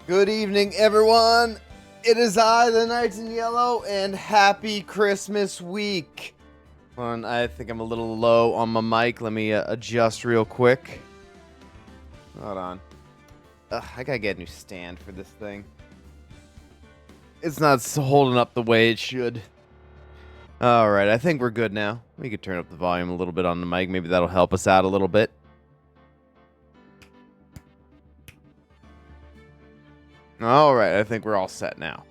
Good evening, everyone. It is I, the Knight in Yellow, and happy Christmas week. I think I'm a little low on my mic. Let me adjust real quick. Hold on. I gotta get a new stand for this thing. It's not holding up the way it should. Alright, I think we're good now. We could turn up the volume a little bit on the mic. Maybe that'll help us out a little bit. Alright, I think we're all set now.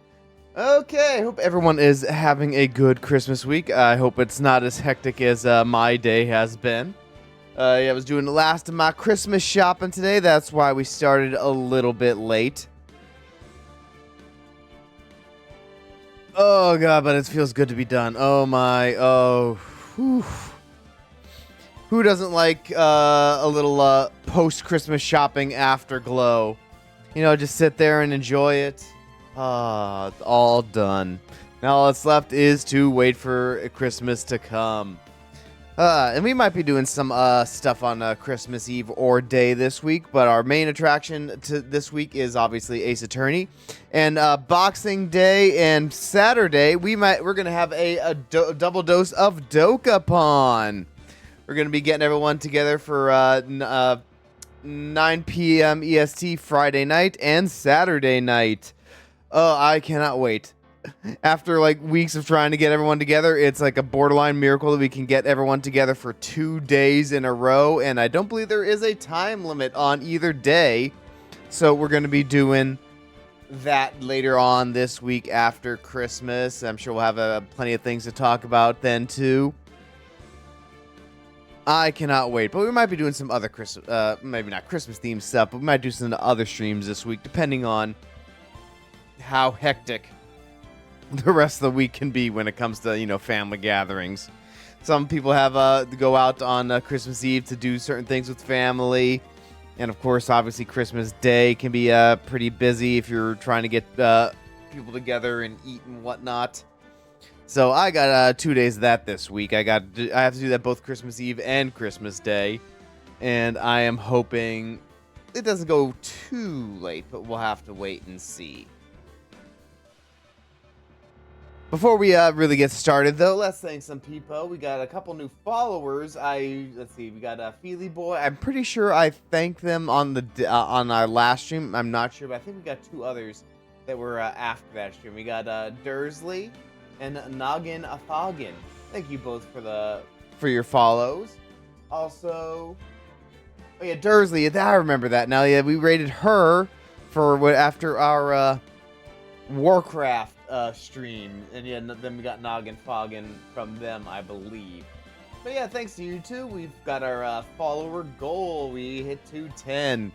Okay, I hope everyone is having a good Christmas week. I hope it's not as hectic as my day has been. I was doing the last of my Christmas shopping today. That's why we started a little bit late. Oh, God, but it feels good to be done. Oh, my. Oh. Whew. Who doesn't like a little post-Christmas shopping afterglow? You know, just sit there and enjoy it. It's all done. Now all that's left is to wait for Christmas to come. And we might be doing some stuff on Christmas Eve or day this week, but our main attraction to this week is obviously Ace Attorney. And Boxing Day and Saturday, we're gonna have a double dose of Dokapon. We're gonna be getting everyone together for 9 p.m. EST Friday night and Saturday night. Oh, I cannot wait. After like weeks of trying to get everyone together, it's like a borderline miracle that we can get everyone together for 2 days in a row, and I don't believe there is a time limit on either day. So we're going to be doing that later on this week after Christmas. I'm sure we'll have plenty of things to talk about then too. I cannot wait, but we might be doing some other Christmas, maybe not Christmas themed stuff, but we might do some other streams this week, depending on how hectic the rest of the week can be when it comes to, you know, family gatherings. Some people have to go out on Christmas Eve to do certain things with family, and of course, obviously, Christmas Day can be pretty busy if you're trying to get people together and eat and whatnot. So I got 2 days of that this week. I have to do that both Christmas Eve and Christmas Day, and I am hoping it doesn't go too late, but we'll have to wait and see. Before we really get started, though, let's thank some people. We got a couple new followers. Let's see, we got Feely Boy. I'm pretty sure I thanked them on our last stream. I'm not sure, but I think we got 2 others that were after that stream. We got Dursley and Noggin Afogin. Thank you both for your follows. Also, oh yeah, Dursley. I remember that now. Yeah, we rated her for after our Warcraft stream, and yeah, then we got Noggin Foggin from them, I believe. But yeah, thanks to you two, we've got our follower goal. We hit 210.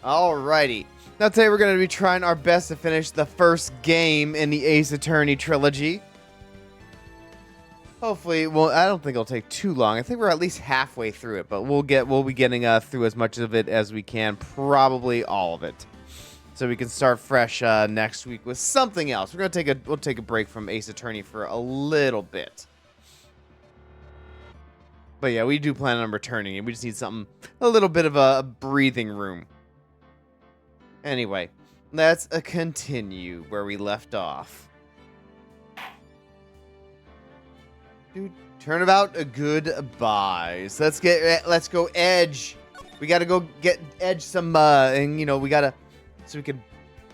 Alrighty. Now today we're going to be trying our best to finish the first game in the Ace Attorney trilogy. Hopefully, well, I don't think it'll take too long. I think we're at least halfway through it, but we'll be getting through as much of it as we can, probably all of it, so we can start fresh next week with something else. We'll take a break from Ace Attorney for a little bit. But yeah, we do plan on returning, and we just need a little bit of a breathing room. Anyway, let's continue where we left off. Dude, turnabout goodbyes. Let's go Edge. We gotta go get Edge some and you know so we can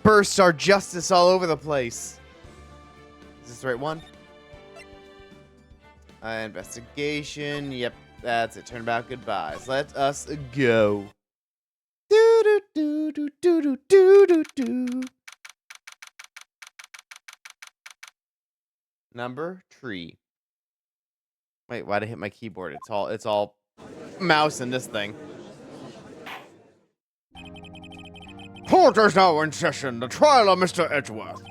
burst our justice all over the place. Is this the right one? Investigation. Yep, that's it. Turnabout goodbyes. Let us go. Do do do do do do do do. Number 3. Wait, why'd I hit my keyboard? It's all mouse in this thing. Court is now in session. The trial of Mr. Edgeworth.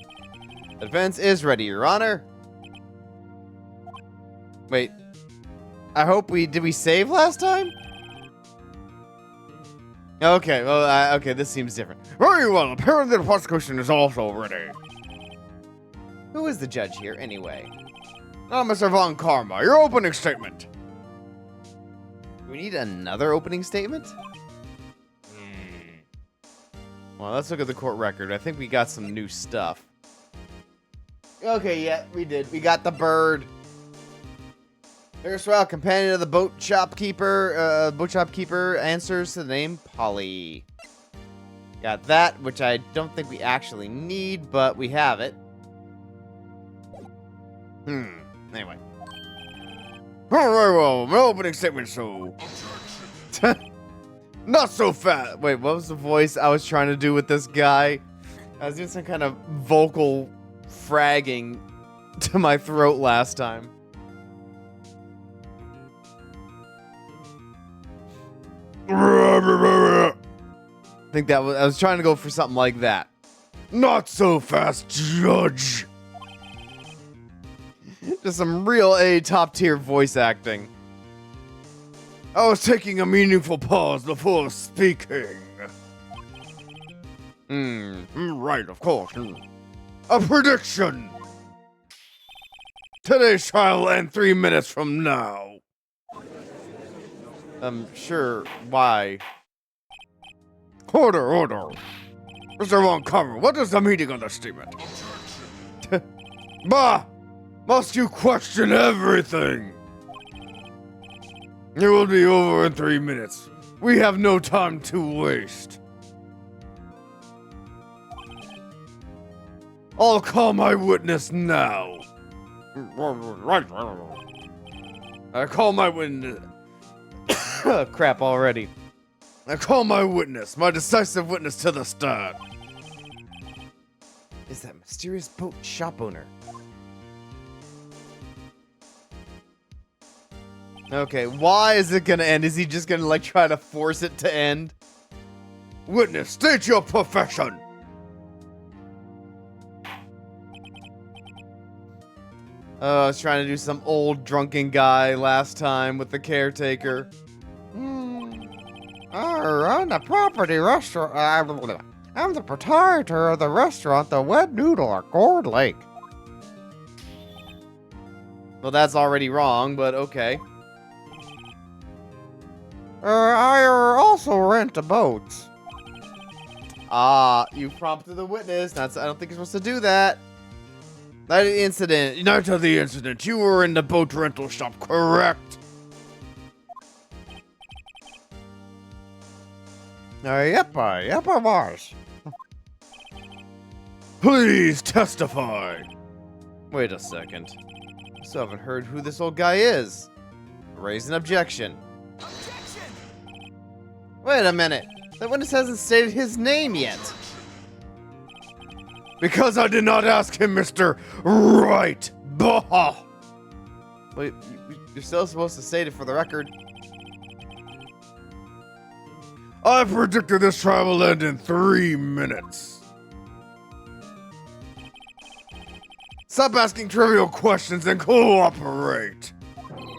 The defense is ready, Your Honor. Wait. Did we save last time? Okay, well, okay, this seems different. Very well. Apparently the prosecution is also ready. Who is the judge here, anyway? Now, Mr. Von Karma, your opening statement. Do we need another opening statement? Well, let's look at the court record. I think we got some new stuff. Okay, yeah, we did. We got the bird. Erstwhile companion of the boat shopkeeper. Boat shopkeeper answers to the name Polly. Got that, which I don't think we actually need, but we have it. Anyway. Alright, well, my opening statement, so... Not so fast! Wait, what was the voice I was trying to do with this guy? I was doing some kind of vocal fragging to my throat last time. I think that was, I was trying to go for something like that. Not so fast, Judge! Just some real A top tier voice acting. I was taking a meaningful pause before speaking. Right, of course. A prediction! Today's trial will end 3 minutes from now. Sure, why? Order. Mr. Montgomery, what is the meaning of the statement? Bah! Must you question everything? It will be over in 3 minutes. We have no time to waste. I'll call my witness now. I call my witness. Crap already. I call my witness, my decisive witness to the stand. Is that mysterious boat shop owner? Okay, why is it gonna end? Is he just gonna, like, try to force it to end? Witness, state your profession. I was trying to do some old drunken guy last time with the caretaker. I'm the property restaurant. I'm the proprietor of the restaurant, the Wet Noodle at Gourd Lake. Well, that's already wrong, but okay. I also rent the boats. Ah, you prompted the witness. I don't think you're supposed to do that. Night of the incident. Night of the incident, you were in the boat rental shop, correct? Yep, I was. Please testify. Wait a second. I still haven't heard who this old guy is. Raise an objection. Wait a minute. That witness hasn't stated his name yet. Because I did not ask him, Mr. Wright. Bah! Wait, you're still supposed to state it for the record. I predicted this trial will end in 3 minutes. Stop asking trivial questions and cooperate.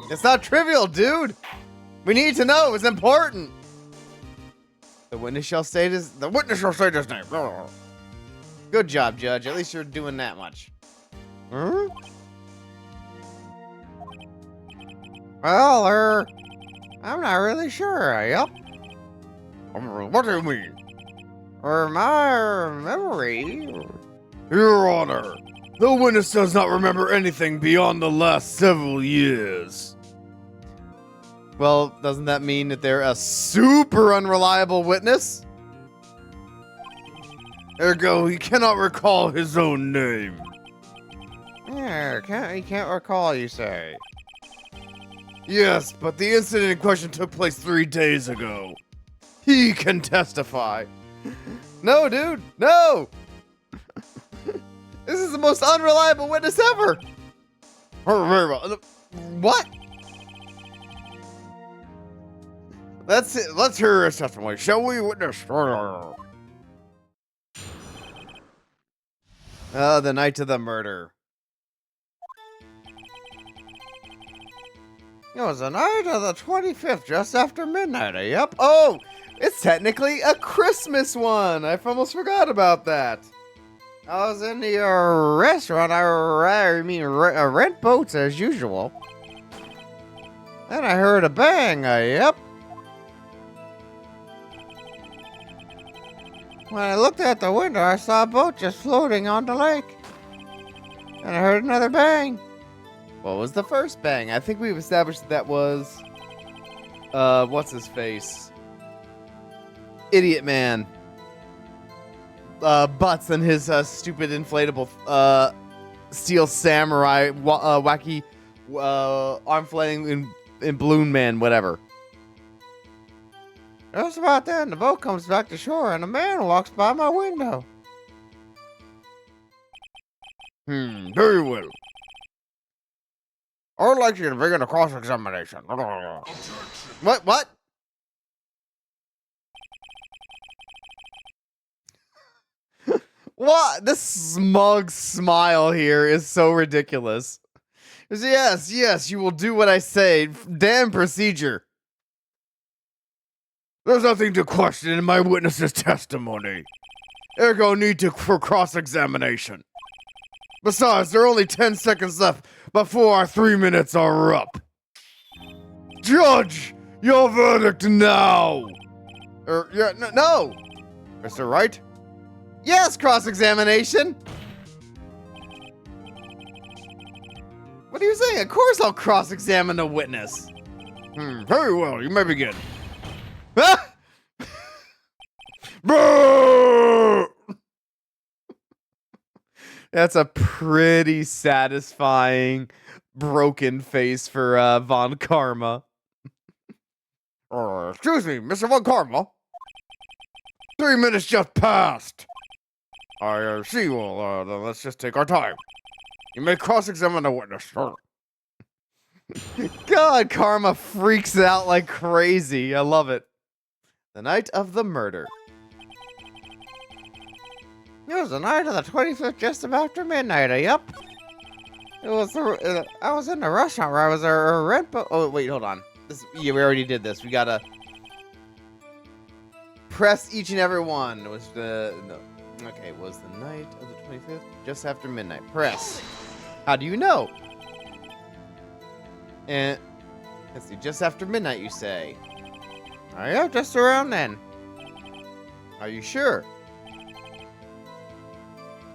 It's not trivial, dude. We need to know. It's important. The witness shall state his name. Good job, Judge. At least you're doing that much. Well, I'm not really sure. Yep. What do you mean? Or my memory. Your Honor, the witness does not remember anything beyond the last several years. Well, doesn't that mean that they're a super unreliable witness? Ergo, he cannot recall his own name. Yeah, he can't recall, you say. Yes, but the incident in question took place 3 days ago. He can testify. No, dude. No. This is the most unreliable witness ever. What? Let's hear his testimony, shall we, witness? The night of the murder. It was the night of the 25th, just after midnight. Yep. Oh, it's technically a Christmas one. I almost forgot about that. I was in the restaurant. I rent boats as usual. Then I heard a bang. Yep. When I looked out the window, I saw a boat just floating on the lake. And I heard another bang. What was the first bang? I think we've established that was... what's his face? Idiot man. Butts and his stupid inflatable steel samurai wacky arm flailing in balloon man, whatever. Just about then, the boat comes back to shore and a man walks by my window. Very well. I'd like you to begin a cross-examination. What? What? This smug smile here is so ridiculous. Yes, you will do what I say. Damn procedure. There's nothing to question in my witness's testimony. Ergo need for cross-examination. Besides, there are only 10 seconds left before our 3 minutes are up. Judge, your verdict now. No. Mr. Wright? Yes, cross-examination. What are you saying? Of course I'll cross-examine a witness. Very well, you may begin. Ah! Brrr! That's a pretty satisfying broken face for Von Karma. Excuse me, Mr. Von Karma. 3 minutes just passed. I see. Well, then let's just take our time. You may cross-examine the witness. God, Karma freaks out like crazy. I love it. The night of the murder. It was the night of the 25th, just about after midnight. Yup. It was I was in the restaurant where I was a rent boat. Oh wait, hold on. We already did this. We gotta press each and every one. It was okay, it was the night of the 25th, just after midnight. Press. How do you know? And let's see, just after midnight, you say. Yeah, just around then. Are you sure?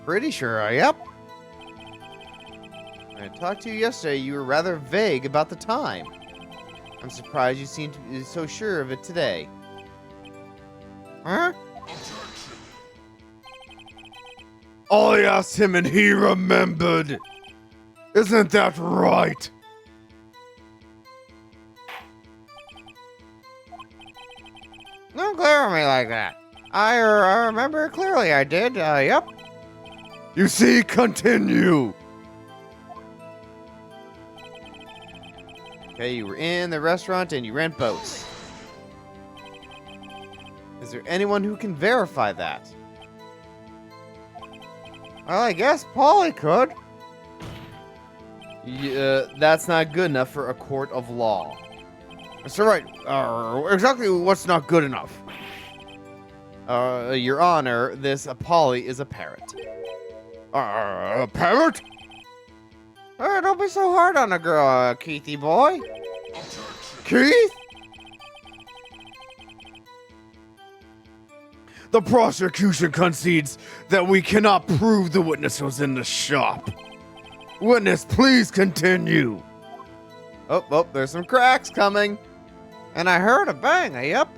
Pretty sure, yep. When I talked to you yesterday, you were rather vague about the time. I'm surprised you seem to be so sure of it today. Huh? I asked him and he remembered. Isn't that right? Don't glare at me like that. I remember clearly, I did, yep. You see, continue. Okay, you were in the restaurant and you rent boats. Is there anyone who can verify that? Well, I guess Polly could. That's not good enough for a court of law. Mr. Wright, exactly what's not good enough? Your Honor, this Polly is a parrot. A parrot? Don't be so hard on the girl, Keithy boy. Keith? The prosecution concedes that we cannot prove the witness was in the shop. Witness, please continue. Oh, there's some cracks coming. And I heard a bang, yep.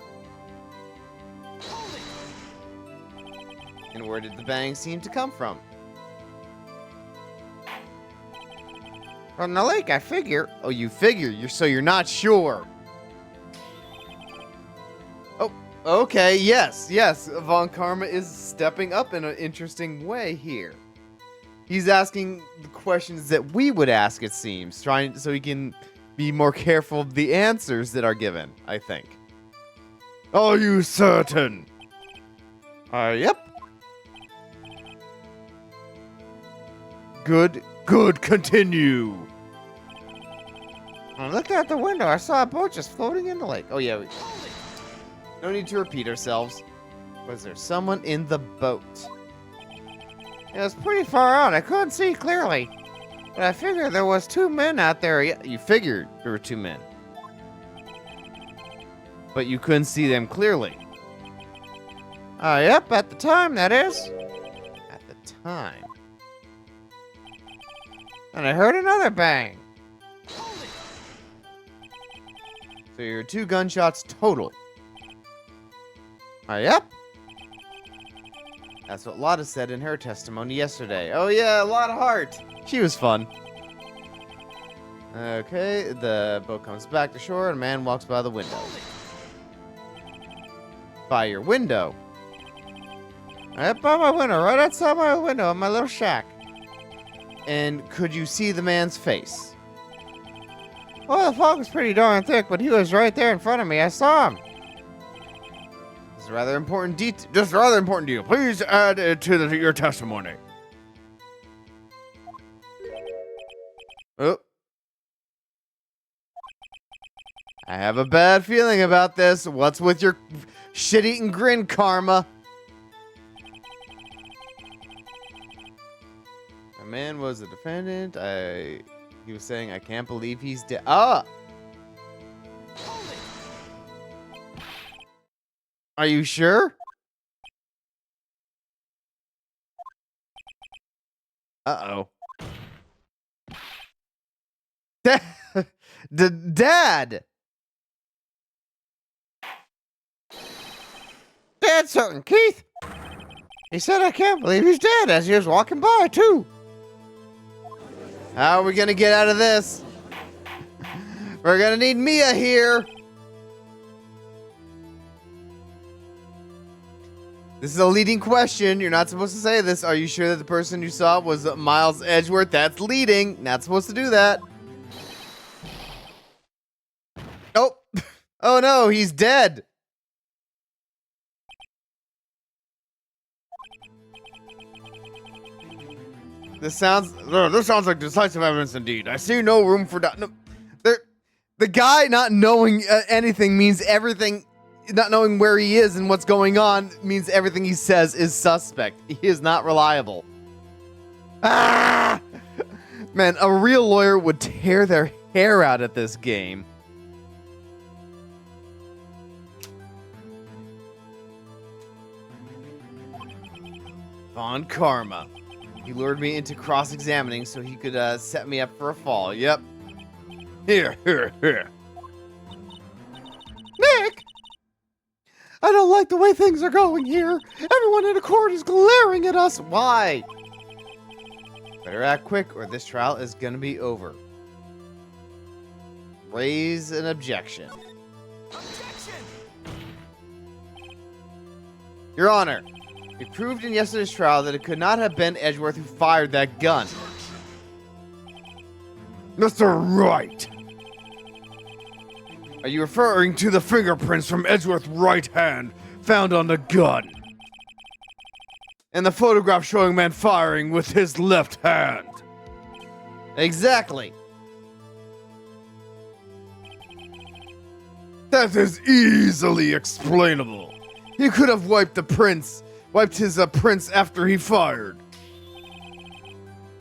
And where did the bang seem to come from? From the lake, I figure. Oh, you figure. You're not sure. Oh, okay. Yes. Von Karma is stepping up in an interesting way here. He's asking the questions that we would ask, it seems, trying so he can be more careful of the answers that are given, I think. Are you certain? Yep. Good, continue. I looked out the window. I saw a boat just floating in the lake. Oh, yeah. No need to repeat ourselves. Was there someone in the boat? It was pretty far out. I couldn't see clearly. But I figured there was 2 men out there. Yeah, you figured there were 2 men. But you couldn't see them clearly. Yep, at the time, that is. At the time. And I heard another bang. So you're 2 gunshots total. Yep. That's what Lotta said in her testimony yesterday. Oh yeah, Lotta Hart. She was fun. Okay, the boat comes back to shore and a man walks by the window. By your window? Right by my window, right outside my window in my little shack. And could you see the man's face? Well, the fog was pretty darn thick, but he was right there in front of me. I saw him. This is a rather important detail. Just a rather important deal. Please add it to your testimony. Oh. I have a bad feeling about this. What's with your shit-eating grin, Karma? A man was a defendant. He was saying, I can't believe he's dead. Ah! Are you sure? Uh-oh. Dad! Dead certain, Keith. He said, I can't believe he's dead as he was walking by, too. How are we gonna get out of this? We're gonna need Mia here. This is a leading question. You're not supposed to say this. Are you sure that the person you saw was Miles Edgeworth? That's leading. Not supposed to do that. Oh. Oh no, he's dead. This sounds like decisive evidence indeed. I see no room for doubt. No, the guy not knowing anything means everything. Not knowing where he is and what's going on means everything he says is suspect. He is not reliable. Ah! Man, a real lawyer would tear their hair out at this game. Von Karma. He lured me into cross-examining so he could set me up for a fall. Yep. Here. Nick! I don't like the way things are going here. Everyone in the court is glaring at us. Why? Better act quick or this trial is gonna be over. Raise an objection. Your Honor, it proved in yesterday's trial that it could not have been Edgeworth who fired that gun. Mr. Wright. Are you referring To the fingerprints from Edgeworth's right hand found on the gun. And the photograph showing man firing with his left hand. Exactly. That is easily explainable. He could have wiped his prints after he fired.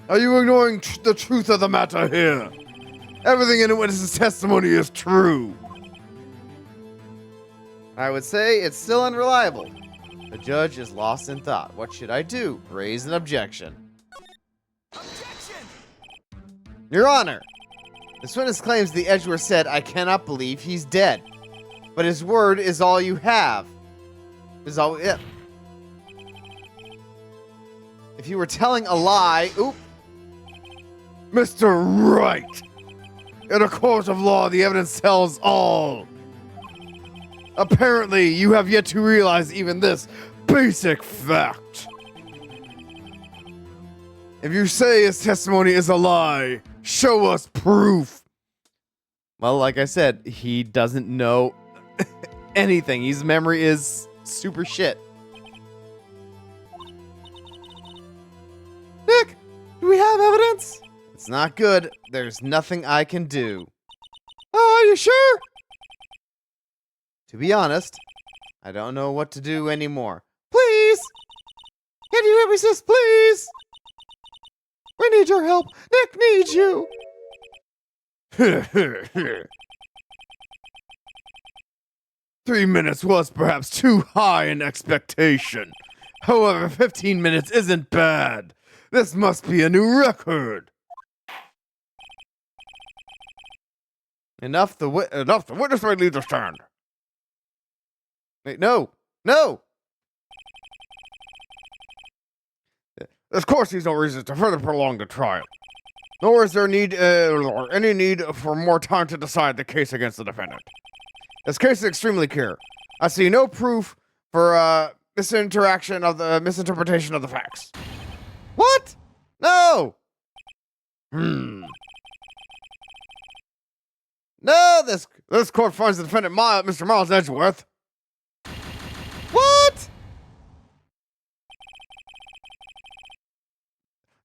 Are you ignoring the truth of the matter here? Everything in the witness's testimony is true. I would say it's still unreliable. The judge is lost in thought. What should I do? Raise an objection. Your Honor, this witness claims the Edgeworth said, I cannot believe he's dead. But his word is all you have. Is all it. If you were telling a lie, oop. Mr. Wright, in a court of law, the evidence tells all. Apparently, you have yet to realize even this basic fact. If you say his testimony is a lie, show us proof. Well, like I said, he doesn't know anything. His memory is super shit. Nick, do we have evidence? It's not good. There's nothing I can do. Oh, are you sure? To be honest, I don't know what to do anymore. Please! Can you hear me, sis? Please! We need your help. Nick needs you. 3 minutes was perhaps too high an expectation. However, 15 minutes isn't bad. This must be a new record. Enough. The witness may leave the stand. Wait, no. No! Of course, there's no reason to further prolong the trial. Nor is there any need for more time to decide the case against the defendant. This case is extremely clear. I see no proof for misinterpretation of the facts. What? No! Hmm. No, This court finds the defendant Mr. Miles Edgeworth. What?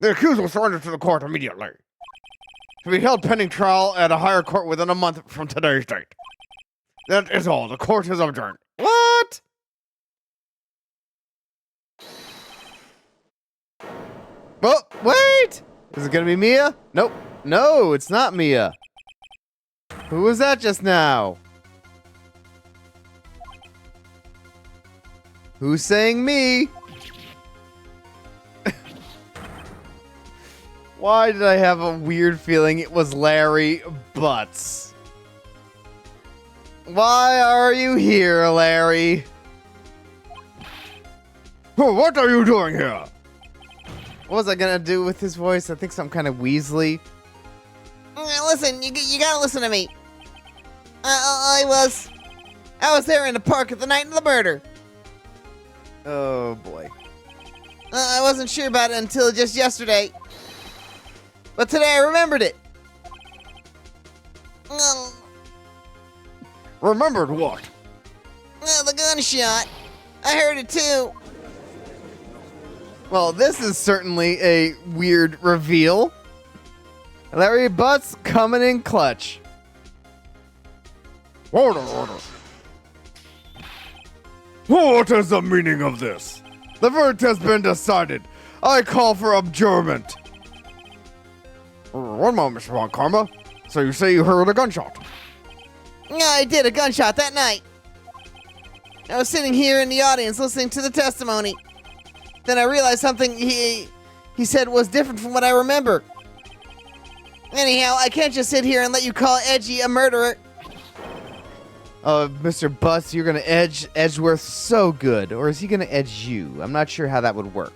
The accused will surrender to the court immediately. To be held pending trial at a higher court within a month from today's date. That is all. The court is adjourned. What? Oh, wait! Is it gonna be Mia? Nope. No, it's not Mia. Who was that just now? Who's saying me? Why did I have a weird feeling it was Larry Butts? Why are you here, Larry? What are you doing here? What was I gonna do with his voice? I think some kind of Weasley. Listen, you gotta listen to me. I was there in the park at the night of the murder. Oh boy. I wasn't sure about it until just yesterday. But today I remembered it. Remembered what? The gunshot. I heard it too. Well, this is certainly a weird reveal. Larry Butts coming in clutch. Order. What is the meaning of this? The verdict has been decided. I call for adjournment. One moment, Mr. Von Karma. So you say you heard a gunshot? I did a gunshot that night. I was sitting here in the audience listening to the testimony. Then I realized something he said was different from what I remember. Anyhow, I can't just sit here and let you call Edgy a murderer. Mr. Butts, you're gonna edge Edgeworth so good. Or is he gonna edge you? I'm not sure how that would work.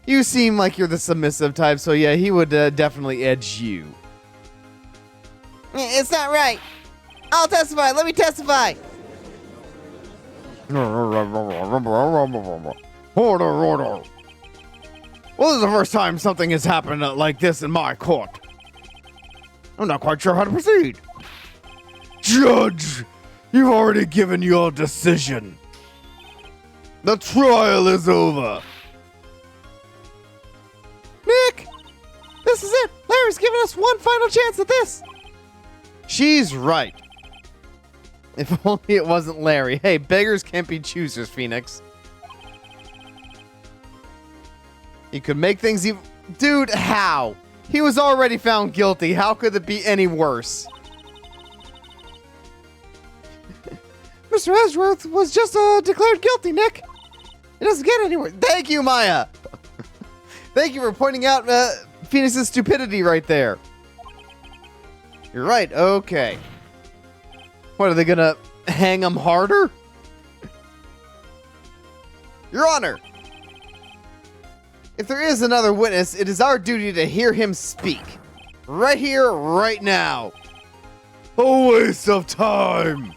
You seem like you're the submissive type, so yeah, he would definitely edge you. It's not right. I'll testify. Let me testify. Order. Well, this is the first time something has happened like this in my court. I'm not quite sure how to proceed. Judge, you've already given your decision. The trial is over. Nick! This is it! Larry's giving us one final chance at this! She's right. If only it wasn't Larry. Hey, beggars can't be choosers, Phoenix. You could make things even... Dude, how? He was already found guilty. How could it be any worse? Mr. Edgeworth was just declared guilty, Nick. It doesn't get anywhere. Thank you, Maya. Thank you for pointing out Phoenix's stupidity right there. You're right. Okay. What, are they gonna hang him harder? Your Honor, if there is another witness, it is our duty to hear him speak. Right here, right now. A waste of time.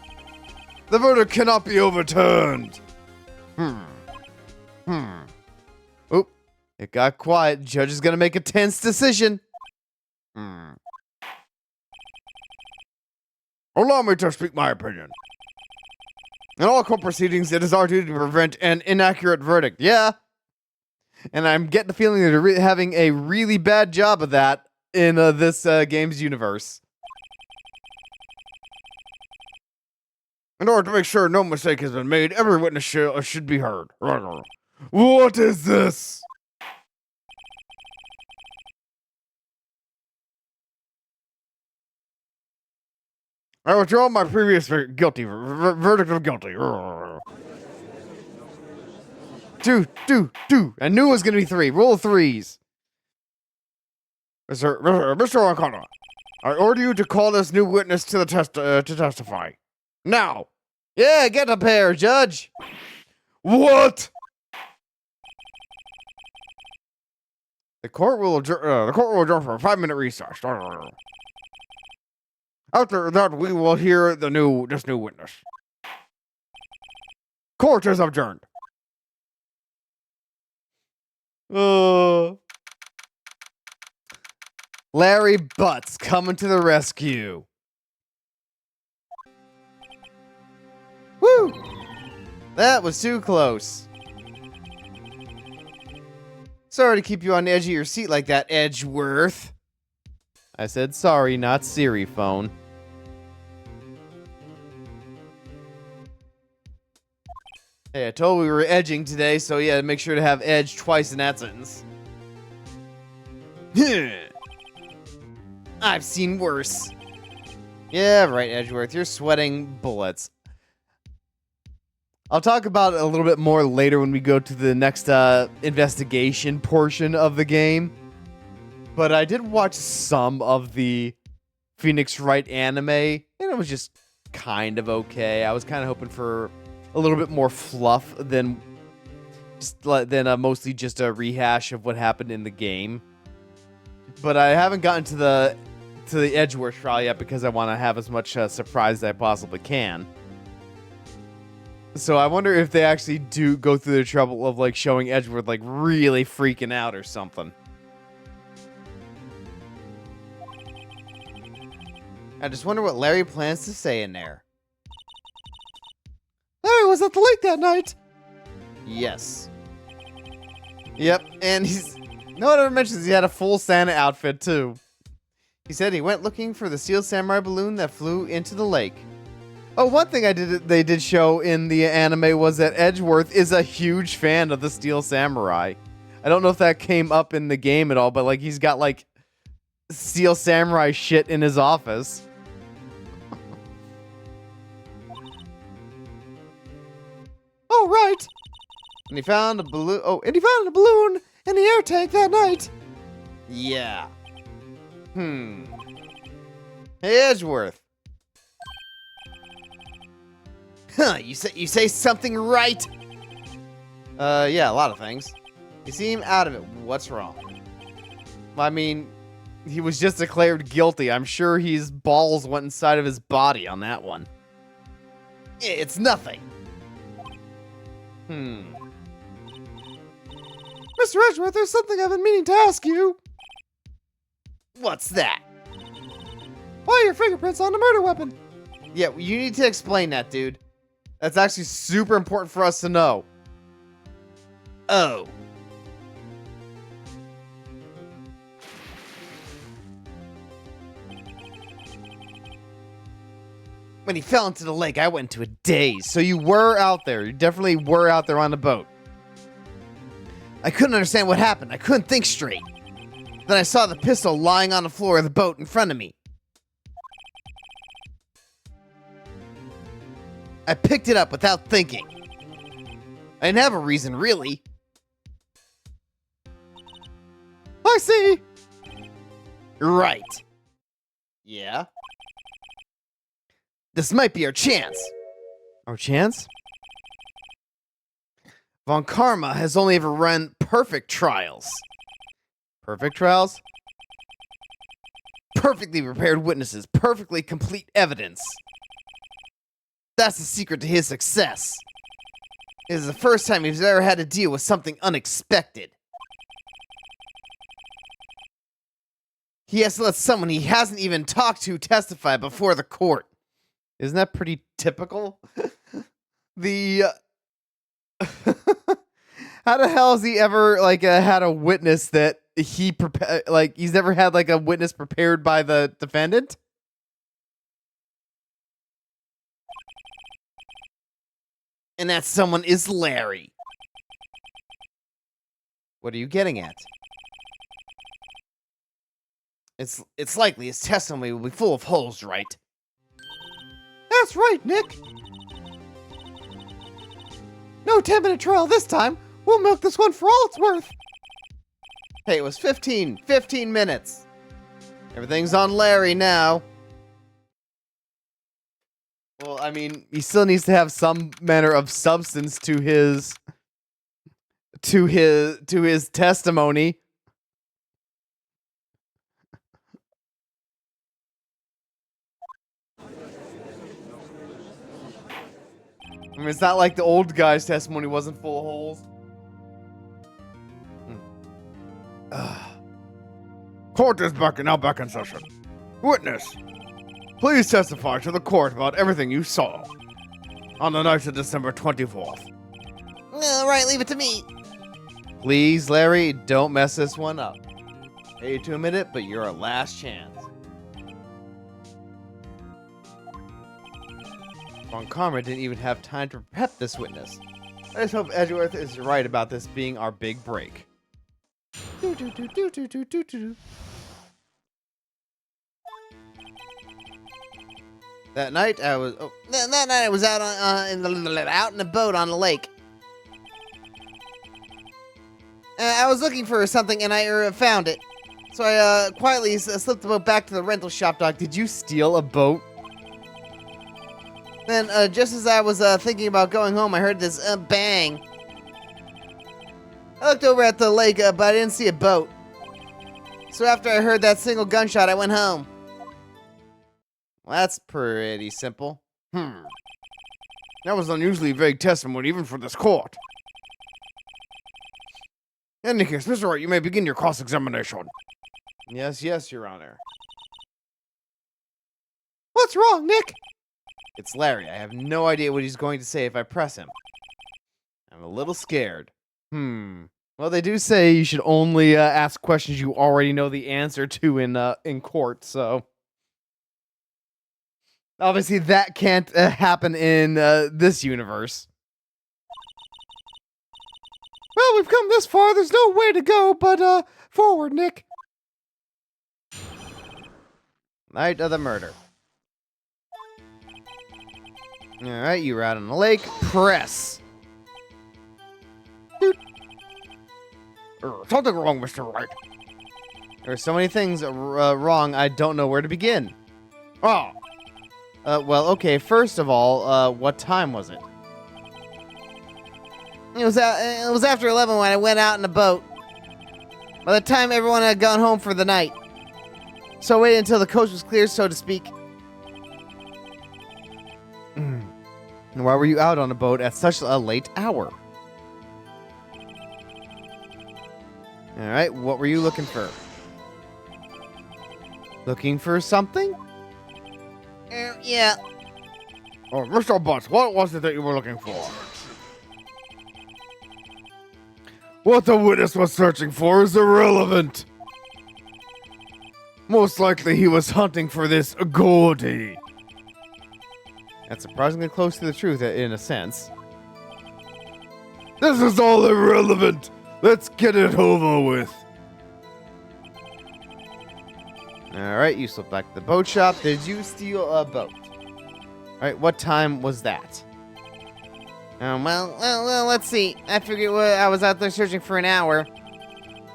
The verdict cannot be overturned. Oop. It got quiet. Judge is gonna make a tense decision. Allow me to speak my opinion. In all court proceedings, it is our duty to prevent an inaccurate verdict. Yeah. And I'm getting the feeling that they're having a really bad job of that in this game's universe. In order to make sure no mistake has been made, every witness should be heard. What is this? I withdraw my previous guilty verdict of guilty. Two. I knew it was gonna be 3. Roll 3s. Mr. O'Connor, I order you to call this new witness to the to testify. Now. Yeah, get up here, Judge. What? The court will adjourn for a 5-minute recess. After that, we will hear this new witness. Court is adjourned. Larry Butts coming to the rescue. Woo! That was too close. Sorry to keep you on the edge of your seat like that, Edgeworth. I said sorry, not Siri phone. Hey, I told we were edging today, so yeah, make sure to have edge twice in that sentence. I've seen worse. Yeah, right, Edgeworth. You're sweating bullets. I'll talk about it a little bit more later when we go to the next investigation portion of the game. But I did watch some of the Phoenix Wright anime, and it was just kind of okay. I was kind of hoping for a little bit more fluff than mostly just a rehash of what happened in the game. But I haven't gotten to the Edgeworth trial yet because I want to have as much surprise as I possibly can. So I wonder if they actually do go through the trouble of like showing Edgeworth like really freaking out or something. I just wonder what Larry plans to say in there. Larry was at the lake that night. Yes. Yep, and no one ever mentions he had a full Santa outfit too. He said he went looking for the steel samurai balloon that flew into the lake. Oh, one thing they did show in the anime was that Edgeworth is a huge fan of the Steel Samurai. I don't know if that came up in the game at all, but like he's got like Steel Samurai shit in his office. Oh, right. And he found a balloon. Oh, and he found a balloon in the air tank that night. Yeah. Hey, Edgeworth. Huh, you say something right? Yeah, a lot of things. You seem out of it. What's wrong? I mean, he was just declared guilty. I'm sure his balls went inside of his body on that one. It's nothing. Mr. Edgeworth, there's something I've been meaning to ask you. What's that? Why are your fingerprints on the murder weapon? Yeah, you need to explain that, dude. That's actually super important for us to know. Oh. When he fell into the lake, I went into a daze. So you were out there. You definitely were out there on the boat. I couldn't understand what happened. I couldn't think straight. Then I saw the pistol lying on the floor of the boat in front of me. I picked it up without thinking. I didn't have a reason, really. I see. Right. Yeah? This might be our chance. Our chance? Von Karma has only ever run perfect trials. Perfect trials? Perfectly prepared witnesses, perfectly complete evidence. That's the secret to his success. It is the first time he's ever had to deal with something unexpected. He has to let someone he hasn't even talked to testify before the court. Isn't that pretty typical? How the hell has he ever had a witness that he's never had like a witness prepared by the defendant? And that someone is Larry. What are you getting at? It's likely his testimony will be full of holes, right? That's right, Nick. No 10-minute trial this time. We'll milk this one for all it's worth. Hey, it was 15 minutes. Everything's on Larry now. Well, I mean, he still needs to have some manner of substance to his testimony. I mean, it's not like the old guy's testimony wasn't full of holes. Court is back in session. Witness, please testify to the court about everything you saw on the night of December 24th. All right, leave it to me. Please, Larry, don't mess this one up. I hate to admit it, but you're our last chance. Von Karma didn't even have time to prep this witness. I just hope Edgeworth is right about this being our big break. That night I was That night I was out out in the boat on the lake. I was looking for something and I found it. So I quietly slipped the boat back to the rental shop. Doc, did you steal a boat? Then just as I was thinking about going home, I heard this bang. I looked over at the lake, but I didn't see a boat. So after I heard that single gunshot, I went home. Well, that's pretty simple. That was unusually vague testimony even for this court. In any case, Mr. Wright, you may begin your cross-examination. Yes, Your Honor. What's wrong, Nick? It's Larry. I have no idea what he's going to say if I press him. I'm a little scared. Well, they do say you should only ask questions you already know the answer to in court, so... Obviously, that can't happen in this universe. Well, we've come this far. There's no way to go but forward, Nick. Night of the murder. Alright, you were out on the lake. Press. Something wrong, Mr. Wright. There are so many things wrong, I don't know where to begin. Ah, Well, okay, first of all, what time was it? It was after 11 when I went out in the boat. By the time everyone had gone home for the night. So I waited until the coast was clear, so to speak. And why were you out on a boat at such a late hour? Alright, what were you looking for? Looking for something? Yeah. oh, Mr. Butts, what was it that you were looking for? What the witness was searching for is irrelevant. Most likely he was hunting for this Gordy. That's surprisingly close to the truth in a sense. This is all irrelevant. Let's get it over with. Alright, you slipped back to the boat shop. Did you steal a boat? Alright, what time was that? Well, let's see. I figured I was out there searching for an hour.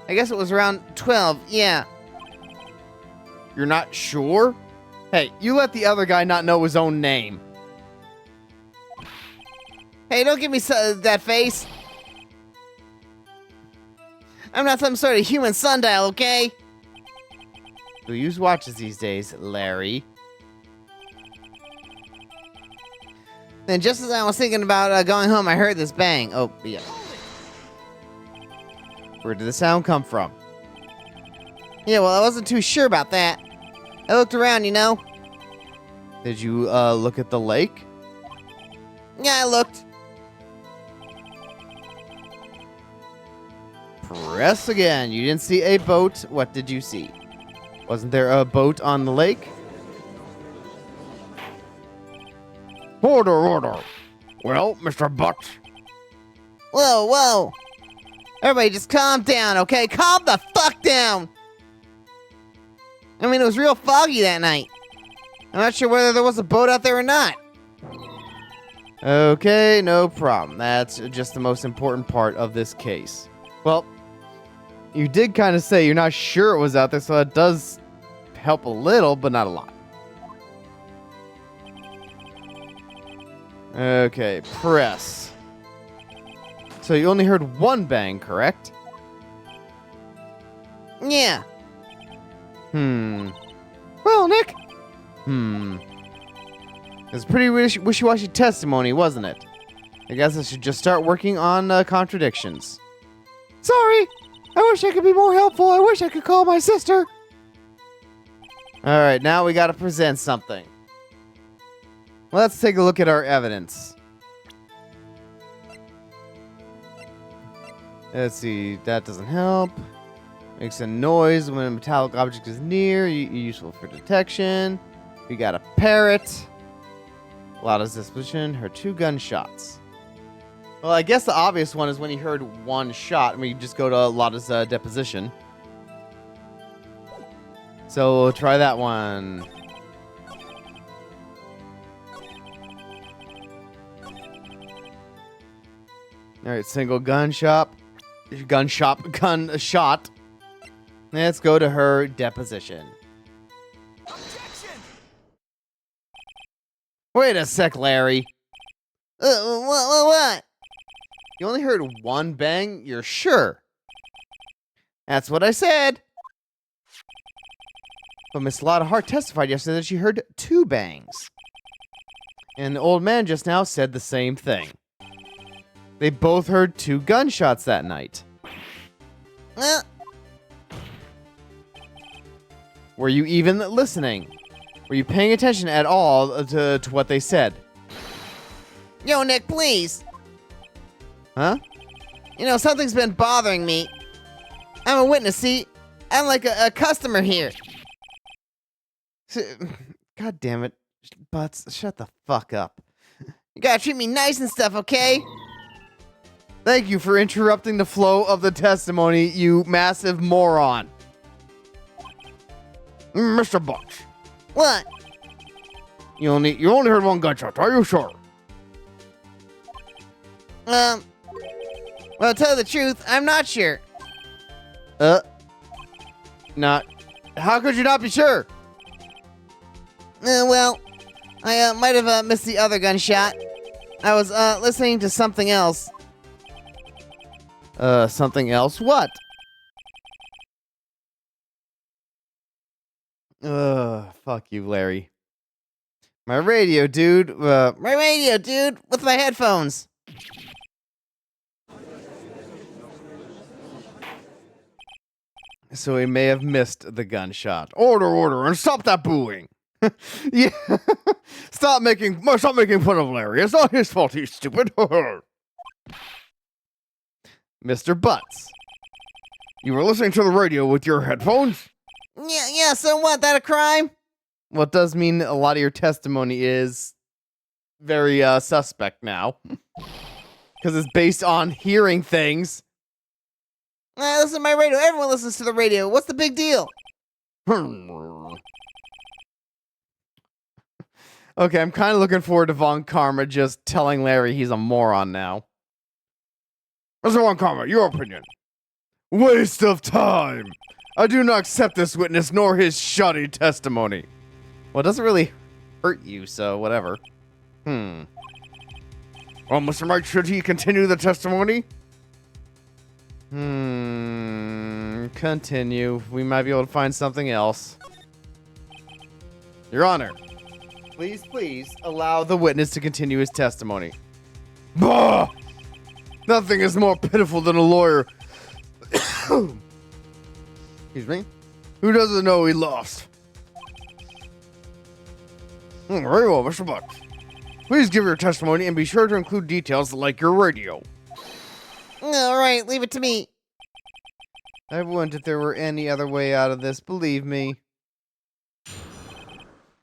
I guess it was around 12, yeah. You're not sure? Hey, you let the other guy not know his own name. Hey, don't give me that face. I'm not some sort of human sundial, okay? Who use watches these days, Larry? Then just as I was thinking about going home, I heard this bang. Oh, yeah. Where did the sound come from? Yeah, well, I wasn't too sure about that. I looked around, you know. Did you look at the lake? Yeah, I looked. Press again. You didn't see a boat. What did you see? Wasn't there a boat on the lake? Order. Well, Mr. Butts. Whoa. Everybody just calm down, okay? Calm the fuck down. I mean, it was real foggy that night. I'm not sure whether there was a boat out there or not. Okay, no problem. That's just the most important part of this case. Well, you did kind of say you're not sure it was out there, so that does help a little, but not a lot. Okay, press. So you only heard one bang, correct? Yeah. Well, Nick. It's pretty wishy-washy testimony, wasn't it? I guess I should just start working on contradictions. Sorry. I wish I could be more helpful. I wish I could call my sister. All right, now we got to present something. Let's take a look at our evidence. Let's see. That doesn't help. Makes a noise when a metallic object is near. Useful for detection. We got a parrot. Lada's disposition. Heard 2 gunshots. Well, I guess the obvious one is when he heard 1 shot. And we just go to Lada's deposition. So we'll try that one. Alright, single gunshot. Gunshot. Let's go to her deposition. Objection! Wait a sec, Larry. What? You only heard 1 bang? You're sure? That's what I said. But Miss Lotta Hart testified yesterday that she heard 2 bangs. And the old man just now said the same thing. They both heard 2 gunshots that night. Were you even listening? Were you paying attention at all to what they said? Yo, Nick, please. Huh? You know, something's been bothering me. I'm a witness, see? I'm like a customer here. God damn it. Butts, shut the fuck up. You gotta treat me nice and stuff, okay? Thank you for interrupting the flow of the testimony, you massive moron. Mr. Butts, What? you only heard 1 gunshot, are you sure? Well, to tell you the truth, I'm not sure. Not. How could you not be sure? Well, I might have missed the other gunshot. I was listening to something else. Something else? What? Fuck you, Larry. My radio, dude. My radio, dude, with my headphones. So he may have missed the gunshot. Order, and stop that booing. Yeah. Stop making fun of Larry. It's not his fault he's stupid. Mr. Butts. You were listening to the radio with your headphones? Yeah, so what? That a crime? Well, it does mean a lot of your testimony is very suspect now. Because it's based on hearing things. I listen to my radio. Everyone listens to the radio. What's the big deal? Okay, I'm kind of looking forward to Von Karma just telling Larry he's a moron now. Mr. Von Karma, your opinion. Waste of time. I do not accept this witness nor his shoddy testimony. Well, it doesn't really hurt you, so whatever. Well, Mr. Wright, should he continue the testimony? Continue. We might be able to find something else. Your Honor, please allow the witness to continue his testimony. Bah! Nothing is more pitiful than a lawyer. Excuse me? Who doesn't know he lost? Very well, Mr. Buck. Please give your testimony and be sure to include details like your radio. Alright, leave it to me. I wondered if there were any other way out of this, believe me.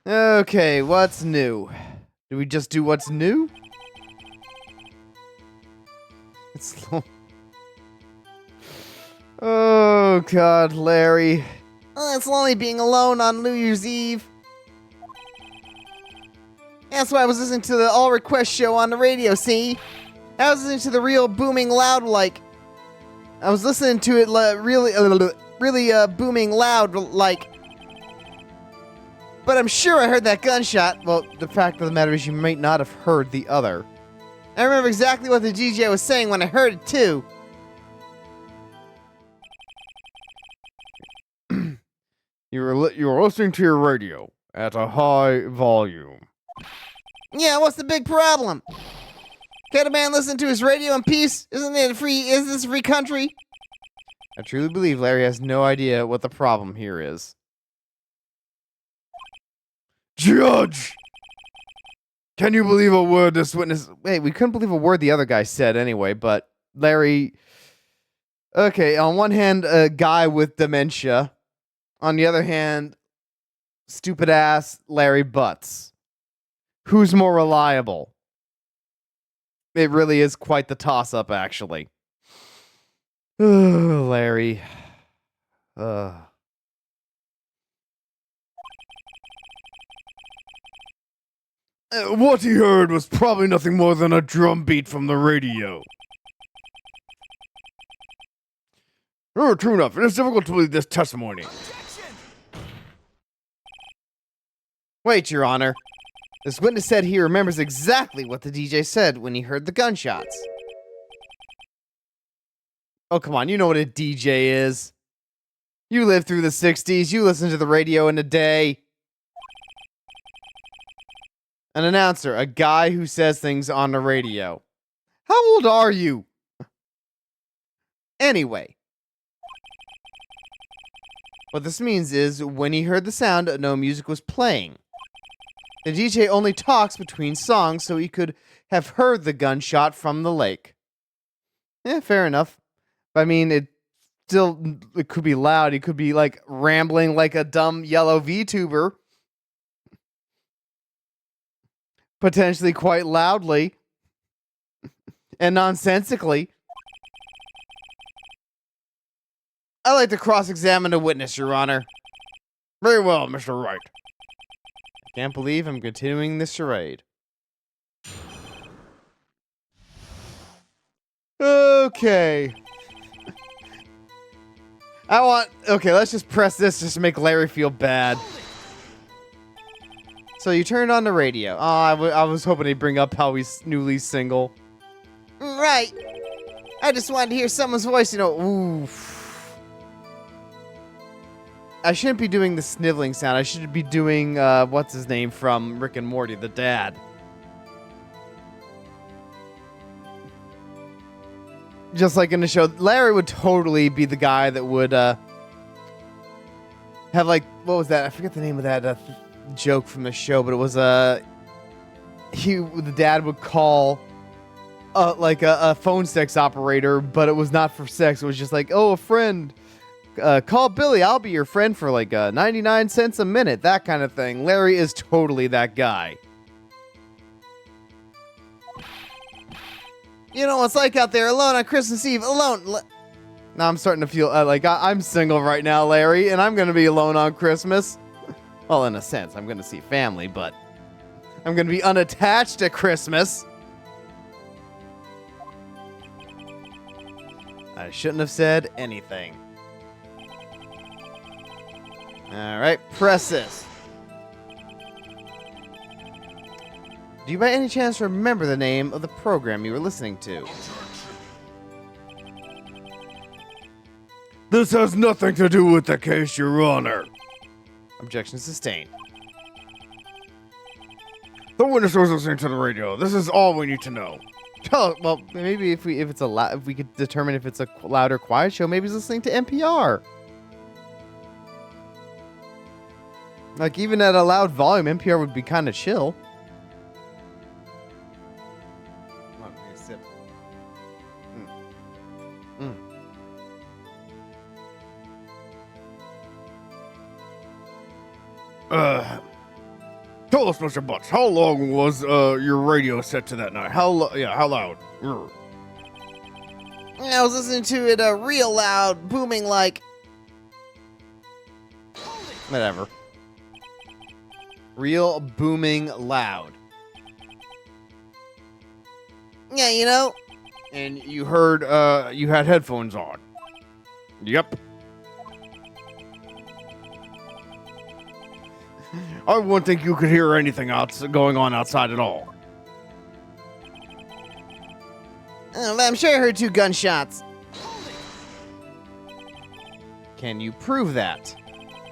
Okay, what's new? Do we just do what's new? It's slow. Oh, God, Larry. It's lonely being alone on New Year's Eve. That's why I was listening to the All Request show on the radio, see? I was listening to the real booming loud like. I was listening to it really booming loud like. But I'm sure I heard that gunshot. Well, the fact of the matter is you might not have heard the other. I remember exactly what the DJ was saying when I heard it too. You were listening to your radio at a high volume. Yeah, what's the big problem? Can't a man listen to his radio in peace? Is this a free country? I truly believe Larry has no idea what the problem here is. Judge! Can you believe a word this witness... Wait, we couldn't believe a word the other guy said anyway, but Larry... Okay, on one hand, a guy with dementia. On the other hand, stupid-ass Larry Butts. Who's more reliable? It really is quite the toss-up, actually. Larry. What he heard was probably nothing more than a drum beat from the radio. Oh, true enough. It is difficult to believe this testimony. Wait, Your Honor. This witness said he remembers exactly what the DJ said when he heard the gunshots. Oh, come on. You know what a DJ is. You lived through the 60s. You listened to the radio in a day. An announcer, a guy who says things on the radio. How old are you? Anyway. What this means is, when he heard the sound, no music was playing. The DJ only talks between songs, so he could have heard the gunshot from the lake. Yeah, fair enough. I mean, it could be loud. He could be, like, rambling like a dumb yellow VTuber. Potentially quite loudly. And nonsensically. I'd like to cross-examine a witness, Your Honor. Very well, Mr. Wright. Can't believe I'm continuing this charade. Okay. Okay, let's just press this just to make Larry feel bad. So you turned on the radio. Oh, I was hoping he'd bring up how he's newly single. Right. I just wanted to hear someone's voice, ooh. I shouldn't be doing the sniveling sound. I should be doing, what's his name from Rick and Morty, the dad. Just like in the show, Larry would totally be the guy that would, have like, what was that? I forget the name of that joke from the show, but it was, the dad would call, like a phone sex operator, but it was not for sex. It was just like, oh, a friend. Call Billy, I'll be your friend for like 99 cents a minute, that kind of thing. Larry is totally that guy. You know what it's like out there alone on Christmas Eve, alone. Now I'm starting to feel like I'm single right now, Larry, and I'm going to be alone on Christmas. Well, in a sense, I'm going to see family, but I'm going to be unattached at Christmas. I shouldn't have said anything. Alright, press this. Do you by any chance remember the name of the program you were listening to? This has nothing to do with the case, Your Honor. Objection sustained. The witness was listening to the radio. This is all we need to know. Well, maybe if we could determine if it's a loud or quiet show, maybe he's listening to NPR. Like, even at a loud volume, NPR would be kind of chill. Come on, take a sip. Tell us, Mr. Butts, how long was your radio set to that night? How loud? I was listening to it real loud, booming like... Whatever. Real booming loud. Yeah, you know. And you heard, you had headphones on. Yep. I wouldn't think you could hear anything going on outside at all. I'm sure I heard 2 gunshots. Can you prove that?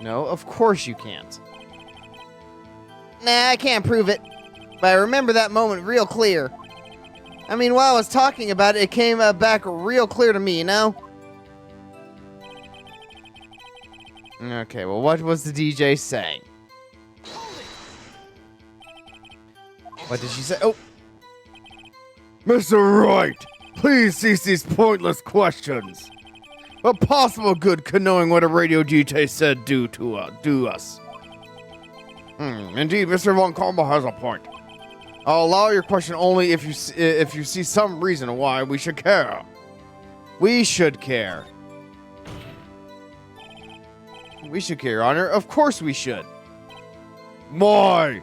No, of course you can't. Nah, I can't prove it. But I remember that moment real clear. I mean, while I was talking about it, it came back real clear to me, you know? Okay, well, what was the DJ saying? What did she say? Oh, Mr. Wright, please cease these pointless questions. What possible good could knowing what a radio DJ said do us? Indeed, Mr. Von Karma has a point. I'll allow your question only if you see some reason why we should care. we should care. We should care, Your Honor. Of course we should. Why?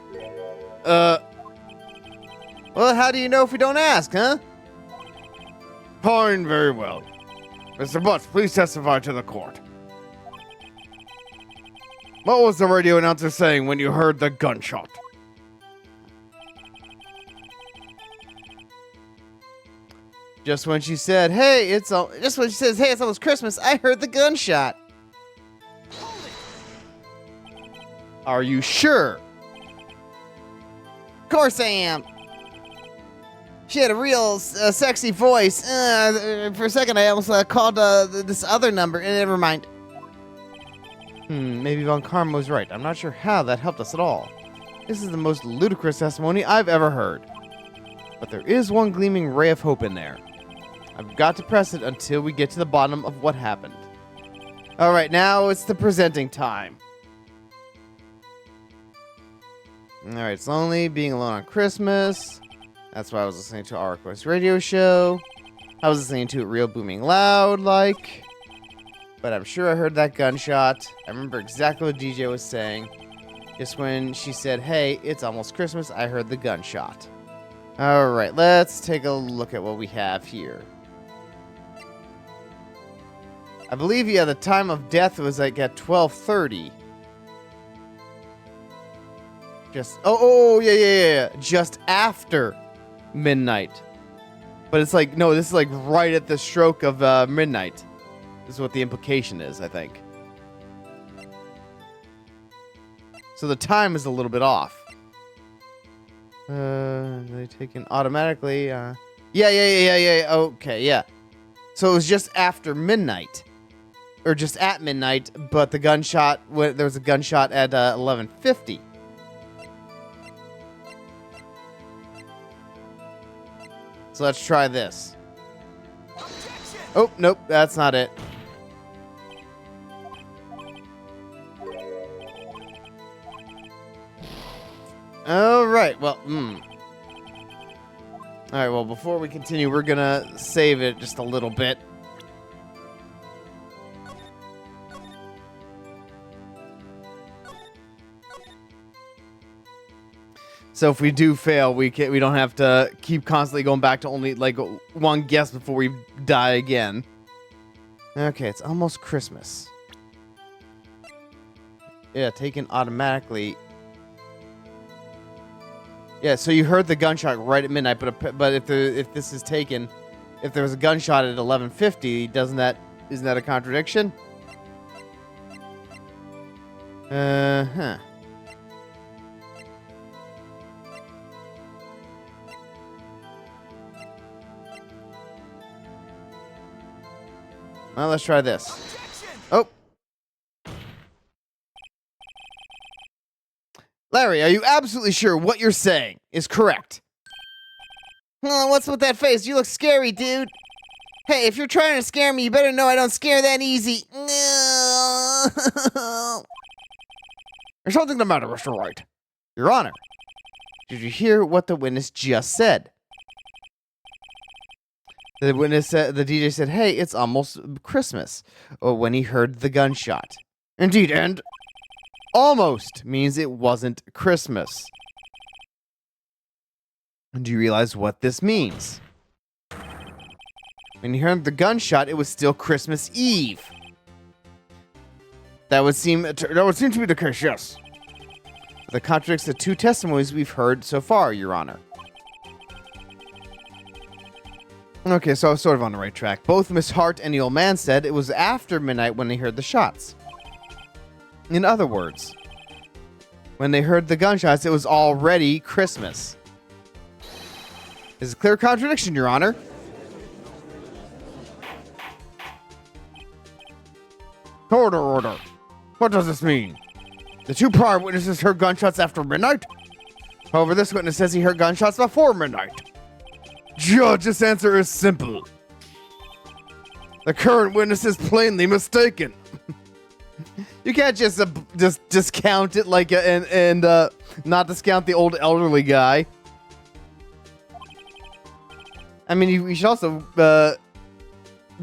Well, how do you know if we don't ask, huh? Fine, very well. Mr. Butts, please testify to the court. What was the radio announcer saying when you heard the gunshot? Just when she said, "Hey, just when she says, "Hey, it's almost Christmas," I heard the gunshot. Are you sure? Of course I am. She had a real sexy voice. For a second, I almost called this other number. Never mind. Maybe Von Karma was right. I'm not sure how that helped us at all. This is the most ludicrous testimony I've ever heard. But there is one gleaming ray of hope in there. I've got to press it until we get to the bottom of what happened. Alright, now it's the presenting time. Alright, it's lonely, being alone on Christmas. That's why I was listening to our Request radio show. I was listening to it real booming loud, like. But I'm sure I heard that gunshot. I remember exactly what DJ was saying. Just when she said, "Hey, it's almost Christmas," I heard the gunshot. Alright, let's take a look at what we have here. I believe, yeah, the time of death was like at 12:30. Yeah. Just after midnight. But it's like, no, this is like right at the stroke of midnight. This is what the implication is, I think. So the time is a little bit off. They taken automatically. Yeah. Okay, yeah. So it was just after midnight. Or just at midnight, but the gunshot, there was a gunshot at 11:50. So let's try this. Oh, nope, that's not it. Alright, well, Alright, well, before we continue, we're gonna save it just a little bit. So if we do fail, we don't have to keep constantly going back to only like one guess before we die again. Okay, it's almost Christmas. Yeah, taken automatically. Yeah, so you heard the gunshot right at midnight, but if this is taken, if there was a gunshot at 11:50, isn't that a contradiction? Huh. Well, let's try this. Oh. Larry, are you absolutely sure what you're saying is correct? Oh, what's with that face? You look scary, dude. Hey, if you're trying to scare me, you better know I don't scare that easy. There's something the matter, Mr. Wright. Your Honor, did you hear what the witness just said? The witness said, the DJ said, "Hey, it's almost Christmas," when he heard the gunshot. Indeed, and Almost means it wasn't Christmas. Do you realize what this means? When he heard the gunshot, it was still Christmas Eve. That would seem to be the case, yes. That contradicts the two testimonies we've heard so far, Your Honor. Okay, so I was sort of on the right track. Both Miss Hart and the old man said it was after midnight when they heard the shots. In other words, when they heard the gunshots, it was already Christmas. This is a clear contradiction, Your Honor. Order. What does this mean? The two prior witnesses heard gunshots after midnight. However, this witness says he heard gunshots before midnight. Judge, this answer is simple. The current witness is plainly mistaken. You can't just discount it like and not discount the old elderly guy. I mean, you should also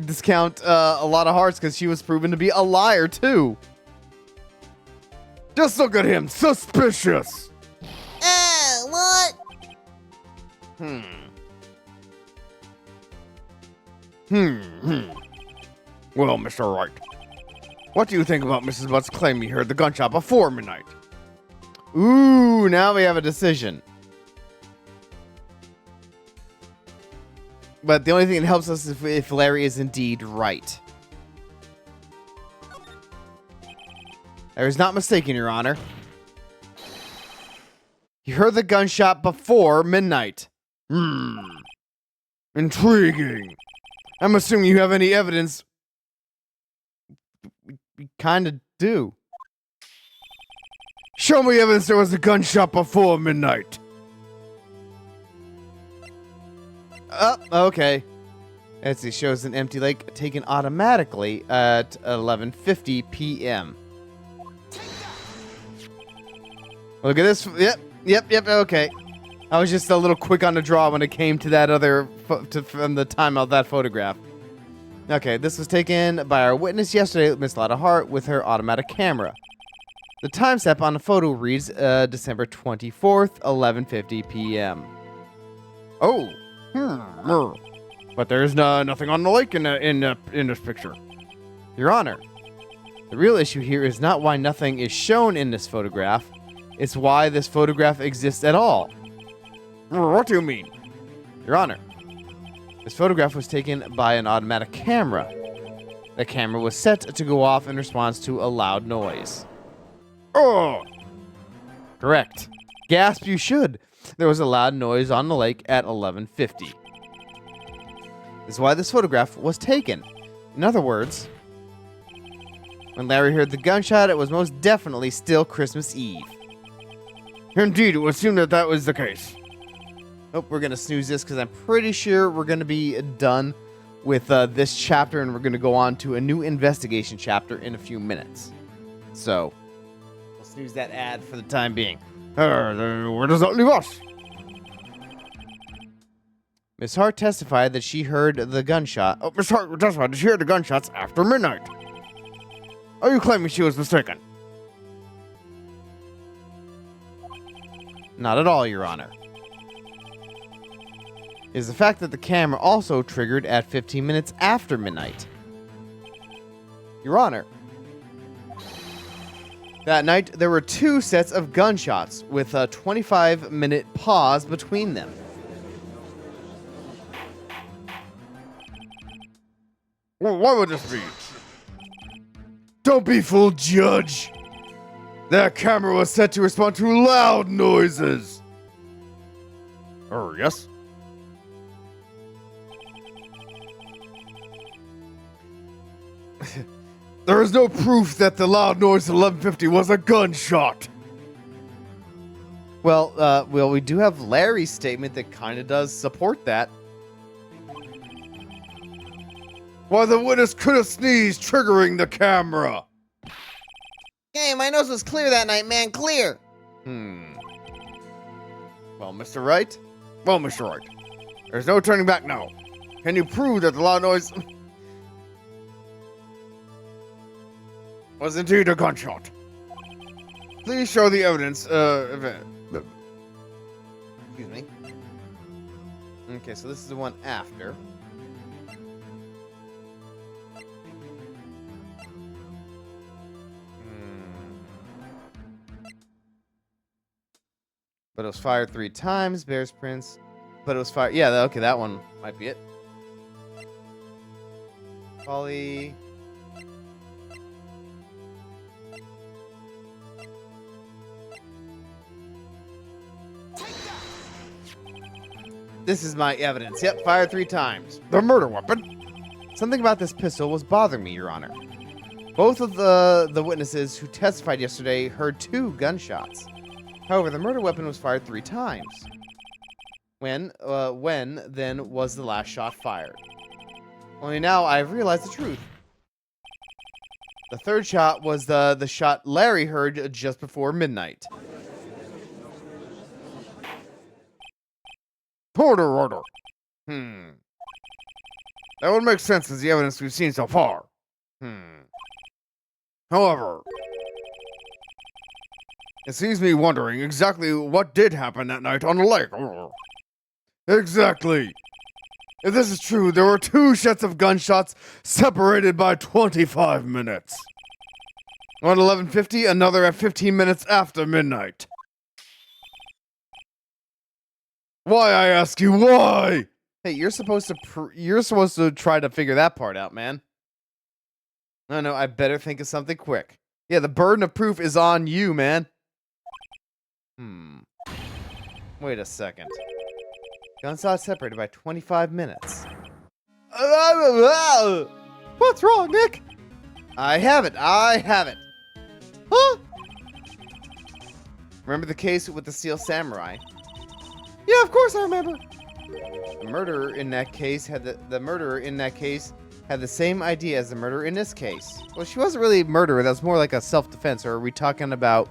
discount a lot of hearts because she was proven to be a liar too. Just look at him, suspicious. What? Well, Mr. Wright, what do you think about Mrs. Butt's claim he heard the gunshot before midnight? Ooh, now we have a decision. But the only thing that helps us is if Larry is indeed right. Larry is not mistaken, Your Honor. He heard the gunshot before midnight. Intriguing. I'm assuming you have any evidence. We kind of do. Show me evidence there was a gunshot before midnight. Oh, okay. Let's see, shows an empty lake taken automatically at 11:50 p.m. Look at this. Yep, okay. I was just a little quick on the draw when it came to that other, from the time of that photograph. Okay, this was taken by our witness yesterday, Miss Lotta Hart, with her automatic camera. The time step on the photo reads December 24th, 11:50 p.m. Oh. But there's nothing on the lake in this picture. Your Honor, the real issue here is not why nothing is shown in this photograph, it's why this photograph exists at all. What do you mean? Your Honor, this photograph was taken by an automatic camera. The camera was set to go off in response to a loud noise. Oh! Correct. Gasp you should. There was a loud noise on the lake at 11:50. This is why this photograph was taken. In other words, when Larry heard the gunshot, it was most definitely still Christmas Eve. Indeed, it would seem that was the case. Oh, we're going to snooze this because I'm pretty sure we're going to be done with this chapter, and we're going to go on to a new investigation chapter in a few minutes. So, we'll snooze that ad for the time being. Where does that leave us? Miss Hart testified that she heard the gunshot. Oh, Miss Hart testified that she heard the gunshots after midnight. Are you claiming she was mistaken? Not at all, Your Honor. It is the fact that the camera also triggered at 15 minutes after midnight. Your Honor, that night there were two sets of gunshots with a 25-minute pause between them. Well, why would this be? Don't be fooled, Judge. That camera was set to respond to loud noises. Yes? There is no proof that the loud noise at 11:50 was a gunshot. Well, we do have Larry's statement that kind of does support that. Why, the witness could have sneezed, triggering the camera. Hey, my nose was clear that night, man, clear. Well, Mr. Wright? Well, Mr. Wright, there's no turning back now. Can you prove that the loud noise was indeed a gunshot? Please show the evidence, Excuse me. Okay, so this is the one after. it was fired 3 times. Bear's prints. But it was fired. Yeah, okay, that one might be it. Polly. This is my evidence. Yep, fired 3 times. The murder weapon? Something about this pistol was bothering me, Your Honor. Both of the witnesses who testified yesterday heard 2 gunshots. However, the murder weapon was fired 3 times. When then was the last shot fired? Only now I've realized the truth. The 3rd shot was the shot Larry heard just before midnight. Order. That would make sense as the evidence we've seen so far. However, it seems me wondering exactly what did happen that night on the lake. Exactly. If this is true, there were 2 sets of gunshots separated by 25 minutes. One at 11:50, another at 15 minutes after midnight. Why, I ask you, why? Hey, you're supposed to try to figure that part out, man. No, I better think of something quick. Yeah, the burden of proof is on you, man. Wait a second. Gunshots separated by 25 minutes. What's wrong, Nick? I have it. Huh? Remember the case with the Steel Samurai? Yeah, of course I remember. The murderer in that case had the same idea as the murderer in this case. Well, she wasn't really a murderer. That was more like a self-defense. Or are we talking about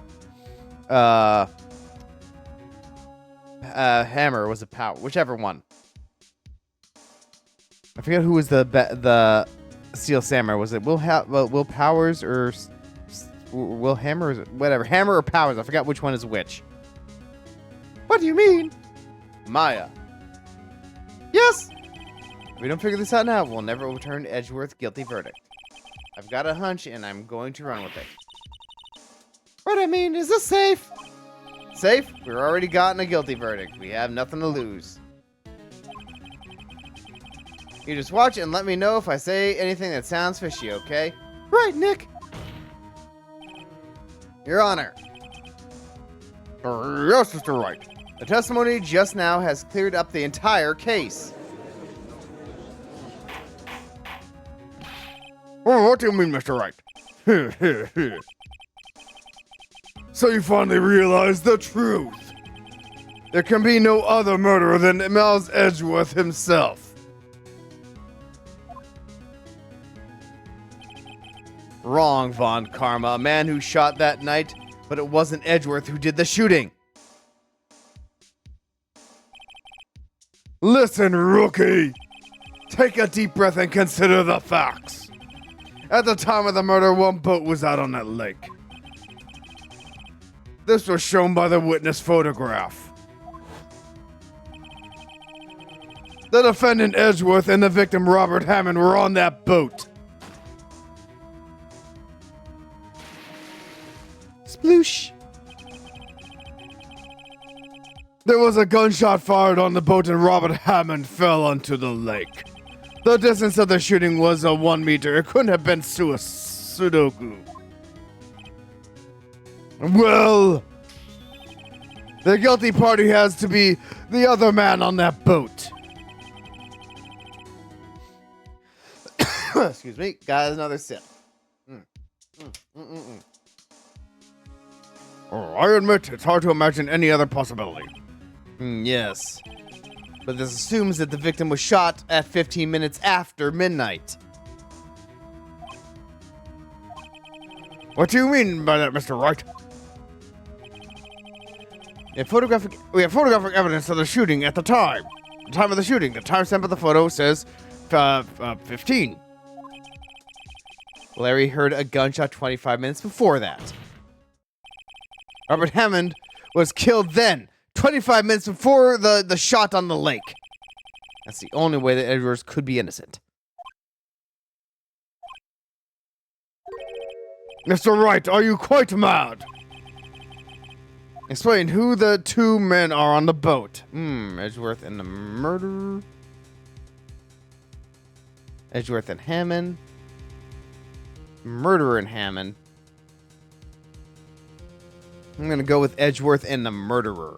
Hammer was a power, whichever one. I forget who was the Steel Samurai. Was it Will Powers or Will Hammer? Whatever, Hammer or Powers. I forgot which one is which. What do you mean? Maya. Yes. If we don't figure this out now, we'll never overturn Edgeworth's guilty verdict. I've got a hunch, and I'm going to run with it. What I mean, is this safe? Safe? We've already gotten a guilty verdict. We have nothing to lose. You just watch and let me know if I say anything that sounds fishy, okay? Right, Nick. Your Honor. Yes, Mr. Wright. The testimony just now has cleared up the entire case. Oh, what do you mean, Mr. Wright? So you finally realize the truth. There can be no other murderer than Miles Edgeworth himself. Wrong, Von Karma. A man who shot that night, but it wasn't Edgeworth who did the shooting. Listen, rookie. Take a deep breath and consider the facts. At the time of the murder, 1 boat was out on that lake. This was shown by the witness photograph. The defendant Edgeworth and the victim Robert Hammond were on that boat. Sploosh. There was a gunshot fired on the boat and Robert Hammond fell onto the lake. The distance of the shooting was 1 meter. It couldn't have been Sudoku. Well, the guilty party has to be the other man on that boat. Excuse me. Got another sip. Oh, I admit, it's hard to imagine any other possibility. Yes. But this assumes that the victim was shot at 15 minutes after midnight. What do you mean by that, Mr. Wright? We have photographic evidence of the shooting at the time. The time of the shooting. The timestamp of the photo says 15. Larry heard a gunshot 25 minutes before that. Robert Hammond was killed then, 25 minutes before the shot on the lake. That's the only way that Edwards could be innocent. Mr. Wright, are you quite mad? Explain who the two men are on the boat. Edgeworth and the murderer. Edgeworth and Hammond. Murderer and Hammond. I'm going to go with Edgeworth and the murderer.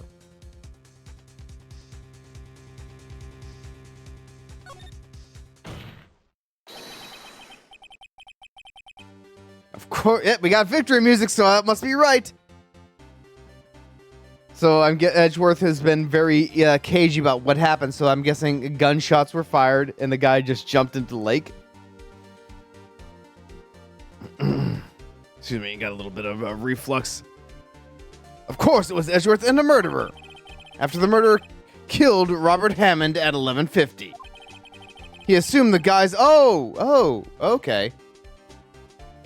Of course, yeah, we got victory music, so that must be right. So Edgeworth has been very cagey about what happened, so I'm guessing gunshots were fired and the guy just jumped into the lake. Excuse me, got a little bit of a reflux. Of course, it was Edgeworth and the murderer. After the murderer killed Robert Hammond at 11:50. He assumed the guys... Oh, okay.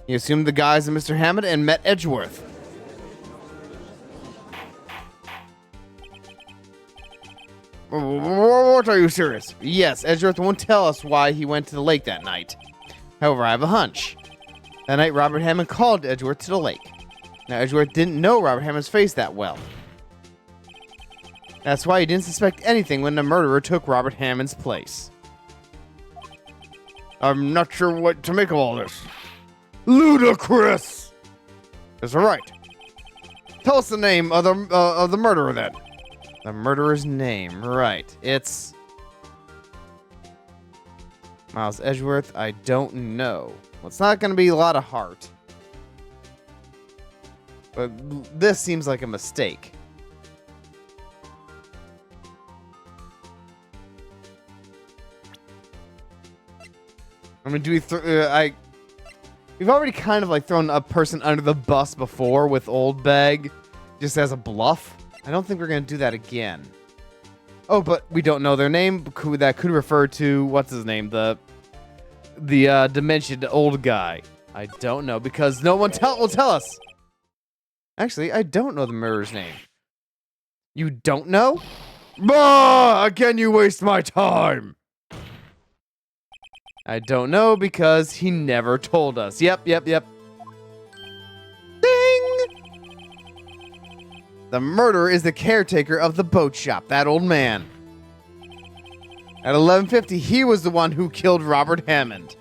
He assumed the guys of Mr. Hammond and met Edgeworth. What, are you serious? Yes, Edgeworth won't tell us why he went to the lake that night. However, I have a hunch. That night, Robert Hammond called Edgeworth to the lake. Now, Edgeworth didn't know Robert Hammond's face that well. That's why he didn't suspect anything when the murderer took Robert Hammond's place. I'm not sure what to make of all this. Ludicrous! That's all right. Tell us the name of the murderer, then. The murderer's name, right. It's... Miles Edgeworth, I don't know. Well, it's not going to be a lot of heart. But this seems like a mistake. I mean, do we we've already kind of like thrown a person under the bus before with Old Bag, just as a bluff. I don't think we're going to do that again. Oh, but we don't know their name. That could refer to, what's his name? The demented old guy. I don't know, because no one will tell us. Actually, I don't know the murderer's name. You don't know? Bah! Again, you waste my time. I don't know because he never told us. Yep. Ding! The murderer is the caretaker of the boat shop, that old man. At 11:50, he was the one who killed Robert Hammond.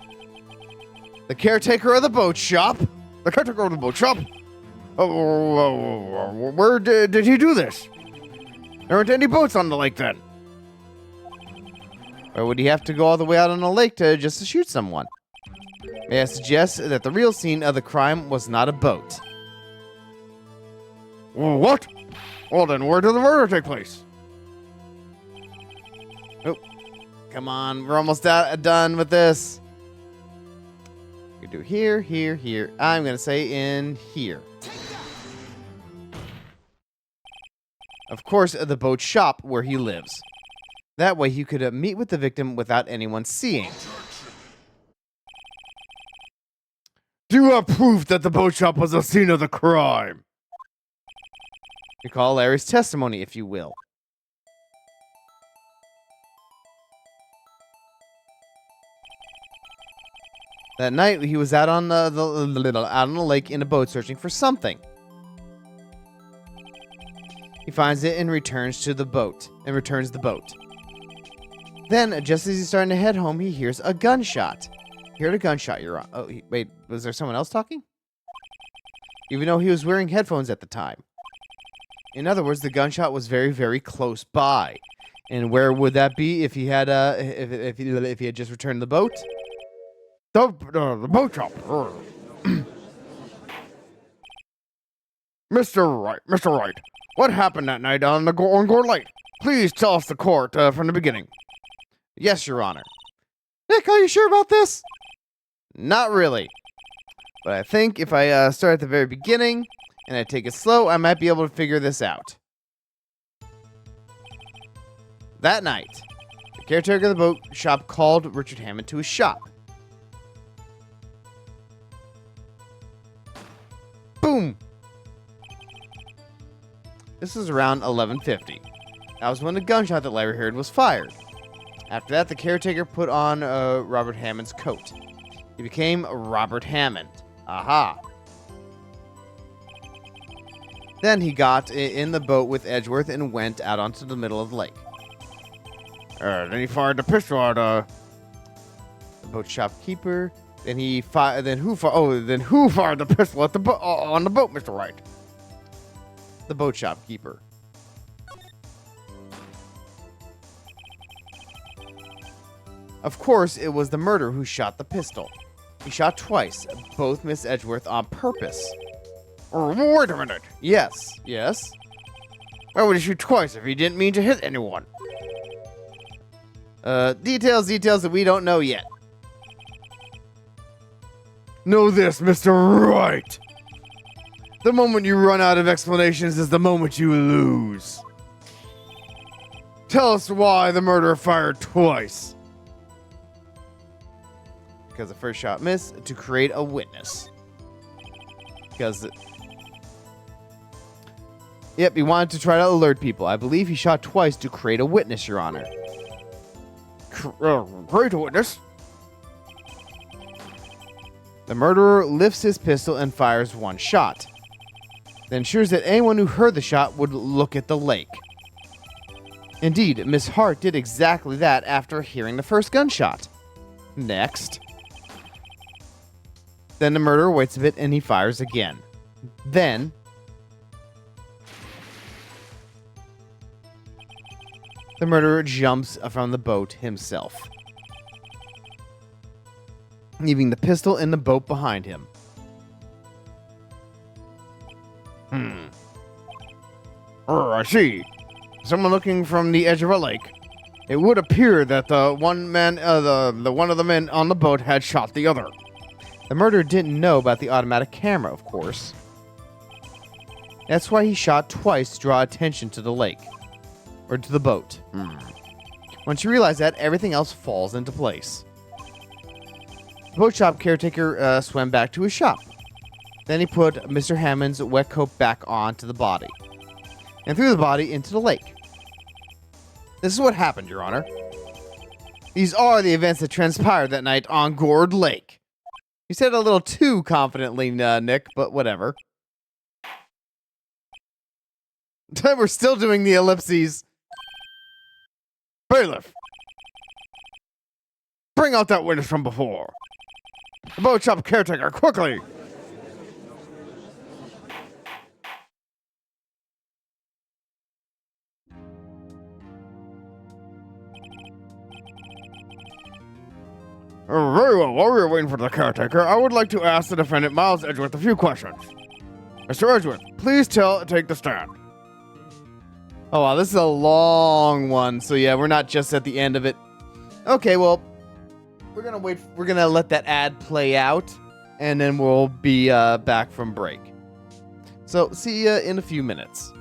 The caretaker of the boat shop? The caretaker of the boat shop? Oh, where did he do this? There aren't any boats on the lake then. Or would he have to go all the way out on the lake just to shoot someone? May I suggest that the real scene of the crime was not a boat? What? Well then, where did the murder take place? Oh, come on, we're almost done with this. We do here. I'm gonna say in here. Of course, the boat shop where he lives. That way he could meet with the victim without anyone seeing. Do you have proof that the boat shop was the scene of the crime? Recall Larry's testimony, if you will. That night, he was out on the lake in a boat searching for something. He finds it and returns the boat. Then, just as he's starting to head home, he hears a gunshot. He heard a gunshot, you're on. Oh, wait, was there someone else talking? Even though he was wearing headphones at the time. In other words, the gunshot was very, very close by. And where would that be if he had if he had just returned the boat? The boat shop. Mr. Wright, what happened that night on Gore Lake? Please tell us the court from the beginning. Yes, Your Honor. Nick, are you sure about this? Not really. But I think if I start at the very beginning and I take it slow, I might be able to figure this out. That night, the caretaker of the boat shop called Richard Hammond to his shop. Boom! This was around 11:50. That was when the gunshot that Larry heard was fired. After that, the caretaker put on Robert Hammond's coat. He became Robert Hammond. Aha! Then he got in the boat with Edgeworth and went out onto the middle of the lake. Then he fired the pistol at The boat shopkeeper. Then he fired. Then who fired the pistol at the on the boat, Mr. Wright? The boat shopkeeper. Of course, it was the murderer who shot the pistol. He shot twice, both Miss Edgeworth on purpose. Wait a minute. Yes. Why would he shoot twice if he didn't mean to hit anyone? Details that we don't know yet. Know this, Mr. Wright. The moment you run out of explanations is the moment you lose. Tell us why the murderer fired twice. Because the first shot missed, to create a witness. Yep, he wanted to try to alert people. I believe he shot twice to create a witness, Your Honor. Create a witness? The murderer lifts his pistol and fires one shot. Then ensures that anyone who heard the shot would look at the lake. Indeed, Miss Hart did exactly that after hearing the first gunshot. Next. Then the murderer waits a bit and he fires again. Then the murderer jumps from the boat himself, leaving the pistol in the boat behind him. I see. Someone looking from the edge of a lake. It would appear that the one of the men on the boat had shot the other. The murderer didn't know about the automatic camera, of course. That's why he shot twice to draw attention to the lake. Or to the boat. Once you realize that, everything else falls into place. The boat shop caretaker swam back to his shop. Then he put Mr. Hammond's wet coat back onto the body. And threw the body into the lake. This is what happened, Your Honor. These are the events that transpired that night on Gourd Lake. You said it a little too confidently, Nick, but whatever. We're still doing the ellipses. Bailiff! Bring out that witness from before. The boat shop caretaker, quickly! Very well. While we are waiting for the caretaker, I would like to ask the defendant, Miles Edgeworth, a few questions. Mr. Edgeworth, please take the stand. Oh, wow, this is a long one. So, yeah, we're not just at the end of it. Okay, well, we're going to wait. We're going to let that ad play out, and then we'll be back from break. So, see you in a few minutes.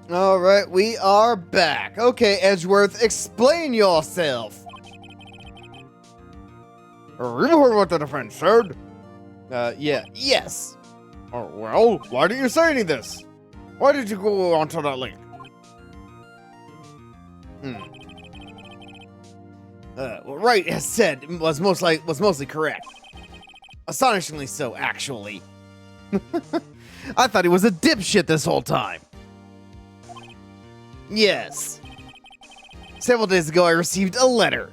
All right, we are back. Okay, Edgeworth, explain yourself. You heard what the defense said? Yes. Oh, well, why didn't you say any of this? Why did you go onto that link? What Wright has said was mostly correct. Astonishingly so, actually. I thought he was a dipshit this whole time. Yes. Several days ago, I received a letter.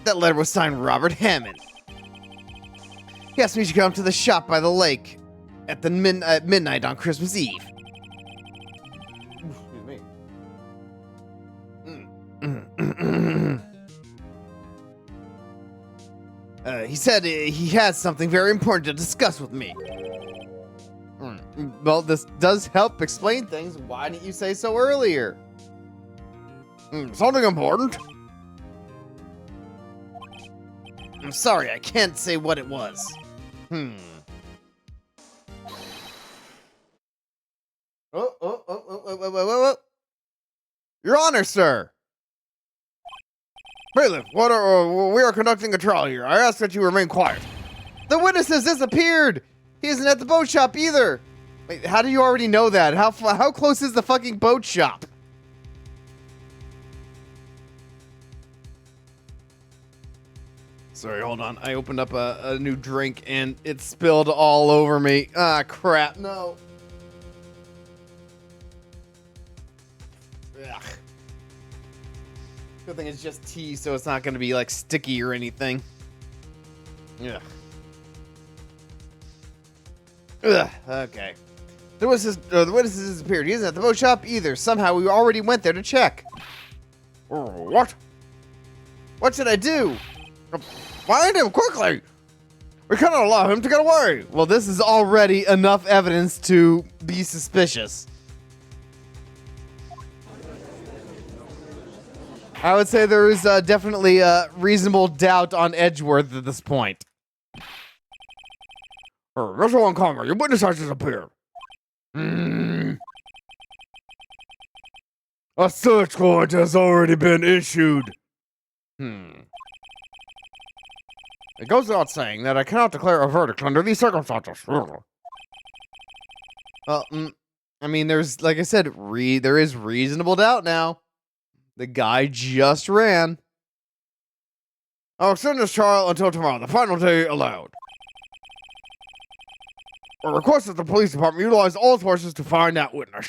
That letter was signed Robert Hammond. He asked me to come to the shop by the lake at midnight on Christmas Eve. Excuse me. He said he has something very important to discuss with me. Well, this does help explain things. Why didn't you say so earlier? Something important? I'm sorry, I can't say what it was. Oh. Your Honor, sir. Bailiff, we are conducting a trial here. I ask that you remain quiet. The witness has disappeared. He isn't at the boat shop either. Wait, how do you already know that? How close is the fucking boat shop? Sorry, hold on. I opened up a new drink and it spilled all over me. Ah, crap. No. Ugh. Good thing it's just tea, so it's not going to be like sticky or anything. Ugh. Okay. The witness has disappeared. He isn't at the boat shop either. Somehow we already went there to check. What? What should I do? Find him quickly! We cannot allow him to get away! Well, this is already enough evidence to be suspicious. I would say there is definitely a reasonable doubt on Edgeworth at this point. Mr. Montgomery, your witness has disappeared. A search warrant has already been issued. It goes without saying that I cannot declare a verdict under these circumstances. Well, I mean, there's, like I said, there is reasonable doubt now. The guy just ran. I'll extend this trial until tomorrow, the final day allowed. I request that the police department utilize all its forces to find that witness.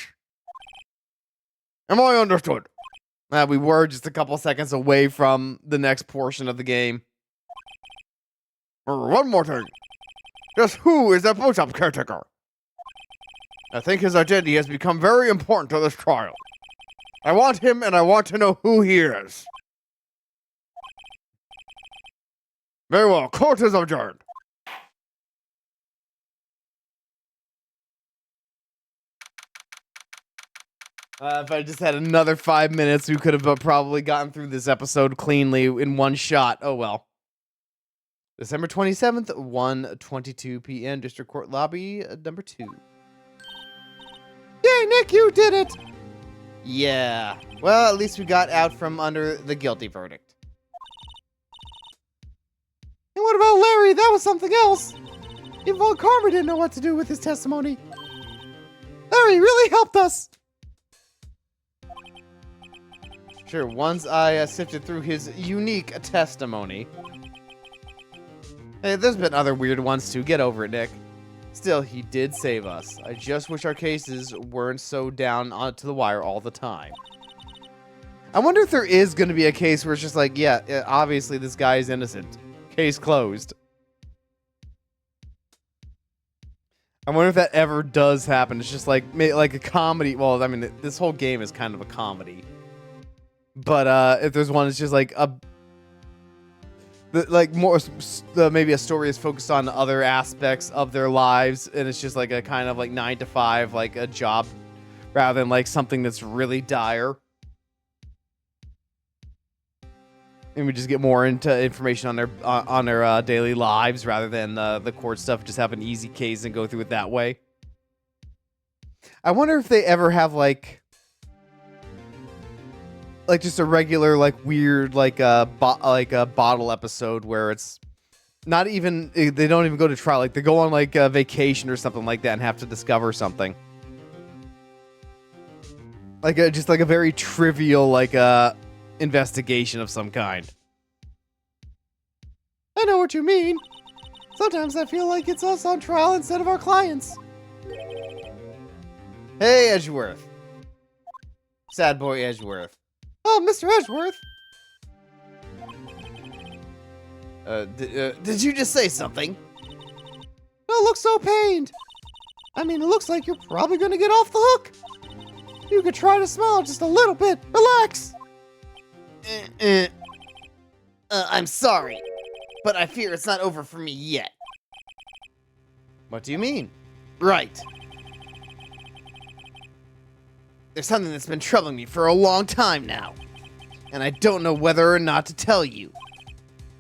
Am I understood? We were just a couple seconds away from the next portion of the game. One more thing. Just who is that boat shop caretaker? I think his identity has become very important to this trial. I want him, and I want to know who he is. Very well, court is adjourned. If I just had another 5 minutes, we could have probably gotten through this episode cleanly in one shot. Oh well. December 27th, 1:22 p.m. District Court Lobby, number 2. Yay, Nick, you did it! Yeah. Well, at least we got out from under the guilty verdict. And what about Larry? That was something else. Even Von Karma didn't know what to do with his testimony. Larry really helped us. Sure, once I sifted through his unique testimony. Hey, there's been other weird ones too. Get over it, Nick. Still, he did save us. I just wish our cases weren't so down onto the wire all the time. I wonder if there is going to be a case where it's just like, yeah, obviously this guy is innocent. Case closed. I wonder if that ever does happen. It's just like a comedy. Well, I mean, this whole game is kind of a comedy. But if there's one, it's just like maybe a story is focused on other aspects of their lives, and it's just like a kind of like 9 to 5, like a job, rather than like something that's really dire. And we just get more into information on their daily lives rather than the court stuff. Just have an easy case and go through it that way. I wonder if they ever have like just a regular like weird like a bottle episode where it's not even they don't even go to trial, like they go on like a vacation or something like that and have to discover something. Like just like a very trivial like investigation of some kind. I know what you mean. Sometimes I feel like it's us on trial instead of our clients. Hey, Edgeworth. Sad boy Edgeworth. Oh, Mr. Edgeworth. Did you just say something? Don't look so pained. I mean, it looks like you're probably gonna get off the hook. You could try to smile just a little bit. Relax. I'm sorry, but I fear it's not over for me yet. What do you mean? Right. There's something that's been troubling me for a long time now, and I don't know whether or not to tell you.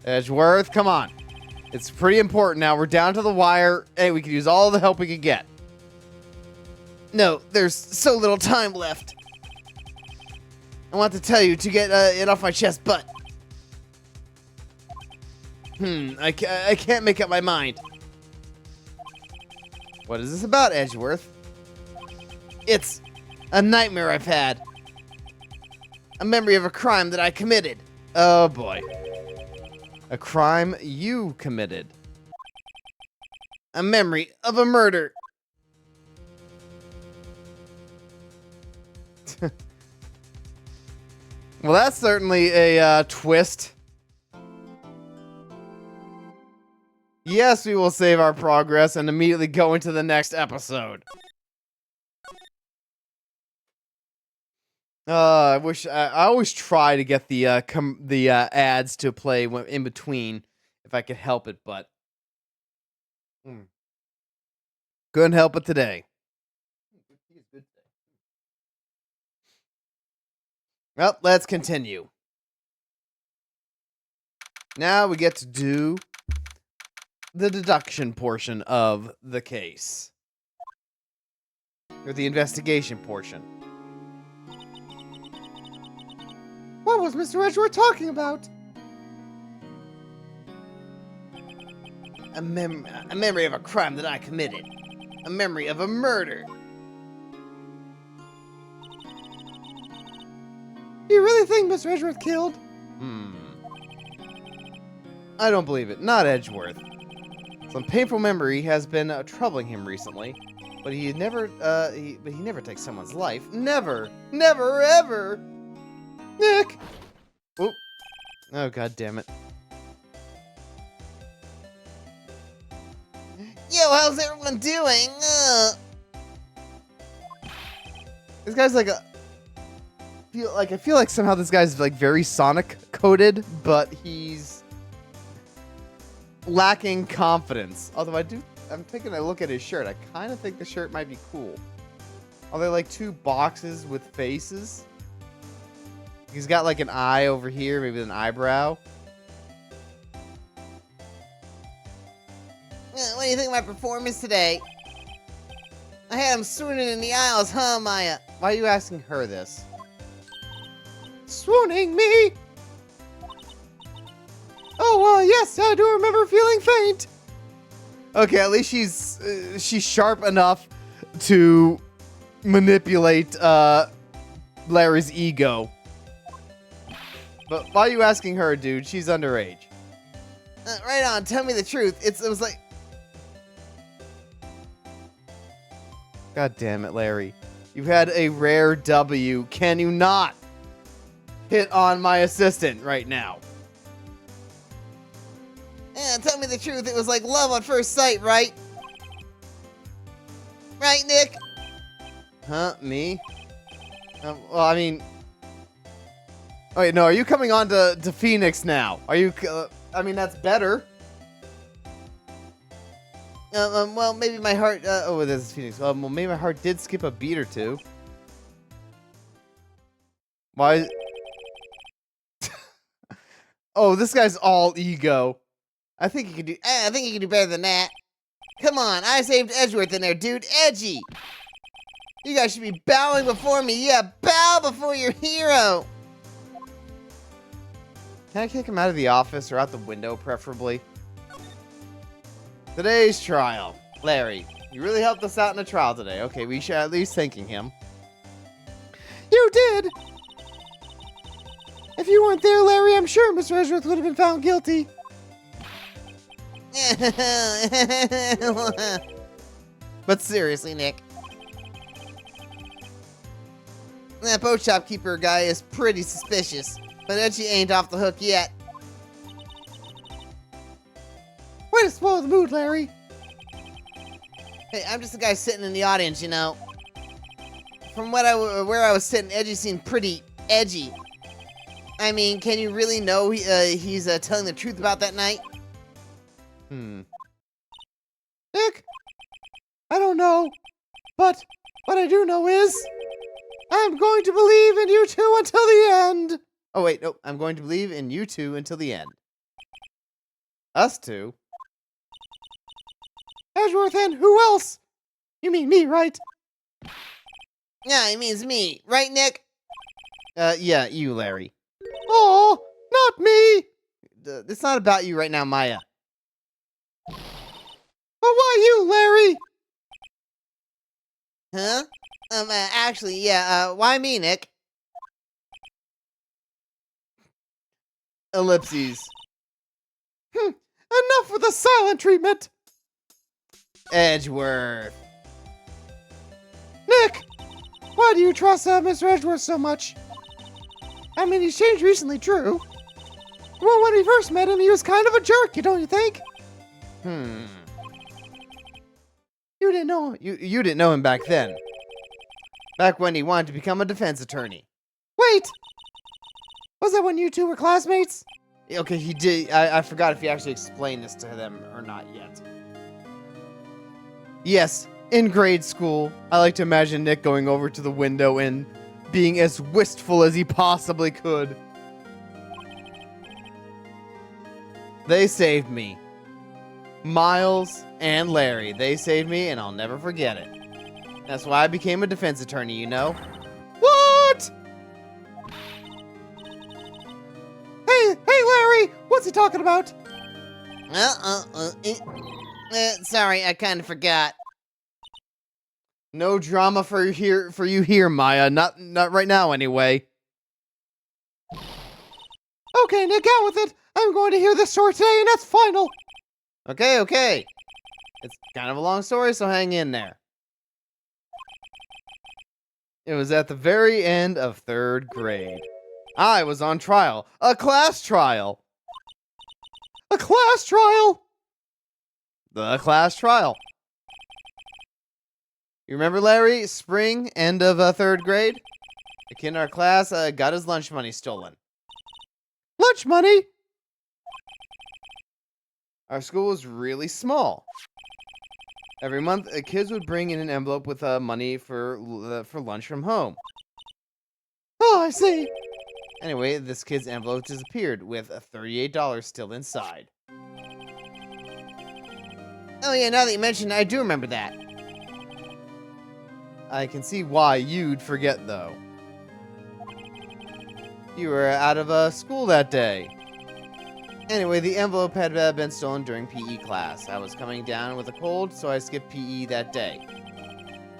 Edgeworth, come on. It's pretty important now. We're down to the wire. Hey, we could use all the help we could get. No, there's so little time left. I want to tell you to get it off my chest, but... I can't make up my mind. What is this about, Edgeworth? It's a nightmare I've had. A memory of a crime that I committed. Oh, boy. A crime you committed. A memory of a murder. Well, that's certainly a twist. Yes, we will save our progress and immediately go into the next episode. I wish I always try to get the ads to play in between if I could help it, but couldn't help it today. Well, let's continue. Now we get to do the deduction portion of the case. Or the investigation portion. What was Mr. Edgeworth talking about? A memory of a crime that I committed. A memory of a murder. Do you really think Mr. Edgeworth killed? I don't believe it. Not Edgeworth. Some painful memory has been troubling him recently, but he never takes someone's life. Never, never, ever. Nick. Oh, God damn it. Yo, how's everyone doing? This guy's like I feel like somehow this guy's like very Sonic coded, but he's lacking confidence. Although I'm taking a look at his shirt. I kind of think the shirt might be cool. Are there like two boxes with faces? He's got like an eye over here, maybe an eyebrow. What do you think of my performance today? I had him swooning in the aisles, huh, Maya? Why are you asking her this? Swooning me? Oh, yes, I do remember feeling faint. Okay, at least she's sharp enough to manipulate Larry's ego. But why are you asking her, dude? She's underage. Right on, tell me the truth. It was like... God damn it, Larry. You had a rare W. Can you not hit on my assistant right now? Tell me the truth. It was like love on first sight, right? Right, Nick? Huh? Me? Well, I mean... Oh, wait, no, are you coming on to Phoenix now? Are you... I mean, that's better. Well, maybe my heart... oh, this is Phoenix. Well, maybe my heart did skip a beat or two. Why... Oh, this guy's all ego. I think you can do better than that. Come on, I saved Edgeworth in there, dude. Edgy! You guys should be bowing before me. Yeah, bow before your hero. Can I kick him out of the office or out the window, preferably? Today's trial. Larry, you really helped us out in the trial today. Okay, we should at least thanking him. You did. If you weren't there, Larry, I'm sure Mr. Edgeworth would have been found guilty. But seriously, Nick. That boat shopkeeper guy is pretty suspicious, but Edgy ain't off the hook yet. Way to spoil the mood, Larry. Hey, I'm just a guy sitting in the audience, you know. From where I was sitting, Edgy seemed pretty edgy. I mean, can you really know he's telling the truth about that night? Nick, I don't know, but what I do know is I'm going to believe in you two until the end. Oh, wait, no. I'm going to believe in you two until the end. Us two? Edgeworth and who else? You mean me, right? Yeah, he means me. Right, Nick? Yeah, you, Larry. Oh, not me. It's not about you right now, Maya. But why you, Larry? Huh? Actually, yeah, why me, Nick? Ellipses. Enough with the silent treatment. Edgeworth. Nick, why do you trust Mr. Edgeworth so much? I mean, he's changed recently, true. Well, when we first met him, he was kind of a jerk, don't you think? You You didn't know. you didn't know him back then. Back when he wanted to become a defense attorney. Wait! Was that when you two were classmates? Okay, he did. I forgot if he actually explained this to them or not yet. Yes, in grade school, I like to imagine Nick going over to the window and being as wistful as he possibly could. They saved me. Miles and Larry, they saved me, and I'll never forget it. That's why I became a defense attorney, you know? What? Hey, Larry! What's he talking about? Sorry, I kind of forgot. No drama for you here, Maya. Not right now, anyway. Okay, Nick, out with it. I'm going to hear this story today, and that's final. Okay. It's kind of a long story, so hang in there. It was at the very end of 3rd grade. I was on trial. A class trial. A class trial? The class trial. You remember, Larry? Spring, end of 3rd grade? The kid in our class got his lunch money stolen. Lunch money? Our school was really small. Every month, kids would bring in an envelope with money for lunch from home. Oh, I see. Anyway, this kid's envelope disappeared with $38 still inside. Oh yeah, now that you mention it, I do remember that. I can see why you'd forget, though. You were out of school that day. Anyway, the envelope had been stolen during PE class. I was coming down with a cold, so I skipped PE that day.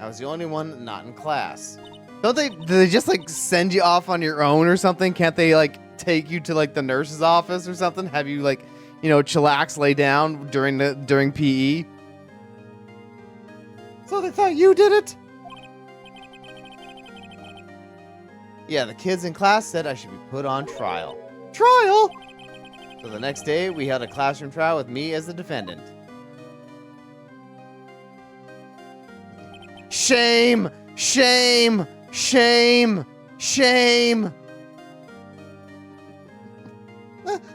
I was the only one not in class. Do they just, like, send you off on your own or something? Can't they, like, take you to, like, the nurse's office or something? Have you, like, you know, chillax, lay down during PE? So they thought you did it? Yeah, the kids in class said I should be put on trial. Trial? So the next day, we held a classroom trial with me as the defendant. Shame! Shame! Shame! Shame!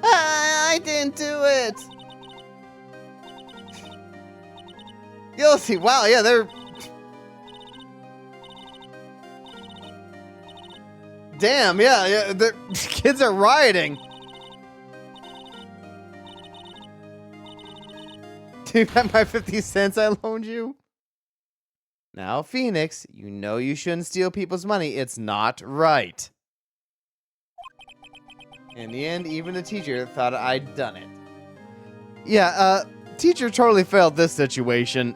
I didn't do it. Guilty. Wow, yeah, they're... Damn, yeah, the kids are rioting. Do you have my 50 cents I loaned you? Now, Phoenix, you know you shouldn't steal people's money. It's not right. In the end, even the teacher thought I'd done it. Yeah, teacher totally failed this situation.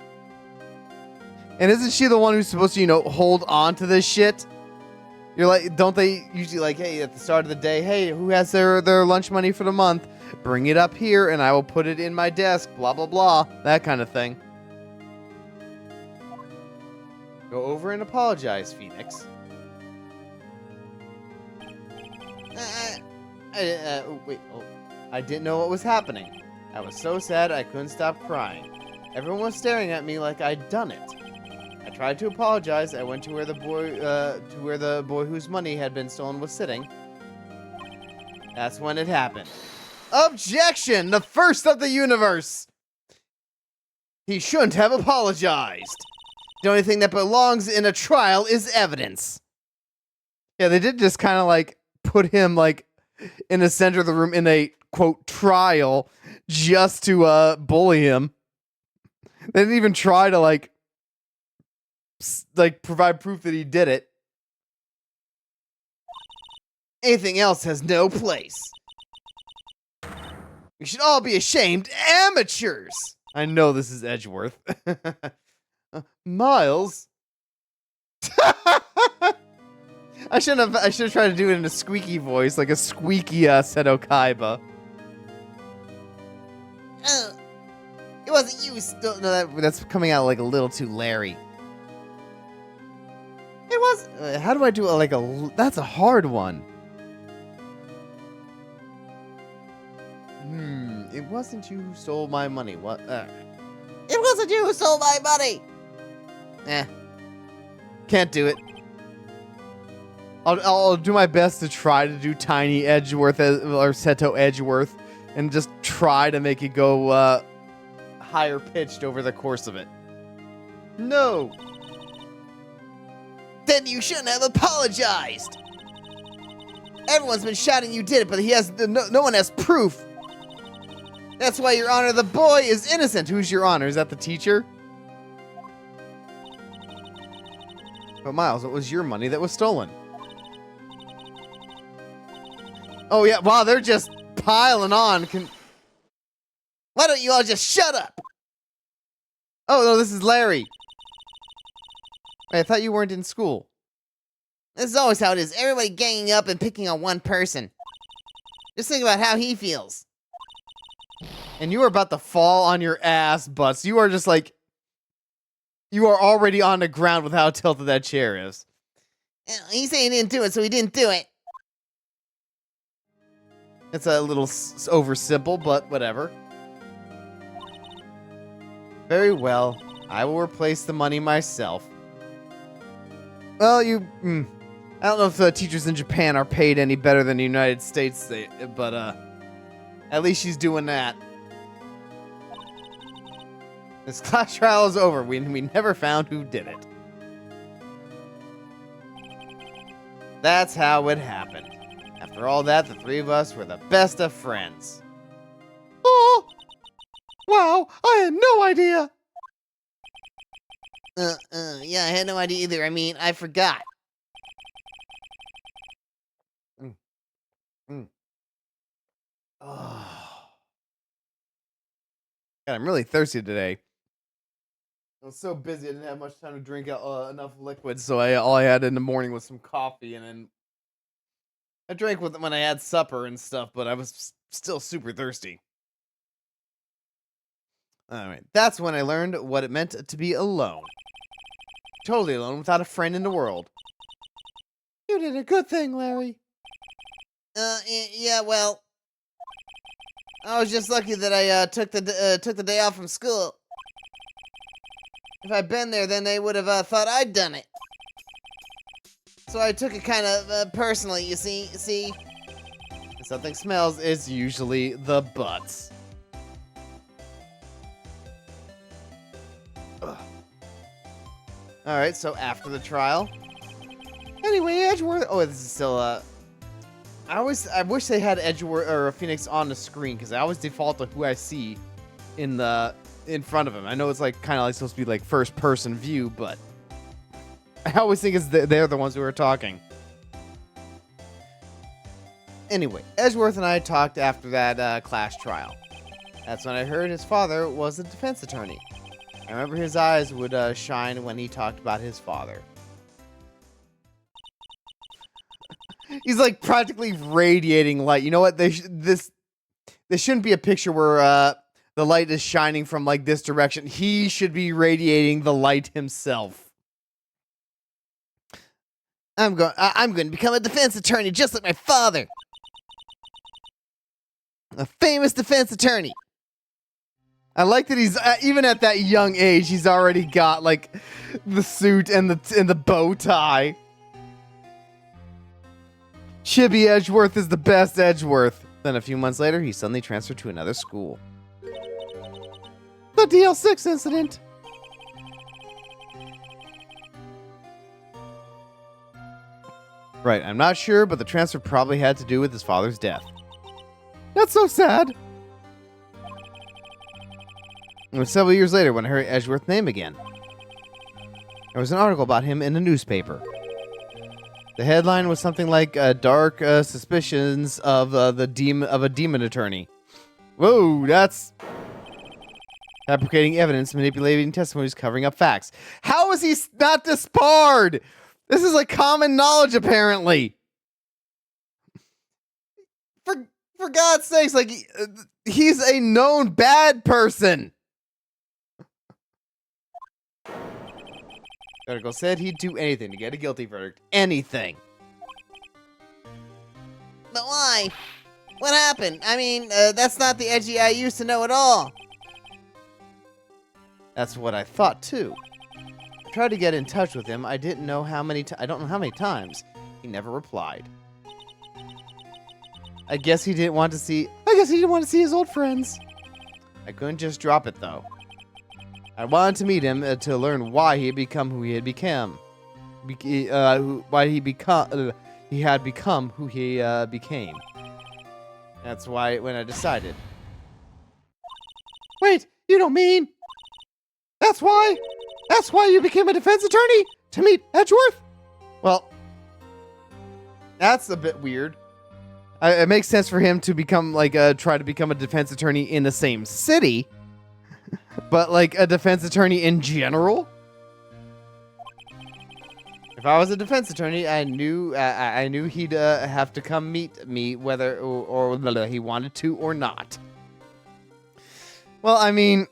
And isn't she the one who's supposed to, hold on to this shit? You're like, don't they usually like, hey, at the start of the day, hey, who has their lunch money for the month? Bring it up here and I will put it in my desk, blah, blah, blah. That kind of thing. Go over and apologize, Phoenix. I didn't know what was happening. I was so sad I couldn't stop crying. Everyone was staring at me like I'd done it. I tried to apologize. I went to where the boy whose money had been stolen was sitting. That's when it happened. Objection! The first of the universe! He shouldn't have apologized. The only thing that belongs in a trial is evidence. Yeah, they did just kind of like put him like in the center of the room in a quote trial just to bully him. They didn't even try to like provide proof that he did it. Anything else has no place. We should all be ashamed. Amateurs! I know this is Edgeworth. Miles? I should have tried to do it in a squeaky voice, like a squeaky Seto Kaiba. It wasn't you. No, that's coming out like a little too Larry. It was. How do I do that's a hard one. It wasn't you who stole my money. What? It wasn't you who stole my money. Can't do it. I'll do my best to try to do Tiny Edgeworth or Seto Edgeworth and just try to make it go higher pitched over the course of it. No. Then you shouldn't have apologized. Everyone's been shouting you did it, but no one has proof. That's why, Your Honor, the boy is innocent. Who's Your Honor? Is that the teacher? But Miles, what was your money that was stolen? Oh yeah, wow, they're just piling on. Why don't you all just shut up? Oh no, this is Larry. Wait, I thought you weren't in school. This is always how it is. Everybody ganging up and picking on one person. Just think about how he feels. And you are about to fall on your ass butts. You are just like... You are already on the ground with how tilted that chair is. He said he didn't do it, so he didn't do it. It's a little over simple, but whatever. Very well. I will replace the money myself. Well, I don't know if the teachers in Japan are paid any better than the United States, but at least she's doing that. This class trial is over. We never found who did it. That's how it happened. After all that, the three of us were the best of friends. Oh! Wow, I had no idea! Yeah, I had no idea either. I mean, I forgot. Oh. God, I'm really thirsty today. I was so busy, I didn't have much time to drink enough liquid, so all I had in the morning was some coffee, and then I drank with it when I had supper and stuff, but I was still super thirsty. Alright, that's when I learned what it meant to be alone. Totally alone, without a friend in the world. You did a good thing, Larry. Yeah, well, I was just lucky that I took the day off from school. If I'd been there, then they would have thought I'd done it. So I took it kind of personally, you see. If something smells, it's usually the butts. Alright, so after the trial. Anyway, Edgeworth. Oh, this is still I wish they had Edgeworth or Phoenix on the screen, because I always default to who I see in front of him. I know it's like kind of like supposed to be like first person view, but I always think they're the ones who are talking. Anyway, Edgeworth and I talked after that class trial. That's when I heard his father was a defense attorney. I remember his eyes would shine when he talked about his father. He's like practically radiating light. You know what? This shouldn't be a picture where the light is shining from like this direction. He should be radiating the light himself. I'm going to become a defense attorney just like my father. A famous defense attorney. I like that he's even at that young age, he's already got like the suit and the bow tie. Chibi Edgeworth is the best Edgeworth. Then a few months later, he suddenly transferred to another school. The DL6 incident. Right, I'm not sure, but the transfer probably had to do with his father's death. That's so sad. It was several years later when I heard Edgeworth's name again. There was an article about him in a newspaper. The headline was something like "Dark Suspicions of a demon attorney." Whoa, that's fabricating evidence, manipulating testimonies, covering up facts. How is he not disbarred? This is like common knowledge, apparently. For God's sakes, like he's a known bad person. The article said he'd do anything to get a guilty verdict. Anything. But why? What happened? I mean, that's not the Edgy I used to know at all. That's what I thought too. I tried to get in touch with him. I don't know how many times. He never replied. I guess he didn't want to see his old friends. I couldn't just drop it though. I wanted to meet him to learn why he had become who he had become. Why he had become who he became. That's why when I decided. Wait, you don't mean? That's why you became a defense attorney? To meet Edgeworth? Well, that's a bit weird. It makes sense for him to become try to become a defense attorney in the same city. But like a defense attorney in general? If I was a defense attorney, I knew he'd have to come meet me whether or he wanted to or not. Well, I mean,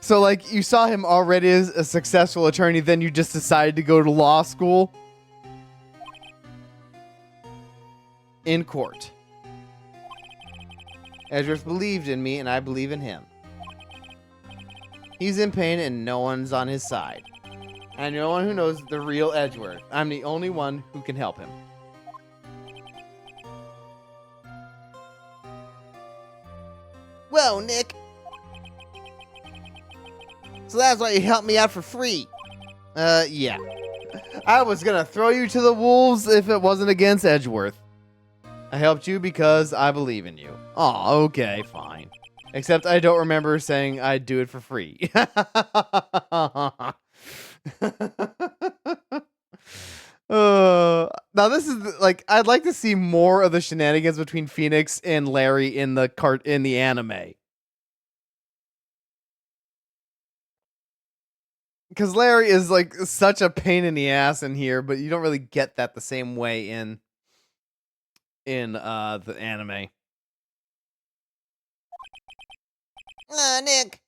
so like you saw him already as a successful attorney, then you just decided to go to law school? In court. Edgeworth believed in me, and I believe in him. He's in pain, and no one's on his side. And no one who knows the real Edgeworth. I'm the only one who can help him. Whoa, Nick. So that's why you helped me out for free. Yeah. I was gonna throw you to the wolves if it wasn't against Edgeworth. I helped you because I believe in you. Aw, okay, fine. Except I don't remember saying I'd do it for free. Now this is like I'd like to see more of the shenanigans between Phoenix and Larry in the anime. Because Larry is like such a pain in the ass in here, but you don't really get that the same way in the anime. Nick!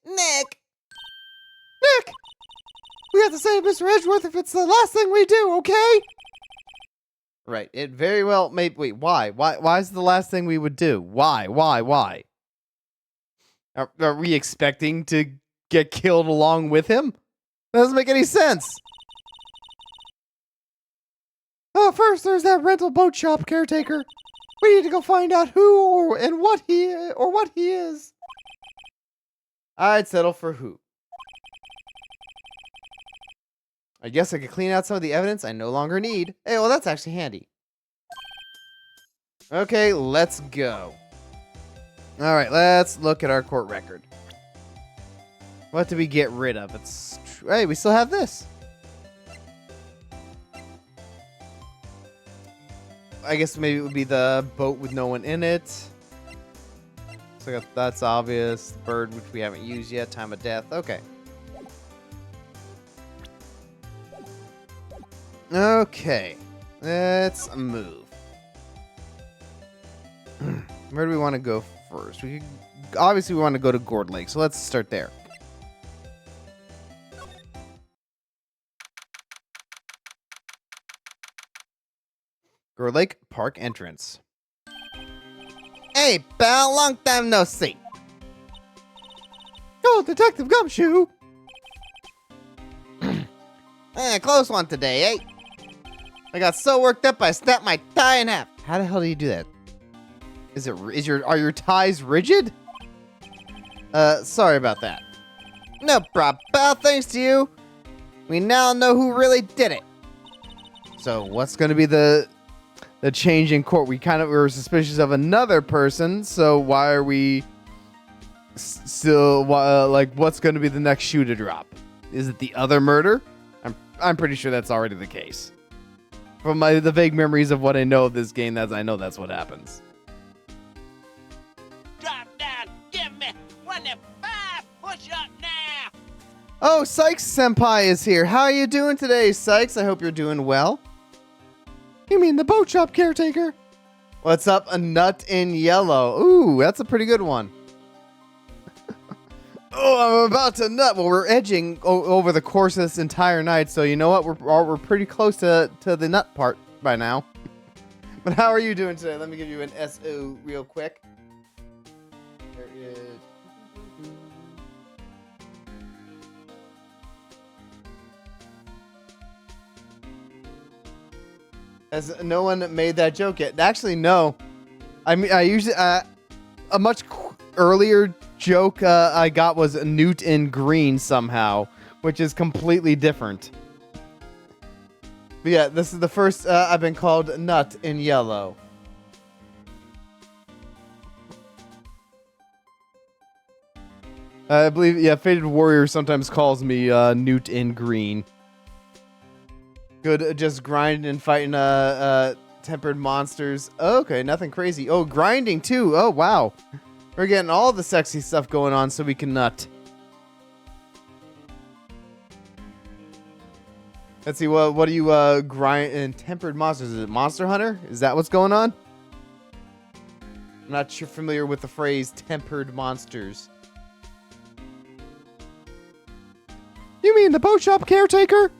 We have to save Mr. Edgeworth if it's the last thing we do, okay? Right, it very well may. Wait, why? Why is it the last thing we would do? Why? Are we expecting to get killed along with him? That doesn't make any sense. First, there's that rental boat shop caretaker. We need to go find out who and what he is. I'd settle for who. I guess I could clean out some of the evidence I no longer need. Hey, well, that's actually handy. Okay, let's go. All right, let's look at our court record. What did we get rid of? It's Hey, we still have this. I guess maybe it would be the boat with no one in it. So that's obvious. Bird, which we haven't used yet. Time of death. Okay. Okay. Let's move. Where do we want to go first? Obviously, we want to go to Gourd Lake, so let's start there. Gourd Lake Park entrance. Hey, pal, long time no see. Oh, Detective Gumshoe! Close one today, eh? I got so worked up I snapped my tie in half. How the hell do you do that? Are your ties rigid? Sorry about that. No problem, pal. Thanks to you, we now know who really did it. So what's going to be the change in court? We were suspicious of another person, so why are we still what's going to be the next shoe to drop? Is it the other murder? I'm pretty sure that's already the case. From the vague memories of what I know of this game, I know that's what happens. Drop down, give me 25, push up now. Oh, Sykes Senpai is here. How are you doing today, Sykes? I hope you're doing well. You mean the boat shop caretaker? What's up, a nut in yellow? Ooh, that's a pretty good one. Oh, I'm about to nut. Well, we're edging over the course of this entire night, so you know what? We're pretty close to the nut part by now. But how are you doing today? Let me give you an SO real quick. There is... Has no one made that joke yet? Actually, no. I mean, I usually a much earlier joke I got was Newt in green somehow, which is completely different. But yeah, this is the first I've been called nut in yellow. I believe, yeah, Faded Warrior sometimes calls me Newt in green. Good, just grinding and fighting tempered monsters. Okay, nothing crazy. Oh, grinding too. Oh, wow. We're getting all the sexy stuff going on so we can nut. Let's see, what do you grind in tempered monsters? Is it Monster Hunter? Is that what's going on? I'm not sure familiar with the phrase tempered monsters. You mean the boat shop caretaker?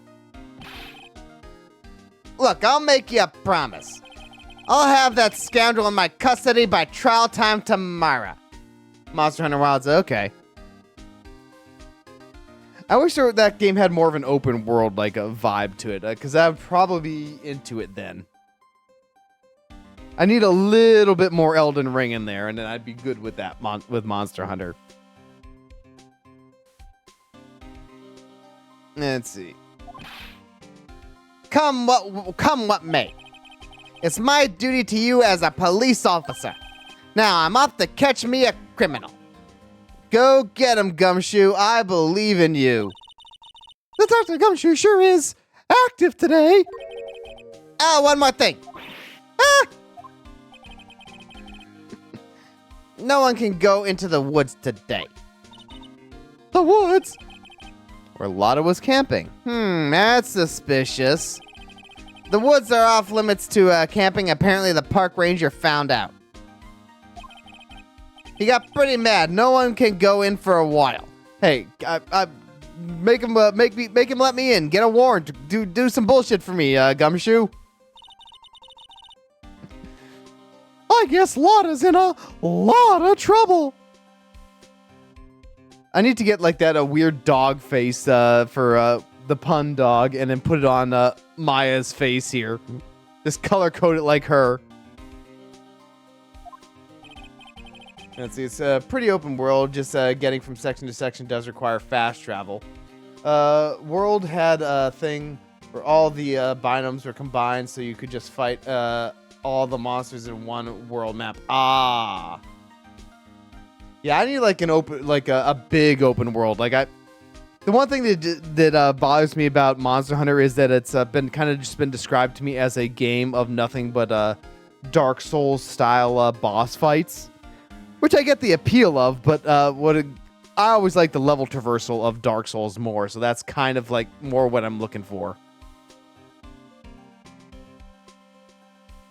Look, I'll make you a promise. I'll have that scoundrel in my custody by trial time tomorrow. Monster Hunter Wilds, okay. I wish that game had more of an open world, like a vibe to it, because I would probably be into it then. I need a little bit more Elden Ring in there, and then I'd be good with that with Monster Hunter. Let's see. Come what may. It's my duty to you as a police officer. Now I'm off to catch me a criminal. Go get him, Gumshoe. I believe in you. Detective Gumshoe sure is active today. Oh, one more thing. Ah! No one can go into the woods today. The woods? Where Lotta was camping. That's suspicious. The woods are off limits to camping. Apparently the park ranger found out. He got pretty mad. No one can go in for a while. Hey, make him let me in. Get a warrant. Do some bullshit for me, Gumshoe. I guess Lotta's in a lot of trouble. I need to get like that a weird dog face for the pun dog, and then put it on Maya's face here. Just color code it like her. Let's see, it's a pretty open world. Just getting from section to section does require fast travel. World had a thing where all the binomes were combined, so you could just fight all the monsters in one world map. Ah. Yeah, I need like an open, like a big open world. Like The one thing that bothers me about Monster Hunter is that it's been described to me as a game of nothing but Dark Souls style boss fights, which I get the appeal of, but I always like the level traversal of Dark Souls more, so that's kind of like more what I'm looking for.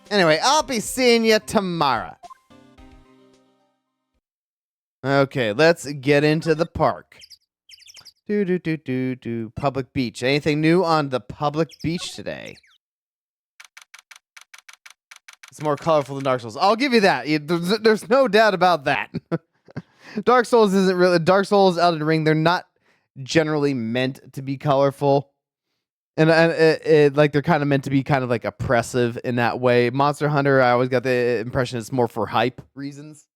Anyway, I'll be seeing you tomorrow. Okay, let's get into the park. Public beach. Anything new on the public beach today? It's more colorful than Dark Souls. I'll give you that. There's no doubt about that. Dark Souls isn't really... Dark Souls, Elden Ring, they're not generally meant to be colorful. And like they're kind of meant to be kind of like oppressive in that way. Monster Hunter, I always got the impression it's more for hype reasons.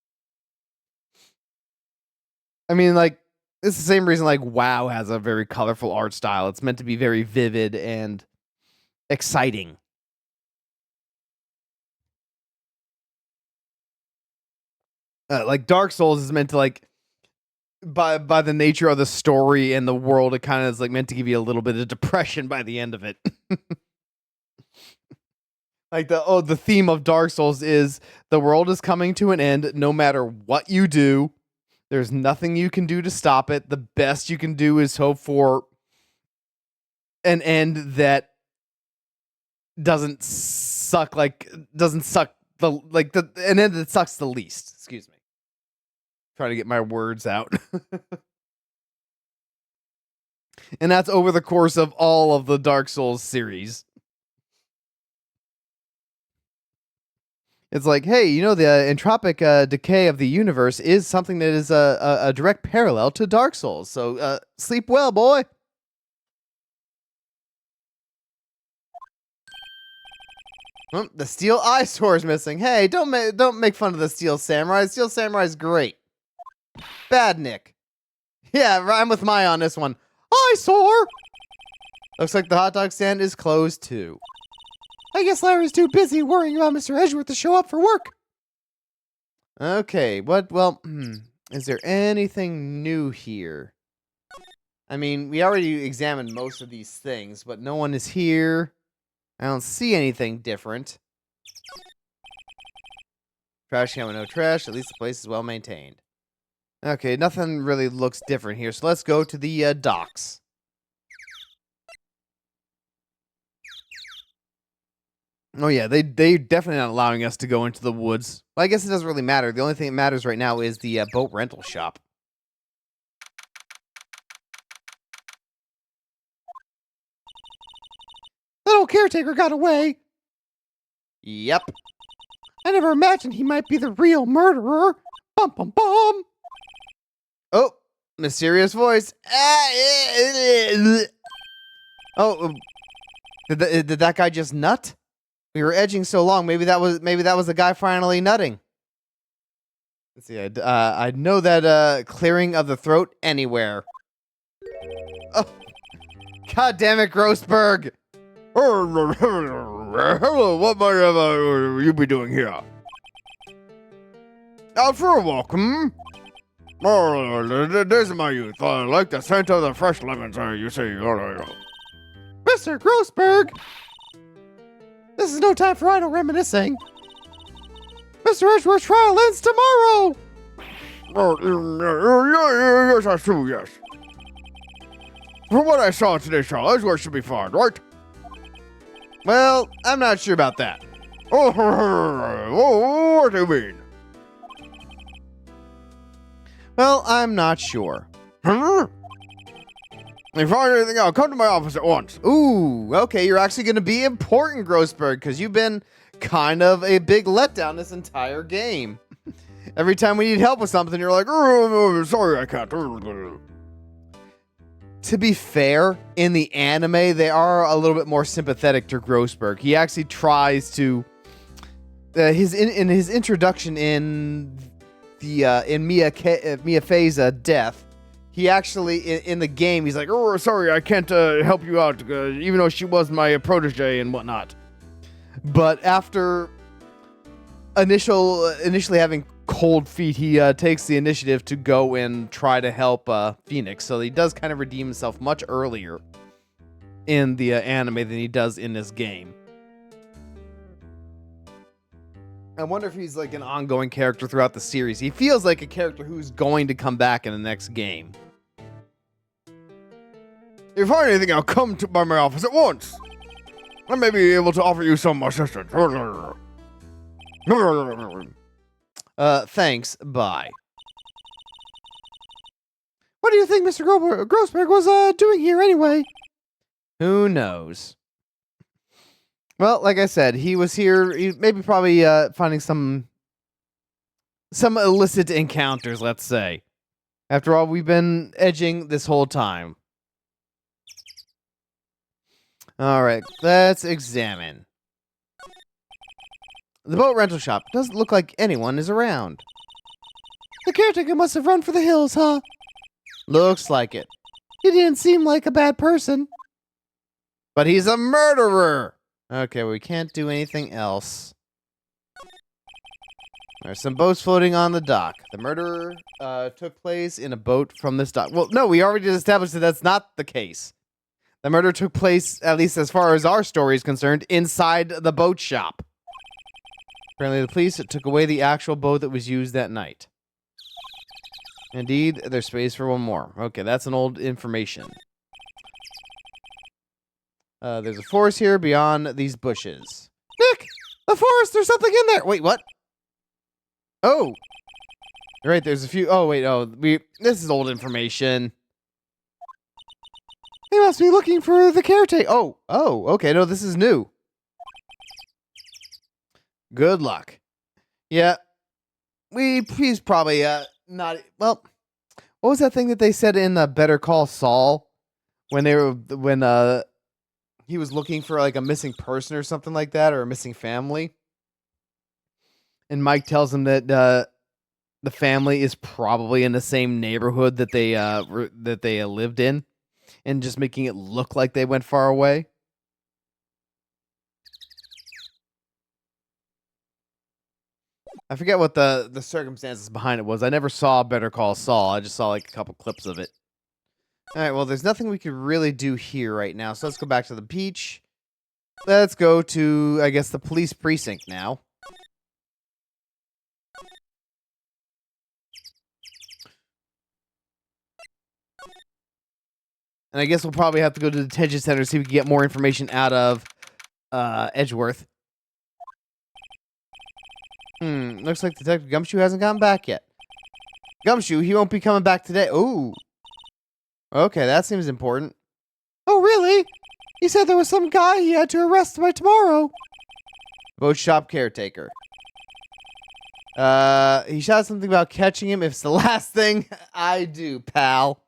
I mean, like, it's the same reason like WoW has a very colorful art style. It's meant to be very vivid and exciting. Like Dark Souls is meant to like by the nature of the story and the world, it kind of is like meant to give you a little bit of depression by the end of it. Like the theme of Dark Souls is the world is coming to an end no matter what you do. There's nothing you can do to stop it. The best you can do is hope for an end that doesn't suck an end that sucks the least. Excuse me. Trying to get my words out. And that's over the course of all of the Dark Souls series. It's like, hey, you know, the entropic decay of the universe is something that is a direct parallel to Dark Souls. So sleep well, boy. The steel eyesore is missing. Hey, don't make fun of the steel samurai. The steel samurai is great. Bad Nick. Yeah, I'm with Maya on this one. Eyesore. Looks like the hot dog stand is closed too. I guess Larry's too busy worrying about Mr. Edgeworth to show up for work. Okay, is there anything new here? I mean, we already examined most of these things, but no one is here. I don't see anything different. Trash can with no trash. At least the place is well maintained. Okay, nothing really looks different here, so let's go to the docks. Oh yeah, they definitely not allowing us to go into the woods. Well, I guess it doesn't really matter. The only thing that matters right now is the boat rental shop. That old caretaker got away. Yep. I never imagined he might be the real murderer. Bum bum bum. Oh, mysterious voice. Oh, did that guy just nut? We were edging so long. Maybe that was the guy finally nutting. Let's see. I know that clearing of the throat anywhere. Oh, God damn it, Grossberg! Hello, what might you be doing here? Out for a walk, hmm? Oh, there's my youth. I like the scent of the fresh lemons, you see. Mr. Grossberg! This is no time for idle reminiscing. Mr. Edgeworth's trial ends tomorrow! Oh, yes, that's true, yes. From what I saw in today's trial, Edgeworth should be fine, right? Well, I'm not sure about that. Oh, what do you mean? Well, I'm not sure. Huh? If you find anything out, come to my office at once. Ooh, okay, you're actually going to be important, Grossberg, because you've been kind of a big letdown this entire game. Every time we need help with something, you're like, oh, sorry, I can't. To be fair, in the anime, they are a little bit more sympathetic to Grossberg. He actually tries to... in his introduction in Mia Fey's death, he actually, in the game, he's like, oh, sorry, I can't help you out, even though she was my protege and whatnot. But after initially having cold feet, he takes the initiative to go and try to help Phoenix. So he does kind of redeem himself much earlier in the anime than he does in this game. I wonder if he's like an ongoing character throughout the series. He feels like a character who's going to come back in the next game. If you find anything, I'll come by my office at once. I may be able to offer you some assistance. Thanks, bye. What do you think Mr. Grossberg was doing here anyway? Who knows? Well, like I said, he was here, maybe probably finding some illicit encounters, let's say. After all, we've been edging this whole time. All right, let's examine. The boat rental shop doesn't look like anyone is around. The caretaker must have run for the hills, huh? Looks like it. He didn't seem like a bad person. But he's a murderer! Okay, well, we can't do anything else. There's some boats floating on the dock. The murder took place in a boat from this dock. Well, no, we already established that that's not the case. The murder took place, at least as far as our story is concerned, inside the boat shop. Apparently, the police took away the actual boat that was used that night. Indeed, there's space for one more. Okay, that's an old information. There's a forest here beyond these bushes. Nick! The forest! There's something in there! Wait, what? Oh! You're right, there's a few... Oh, wait, this is old information. They must be looking for the caretaker. Oh, okay, no, this is new. Good luck. Yeah. He's probably, not... Well, what was that thing that they said in Better Call Saul? When he was looking for, like, a missing person or something like that, or a missing family? And Mike tells him that, the family is probably in the same neighborhood that they lived in, and just making it look like they went far away. I forget what the circumstances behind it was. I never saw Better Call Saul. I just saw like a couple clips of it. All right, well, there's nothing we could really do here right now, so let's go back to the beach. Let's go to, I guess, the police precinct now. And I guess we'll probably have to go to the detention center to see if we can get more information out of Edgeworth. Looks like Detective Gumshoe hasn't gotten back yet. Gumshoe, he won't be coming back today. Ooh. Okay, that seems important. Oh, really? He said there was some guy he had to arrest by tomorrow. Boat shop caretaker. He shouted something about catching him if it's the last thing I do, pal.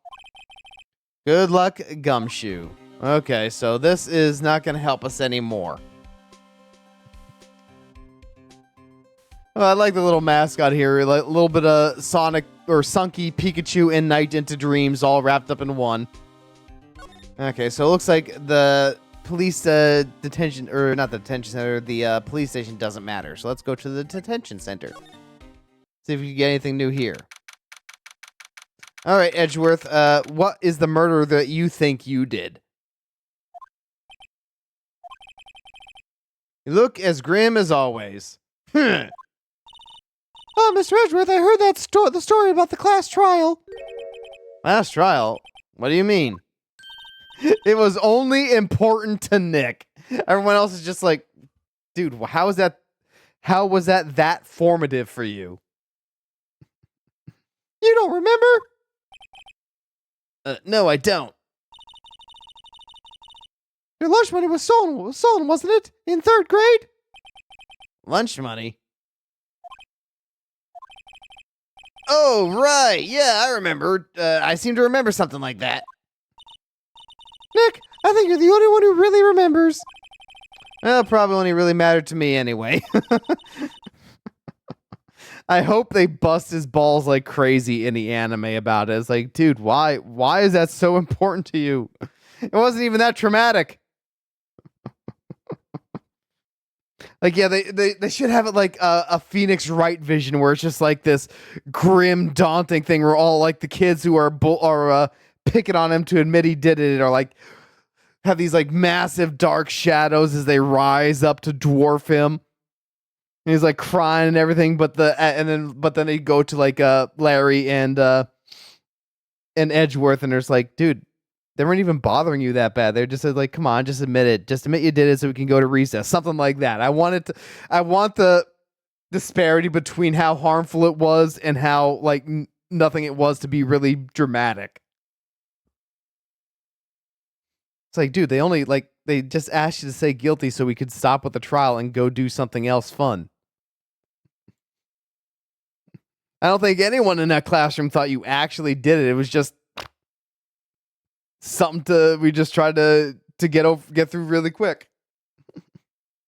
Good luck, Gumshoe. Okay, so this is not going to help us anymore. Oh, I like the little mascot here. Like a little bit of Sonic or Sunky, Pikachu, and Night into Dreams all wrapped up in one. Okay, so it looks like the police detention, or not the detention center, the police station doesn't matter. So let's go to the detention center. See if we can get anything new here. All right, Edgeworth, what is the murder that you think you did? You look as grim as always. Oh, Mr. Edgeworth, I heard that the story about the class trial. Class trial? What do you mean? It was only important to Nick. Everyone else is just like, dude, how was that formative for you? You don't remember? No, I don't. Your lunch money was stolen, wasn't it? In 3rd grade? Lunch money? Oh, right. Yeah, I remember. I seem to remember something like that. Nick, I think you're the only one who really remembers. Well, probably only really mattered to me anyway. I hope they bust his balls like crazy in the anime about it. It's like, dude, why is that so important to you? It wasn't even that traumatic. Like, yeah, they should have it like a Phoenix Wright vision where it's just like this grim, daunting thing where all like the kids who are picking on him to admit he did it are like have these like massive dark shadows as they rise up to dwarf him. And he's like crying and everything, but then they go to like Larry and Edgeworth, and there's like, dude, they weren't even bothering you that bad. They're just like, come on, just admit it. Just admit you did it so we can go to recess. Something like that. I want the disparity between how harmful it was and how like nothing it was to be really dramatic. It's like, dude, they just asked you to say guilty so we could stop with the trial and go do something else fun. I don't think anyone in that classroom thought you actually did it. It was just something we just tried to get through really quick.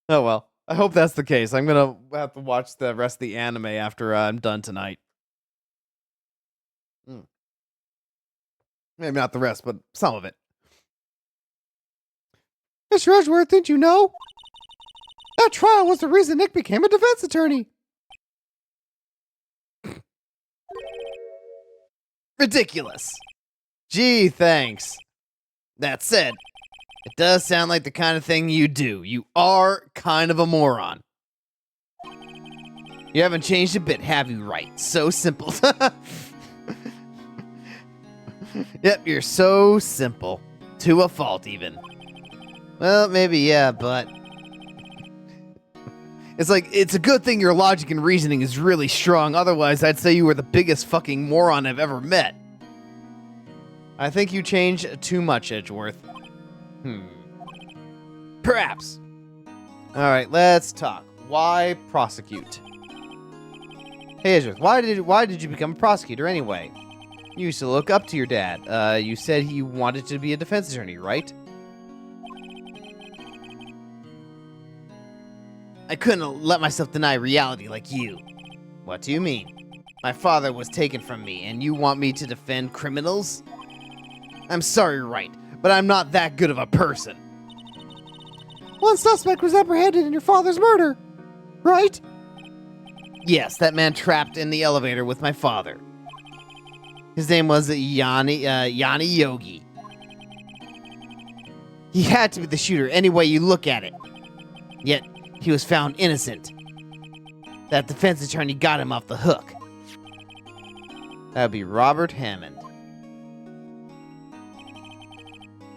Oh well, I hope that's the case. I'm gonna have to watch the rest of the anime after I'm done tonight. Maybe not the rest, but some of it. Mr. Edgeworth, didn't you know? That trial was the reason Nick became a defense attorney. Ridiculous. Gee, thanks. That said, it does sound like the kind of thing you do. You are kind of a moron. You haven't changed a bit, have you, Wright? So simple. Yep, you're so simple. To a fault, even. Well, maybe, yeah, but... It's like, it's a good thing your logic and reasoning is really strong, otherwise I'd say you were the biggest fucking moron I've ever met. I think you change too much, Edgeworth. Perhaps. Alright, let's talk. Why prosecute? Hey, Edgeworth, why did you become a prosecutor anyway? You used to look up to your dad. You said he wanted to be a defense attorney, right? I couldn't let myself deny reality like you. What do you mean? My father was taken from me, and you want me to defend criminals? I'm sorry, Wright, but I'm not that good of a person. One suspect was apprehended in your father's murder, right? Yes, that man trapped in the elevator with my father. His name was Yanni Yogi. He had to be the shooter any way you look at it. Yet, he was found innocent. That defense attorney got him off the hook. That would be Robert Hammond.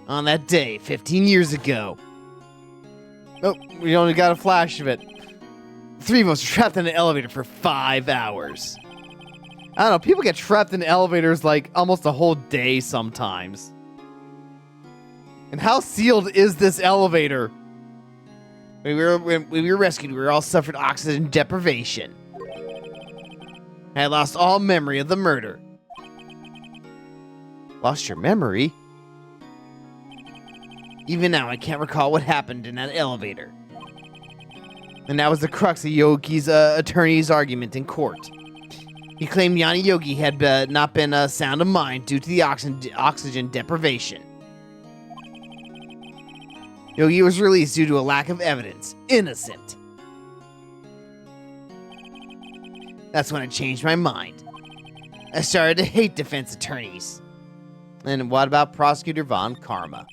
On that day, 15 years ago. Oh, we only got a flash of it. The three of us were trapped in an elevator for 5 hours. I don't know, people get trapped in elevators like almost a whole day sometimes. And how sealed is this elevator? When we were rescued, we all suffered oxygen deprivation. I lost all memory of the murder. Lost your memory? Even now, I can't recall what happened in that elevator. And that was the crux of Yogi's attorney's argument in court. He claimed Yanni Yogi had not been sound of mind due to the oxygen deprivation. Yogi was released due to a lack of evidence. Innocent. That's when I changed my mind. I started to hate defense attorneys. And what about Prosecutor Von Karma?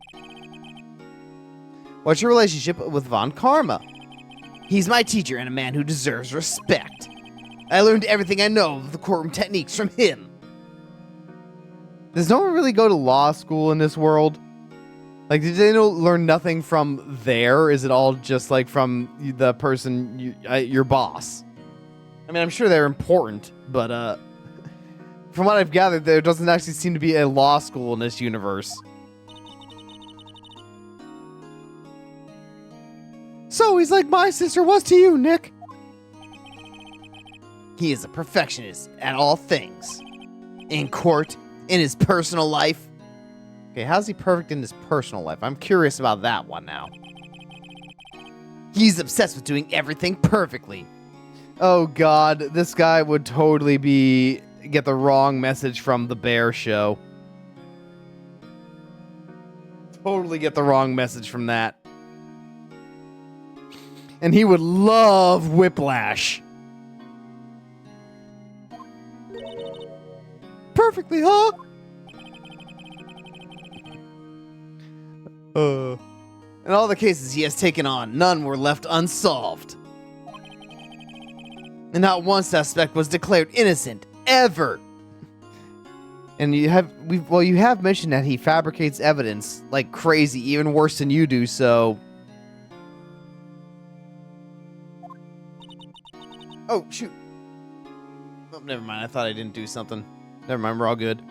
What's your relationship with Von Karma? He's my teacher and a man who deserves respect. I learned everything I know of the courtroom techniques from him. Does no one really go to law school in this world? Like, did they learn nothing from there? Is it all just like from the person, your boss? I mean, I'm sure they're important, but from what I've gathered, there doesn't actually seem to be a law school in this universe. So he's like my sister was to you, Nick. He is a perfectionist at all things. In court, in his personal life. Okay, how's he perfect in his personal life? I'm curious about that one now. He's obsessed with doing everything perfectly. Oh god, this guy would totally get the wrong message from the Bear Show. Totally get the wrong message from that. And he would love Whiplash. Perfectly, huh? In all the cases he has taken on, none were left unsolved. And not one suspect was declared innocent, ever. And you have mentioned that he fabricates evidence like crazy, even worse than you do, so... Oh, shoot. Oh, never mind, I thought I didn't do something. Never mind, we're all good.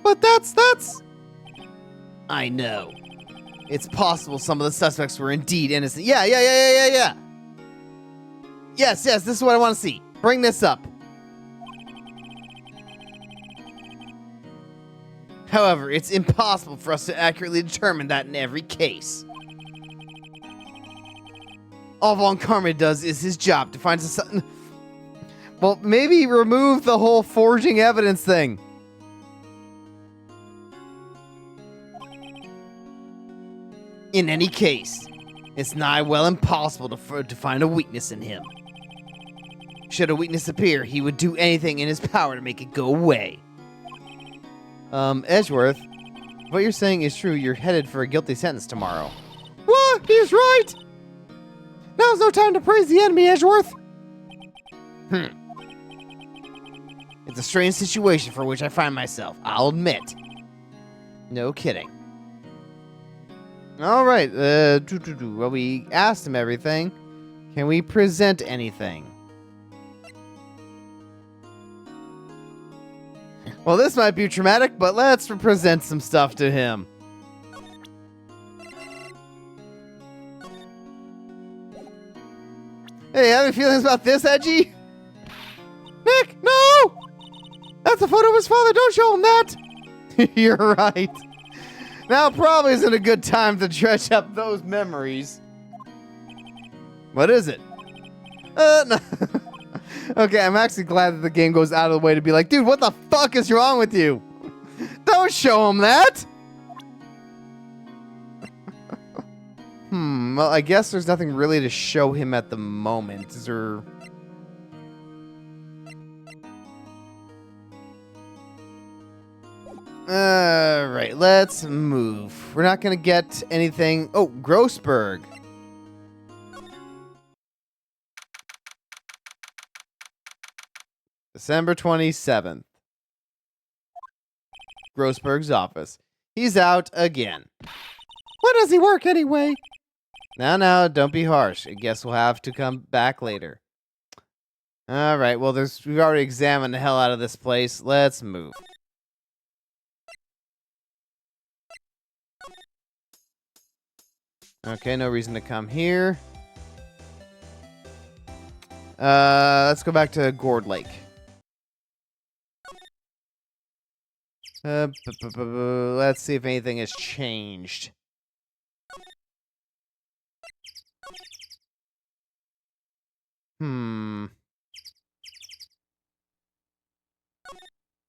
But that's... I know. It's possible some of the suspects were indeed innocent. Yeah. Yes, this is what I want to see. Bring this up. However, it's impossible for us to accurately determine that in every case. All Von Karma does is his job to find something. Well, maybe remove the whole forging evidence thing. In any case, it's nigh well impossible to find a weakness in him. Should a weakness appear, he would do anything in his power to make it go away. Edgeworth, what you're saying is true. You're headed for a guilty sentence tomorrow. What? He's right! Now's no time to praise the enemy, Edgeworth! It's a strange situation for which I find myself, I'll admit. No kidding. Alright, well, we asked him everything. Can we present anything? Well, this might be traumatic, but let's present some stuff to him. Hey, have any feelings about this, Edgy? Nick, no! That's a photo of his father, don't show him that! You're right. Now probably isn't a good time to dredge up those memories. What is it? No. Okay, I'm actually glad that the game goes out of the way to be like, dude, what the fuck is wrong with you? Don't show him that! Well, I guess there's nothing really to show him at the moment. Is there... Alright, let's move. We're not gonna get anything... Oh, Grossberg. December 27th. Grossberg's office. He's out again. When does he work anyway? Now, don't be harsh. I guess we'll have to come back later. Alright, well, we've already examined the hell out of this place. Let's move. Okay, no reason to come here. Let's go back to Gourd Lake. Let's see if anything has changed.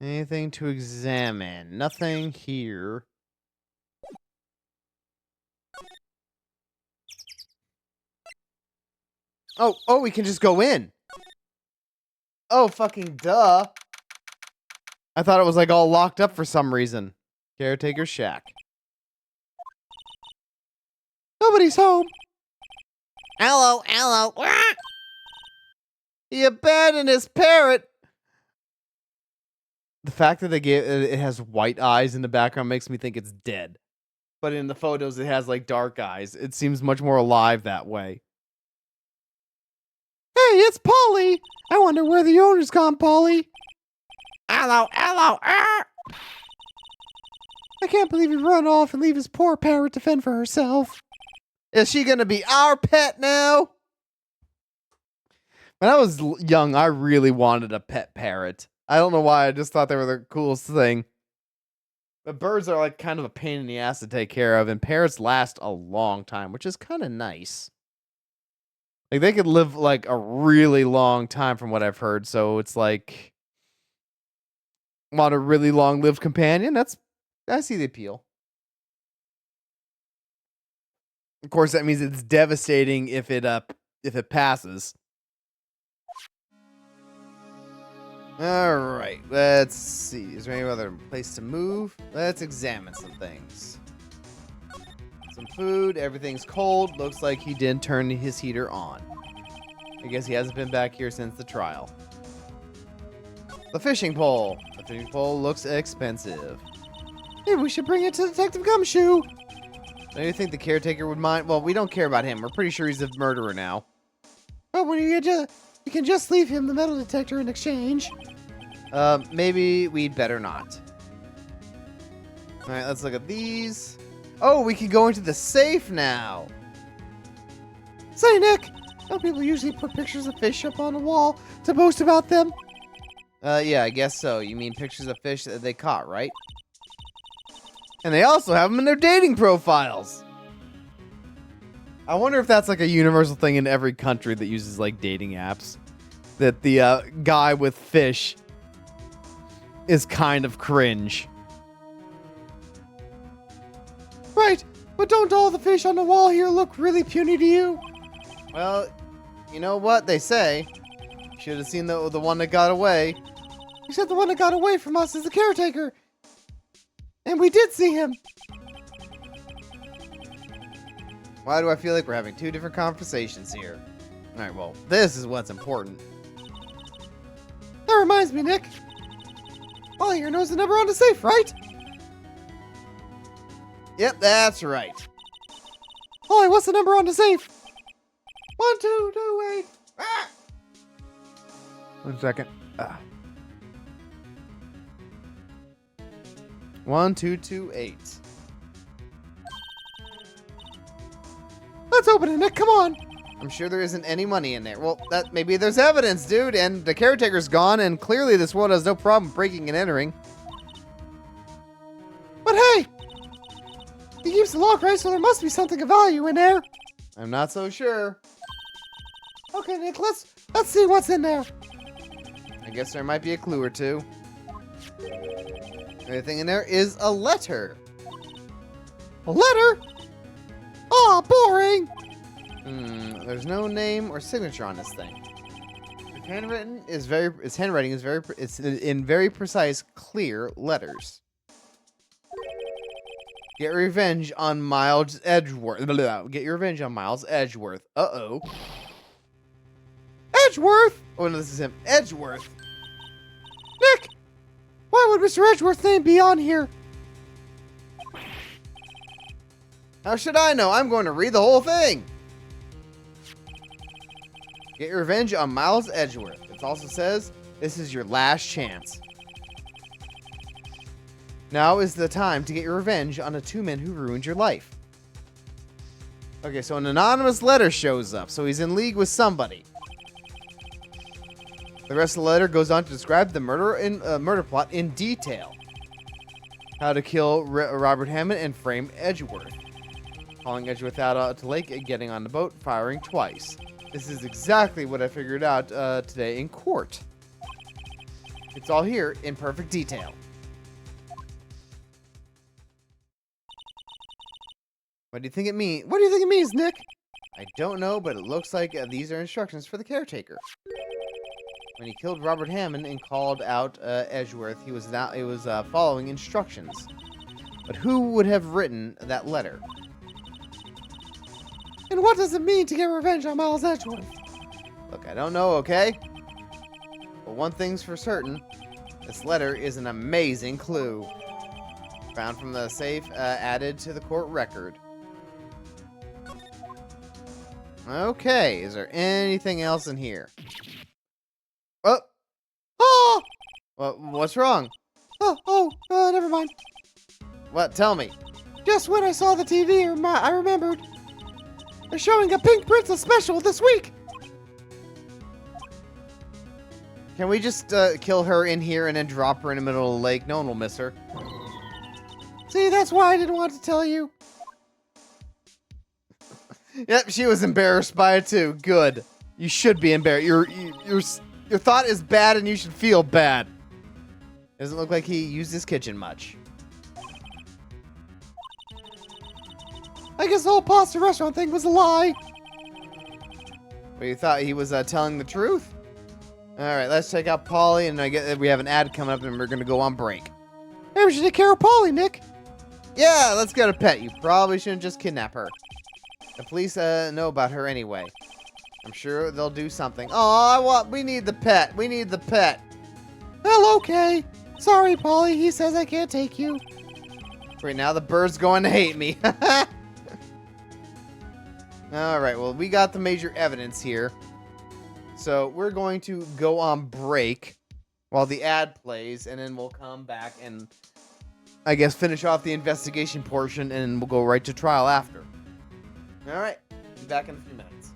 Anything to examine? Nothing here. Oh, we can just go in. Oh, fucking duh. I thought it was like all locked up for some reason. Caretaker shack. Nobody's home. Hello. He abandoned his parrot. The fact that they gave it has white eyes in the background makes me think it's dead. But in the photos, it has like dark eyes. It seems much more alive that way. Hey, it's Polly. I wonder where the owner's gone, Polly. Hello. I can't believe he run off and leave his poor parrot to fend for herself. Is she gonna be our pet now? When I was young, I really wanted a pet parrot. I don't know why, I just thought they were the coolest thing. But birds are like kind of a pain in the ass to take care of, and parrots last a long time, which is kind of nice. Like, they could live like a really long time from what I've heard, so it's like... Want a really long-lived companion? I see the appeal. Of course, that means it's devastating if it passes. All right, let's see. Is there any other place to move? Let's examine some things. Some food. Everything's cold. Looks like he didn't turn his heater on. I guess he hasn't been back here since the trial. The fishing pole. The fishing pole looks expensive. Maybe we should bring it to Detective Gumshoe. Do you think the caretaker would mind? Well, we don't care about him. We're pretty sure he's a murderer now. But when you can just leave him the metal detector in exchange. Maybe we'd better not. All right, let's look at these. Oh, we can go into the safe now. Say, Nick, don't people usually put pictures of fish up on the wall to boast about them? Yeah, I guess so. You mean pictures of fish that they caught, right? And they also have them in their dating profiles. I wonder if that's like a universal thing in every country that uses like dating apps. That the guy with fish is kind of cringe. Right, but don't all the fish on the wall here look really puny to you? Well, you know what they say. Should have seen the one that got away. You said the one that got away from us is the caretaker. And we did see him. Why do I feel like we're having two different conversations here? Alright, well, this is what's important. That reminds me, Nick. All here knows the number on the safe, right? Yep, that's right. Ollie, what's the number on the safe? 1228. Ah! 1 second. 1228. Let's open it, Nick. Come on. I'm sure there isn't any money in there. Well, that maybe there's evidence, dude, and the caretaker's gone, and clearly this one has no problem breaking and entering. But hey, he keeps the lock, right? So there must be something of value in there. I'm not so sure. Okay, Nick. Let's see what's in there. I guess there might be a clue or two. The only thing in there is a letter. A letter? Oh, boring. There's no name or signature on this thing. Its handwriting is very it's in very precise, clear letters. Get revenge on Miles Edgeworth. Get your revenge on Miles Edgeworth. Uh-oh. Edgeworth? Oh, no, this is him. Edgeworth. Nick, why would Mr. Edgeworth's name be on here? How should I know? I'm going to read the whole thing. Get your revenge on Miles Edgeworth. It also says, this is your last chance. Now is the time to get your revenge on the two men who ruined your life. Okay, so an anonymous letter shows up, so he's in league with somebody. The rest of the letter goes on to describe the murder plot in detail. How to kill Robert Hammond and frame Edgeworth. Calling Edgeworth out to lake, getting on the boat, firing twice. This is exactly what I figured out today in court. It's all here in perfect detail. What do you think it means? What do you think it means, Nick? I don't know, but it looks like these are instructions for the caretaker. When he killed Robert Hammond and called out Edgeworth, he was following instructions. But who would have written that letter? And what does it mean to get revenge on Miles Edgeworth? Look, I don't know, okay? But one thing's for certain. This letter is an amazing clue. Found from the safe, added to the court record. Okay, is there anything else in here? Oh! What's wrong? Never mind. What? Tell me. Just when I saw the TV, I remembered. They're showing a Pink Princess special this week. Can we just kill her in here and then drop her in the middle of the lake? No one will miss her. See, that's why I didn't want to tell you. Yep, she was embarrassed by it too. Good. You should be embarrassed. Your thought is bad and you should feel bad. Doesn't look like he used his kitchen much. I guess the whole pasta restaurant thing was a lie. But you thought he was telling the truth? All right, let's check out Polly, and I get we have an ad coming up, and we're gonna go on break. Maybe we should take care of Polly, Nick. Yeah, let's get a pet. You probably shouldn't just kidnap her. The police know about her anyway. I'm sure they'll do something. Oh, we need the pet. We need the pet. Well, okay. Sorry, Polly. He says I can't take you. Right now, the bird's going to hate me. All right, well, we got the major evidence here. So we're going to go on break while the ad plays, and then we'll come back and, I guess, finish off the investigation portion, and we'll go right to trial after. All right, be back in a few minutes.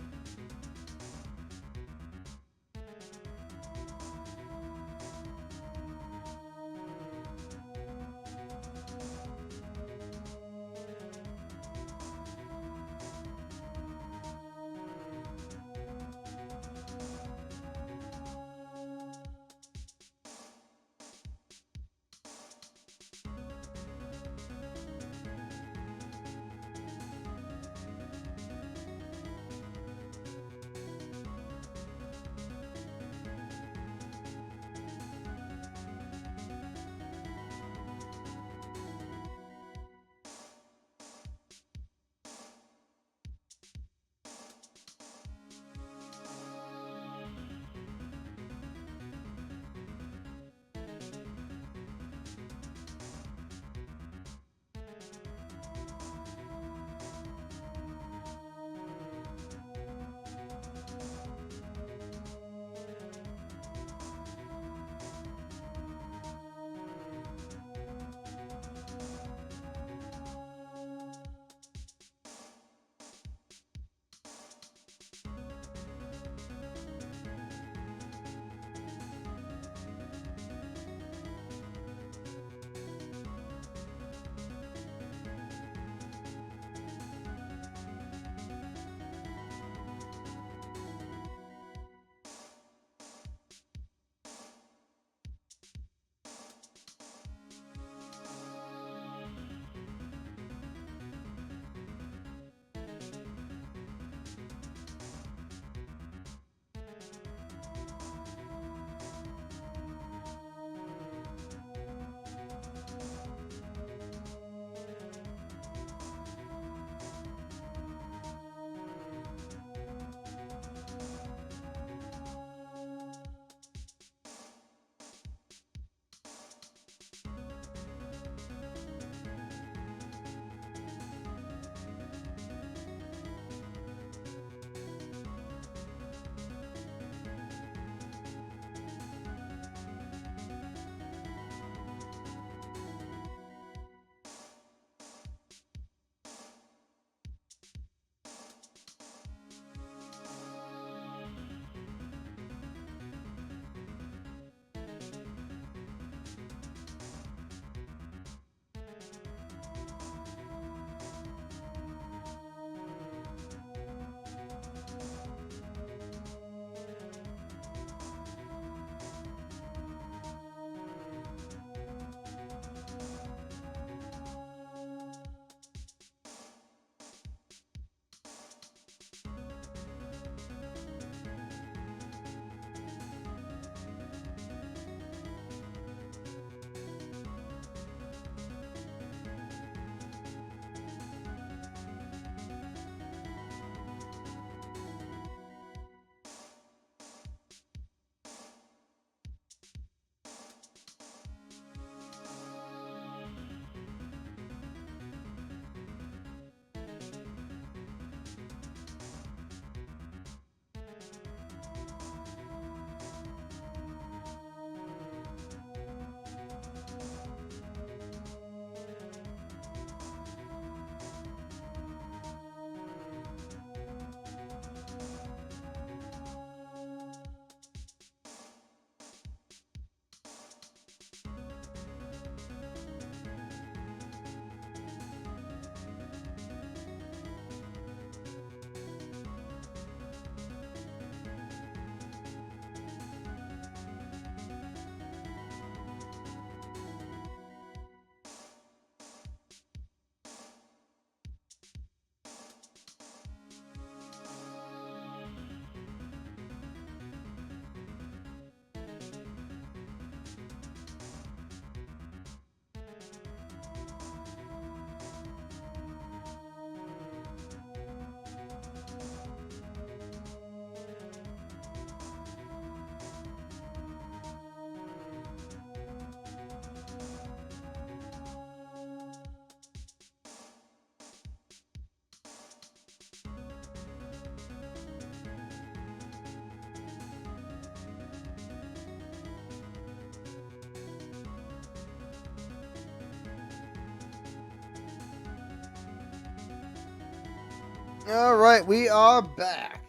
All right, we are back.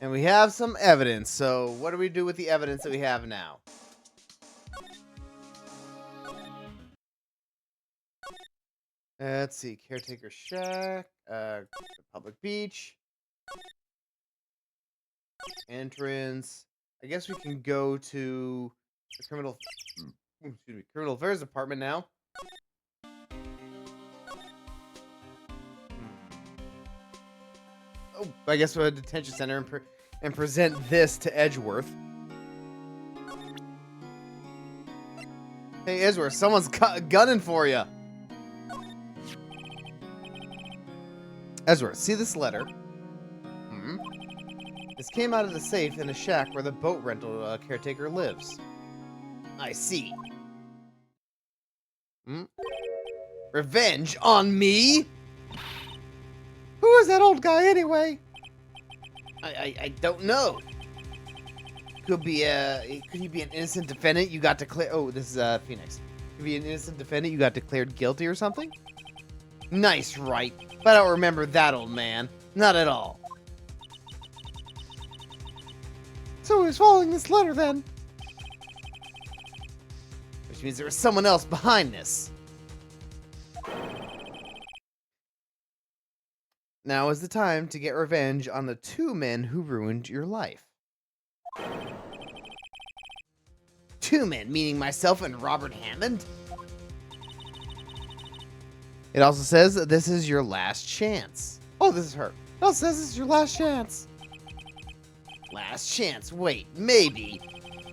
And we have some evidence. So, what do we do with the evidence that we have now? Let's see. Caretaker shack. Public beach. Entrance. I guess we can go to the criminal affairs department now. Oh, I guess we're at a detention center and present this to Edgeworth. Hey, Edgeworth, someone's gunning for you. Edgeworth, see this letter? This came out of the safe in a shack where the boat rental caretaker lives. I see. Revenge on me? Who is that old guy anyway? I don't know. Could he be an innocent defendant you got declared? Oh, this is Phoenix. Could be an innocent defendant you got declared guilty or something? Nice, Wright. But I don't remember that old man. Not at all. So he's following this letter then. Which means there was someone else behind this. Now is the time to get revenge on the two men who ruined your life. Two men, meaning myself and Robert Hammond? It also says that this is your last chance. Oh, this is her. It also says this is your last chance. Last chance. Wait, maybe.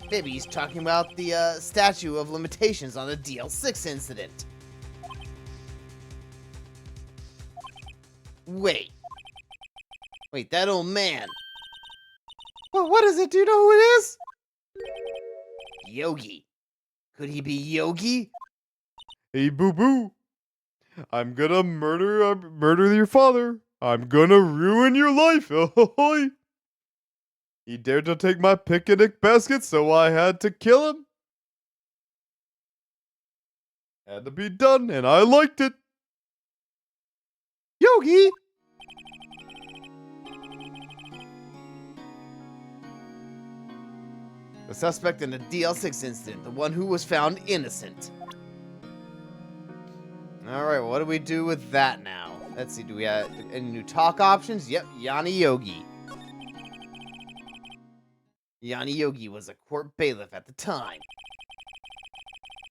Maybe he's talking about the statute of limitations on the DL6 incident. Wait, that old man. Well, what is it? Do you know who it is? Yogi. Could he be Yogi? Hey, boo-boo. I'm gonna murder your father. I'm gonna ruin your life. Ahoy! He dared to take my picnic basket, so I had to kill him. Had to be done, and I liked it. Yogi! The suspect in the DL6 incident, the one who was found innocent. Alright, well, what do we do with that now? Let's see, do we have any new talk options? Yep, Yanni Yogi. Yanni Yogi was a court bailiff at the time.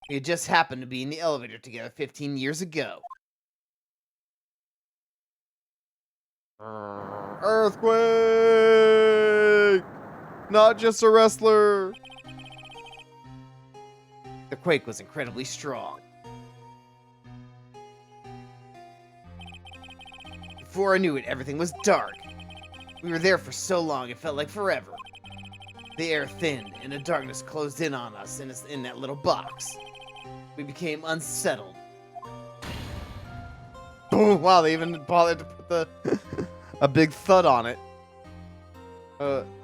We had just happened to be in the elevator together 15 years ago. Earthquake! Not just a wrestler. The quake was incredibly strong. Before I knew it, everything was dark. We were there for so long, it felt like forever. The air thinned, and the darkness closed in on us in that little box. We became unsettled. Boom! Wow, they even bothered to put a big thud on it.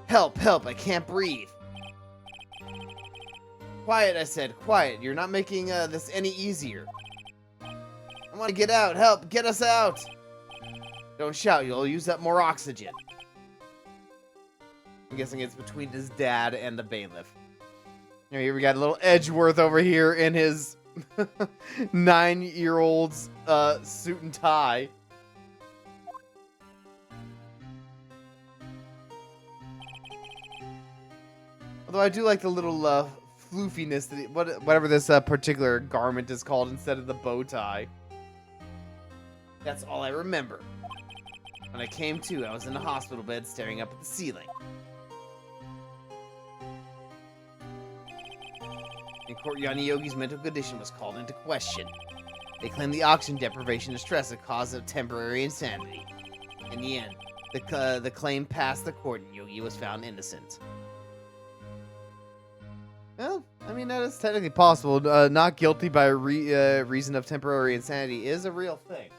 Help, I can't breathe. Quiet, I said, quiet. You're not making this any easier. I want to get out. Help, get us out. Don't shout, you'll use up more oxygen. I'm guessing it's between his dad and the bailiff. Here we got a little Edgeworth over here in his 9-year-old's suit and tie. Although I do like the little floofiness, that whatever this particular garment is called instead of the bow tie. That's all I remember. When I came to, I was in a hospital bed staring up at the ceiling. In court, Yanni Yogi's mental condition was called into question. They claimed the oxygen deprivation and stress a cause of temporary insanity. In the end, the claim passed the court and Yogi was found innocent. Well, I mean, that is technically possible. Not guilty by reason of temporary insanity is a real thing.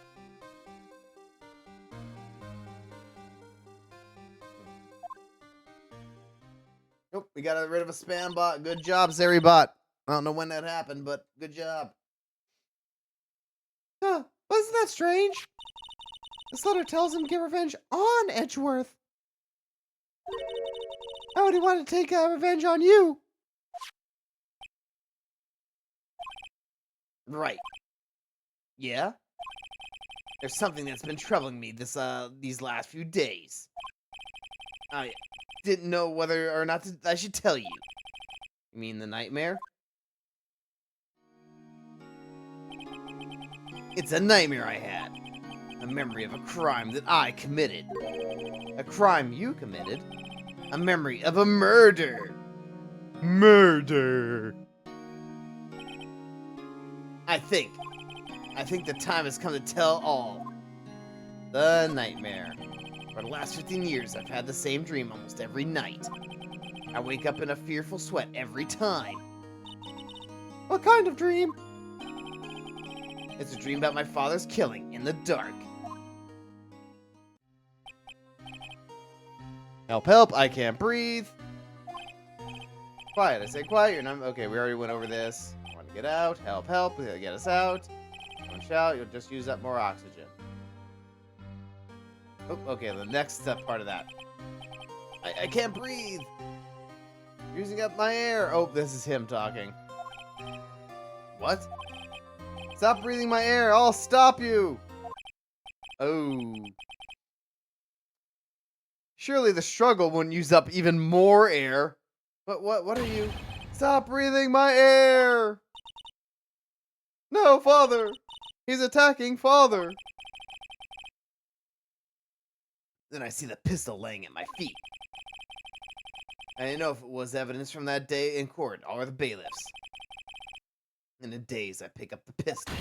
Nope, we got rid of a spam bot. Good job, Zeribot. I don't know when that happened, but good job. Huh, wasn't that strange? This letter tells him to get revenge on Edgeworth. How would he want to take revenge on you? Right. Yeah? There's something that's been troubling me these last few days. I didn't know whether or not I should tell you. You mean the nightmare? It's a nightmare I had. A memory of a crime that I committed. A crime you committed. A memory of a murder. Murder. I think the time has come to tell all. The nightmare. For the last 15 years, I've had the same dream almost every night. I wake up in a fearful sweat every time. What kind of dream? It's a dream about my father's killing in the dark. Help, help, I can't breathe. Quiet, I say quiet, you're not... Okay, we already went over this. I want to get out. Help, help, we gotta get us out. Don't shout, you'll just use up more oxygen. Oh, okay, the next part of that. I can't breathe. Using up my air. Oh, this is him talking. What? Stop breathing my air, I'll stop you. Oh. Surely the struggle wouldn't use up even more air. What are you? Stop breathing my air! No, Father! He's attacking Father! Then I see the pistol laying at my feet. I didn't know if it was evidence from that day in court or the bailiffs. In a daze, I pick up the pistol.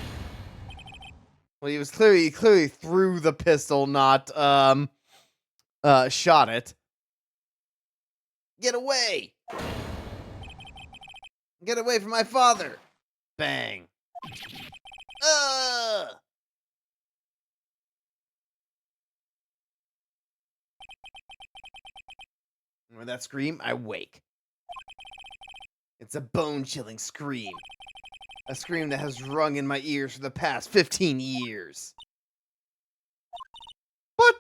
Well, he clearly threw the pistol, not shot it. Get away! Get away from my father! Bang. And with that scream, I wake. It's a bone-chilling scream. A scream that has rung in my ears for the past 15 years. But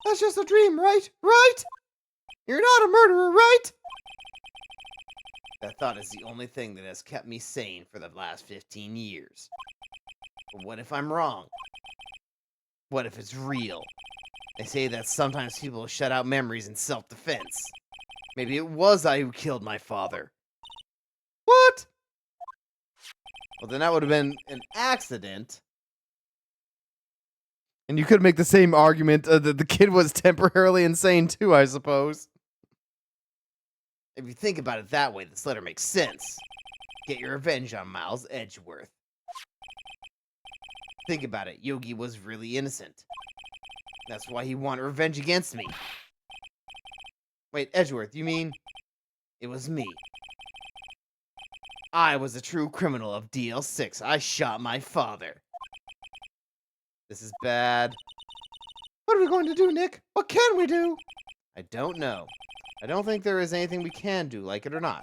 that's just a dream, right? Right? You're not a murderer, right? That thought is the only thing that has kept me sane for the last 15 years. But what if I'm wrong? What if it's real? They say that sometimes people shut out memories in self-defense. Maybe it was I who killed my father. What? Well, then that would have been an accident. And you could make the same argument that the kid was temporarily insane too, I suppose. If you think about it that way, this letter makes sense. Get your revenge on Miles Edgeworth. Think about it, Yogi was really innocent. That's why he wanted revenge against me. Wait, Edgeworth, you mean... It was me. I was a true criminal of DL6. I shot my father. This is bad. What are we going to do, Nick? What can we do? I don't know. I don't think there is anything we can do, like it or not.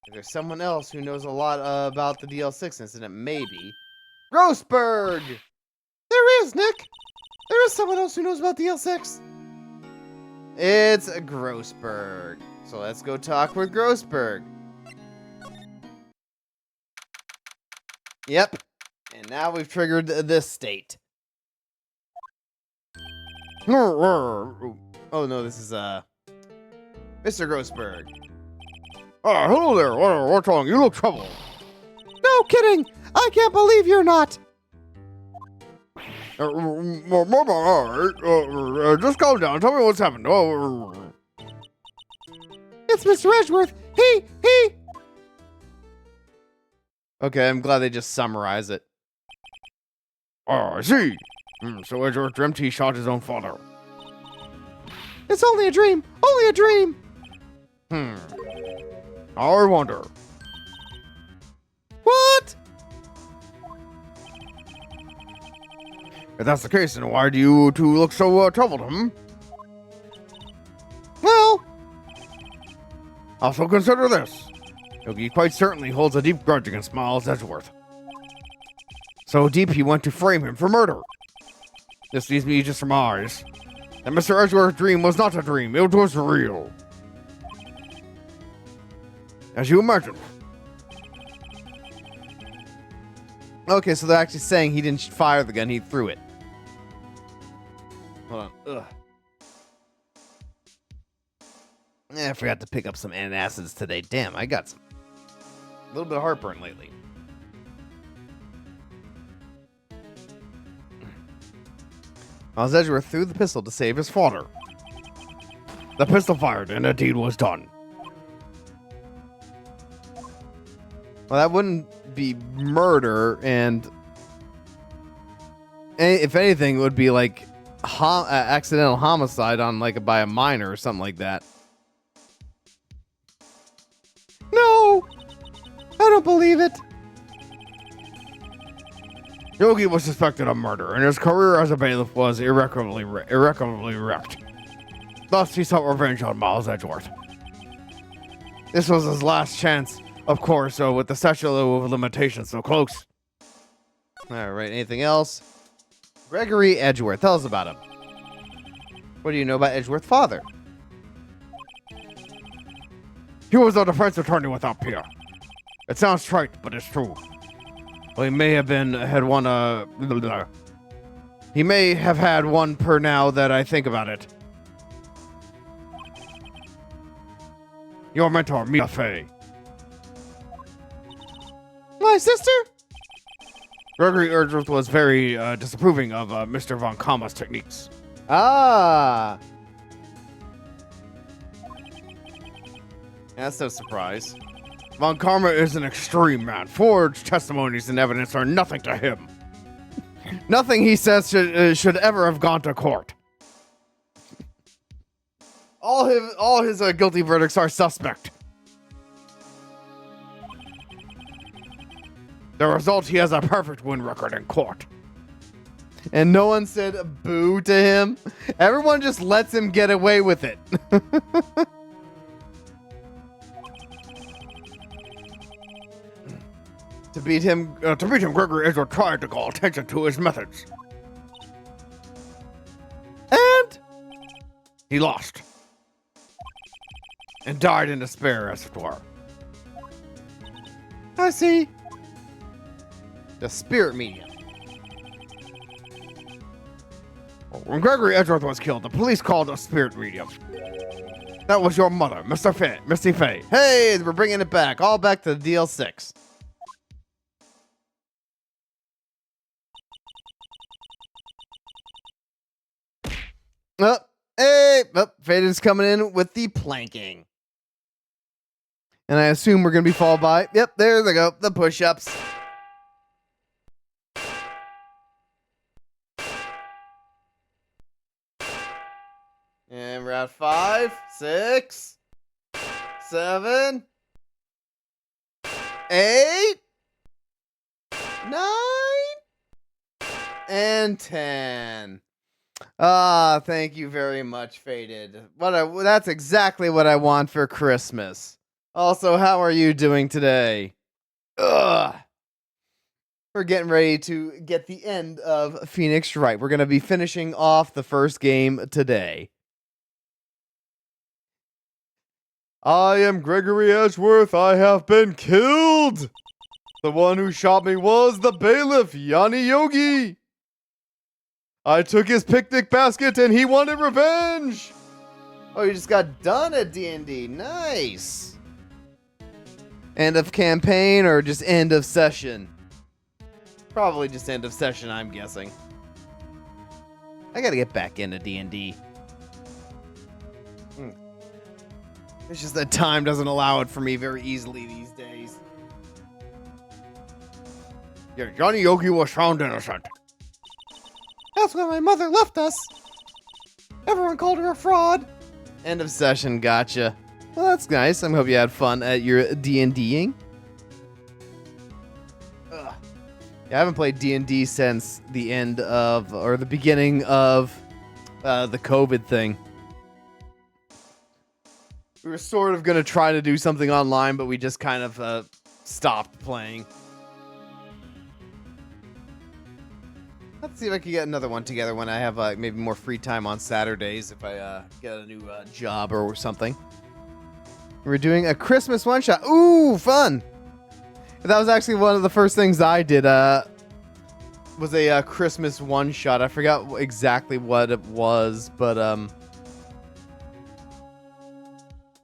If there's someone else who knows a lot about the DL6 incident, maybe... Grossberg! There is, Nick! There is someone else who knows about the L6. It's a Grossberg. So let's go talk with Grossberg. Yep. And now we've triggered this state. Oh no, this is Mr. Grossberg. Hello there. What's wrong? You look troubled. No kidding! I can't believe you're not! Just calm down. Tell me what's happened. It's Mr. Edgeworth! He! Okay, I'm glad they just summarize it. I see. So Edgeworth dreamt he shot his own father. It's only a dream! Only a dream! I wonder. What? If that's the case, then why do you two look so troubled, Well... Also consider this. Yogi quite certainly holds a deep grudge against Miles Edgeworth. So deep he went to frame him for murder. This leads me to surmise that Mr. Edgeworth's dream was not a dream, it was real. As you imagined. Okay, so they're actually saying he didn't fire the gun, he threw it. Hold on. Ugh. I forgot to pick up some antacids today. Damn, I got a little bit of heartburn lately. Miles Edgeworth threw the pistol to save his father. The pistol fired and the deed was done. Well, that wouldn't be murder, and if anything, it would be like accidental homicide on by a minor or something like that. No! I don't believe it. Yogi was suspected of murder, and his career as a bailiff was irrecoverably wrecked. Thus, he sought revenge on Miles Edgeworth. This was his last chance, of course, so with the statute of limitations so close. All right, anything else? Gregory Edgeworth, tell us about him. What do you know about Edgeworth's father? He was a defense attorney without peer. It sounds trite, but it's true. Well, he may have had one per now that I think about it. Your mentor, Mia Fey. My sister? Gregory Edgeworth was very disapproving of Mr. Von Kama's techniques. Ah! That's no surprise. Von Karma is an extreme man. Forged testimonies and evidence are nothing to him. Nothing he says should ever have gone to court. All his guilty verdicts are suspect. The result, he has a perfect win record in court. And no one said boo to him. Everyone just lets him get away with it. To beat him, Gregory Edgeworth tried to call attention to his methods. And he lost. And died in despair, as it were. I see. The spirit medium. When Gregory Edgeworth was killed, the police called a spirit medium. That was your mother, Misty Fey. Hey, we're bringing it back. All back to the DL6. Faded's coming in with the planking. And I assume we're going to be followed by... Yep, there they go. The push-ups. And we're at 5, 6, 7, 8, 9, and 10. Ah, thank you very much, Faded. That's exactly what I want for Christmas. Also, how are you doing today? Ugh. We're getting ready to get the end of Phoenix Wright. We're going to be finishing off the first game today. I am Gregory Edgeworth. I have been killed. The one who shot me was the bailiff, Yanni Yogi. I took his picnic basket and he wanted revenge. Oh, you just got done at D&D. Nice. End of campaign or just end of session? Probably just end of session, I'm guessing. I gotta get back into D&D. It's just that time doesn't allow it for me very easily these days. Yeah, Johnny Yogi was found innocent. That's when my mother left us. Everyone called her a fraud. End of session, gotcha. Well, that's nice. I hope you had fun at your D&Ding. Yeah, I haven't played D&D since the end of, or the beginning of, the COVID thing. We were sort of going to try to do something online, but we just kind of stopped playing. Let's see if I can get another one together when I have maybe more free time on Saturdays if I get a new job or something. We're doing a Christmas one-shot. Ooh, fun! That was actually one of the first things I did. Was a Christmas one-shot. I forgot exactly what it was, but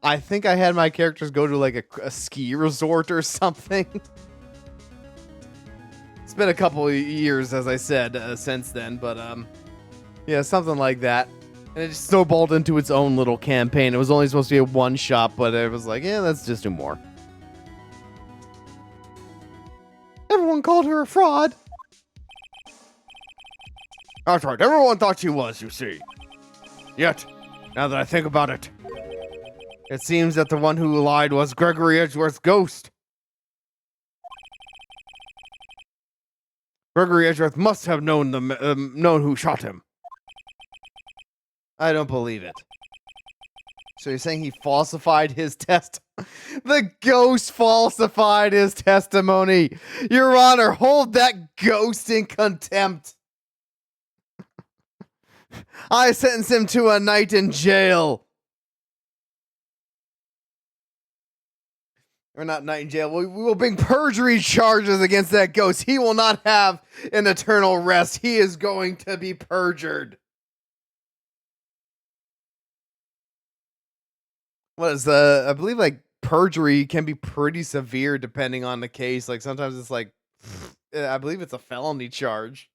I think I had my characters go to like a ski resort or something. It's been a couple of years, as I said, since then, but yeah, something like that. And it just snowballed into its own little campaign. It was only supposed to be a one-shot, but it was like, yeah, let's just do more. Everyone called her a fraud. That's right, everyone thought she was, you see. Yet, now that I think about it, it seems that the one who lied was Gregory Edgeworth's ghost. Gregory Edgeworth must have known known who shot him. I don't believe it. So you're saying he falsified his test? The ghost falsified his testimony. Your Honor, hold that ghost in contempt. I sentence him to a night in jail. Or not night in jail. We will bring perjury charges against that ghost. He will not have an eternal rest. He is going to be perjured. What is I believe like perjury can be pretty severe depending on the case. Like sometimes it's like, I believe it's a felony charge.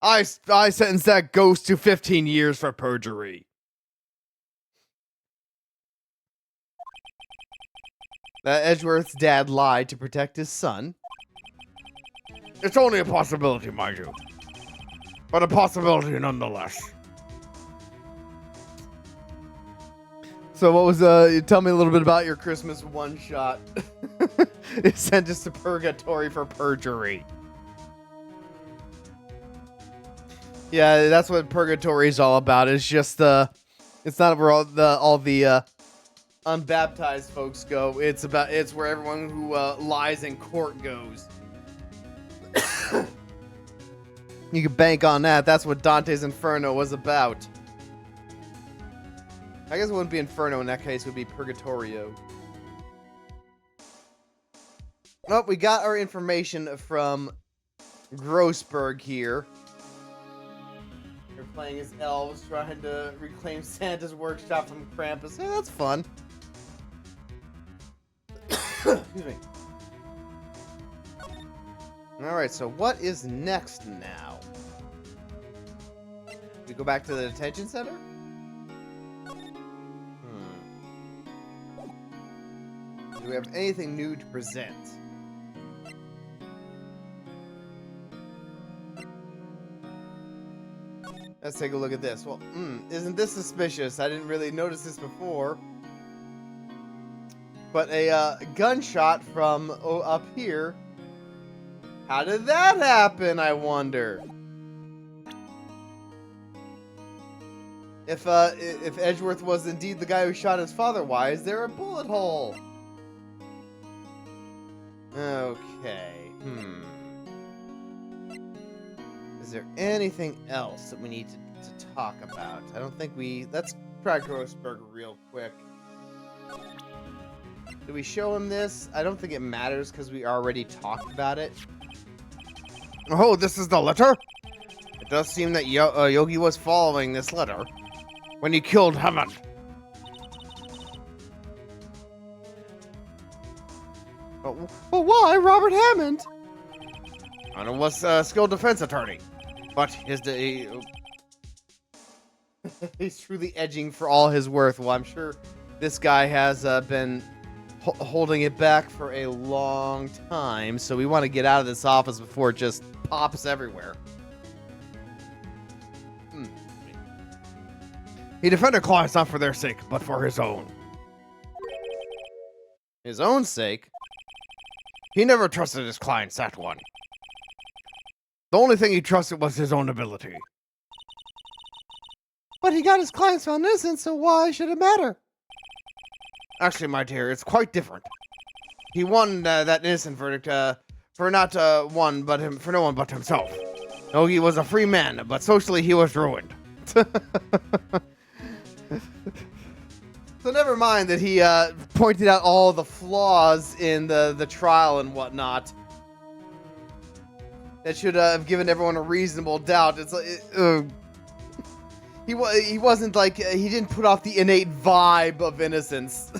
I sentence that ghost to 15 years for perjury. That Edgeworth's dad lied to protect his son. It's only a possibility, mind you. But a possibility nonetheless. So what was, tell me a little bit about your Christmas one-shot. It sent us to purgatory for perjury. Yeah, that's what purgatory is all about. It's just, it's not where all the unbaptized folks go. It's where everyone who lies in court goes. You can bank on that. That's what Dante's Inferno was about. I guess it wouldn't be Inferno in that case. It would be Purgatorio. Oh, we got our information from Grossberg here. They're playing as elves, trying to reclaim Santa's workshop from Krampus. Yeah, that's fun. Excuse me. Alright, so what is next now? We go back to the detention center? Do we have anything new to present? Let's take a look at this. Well, isn't this suspicious? I didn't really notice this before. But a gunshot from up here. How did that happen, I wonder? If Edgeworth was indeed the guy who shot his father, why is there a bullet hole? Okay, Is there anything else that we need to talk about? I don't think let's try Grossberg real quick. Do we show him this? I don't think it matters because we already talked about it. Oh, this is the letter? It does seem that Yogi was following this letter When he killed Hammond. But why Robert Hammond? Hammond was a skilled defense attorney. But he's truly edging for all his worth. Well, I'm sure this guy has been holding it back for a long time, so we want to get out of this office before it just pops everywhere. He defended clients not for their sake, but for his own. His own sake? He never trusted his clients, that one. The only thing he trusted was his own ability. But he got his clients found innocent, so why should it matter? Actually, my dear, it's quite different. He won that innocent verdict for no one but himself. No, he was a free man, but socially he was ruined. So never mind that he pointed out all the flaws in the trial and whatnot. That should have given everyone a reasonable doubt. It's like he wasn't like he didn't put off the innate vibe of innocence.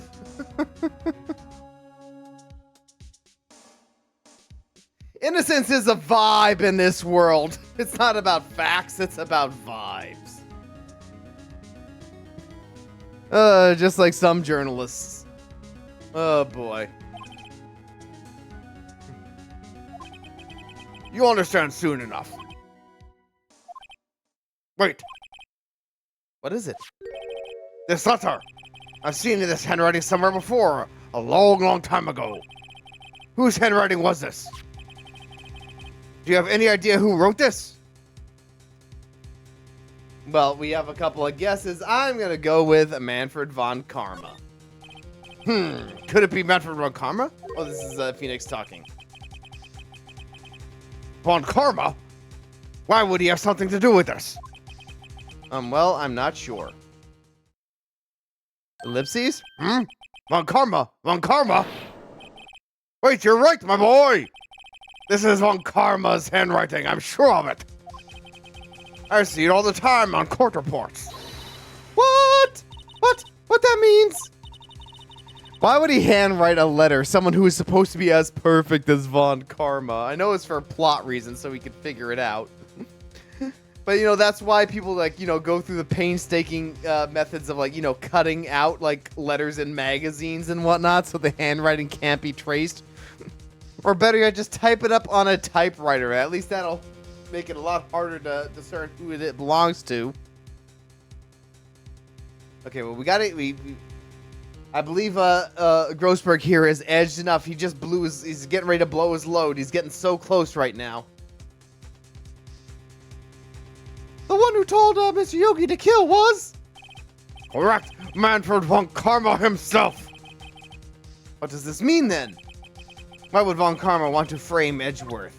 Innocence is a vibe in this world. It's not about facts, it's about vibes. Just like some journalists. Oh boy. You'll understand soon enough. Wait, What is it? this letter. I've seen this handwriting somewhere before, a long, long time ago. Whose handwriting was this? Do you have any idea who wrote this? Well, we have a couple of guesses. I'm gonna go with Manfred von Karma. Could it be Manfred von Karma? Oh, this is Phoenix talking. Von Karma? Why would he have something to do with this? Well, I'm not sure. Ellipses? Von Karma? Von Karma? Wait, you're right, my boy! This is Von Karma's handwriting, I'm sure of it. I see it all the time on court reports. What? What that means? Why would he handwrite a letter? Someone who is supposed to be as perfect as Von Karma. I know it's for plot reasons, so we could figure it out. But, you know, that's why people, like, you know, go through the painstaking methods of, like, you know, cutting out, like, letters in magazines and whatnot so the handwriting can't be traced. Or better yet, just type it up on a typewriter. At least that'll make it a lot harder to discern who it belongs to. Okay, well, we got it. I believe Grossberg here is edged enough. He just blew his... He's getting ready to blow his load. He's getting so close right now. The one who told Mr. Yogi to kill was... Correct, Manfred von Karma himself. What does this mean, then? Why would Von Karma want to frame Edgeworth?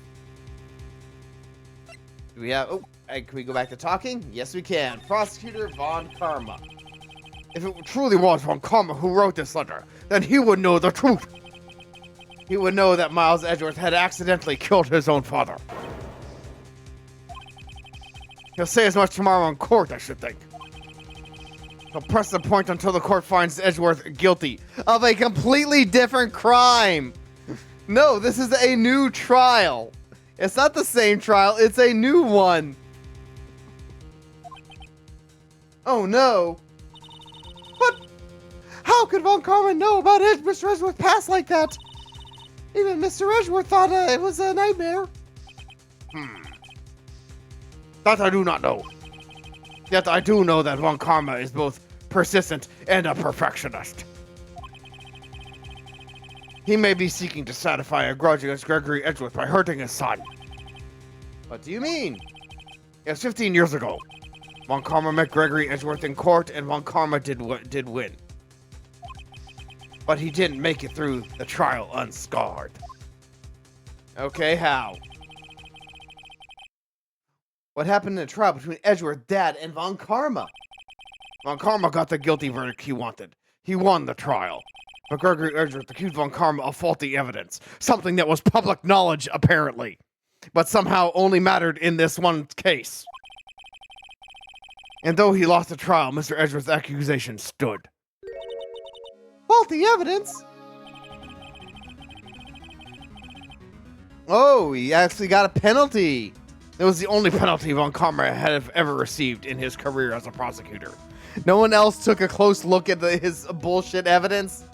Do we have... Oh, can we go back to talking? Yes, we can. Prosecutor Von Karma. If it truly was Von Karma who wrote this letter, then he would know the truth. He would know that Miles Edgeworth had accidentally killed his own father. He'll say as much tomorrow in court, I should think. He'll press the point until the court finds Edgeworth guilty Of a completely different crime. No, this is a new trial. It's not the same trial, it's a new one. Oh no. But how could Von Karma know about Mr. Edgeworth's past like that? Even Mr. Edgeworth thought it was a nightmare. That I do not know. Yet I do know that Von Karma is both persistent and a perfectionist. He may be seeking to satisfy a grudge against Gregory Edgeworth by hurting his son. What do you mean? Yes, 15 years ago, Von Karma met Gregory Edgeworth in court, and Von Karma did win. But he didn't make it through the trial unscarred. Okay, how? What happened in the trial between Edgeworth, Dad, and Von Karma? Von Karma got the guilty verdict he wanted. He won the trial. But Gregory Edgeworth accused Von Karma of faulty evidence, something that was public knowledge, apparently, but somehow only mattered in this one case. And though he lost the trial, Mr. Edgeworth's accusation stood. Faulty evidence? Oh, he actually got a penalty. It was the only penalty Von Karma had ever received in his career as a prosecutor. No one else took a close look at his bullshit evidence?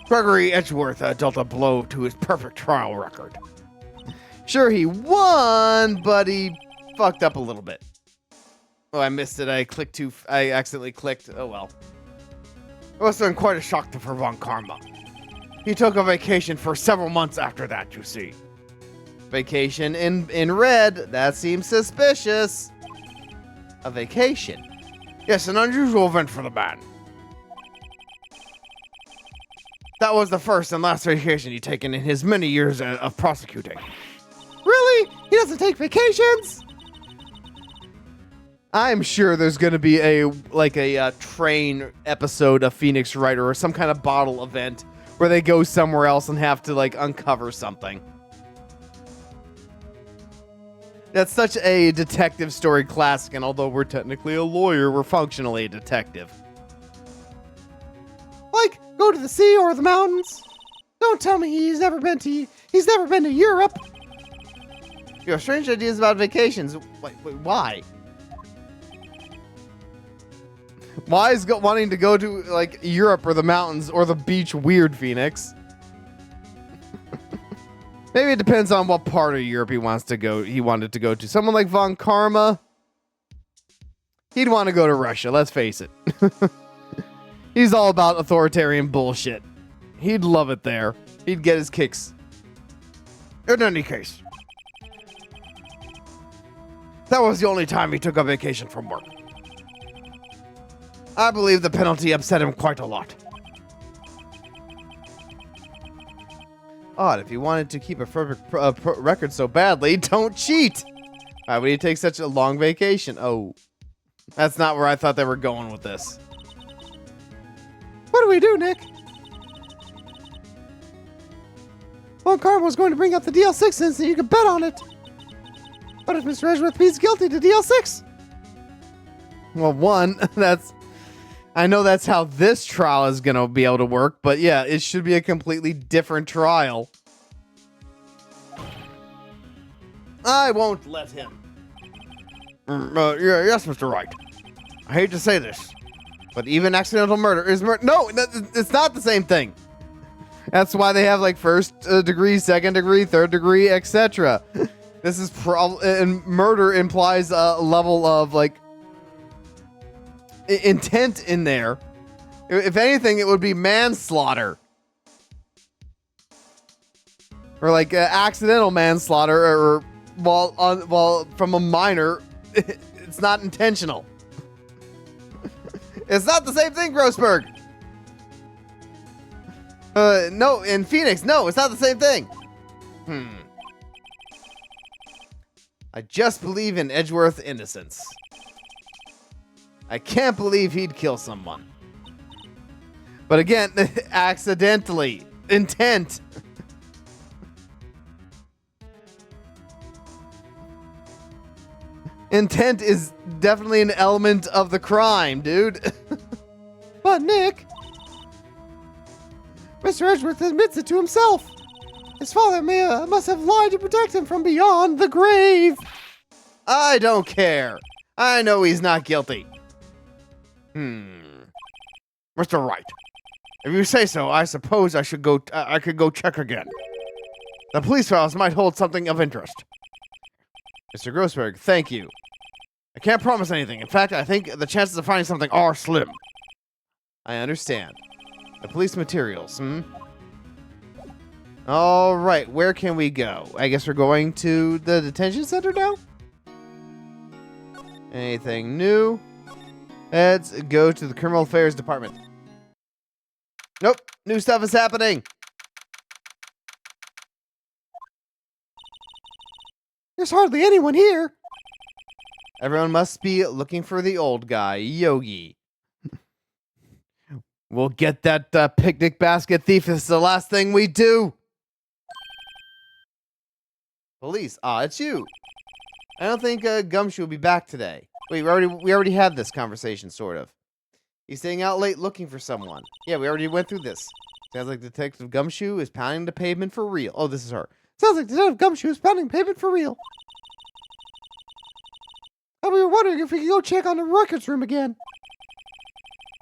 Gregory Edgeworth dealt a blow to his perfect trial record. Sure, he won, but he fucked up a little bit. Oh, I missed it. I accidentally clicked. Oh, well. It was then quite a shock for Von Karma. He took a vacation for several months after that, you see. Vacation in red. That seems suspicious. A vacation? Yes, an unusual event for the man. That was the first and last vacation he'd taken in his many years of prosecuting. doesn't take vacations. I'm sure there's going to be a train episode of Phoenix Wright or some kind of bottle event where they go somewhere else and have to like uncover something. That's such a detective story classic, and although we're technically a lawyer, we're functionally a detective. Like, go to the sea or the mountains. Don't tell me he's never been to Europe. You have strange ideas about vacations. Wait, why? Why is wanting to go to like Europe or the mountains or the beach weird, Phoenix? Maybe it depends on what part of Europe he wanted to go to. Someone like Von Karma, he'd want to go to Russia, let's face it. He's all about authoritarian bullshit. He'd love it there. He'd get his kicks. In any case, that was the only time he took a vacation from work. I believe the penalty upset him quite a lot. Odd, if you wanted to keep a record so badly, don't cheat! Why would you take such a long vacation? Oh, that's not where I thought they were going with this. What do we do, Nick? Von Karma was going to bring up the DL6 since you could bet on it. But if Mr. Edgeworth pleads guilty to DL6? Well, one, I know that's how this trial is going to be able to work, but yeah, it should be a completely different trial. I won't let him. Yes, Mr. Wright. I hate to say this, but even accidental murder is murder. No, it's not the same thing. That's why they have like first degree, second degree, third degree, etc. This is and murder implies a level of like intent in there. If anything, it would be manslaughter. Or like accidental manslaughter, or while from a minor, it's not intentional. It's not the same thing, Grossberg. No, in Phoenix, no, it's not the same thing. I just believe in Edgeworth's innocence. I can't believe he'd kill someone. But again, accidentally. Intent. Intent is definitely an element of the crime, dude. But Nick, Mr. Edgeworth admits it to himself. His father must have lied to protect him from beyond the grave. I don't care. I know he's not guilty. Mr. Wright, if you say so, I suppose I should go. I could go check again. The police files might hold something of interest. Mr. Grossberg, thank you. I can't promise anything. In fact, I think the chances of finding something are slim. I understand. The police materials, All right, where can we go? I guess we're going to the detention center now? Anything new? Let's go to the criminal affairs department. Nope, new stuff is happening. There's hardly anyone here. Everyone must be looking for the old guy, Yogi. We'll get that picnic basket thief. It's the last thing we do. Police. It's you. I don't think Gumshoe will be back today. Wait, we already had this conversation, sort of. He's staying out late looking for someone. Yeah, we already went through this. Sounds like Detective Gumshoe is pounding the pavement for real. Oh, this is her. Sounds like Detective Gumshoe is pounding pavement for real. And we were wondering if we could go check on the records room again.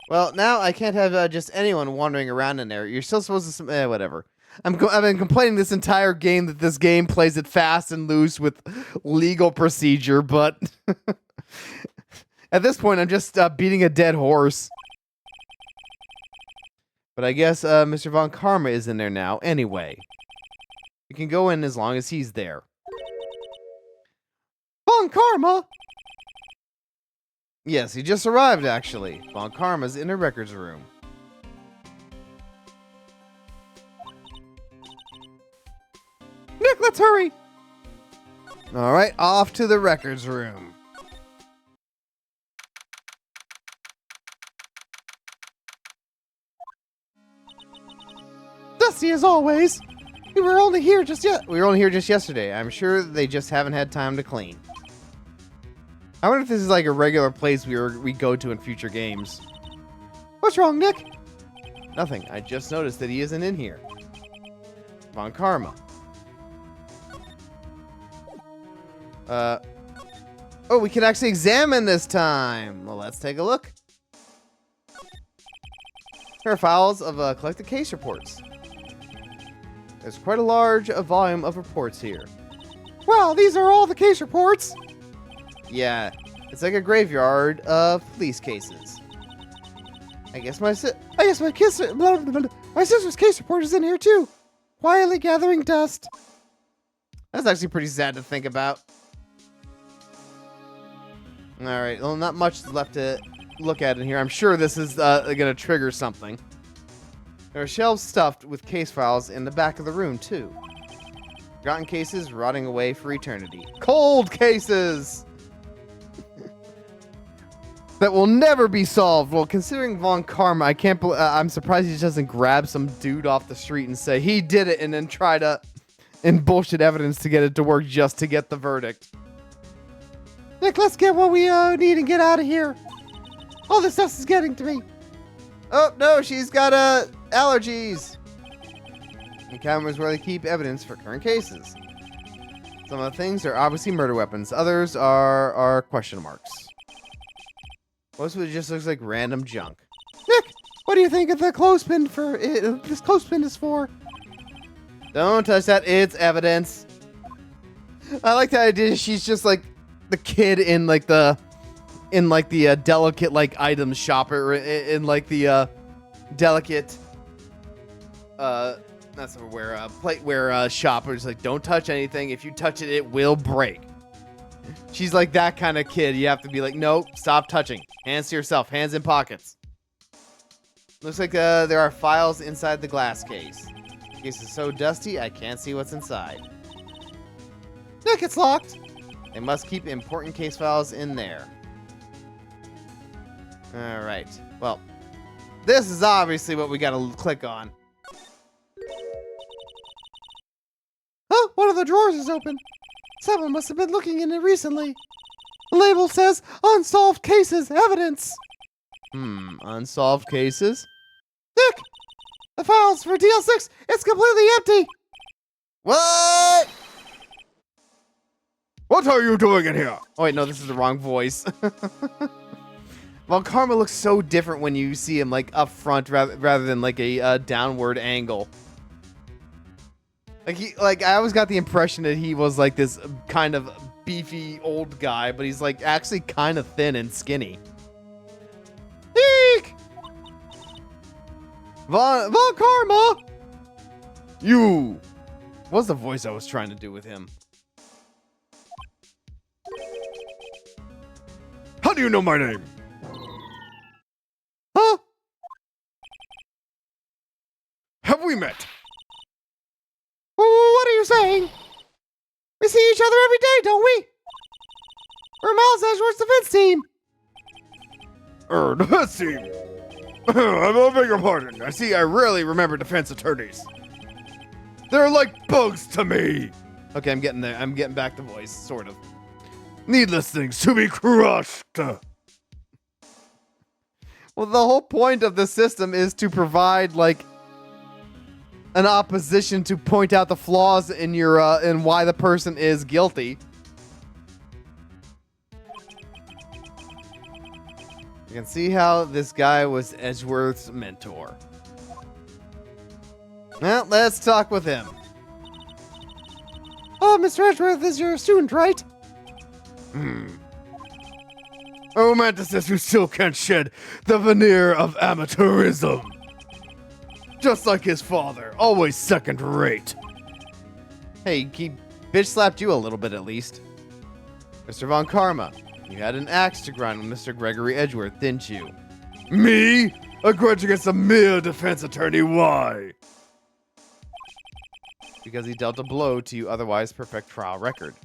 Well, now I can't have just anyone wandering around in there. You're still supposed to... whatever. I've been complaining this entire game that this game plays it fast and loose with legal procedure, but... at this point, I'm just beating a dead horse. But I guess Mr. Von Karma is in there now anyway. You can go in as long as he's there. Von Karma? Yes, he just arrived, actually. Von Karma's in a records room. Nick, let's hurry! All right, off to the records room. Dusty as always. We were only here just yesterday. I'm sure they just haven't had time to clean. I wonder if this is like a regular place we go to in future games. What's wrong, Nick? Nothing. I just noticed that he isn't in here. Von Karma. Oh, we can actually examine this time. Well, let's take a look. Here are files of collected case reports. There's quite a large volume of reports here. Wow, these are all the case reports. Yeah, it's like a graveyard of police cases. I guess my my sister's case report is in here too. Quietly gathering dust. That's actually pretty sad to think about. Alright, well, not much left to look at in here. I'm sure this is going to trigger something. There are shelves stuffed with case files in the back of the room, too. Forgotten cases rotting away for eternity. Cold cases! That will never be solved. Well, considering Von Karma, I can't believe... I'm surprised he just doesn't grab some dude off the street and say, he did it, and then try to... and bullshit evidence to get it to work just to get the verdict. Nick, let's get what we need and get out of here. All this stuff is getting to me. Oh, no, she's got allergies. The cameras where they keep evidence for current cases. Some of the things are obviously murder weapons. Others are question marks. Most of it just looks like random junk. Nick, what do you think of the clothespin for this clothespin is for? Don't touch that. It's evidence. I like the idea she's just like the kid in like the delicate like items shop or in like the delicate that's where plateware shop. It's like, don't touch anything. If you touch it, it will break. She's like that kind of kid. You have to be like, nope, stop touching. Hands to yourself. Hands in pockets. Looks like there are files inside the glass case. The case is so dusty, I can't see what's inside. Nick, it's locked. They must keep important case files in there. Alright. Well, this is obviously what we gotta click on. Huh? One of the drawers is open. Someone must have been looking in it recently. The label says unsolved cases evidence. Unsolved cases? Nick! The files for DL6, it's completely empty! What? What are you doing in here? Oh wait, no, this is the wrong voice. Well, Karma looks so different when you see him like up front rather than like a downward angle. Like I always got the impression that he was like this kind of beefy old guy, but he's like actually kind of thin and skinny. Eek! Von Karma! You! What's the voice I was trying to do with him? How do you know my name? Huh? Have we met? What are you saying? We see each other every day, don't we? We're Miles Edgeworth's defense team. Defense team. I beg your pardon. I see I rarely remember defense attorneys. They're like bugs to me. Okay, I'm getting there. I'm getting back to voice, sort of. Needless things to be crushed. Well, the whole point of the system is to provide, like, an opposition to point out the flaws in your, in why the person is guilty. You can see how this guy was Edgeworth's mentor. Well, let's talk with him. Oh, Mr. Edgeworth is your student, right? A romanticist who still can't shed the veneer of amateurism. Just like his father, always second rate. Hey, he bitch slapped you a little bit at least. Mr. Von Karma, you had an axe to grind with Mr. Gregory Edgeworth, didn't you? Me? A grudge against a mere defense attorney, why? Because he dealt a blow to your otherwise perfect trial record.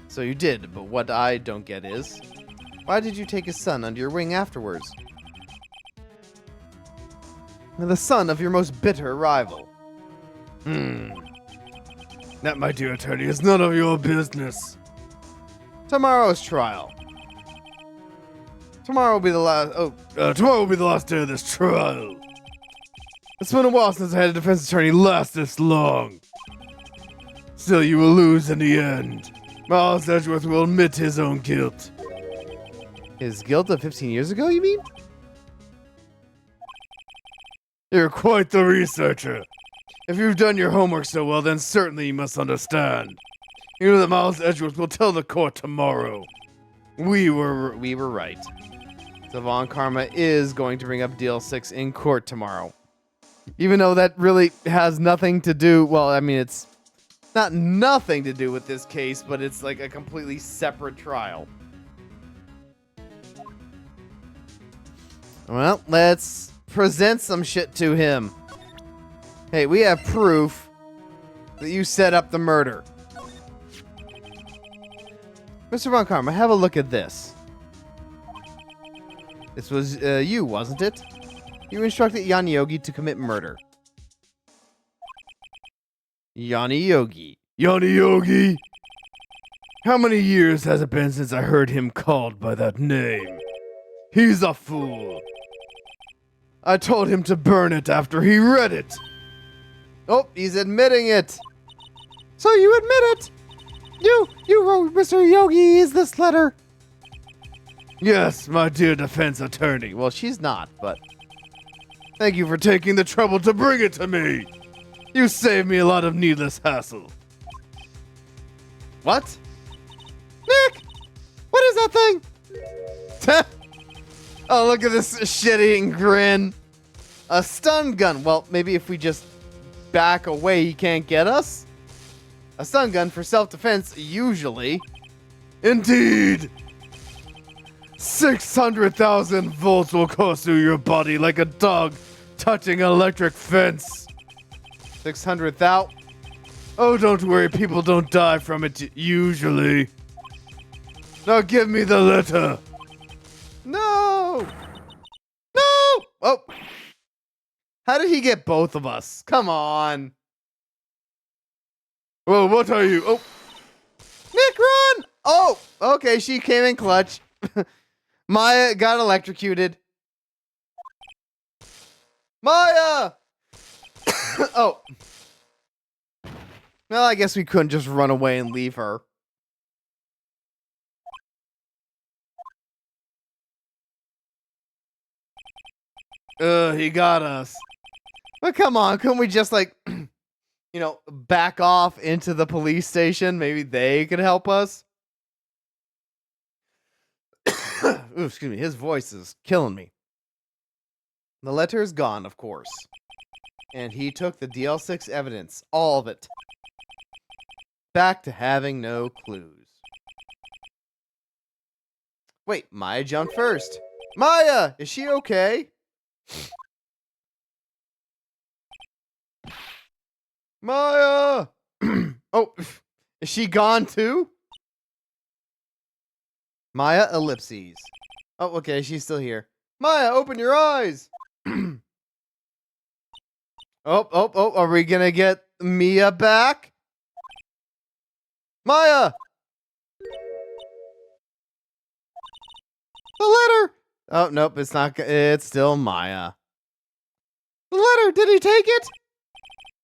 So you did, but what I don't get is, why did you take his son under your wing afterwards? The son of your most bitter rival. That, my dear attorney, is none of your business. Tomorrow's trial. Tomorrow will be the last. Tomorrow will be the last day of this trial. It's been a while since I had a defense attorney last This long. Still, you will lose in the end. Miles Edgeworth will admit his own guilt. His guilt of 15 years ago, you mean? You're quite the researcher. If you've done your homework so well, then certainly you must understand. You know that Miles Edgeworth will tell the court tomorrow. We were right. So Von Karma is going to bring up DL6 in court tomorrow. Even though that really has nothing to do, well, I mean, it's not nothing to do with this case, but it's like a completely separate trial. Well, let's present some shit to him. Hey, we have proof that you set up the murder. Mr. Von Karma, have a look at this. This was you, wasn't it? You instructed Yanni Yogi to commit murder. Yanni Yogi. Yanni Yogi? How many years has it been since I heard him called by that name? He's a fool. I told him to burn it after he read it. Oh, he's admitting it. So you admit it? You wrote Mr. Yogi's this letter. Yes, my dear defense attorney. Well, she's not, but Thank you for taking the trouble to bring it to me. You saved me a lot of needless hassle. what? Nick, what is that thing? Oh, look at this shit-eating grin. A stun gun. Well, maybe if we just back away, he can't get us? A stun gun for self-defense, usually. Indeed. 600,000 volts will course through your body like a dog touching an electric fence. 600,000. Oh, don't worry, people don't die from it usually. Now give me the letter. No! No! Oh! How did he get both of us? Come on. Well, what are you? Oh, Nick, run! Oh, okay, she came in clutch. Maya got electrocuted. Maya! Oh. Well, I guess we couldn't just run away and leave her. he got us. But come on, couldn't we just like, back off into the police station? Maybe they could help us? Ooh, excuse me, his voice is killing me. The letter is gone, of course. And he took the DL6 evidence, all of it. Back to having no clues. Wait, Maya jumped first. Maya, is she okay? Maya! Oh, is she gone too? Maya ellipses. Oh, okay, she's still here. Maya, open your eyes! Oh, are we gonna get Mia back? Maya! The letter. Oh, nope, it's not. It's still Maya. The letter. Did he take it?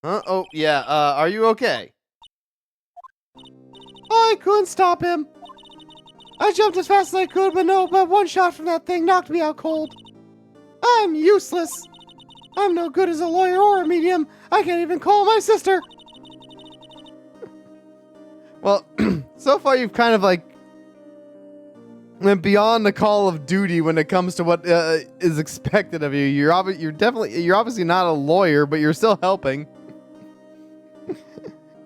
Huh? Oh, yeah. Are you okay? I couldn't stop him. I jumped as fast as I could, but one shot from that thing knocked me out cold. I'm useless. I'm no good as a lawyer or a medium. I can't even call my sister. Well, so far you've kind of like went beyond the call of duty when it comes to what is expected of you. You're obviously not a lawyer, but you're still helping.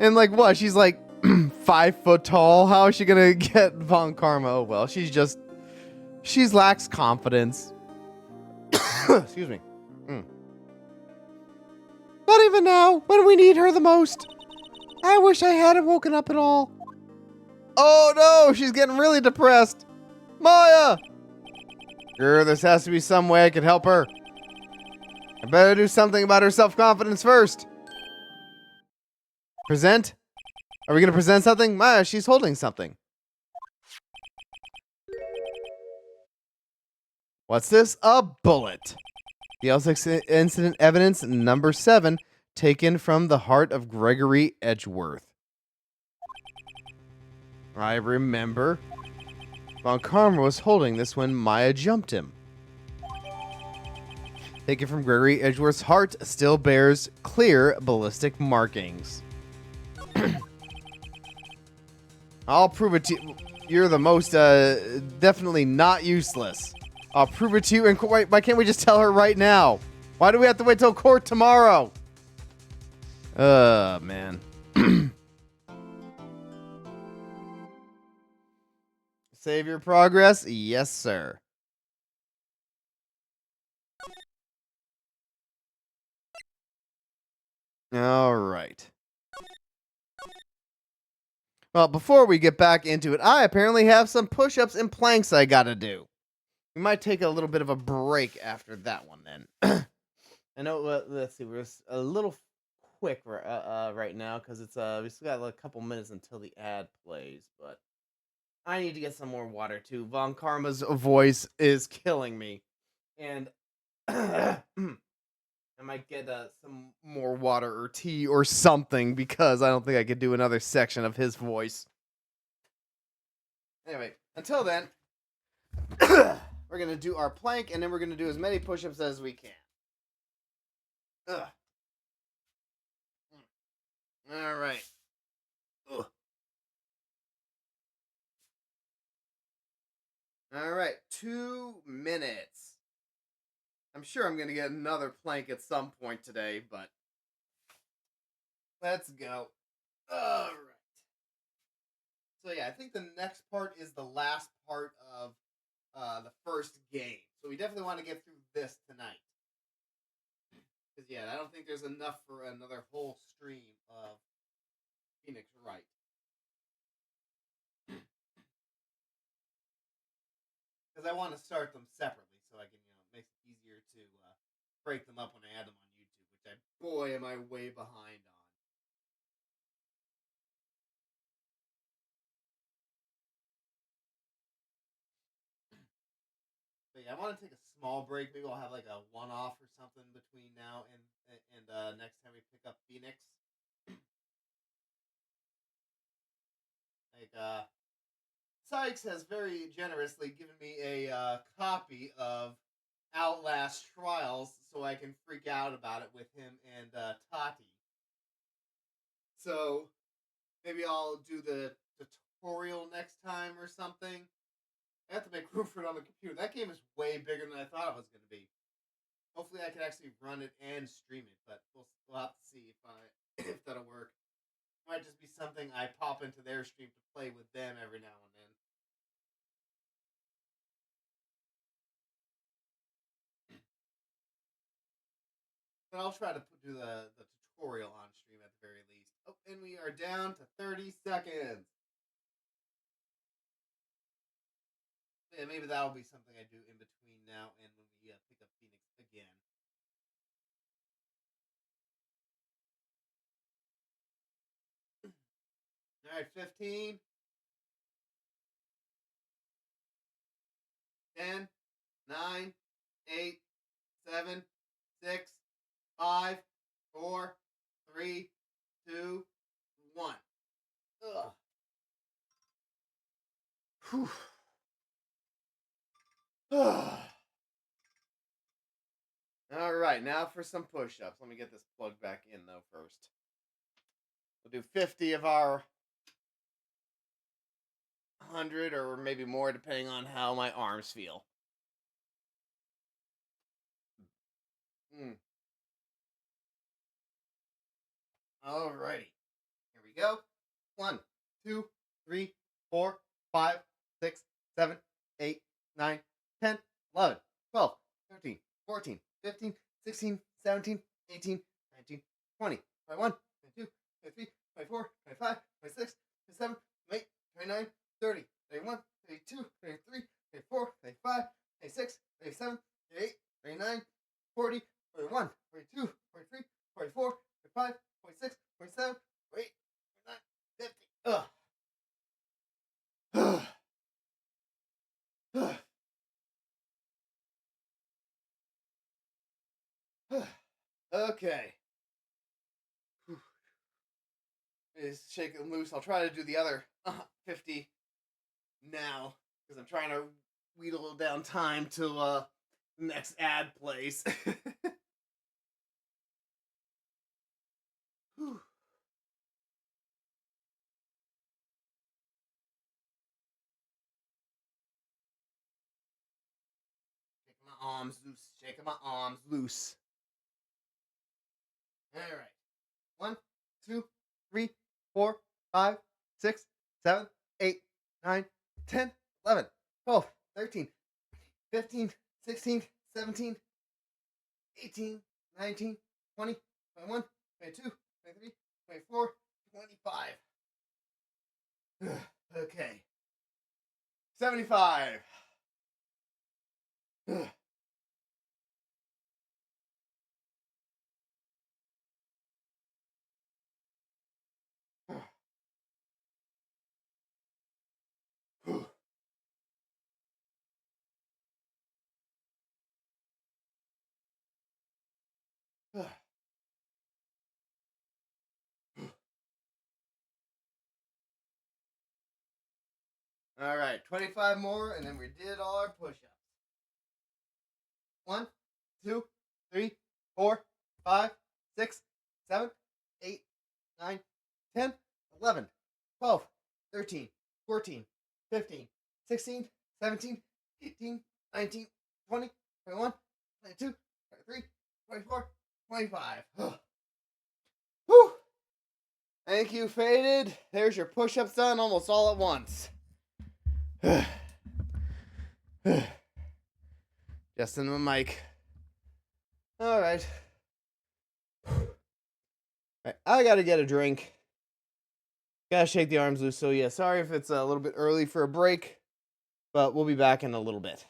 And like what? She's like 5 foot tall. How is she gonna get Von Karma? Oh well, she lacks confidence. Excuse me. Not even now, when we need her the most. I wish I hadn't woken up at all. Oh no, she's getting really depressed. Maya! Sure, this has to be some way I could help her. I better do something about her self-confidence first. Present? Are we gonna present something? Maya, she's holding something. What's this? A bullet. The L6 incident evidence number 7, taken from the heart of Gregory Edgeworth. I remember. Von Karma was holding this when Maya jumped him. Taken from Gregory Edgeworth's heart, still bears clear ballistic markings. I'll prove it to you. You're the most, definitely not useless. I'll prove it to you. And why can't we just tell her right now? Why do we have to wait till court tomorrow? Man. Save your progress? Yes, sir. All right. Well, before we get back into it, I apparently have some push-ups and planks I gotta do. We might take a little bit of a break after that one, then. I know. Let's see. We're a little quick right now because it's we still got a couple minutes until the ad plays, but I need to get some more water too. Von Karma's voice is killing me, and I might get some more water or tea or something because I don't think I could do another section of his voice. Anyway, until then, we're gonna do our plank, and then we're gonna do as many push-ups as we can. Ugh. All right. Ugh. All right, 2 minutes. I'm sure I'm gonna get another plank at some point today, but let's go. All right. So yeah, I think the next part is the last part of the first game. So we definitely want to get through this tonight. Because yeah, I don't think there's enough for another whole stream of Phoenix Wright. Because I want to start them separately so I can, it makes it easier to break them up when I add them on YouTube, which boy, am I way behind on. But yeah, I want to take a small break. Maybe I'll have like a one-off or something between now and next time we pick up Phoenix. Like Sykes has very generously given me a copy of Outlast Trials so I can freak out about it with him and Tati. So maybe I'll do the tutorial next time or something. I have to make room for it on the computer. That game is way bigger than I thought it was going to be. Hopefully I can actually run it and stream it, but we'll have to see if that'll work. It might just be something I pop into their stream to play with them every now and then. But I'll try to do the tutorial on stream at the very least. Oh, and we are down to 30 seconds. Yeah, maybe that'll be something I do in between now and when we pick up Phoenix again. All right, 15. 10, 9, 8, 7, 6, 5, 4, 3, 2, 1. Ugh. Whew. All right, now for some push-ups. Let me get this plugged back in, though, first. We'll do 50 of our 100 or maybe more, depending on how my arms feel. Alrighty. Here we go. 1, 2, 3, 4, 5, 6, 7, 8, 9, 10, 11, 12, 13, 14, 15, 16, 17, 18, 19, 20, 21, 22, 23, 24, 25, 26, 27, 28, 29, 30, 31, 32, 33, 34, 35, 36, 37, 38, 39, 40, 41, 42, 43, 44, 45, 46, 47, 48, 49, 50. Ugh. Okay. Is shake it loose. I'll try to do the other 50 now because I'm trying to wheedle down time till the next ad plays. Whew. Shaking my arms loose. Shaking my arms loose. All right. 1, 2, 3, 4, 5, 6, 7, 8, 9, 10, 11, 12, 13, 15, 16, 17, 18, 19, 20, 21, 22, 23, 24, 25. Okay. 75. All right, 25 more, and then we did all our push-ups. 1, 2, 3, 4, 5, 6, 7, 8, 9, 10, 11, 12, 13, 14, 15, 16, 17, 18, 19, 20, 21, 22, 23, 24, 25. Whew. Thank you, Faded. There's your push-ups done almost all at once. Just in the mic. All right. I gotta get a drink. Gotta shake the arms loose. So yeah, sorry if it's a little bit early for a break, but we'll be back in a little bit.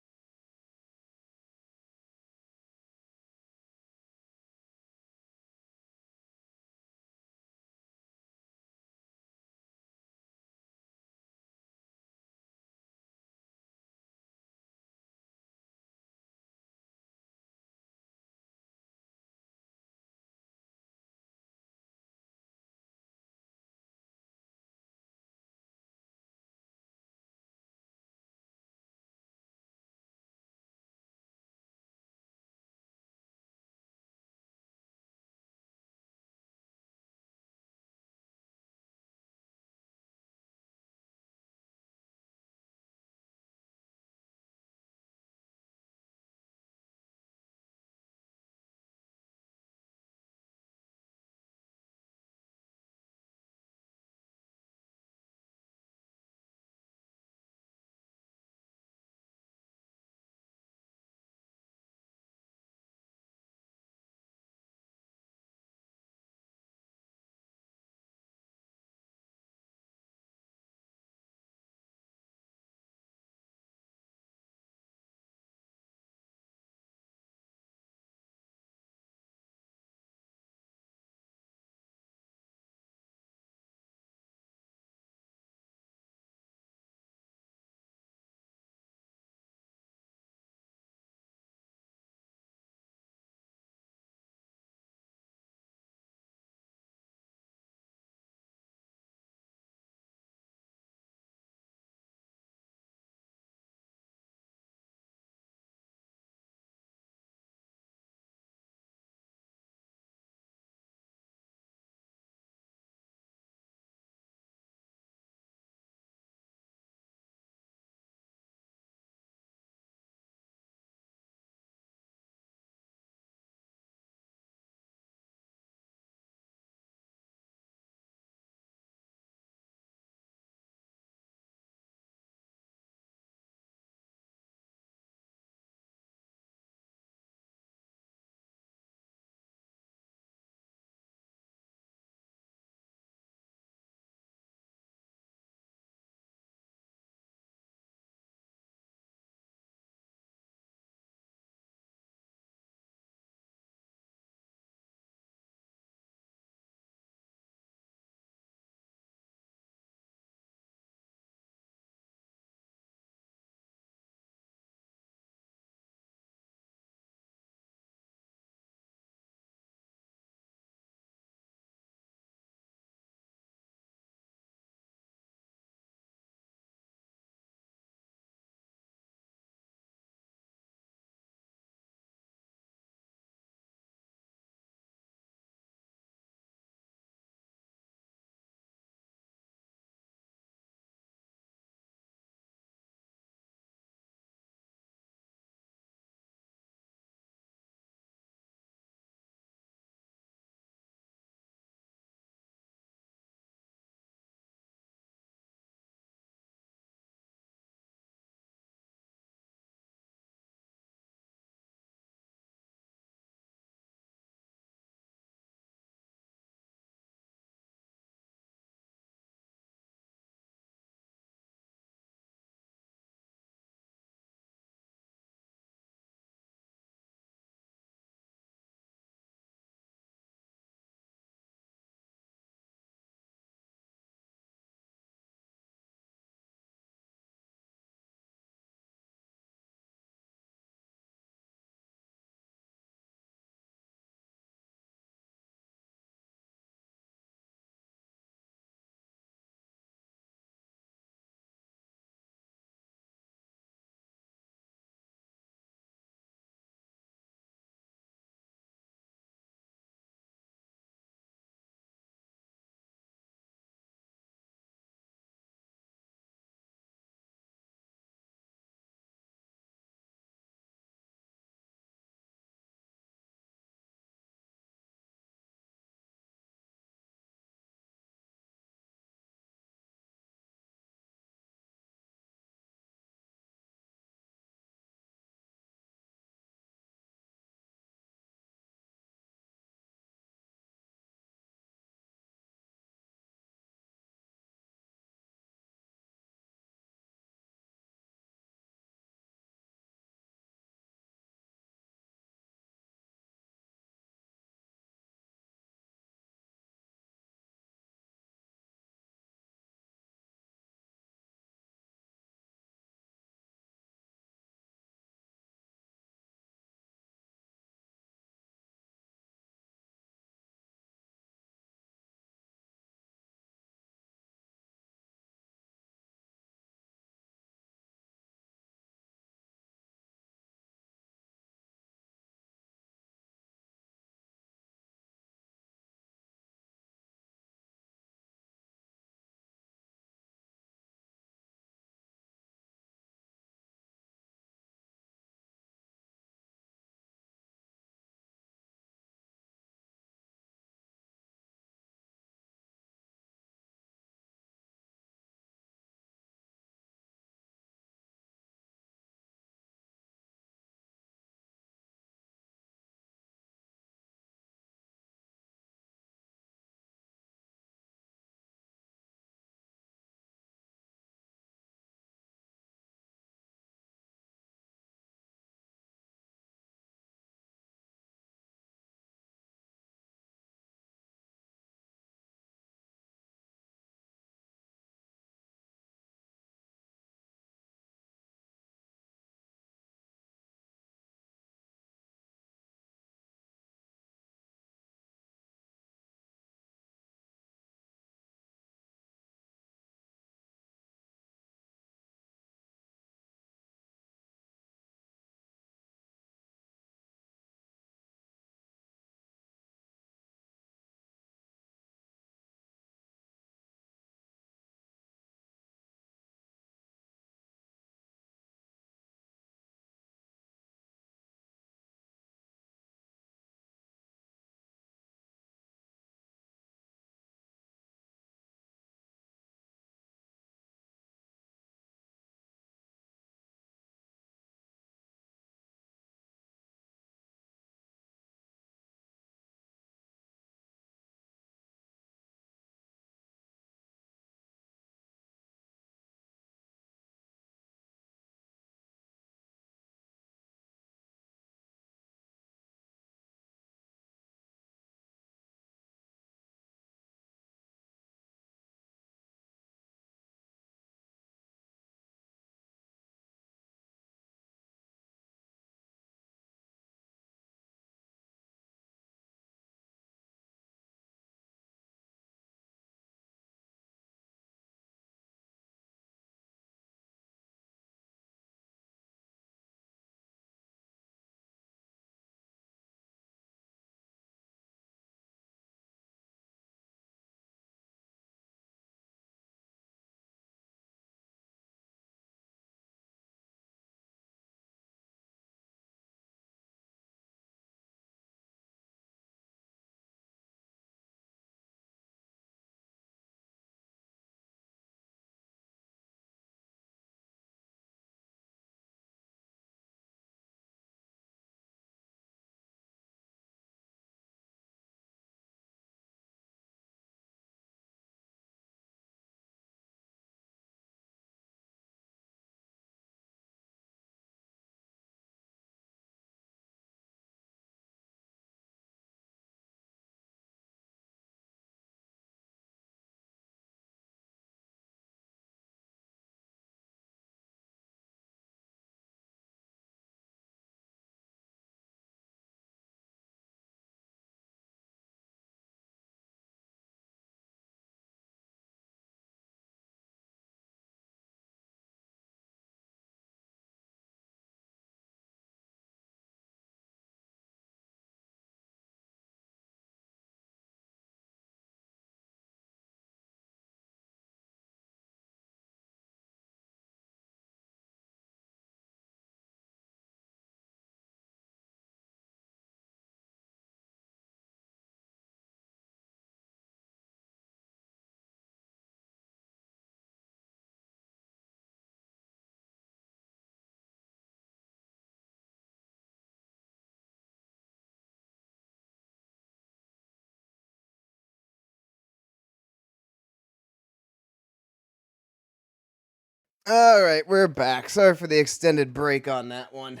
All right, we're back. Sorry for the extended break on that one.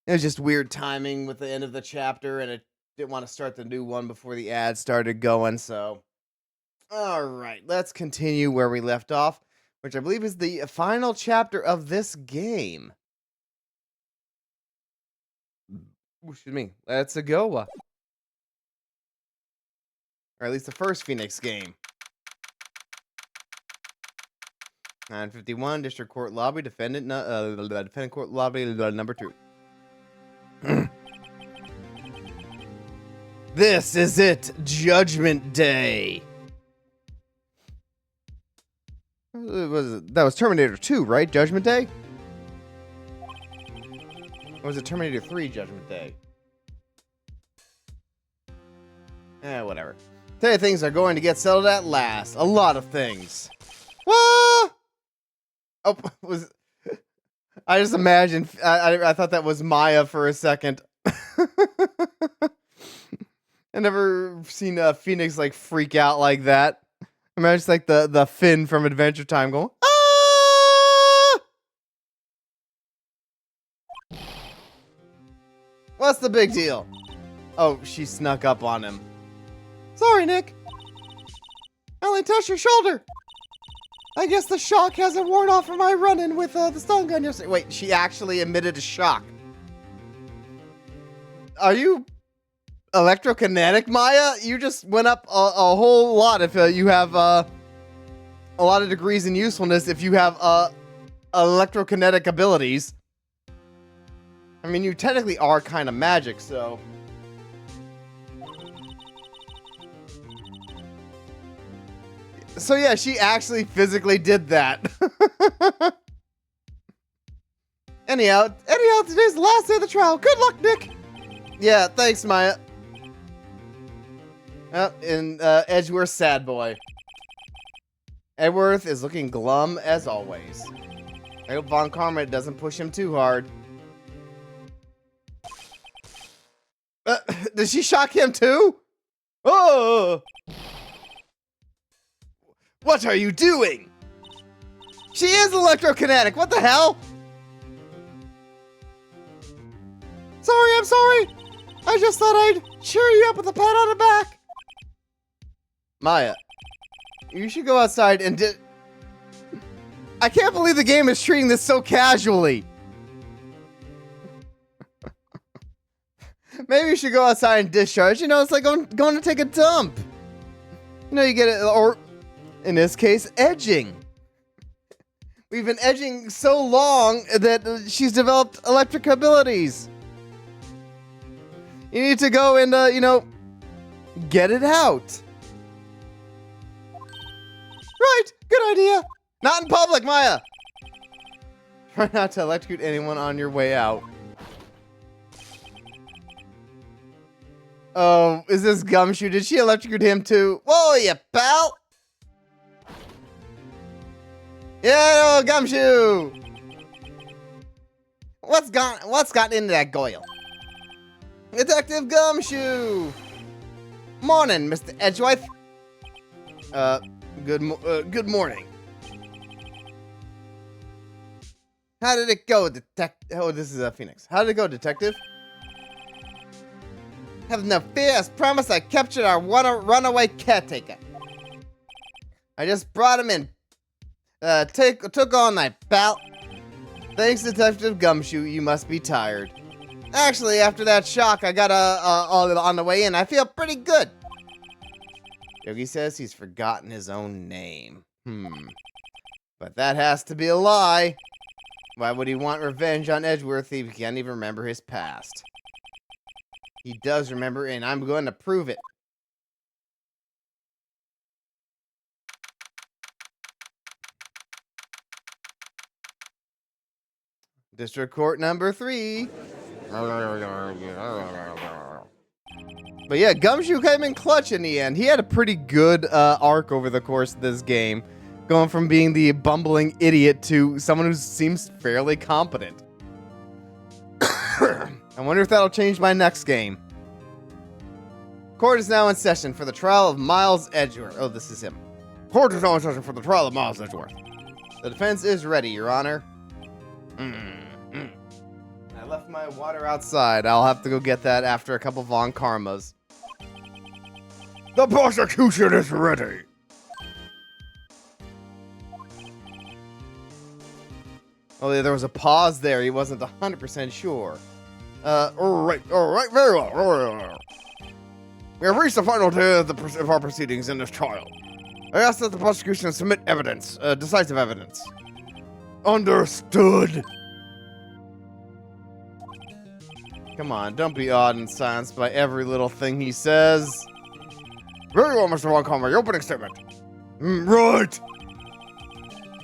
It was just weird timing with the end of the chapter, and it didn't want to start the new one before the ad started going, so. All right, let's continue where we left off, which I believe is the final chapter of this game. Excuse me. Let's go. Or at least the first Phoenix game. 951 District Court Lobby, Defendant Court Lobby number 2. This is it, Judgment Day. That was Terminator 2, right? Judgment Day? Or was it Terminator 3 Judgment Day? Whatever. Today things are going to get settled at last. A lot of things. Whoa! Oh, I just imagined. I thought that was Maya for a second. I never seen Phoenix like freak out like that. Imagine like the Finn from Adventure Time going, ah! What's the big deal? Oh, she snuck up on him. Sorry, Nick. I only touched your shoulder. I guess the shock hasn't worn off from my run-in with the stun gun yesterday. Wait, she actually emitted a shock. Are you electrokinetic, Maya? You just went up a whole lot if you have a lot of degrees in usefulness if you have electrokinetic abilities. I mean, you technically are kind of magic, so... So yeah, she actually physically did that. Anyhow, today's the last day of the trial. Good luck, Nick. Yeah, thanks, Maya. And Edgeworth's sad boy. Edgeworth is looking glum as always. I hope Von Karma doesn't push him too hard. Did she shock him too? Oh! What are you doing? She is electrokinetic. What the hell? Sorry, I'm sorry. I just thought I'd cheer you up with a pat on the back. Maya, you should go outside and I can't believe the game is treating this so casually. Maybe you should go outside and discharge. You know, it's like going to take a dump. You know, you get it, or in this case, edging. We've been edging so long that she's developed electric abilities. You need to go and, you know, get it out. Right, good idea. Not in public, Maya. Try not to electrocute anyone on your way out. Oh, is this Gumshoe? Did she electrocute him too? Whoa, you pal! Yeah, Gumshoe! What's gotten into that Goyle? Detective Gumshoe! Morning, Mr. Edgeworth. Good morning. How did it go, Oh, this is Phoenix. How did it go, Detective? Have no fear, as promised, I captured our runaway caretaker. I just brought him in. Took all night, pal. Thanks, Detective Gumshoe, you must be tired. Actually, after that shock, I got all on the way in. I feel pretty good. Yogi says he's forgotten his own name. But that has to be a lie. Why would he want revenge on Edgeworth if he can't even remember his past? He does remember, and I'm going to prove it. District Court number 3. But yeah, Gumshoe came in clutch in the end. He had a pretty good arc over the course of this game, going from being the bumbling idiot to someone who seems fairly competent. I wonder if that'll change my next game. Court is now in session for the trial of Miles Edgeworth. Oh, this is him. Court is now in session for the trial of Miles Edgeworth. The defense is ready, Your Honor. I left my water outside. I'll have to go get that after a couple Von Karmas. The prosecution is ready. Oh, yeah, there was a pause there. He wasn't 100% sure. All right, very well. We have reached the final day of our proceedings in this trial. I ask that the prosecution submit evidence, decisive evidence. Understood. Come on, don't be awed and silenced by every little thing he says. Very well, Mr. Von Karma, your opening statement. Right.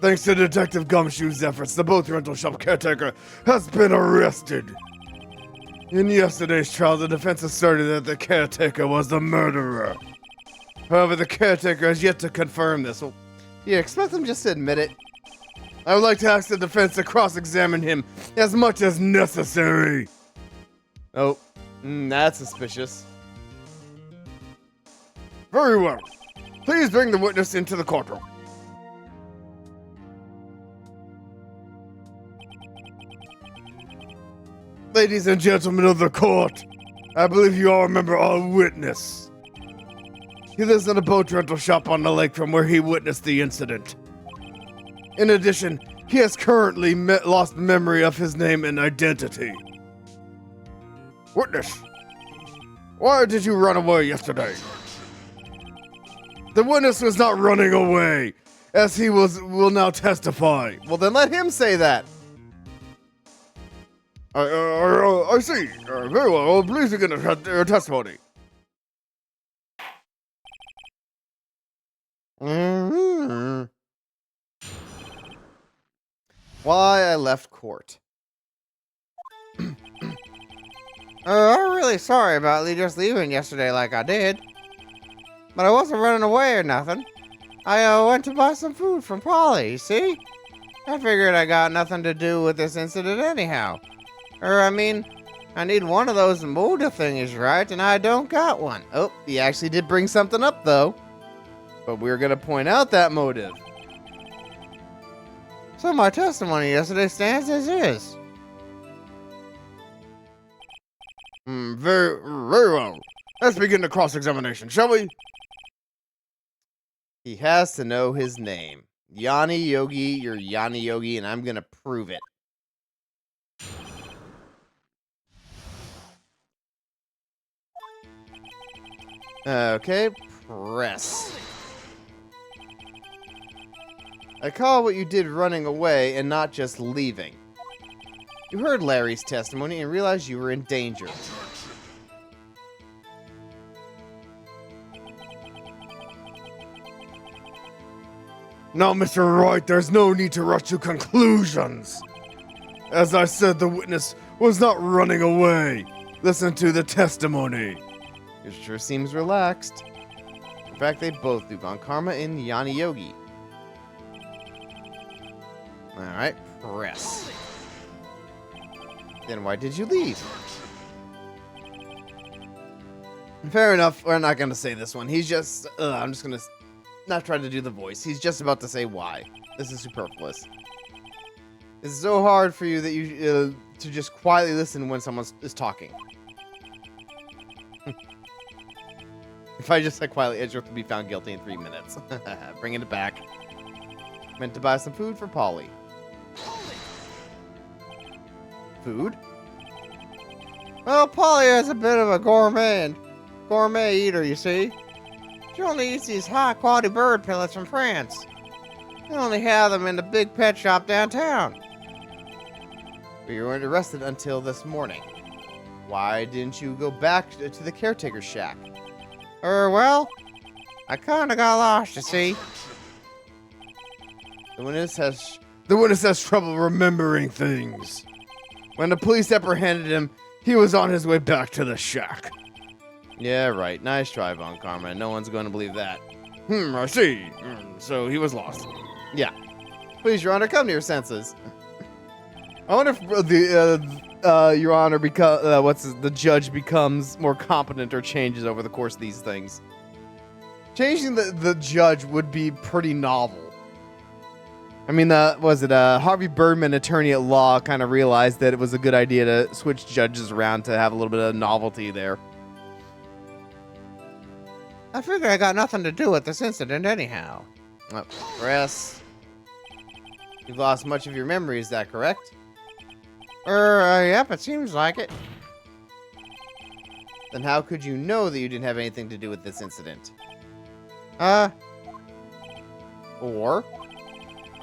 Thanks to Detective Gumshoe's efforts, the boat rental shop caretaker has been arrested. In yesterday's trial, the defense asserted that the caretaker was the murderer. However, the caretaker has yet to confirm this. Well, you expect him just to admit it? I would like to ask the defense to cross-examine him as much as necessary. Oh, that's suspicious. Very well. Please bring the witness into the courtroom. Ladies and gentlemen of the court, I believe you all remember our witness. He lives in a boat rental shop on the lake from where he witnessed the incident. In addition, he has currently lost memory of his name and identity. Witness, why did you run away yesterday? The witness was not running away, as he will now testify. Well, then let him say that. I see. Very well. Please begin your testimony. Why I left court. I'm really sorry about just leaving yesterday like I did. But I wasn't running away or nothing. I went to buy some food from Polly, you see? I figured I got nothing to do with this incident anyhow. I need one of those motor thingies, right? And I don't got one. Oh, he actually did bring something up, though. But we're going to point out that motive. So my testimony yesterday stands as is. Very well. Let's begin the cross-examination, shall we? He has to know his name. Yanni Yogi, you're Yanni Yogi, and I'm going to prove it. Okay, press. I call what you did running away and not just leaving. You heard Larry's testimony and realized you were in danger. Now, Mr. Wright, there's no need to rush to conclusions. As I said, the witness was not running away. Listen to the testimony. It sure seems relaxed. In fact, they both do. Von Karma and Yanni Yogi. Alright, press. Then why did you leave? Fair enough, we're not going to say this one. He's just... I'm just going to not try to do the voice. He's just about to say why. This is superfluous. It's so hard for you that you to just quietly listen when someone is talking. If I just said quietly, Edgeworth would be found guilty in 3 minutes. Bringing it back. Meant to buy some food for Polly. Food? Well, Polly is a bit of a gourmet eater, you see. She only eats these high-quality bird pellets from France. They only have them in the big pet shop downtown. But you weren't arrested until this morning. Why didn't you go back to the caretaker's shack? Well, I kinda got lost, you see. The witness has trouble remembering things. When the police apprehended him, he was on his way back to the shack. Yeah, right. Nice try, Von Karma. No one's going to believe that. I see. So he was lost. Yeah. Please, Your Honor, come to your senses. I wonder if Your Honor, the judge becomes more competent or changes over the course of these things. Changing the judge would be pretty novel. I mean, Harvey Birdman, attorney at law, kind of realized that it was a good idea to switch judges around to have a little bit of novelty there. I figure I got nothing to do with this incident anyhow. Press. You've lost much of your memory, is that correct? Yep, it seems like it. Then how could you know that you didn't have anything to do with this incident? Or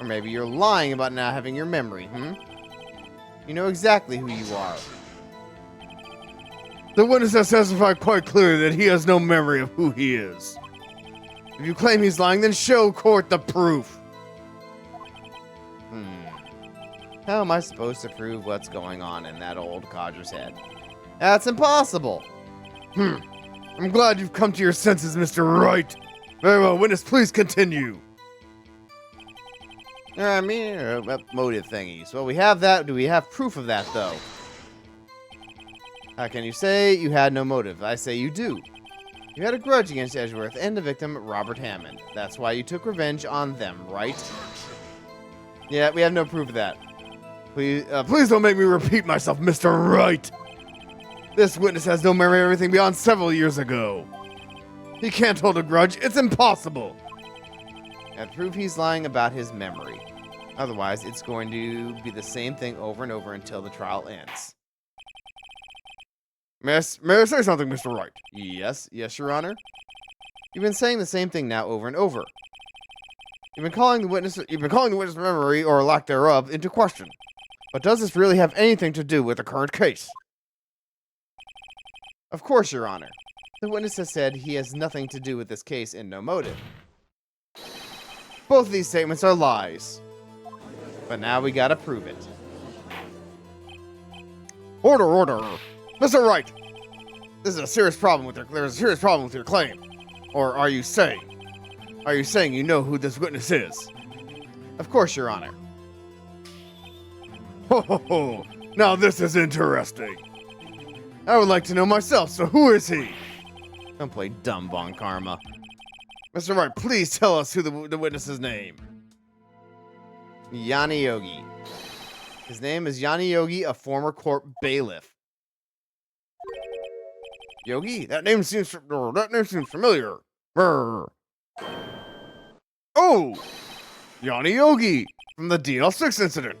maybe you're lying about not having your memory, You know exactly who you are. The witness has testified quite clearly that he has no memory of who he is. If you claim he's lying, then show court the proof. How am I supposed to prove what's going on in that old codger's head? That's impossible. I'm glad you've come to your senses, Mr. Wright. Very well, witness, please continue. Motive thingies. Well, we have that. Do we have proof of that, though? How can you say you had no motive? I say you do. You had a grudge against Edgeworth and the victim, Robert Hammond. That's why you took revenge on them, right? Yeah, we have no proof of that. Please don't make me repeat myself, Mr. Wright. This witness has no memory of everything beyond several years ago. He can't hold a grudge. It's impossible. And prove he's lying about his memory. Otherwise, it's going to be the same thing over and over until the trial ends. May I say something, Mr. Wright? Yes, Your Honor. You've been saying the same thing now over and over. You've been calling the witness memory or lack thereof into question. But does this really have anything to do with the current case? Of course, Your Honor. The witness has said he has nothing to do with this case and no motive. Both of these statements are lies. But now we gotta prove it. Order. Mr. Wright, there's a serious problem with your claim. Or are you saying you know who this witness is? Of course, Your Honor. Ho. Now this is interesting. I would like to know myself, so who is he? Don't play dumb, Von Karma. Mr. Wright, please tell us who the witness's name. Yanni Yogi. His name is Yanni Yogi, a former court bailiff. Yogi? That name seems familiar. Brr. Oh! Yanni Yogi! From the DL6 incident.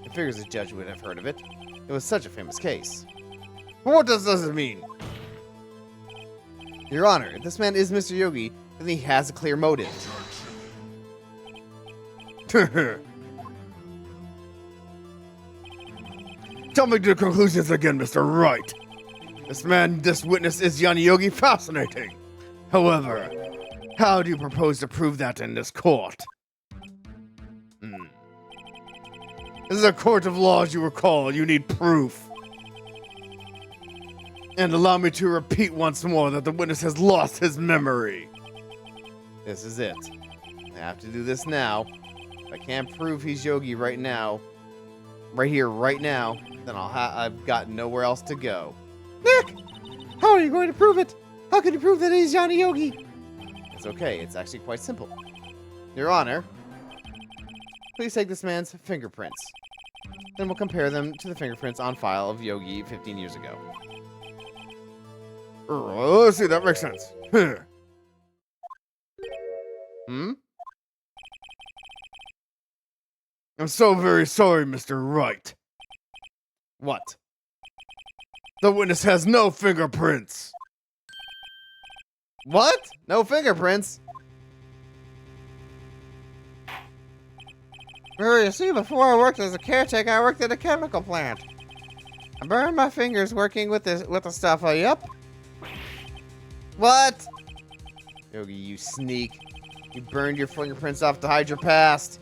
It figures the judge would have heard of it. It was such a famous case. But what does it mean? Your Honor, if this man is Mr. Yogi, then he has a clear motive. Tell me the conclusions again, Mr. Wright. This witness is Yanni Yogi. Fascinating. However, how do you propose to prove that in this court? This is a court of law, as you recall. You need proof. And allow me to repeat once more that the witness has lost his memory. This is it. I have to do this now. If I can't prove he's Yogi right now, right here, right now, then I've got nowhere else to go. Nick! How are you going to prove it? How can you prove that he's Yanni Yogi? It's okay. It's actually quite simple. Your Honor, please take this man's fingerprints. Then we'll compare them to the fingerprints on file of Yogi 15 years ago. Let's see, that makes sense. I'm so very sorry, Mr. Wright. What? The witness has no fingerprints. What? No fingerprints? Well, you see, before I worked as a caretaker, I worked at a chemical plant. I burned my fingers working with the stuff. Yup. What? Yogi, you sneak. You burned your fingerprints off to hide your past.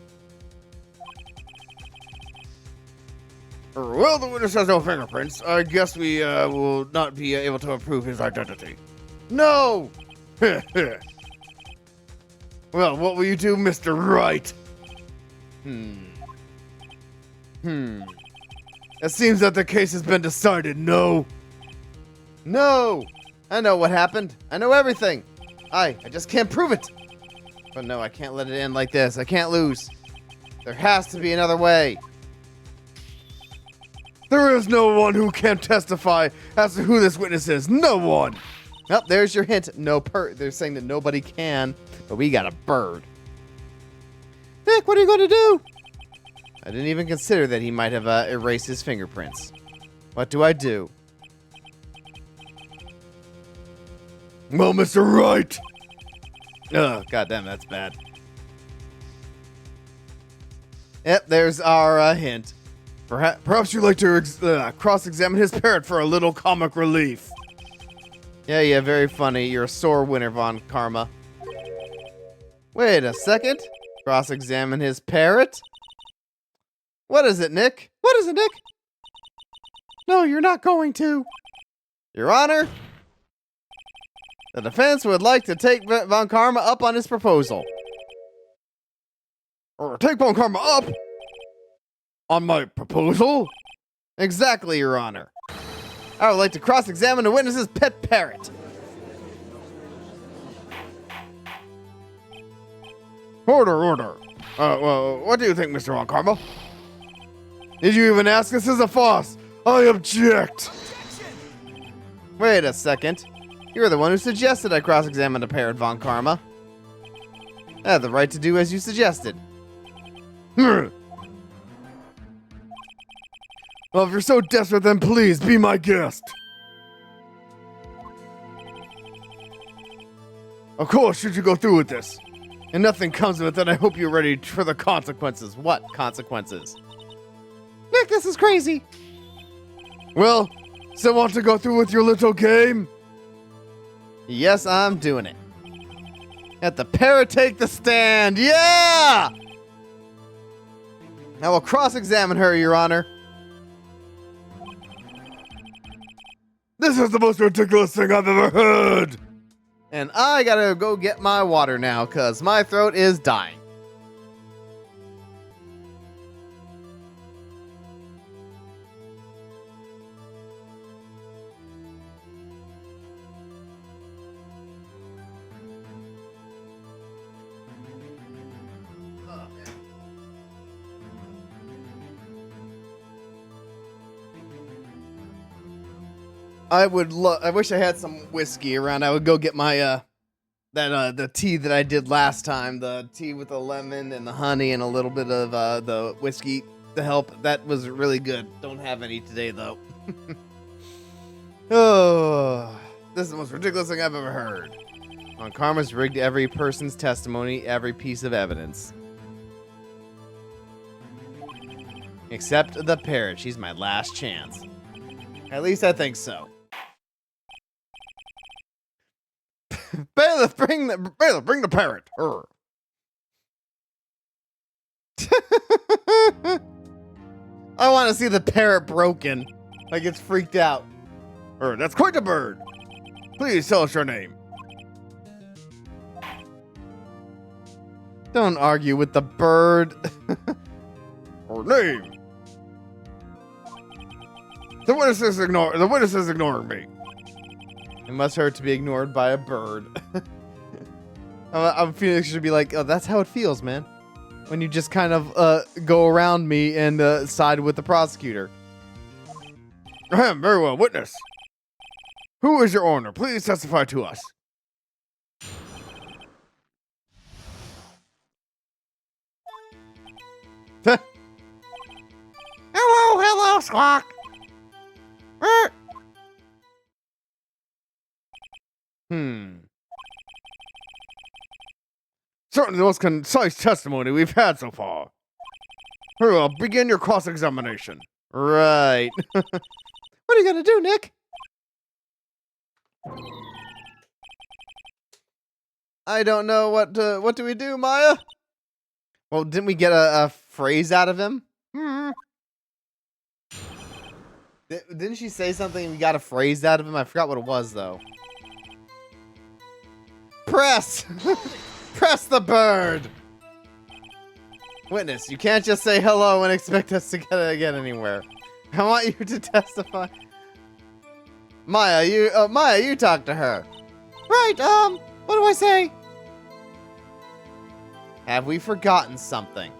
Well, the witness has no fingerprints. I guess we will not be able to prove his identity. No! Well, what will you do, Mr. Wright? It seems that the case has been decided, no? No! I know what happened. I know everything. I just can't prove it. But no, I can't let it end like this. I can't lose. There has to be another way. There is no one who can testify as to who this witness is. No one. Oh, there's your hint. No They're saying that nobody can, but we got a bird. Nick, what are you going to do? I didn't even consider that he might have erased his fingerprints. What do I do? Well, Mr. Wright. Ugh, goddamn, that's bad. Yep, there's our hint. Perhaps you'd like to cross-examine his parrot for a little comic relief. Yeah, very funny. You're a sore winner, Von Karma. Wait a second. Cross-examine his parrot? What is it, Nick? What is it, Nick? No, you're not going to. Your Honor, the defense would like to take Von Karma up on his proposal. Or take Von Karma up? On my proposal? Exactly, Your Honor. I would like to cross-examine the witness's pet parrot. Order. Well, what do you think, Mr. Von Karma? Did you even ask us as a boss? I object. Wait a second. You're the one who suggested I cross-examine the parrot, Von Karma. I have the right to do as you suggested. Well, if you're so desperate, then please be my guest. Of course, should you go through with this, and nothing comes of it, then I hope you're ready for the consequences. What consequences? Nick, this is crazy. Well, still want to go through with your little game? Yes, I'm doing it. Let the parrot take the stand. Yeah! I will cross-examine her, Your Honor. This is the most ridiculous thing I've ever heard. And I gotta go get my water now, because my throat is dying. I wish I had some whiskey around. I would go get my the tea that I did last time, the tea with the lemon and the honey and a little bit of the whiskey to help. That was really good. Don't have any today though. Oh, this is the most ridiculous thing I've ever heard. On Karma's rigged every person's testimony, every piece of evidence. Except the parrot. She's my last chance. At least I think so. Bailiff, bring the parrot. I want to see the parrot broken. Like it's freaked out. That's quite a bird. Please tell us your name. Don't argue with the bird. Or name. The witness is ignoring me. It must hurt to be ignored by a bird. I'm feeling it should be like, oh, that's how it feels, man. When you just kind of go around me and side with the prosecutor. Very well, witness. Who is your owner? Please testify to us. Hello, Squawk. Certainly the most concise testimony we've had so far. Very well, begin your cross-examination. Right. What are you gonna do, Nick? I don't know what do we do, Maya? Well, didn't we get a phrase out of him? Didn't she say something and we got a phrase out of him? I forgot what it was, though. Press! Press the bird! Witness, you can't just say hello and expect us to get anywhere. I want you to testify. Maya, you talk to her. Right, what do I say? Have we forgotten something?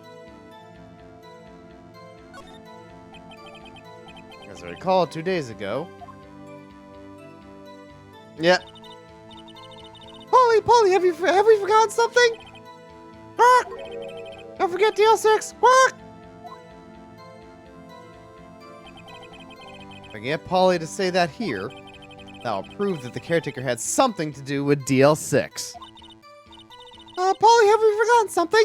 As I recall, 2 days ago. Yep. Polly, have we forgotten something? Quack! Don't forget DL6. Quack! If I can get Polly to say that here, that'll prove that the caretaker had something to do with DL6. Polly, have we forgotten something?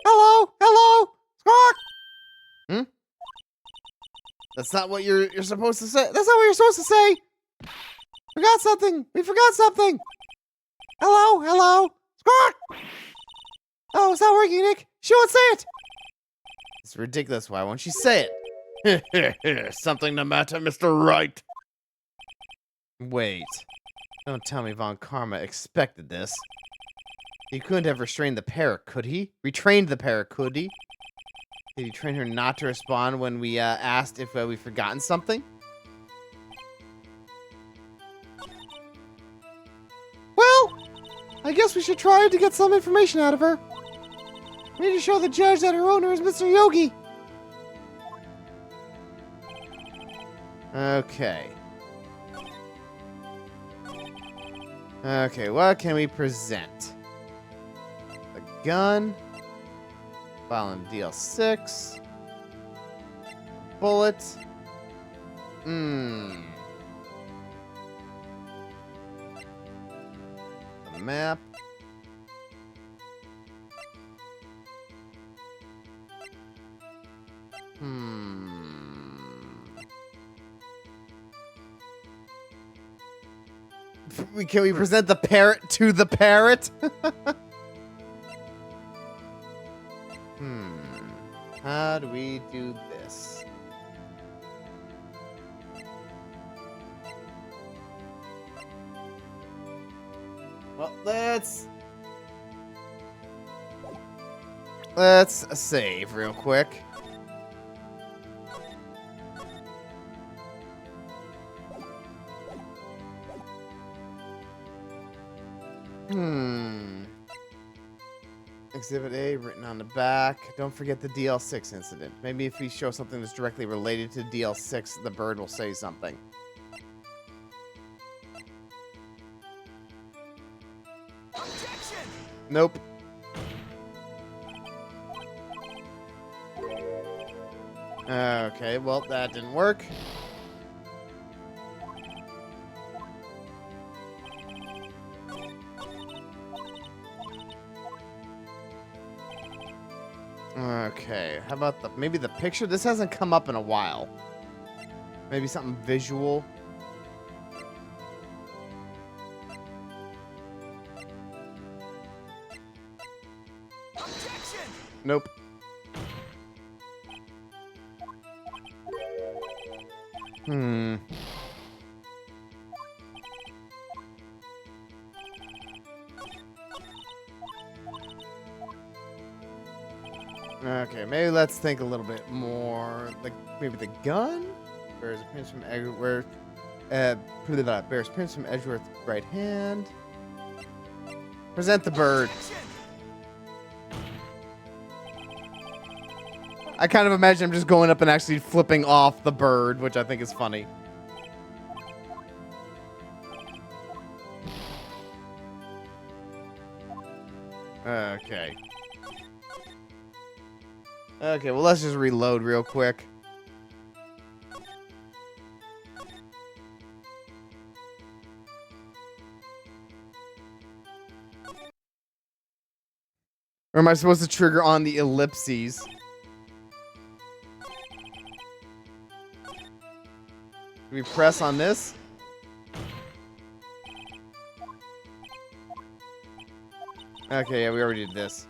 Hello, Squawk. That's not what you're supposed to say. That's not what you're supposed to say. Forgot something. We forgot something. Hello, Squawk. Oh, it's not working, Nick. She won't say it. It's ridiculous. Why won't she say it? Something the matter, Mr. Wright? Wait. Don't tell me Von Karma expected this. He couldn't have restrained the parrot, could he? Retrained the parrot, could he? Did he train her not to respond when we asked if we'd forgotten something? Well, I guess we should try to get some information out of her. We need to show the judge that her owner is Mr. Yogi. Okay. Okay, what can we present? A gun. File DL6. Bullet. A map. Can we present the parrot to the parrot? How do we do this? Well, let's save real quick. Exhibit A written on the back. Don't forget the DL6 incident. Maybe if we show something that's directly related to DL6, the bird will say something. Objection! Nope. Okay, well, that didn't work. Okay, how about maybe the picture? This hasn't come up in a while. Maybe something visual. Objection! Nope. Okay, maybe let's think a little bit more. Like maybe the gun. Bears prints from Edgeworth. Bears prints from Edgeworth right hand. Present the bird. I kind of imagine him just going up and actually flipping off the bird, which I think is funny. Okay. Okay, well, let's just reload real quick. Or am I supposed to trigger on the ellipses? Do we press on this? Okay, yeah, we already did this.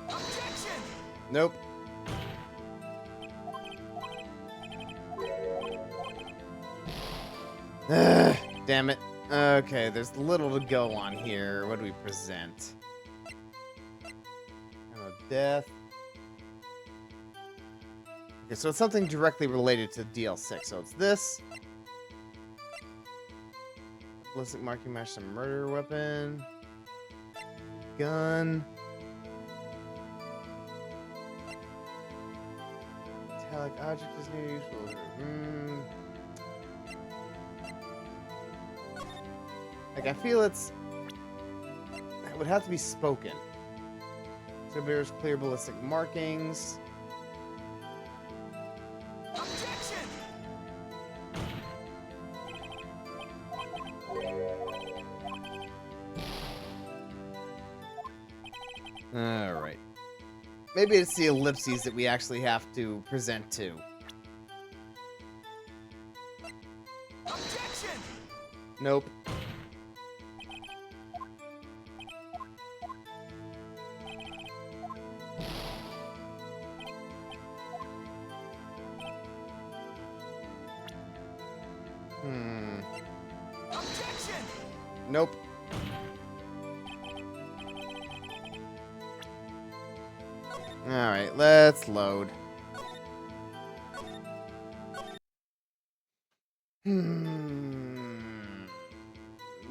Objection! Nope. Damn it. Okay, there's little to go on here. What do we present? Death. Okay, so it's something directly related to DL6. So it's this. Ballistic marking match some murder weapon. Gun. Metallic object is near useful. Like, I feel it would have to be spoken. So there's clear ballistic markings. Objection! Alright. Maybe it's the ellipses that we actually have to present to. Objection! Nope. Objection! Nope. Alright, let's load.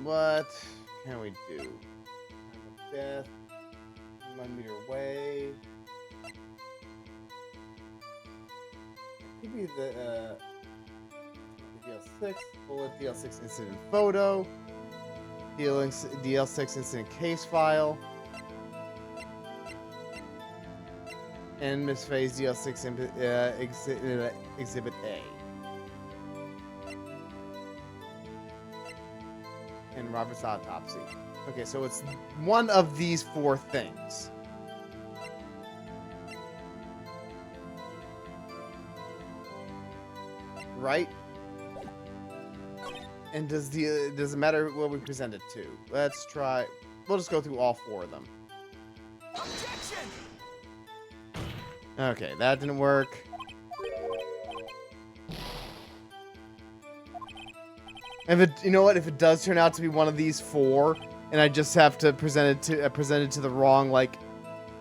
What can we do? Time of death. 1 meter away. Could be the DL6. Bullet DL6 incident photo. DL6 incident case file. And misphased DL6 exhibit A. And Robert's autopsy. Okay, so it's one of these 4 things. Right? And does it matter what we present it to? Let's try. We'll just go through all 4 of them. Objection! Okay, that didn't work. If it, you know what? If it does turn out to be one of these 4, and I just have to present it to the wrong like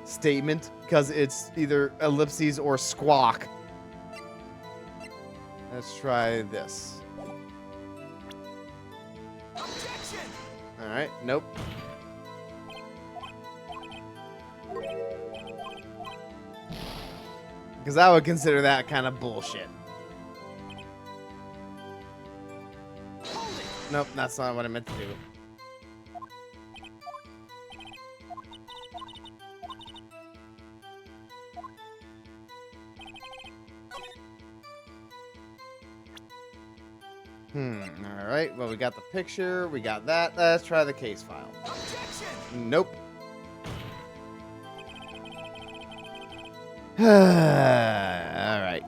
statement because it's either ellipses or squawk. Let's try this. Objection! All right. Nope. Because I would consider that kind of bullshit. Nope, that's not what I meant to do. Alright, well, we got the picture, we got that. Let's try the case file. Objection! Nope. Alright.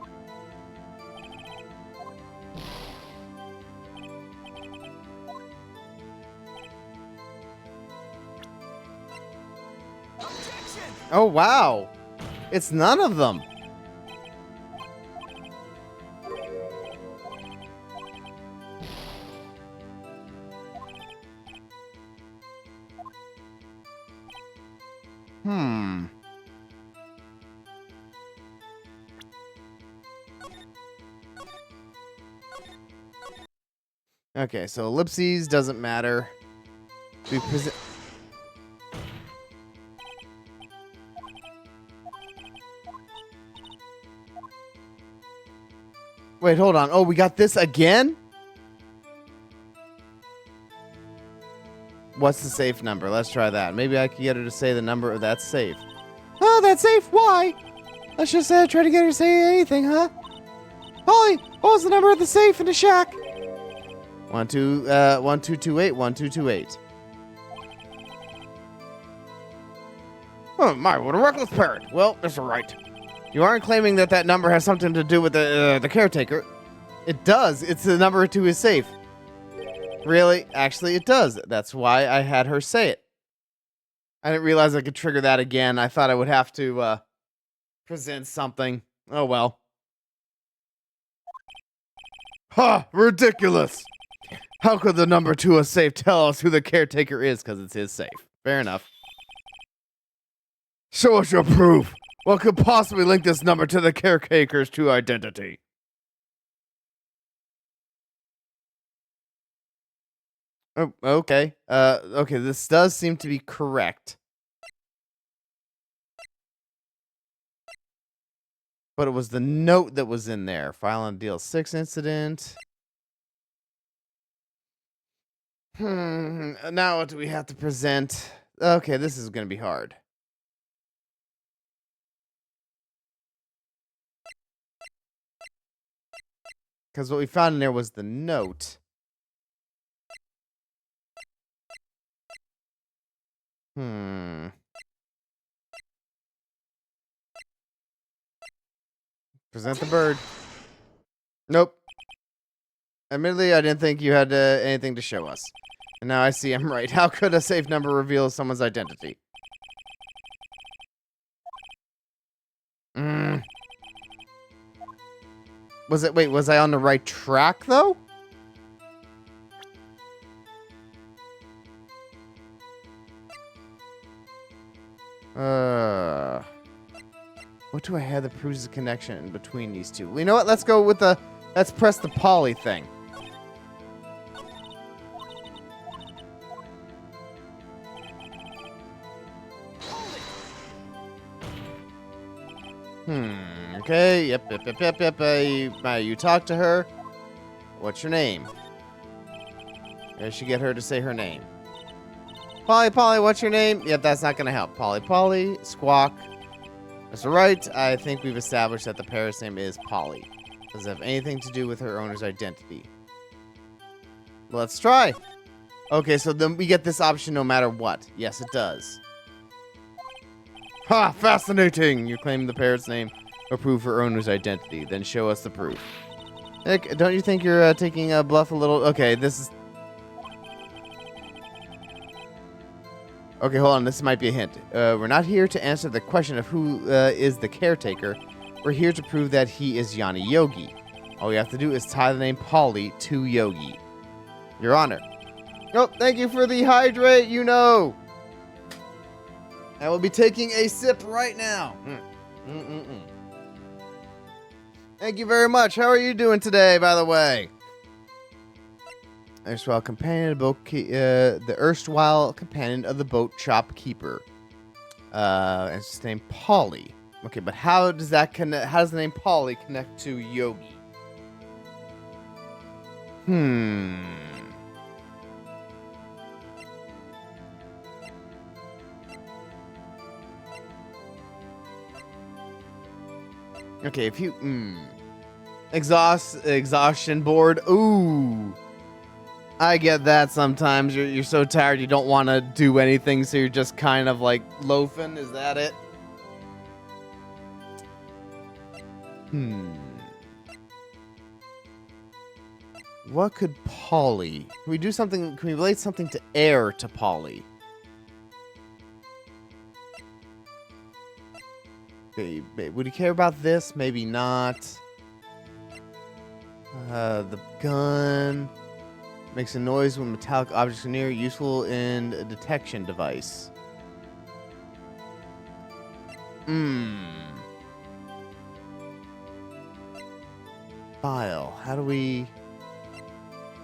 Objection! Oh, wow. It's none of them. Okay, so ellipses doesn't matter. We present. Wait, hold on. Oh, we got this again? What's the safe number? Let's try that. Maybe I can get her to say the number of that safe. Oh, that's safe? Why? Let's just try to get her to say anything, huh? Holly, what was the number of the safe in the shack? 1228 1228. Oh my, what a reckless parent. Well, Mr. Wright, you aren't claiming that that number has something to do with the caretaker. It does. It's the number to his safe. Really? Actually, it does. That's why I had her say it. I didn't realize I could trigger that again. I thought I would have to present something. Oh well. Ha! Ridiculous! How could the number to a safe tell us who the caretaker is? Because it's his safe. Fair enough. Show us your proof. What could possibly link this number to the caretaker's true identity? Oh, okay. Okay, this does seem to be correct. But it was the note that was in there. File on deal 6 incident. Now what do we have to present? Okay, this is going to be hard. Because what we found in there was the note. Present the bird. Nope. Admittedly, I didn't think you had anything to show us. And now I see I'm right. How could a safe number reveal someone's identity? Was I on the right track, though? What do I have that proves the connection between these two? Well, you know what? Let's go with let's press the poly thing. Okay. Yep. You talk to her. What's your name? I should get her to say her name. Polly, what's your name? Yep, that's not gonna help. Polly, Squawk. Mr. Wright, I think we've established that the parrot's name is Polly. Does it have anything to do with her owner's identity? Let's try. Okay, so then we get this option no matter what. Yes, it does. Ha! Fascinating! You claim the parrot's name or prove her owner's identity. Then show us the proof. Nick, don't you think you're taking a bluff a little? Okay, this is... Okay, hold on. This might be a hint. We're not here to answer the question of who is the caretaker. We're here to prove that he is Yanni Yogi. All we have to do is tie the name Polly to Yogi. Your Honor. Oh, thank you for the hydrate, you know. I will be taking a sip right now. Thank you very much. How are you doing today, by the way? Erstwhile companion of the erstwhile companion of the boat shop keeper. And it's his name Polly. Okay, but how does that connect? How does the name Polly connect to Yogi? Okay, if you exhaustion board. Ooh. I get that sometimes. You're so tired you don't want to do anything, so you're just kind of like loafing. Is that it? What could Polly... Can we do something... Can we relate something to air to Polly? Okay, would he care about this? Maybe not. The gun... Makes a noise when metallic objects are near. Useful in a detection device. File. How do we...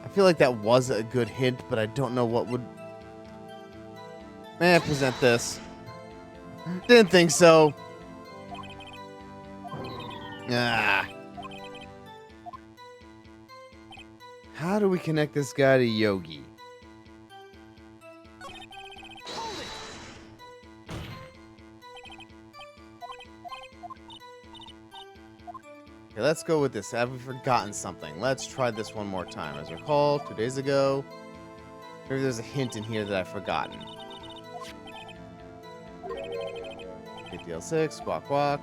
I feel like that was a good hint, but I don't know what would... May I present this? Didn't think so. How do we connect this guy to Yogi? Okay, let's go with this. Have we forgotten something? Let's try this one more time. As I recall, 2 days ago, maybe there's a hint in here that I've forgotten. DL6, Squawk.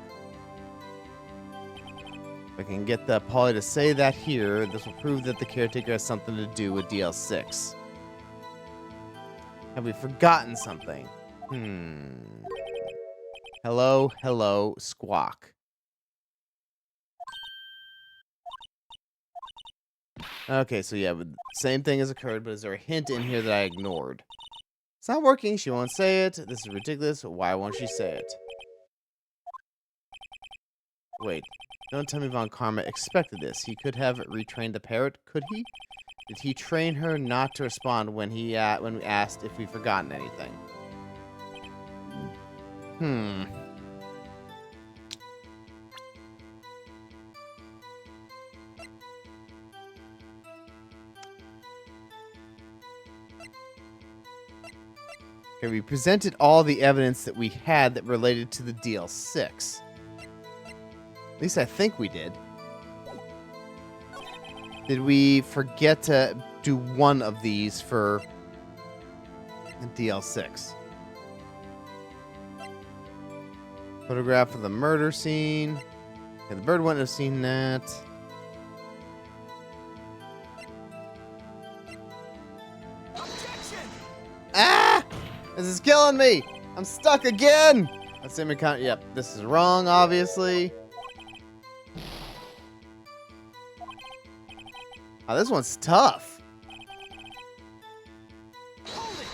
If I can get the Polly to say that here, this will prove that the caretaker has something to do with DL6. Have we forgotten something? Hello, Squawk. Okay, so yeah, same thing has occurred, but is there a hint in here that I ignored? It's not working. She won't say it. This is ridiculous. Why won't she say it? Wait, don't tell me Von Karma expected this. He could have retrained the parrot, could he? Did he train her not to respond when we asked if we've forgotten anything? Hmm. Okay, we presented all the evidence that we had that related to the DL6. At least I think we did. Did we forget to do one of these for DL6? Photograph of the murder scene. Okay, the bird wouldn't have seen that. Objection! Ah! This is killing me! I'm stuck again! That's him account. Yep, this is wrong, obviously. Oh, this one's tough. Hold it!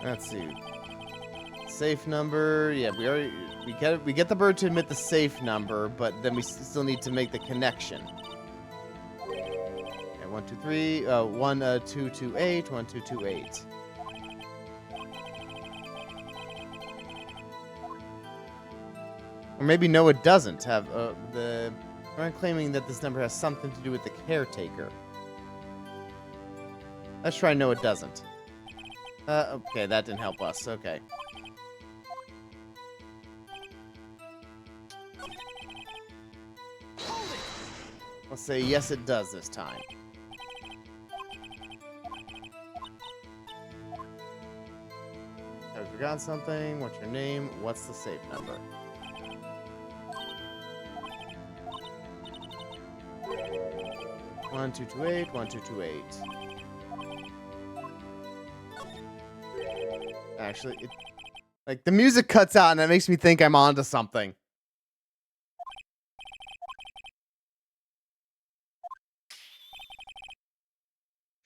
Let's see. Safe number. Yeah, we get the bird to admit the safe number, but then we still need to make the connection. Okay, 1, 2, 3. 1, 2, 2, 8. 1, 2, 2, 8. Or maybe no, it doesn't have I'm claiming that this number has something to do with the caretaker. Let's try no, it doesn't. Okay, that didn't help us. Okay. Let's say yes, it does this time. Have I forgotten something? What's your name? What's the safe number? One, 2, 2, 8. 1, 2, 2, 8. Actually, like the music cuts out and it makes me think I'm onto something.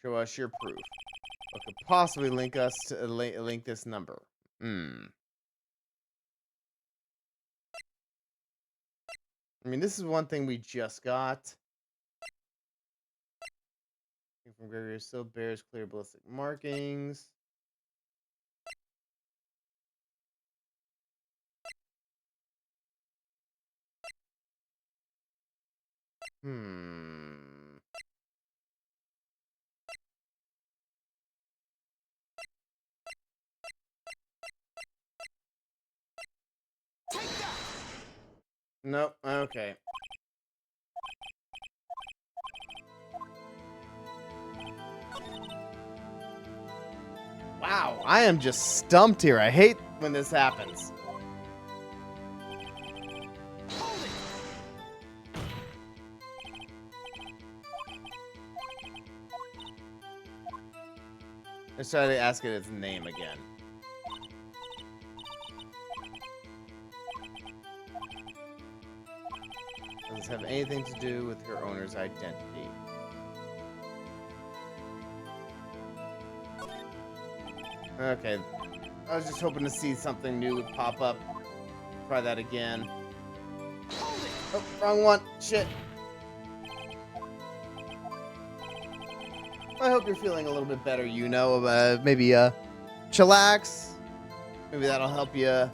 Show us your proof. What could possibly link us to link this number? I mean, this is one thing we just got. From Gregory still bears clear ballistic markings. Take that! Nope. Okay. Wow, I am just stumped here. I hate when this happens. Hold it! Let's try to ask it its name again. Does this have anything to do with her owner's identity? Okay. I was just hoping to see something new would pop up. Try that again. Oh, wrong one. Shit. I hope you're feeling a little bit better, you know. Maybe chillax. Maybe that'll help you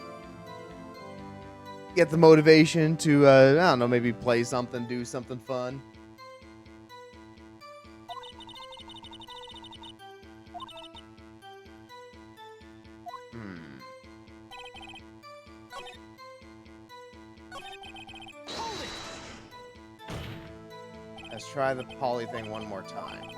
get the motivation to, I don't know, maybe play something, do something fun. Let's try the poly thing one more time.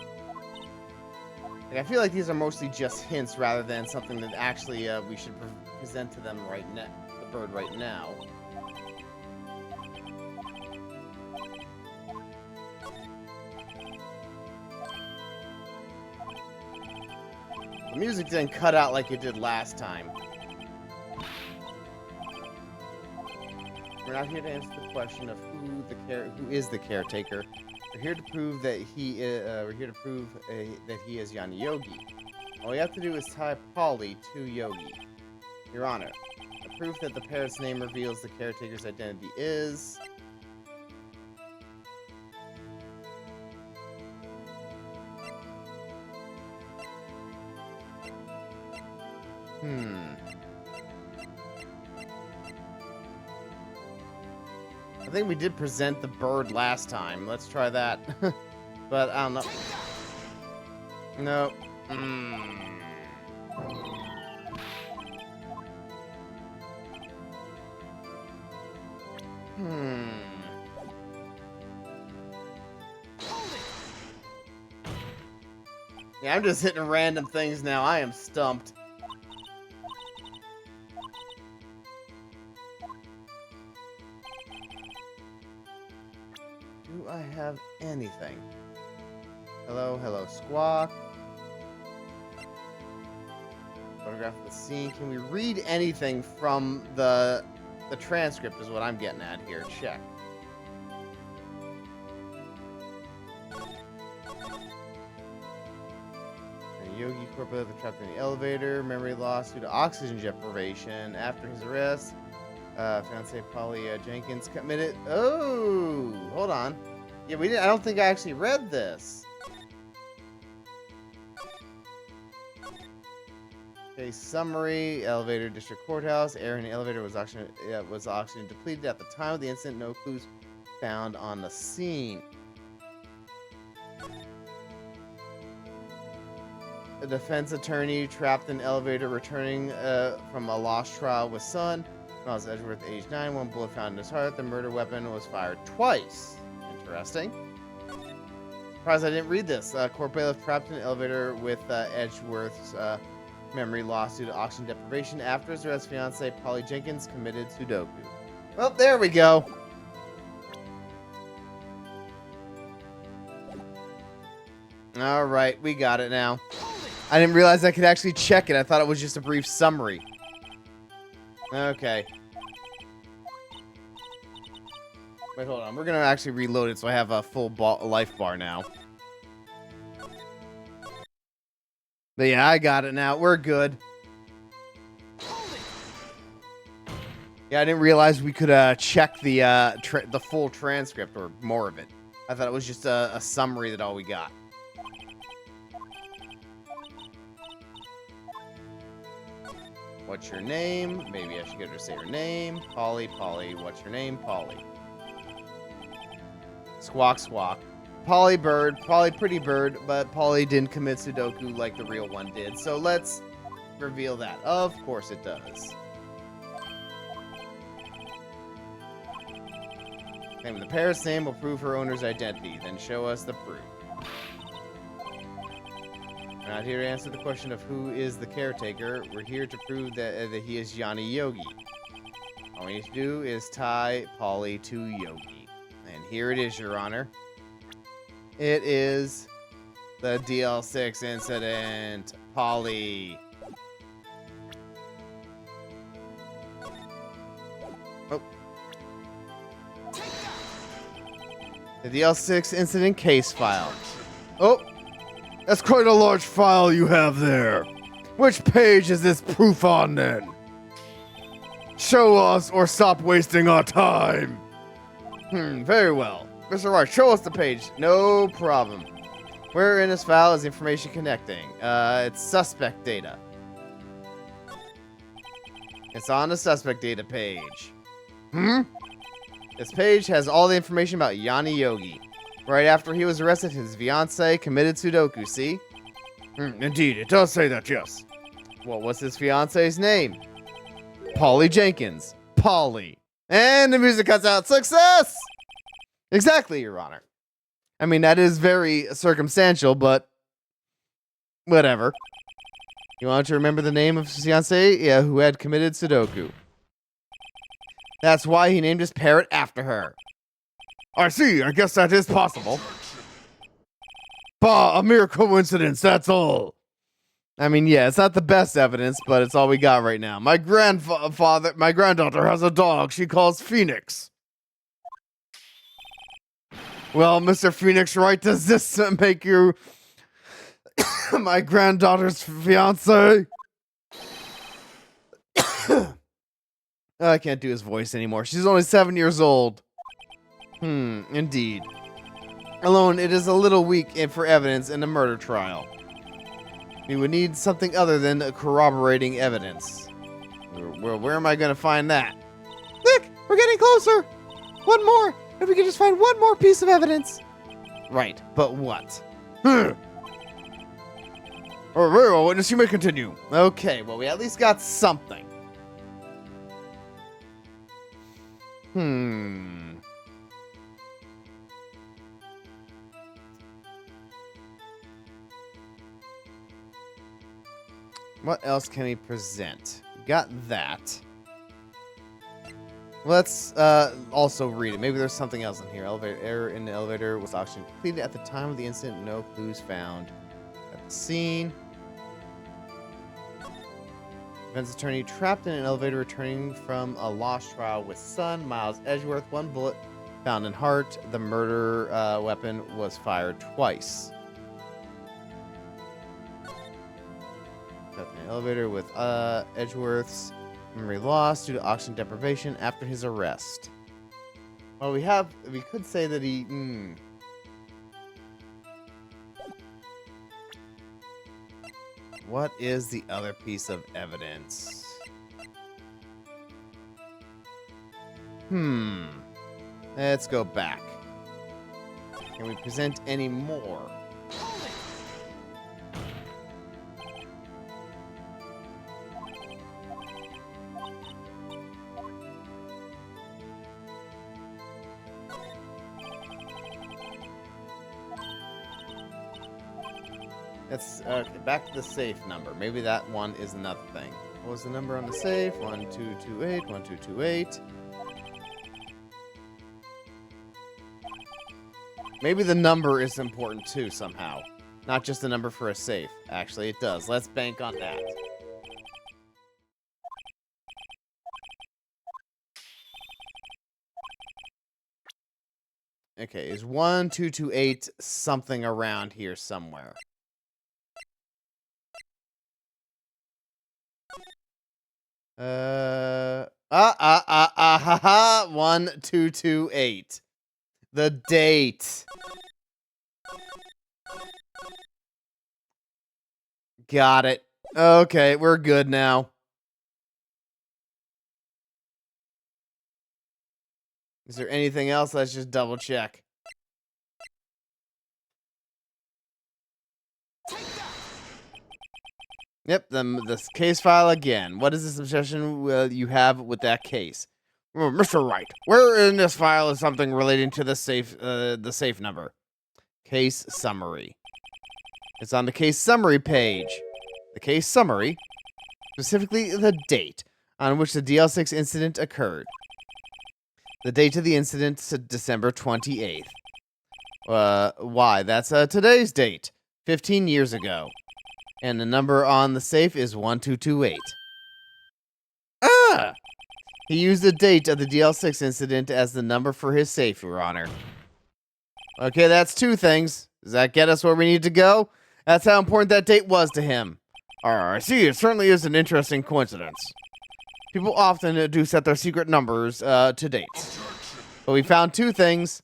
Like, I feel like these are mostly just hints rather than something that actually we should present to them right now, the bird right now. The music didn't cut out like it did last time. We're not here to answer the question of who is the caretaker. We're here to prove that he is Yan Yogi. All we have to do is tie Polly to Yogi. Your Honor, the proof that the parrot's name reveals the caretaker's identity is... I think we did present the bird last time. Let's try that. But I don't know. No. Yeah, I'm just hitting random things now. I am stumped. Do I have anything? Hello, hello, Squawk. Photograph of the scene. Can we read anything from the transcript is what I'm getting at here. Check. Yogi Corporal trapped in the elevator. Memory lost due to oxygen deprivation. After his arrest, fiancée Polly Jenkins committed. Oh, hold on. Yeah, we didn't. I don't think I actually read this. Okay, summary. Elevator, District Courthouse. Air in the elevator was oxygen depleted at the time of the incident. No clues found on the scene. A defense attorney trapped in elevator returning from a lost trial with son. Miles Edgeworth, age 9. One bullet found in his heart. The murder weapon was fired twice. Interesting. Surprised I didn't read this. Court bailiff trapped in an elevator with Edgeworth's memory lost due to oxygen deprivation. After his arrest, fiancée Polly Jenkins committed Sudoku. Well, there we go. All right, we got it now. I didn't realize I could actually check it. I thought it was just a brief summary. Okay. Wait, hold on. We're going to actually reload it so I have a full life bar now. But yeah, I got it now. We're good. Yeah, I didn't realize we could check the full transcript or more of it. I thought it was just a summary that all we got. What's your name? Maybe I should get her to say her name. Polly, what's your name? Polly. Squawk, squawk. Polly bird, Polly pretty bird, but Polly didn't commit Sudoku like the real one did. So let's reveal that. Of course it does. Name the parrot's name will prove her owner's identity. Then show us the proof. We're not here to answer the question of who is the caretaker. We're here to prove that he is Yanni Yogi. All we need to do is tie Polly to Yogi. And here it is, Your Honor. It is the DL6 incident. Polly. Oh. The DL6 incident case file. Oh, that's quite a large file you have there. Which page is this proof on then? Show us or stop wasting our time. Very well. Mr. Wright, show us the page. No problem. Where in this file is information connecting? It's suspect data. It's on the suspect data page. This page has all the information about Yanni Yogi. Right after he was arrested, his fiancée committed Sudoku, see? Indeed, it does say that, yes. What was his fiancée's name? Polly Jenkins. Polly. And the music cuts out. Success! Exactly, Your Honor. I mean, that is very circumstantial, but whatever. You want to remember the name of his fiancée? Yeah, who had committed Sudoku. That's why he named his parrot after her. I see, I guess that is possible. Bah, a mere coincidence, that's all. I mean, yeah, it's not the best evidence, but it's all we got right now. My granddaughter has a dog she calls Phoenix. Well, Mr. Phoenix Wright, does this make you My granddaughter's fiance. I can't do his voice anymore. She's only 7 years old. Indeed. Alone, it is a little weak for evidence in a murder trial. We would need something other than corroborating evidence. Where am I going to find that? Look, we're getting closer. One more. If we could just find one more piece of evidence. Right, but what? All right, very well, witness, you may continue. Okay, well, we at least got something. What else can we present? We got that. Let's also read it. Maybe there's something else in here. Elevator error in the elevator was auction completed at the time of the incident. No clues found at the scene. Defense attorney trapped in an elevator returning from a lost trial with son Miles Edgeworth. One bullet found in heart. The murder weapon was fired twice. Trapped in an elevator with Edgeworth's memory lost due to oxygen deprivation after his arrest. Well, we could say that he. What is the other piece of evidence? Let's go back. Can we present any more? Let's okay, back to the safe number. Maybe that one is another thing. What was the number on the safe? 1228, 1228. Maybe the number is important too somehow. Not just the number for a safe. Actually, it does. Let's bank on that. Okay, is 1228 something around here somewhere? 1228. The date. Got it. Okay, we're good now. Is there anything else? Let's just double check. Yep, the case file again. What is this obsession you have with that case? Oh, Mr. Wright, where in this file is something relating to the safe number? Case summary. It's on the case summary page. The case summary, specifically the date on which the DL6 incident occurred. The date of the incident is December 28th. Why? That's today's date, 15 years ago. And the number on the safe is 1228. Ah! He used the date of the DL6 incident as the number for his safe, Your Honor. Okay, that's two things. Does that get us where we need to go? That's how important that date was to him. I see. It certainly is an interesting coincidence. People often do set their secret numbers to dates. But we found two things.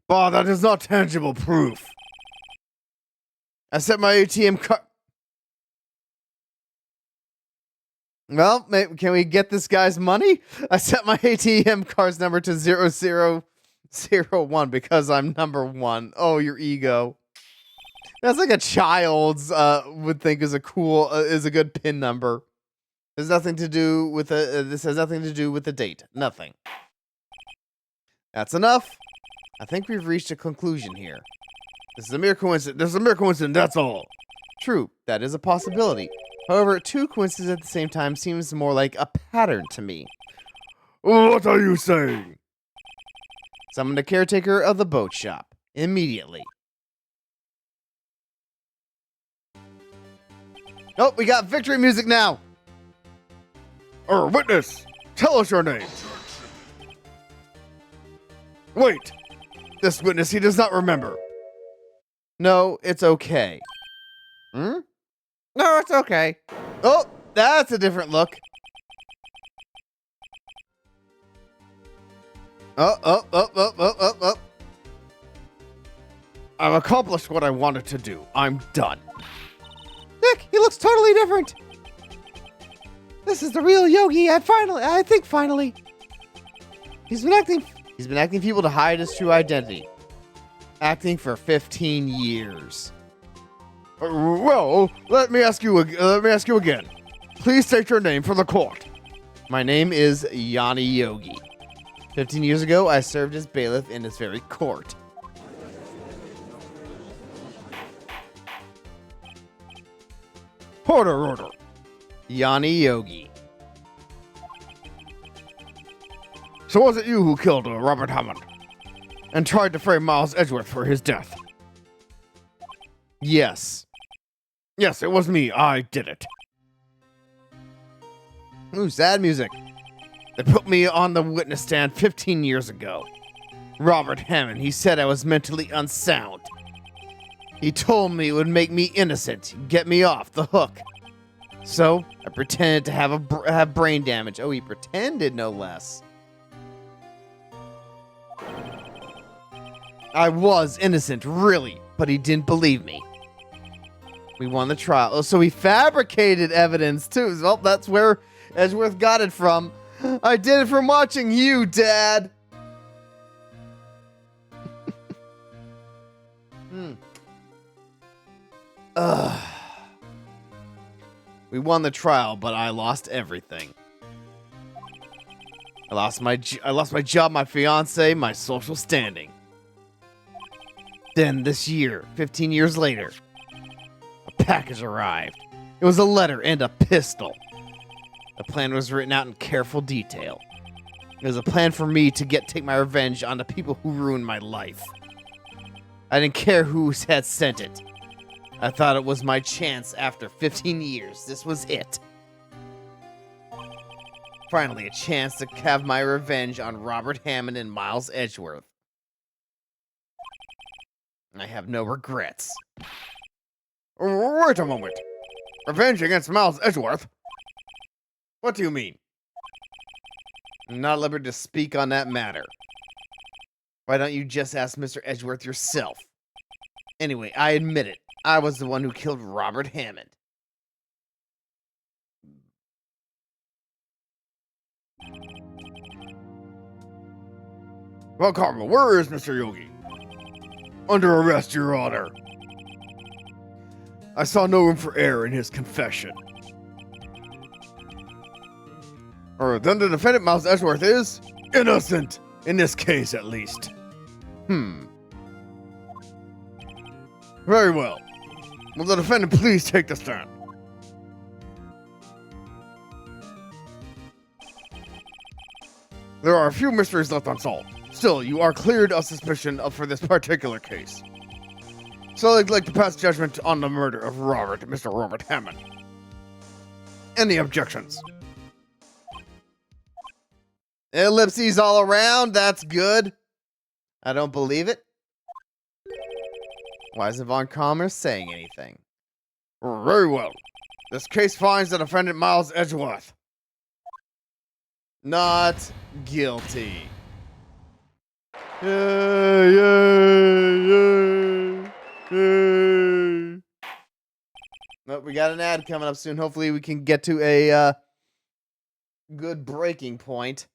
Bah, that is not tangible proof. I set my ATM card. Well, can we get this guy's money? I set my ATM card's number to 0001 because I'm number one. Oh, your ego. That's like a child's would think is a good PIN number. There's nothing to do with this has nothing to do with the date. Nothing. That's enough. I think we've reached a conclusion here. This is a mere coincidence. This is a mere coincidence, that's all. True, that is a possibility. However, two coincidences at the same time seems more like a pattern to me. What are you saying? Summon the caretaker of the boat shop. Immediately. Oh, we got victory music now! Witness, tell us your name. Wait, this witness, he does not remember. No, it's okay. Hmm? No, it's okay. Oh, that's a different look. Oh. I've accomplished what I wanted to do. I'm done. Nick, he looks totally different. This is the real Yogi. I think finally. He's been acting feeble to hide his true identity. Acting for 15 years. Well, let me ask you again. Please state your name for the court. My name is Yanni Yogi. 15 years ago, I served as bailiff in this very court. Order. Yanni Yogi. So was it you who killed Robert Hammond and tried to frame Miles Edgeworth for his death? Yes. Yes, it was me. I did it. Ooh, sad music. They put me on the witness stand 15 years ago. Robert Hammond, he said I was mentally unsound. He told me it would make me innocent, get me off the hook. So, I pretended to have brain damage. Oh, he pretended, no less. I was innocent, really, but he didn't believe me. We won the trial. Oh, so he fabricated evidence, too. Well, that's where Edgeworth got it from. I did it from watching you, Dad. We won the trial, but I lost everything. I lost my job, my fiance, my social standing. Then this year, 15 years later, a package arrived. It was a letter and a pistol. The plan was written out in careful detail. It was a plan for me to take my revenge on the people who ruined my life. I didn't care who had sent it. I thought it was my chance after 15 years. This was it. Finally, a chance to have my revenge on Robert Hammond and Miles Edgeworth. I have no regrets. Wait a moment. Revenge against Miles Edgeworth? What do you mean? I'm not at liberty to speak on that matter. Why don't you just ask Mr. Edgeworth yourself? Anyway, I admit it. I was the one who killed Robert Hammond. Well, Karma, where is Mr. Yogi? Under arrest, Your Honor. I saw no room for error in his confession. Then the defendant, Miles Edgeworth, is innocent, in this case at least. Very well. Will the defendant please take the stand? There are a few mysteries left unsolved. Still, you are cleared of suspicion for this particular case. So I'd like to pass judgment on the murder of Mr. Robert Hammond. Any objections? Ellipses all around, that's good. I don't believe it. Why isn't Von Commerce saying anything? Very well. This case finds the defendant Miles Edgeworth not guilty. Yay. Nope, we got an ad coming up soon. Hopefully we can get to a good breaking point.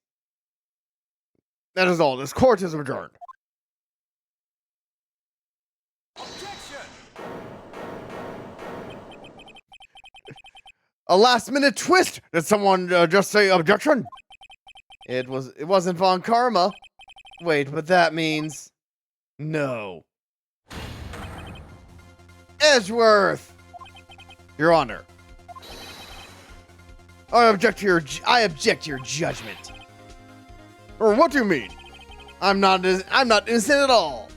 That is all. This court is adjourned. Objection! A last-minute twist. Did someone just say objection? It wasn't Von Karma. Wait, but that means no. Edgeworth! Your Honor. I object to your judgment. Or what do you mean? I'm not innocent at all.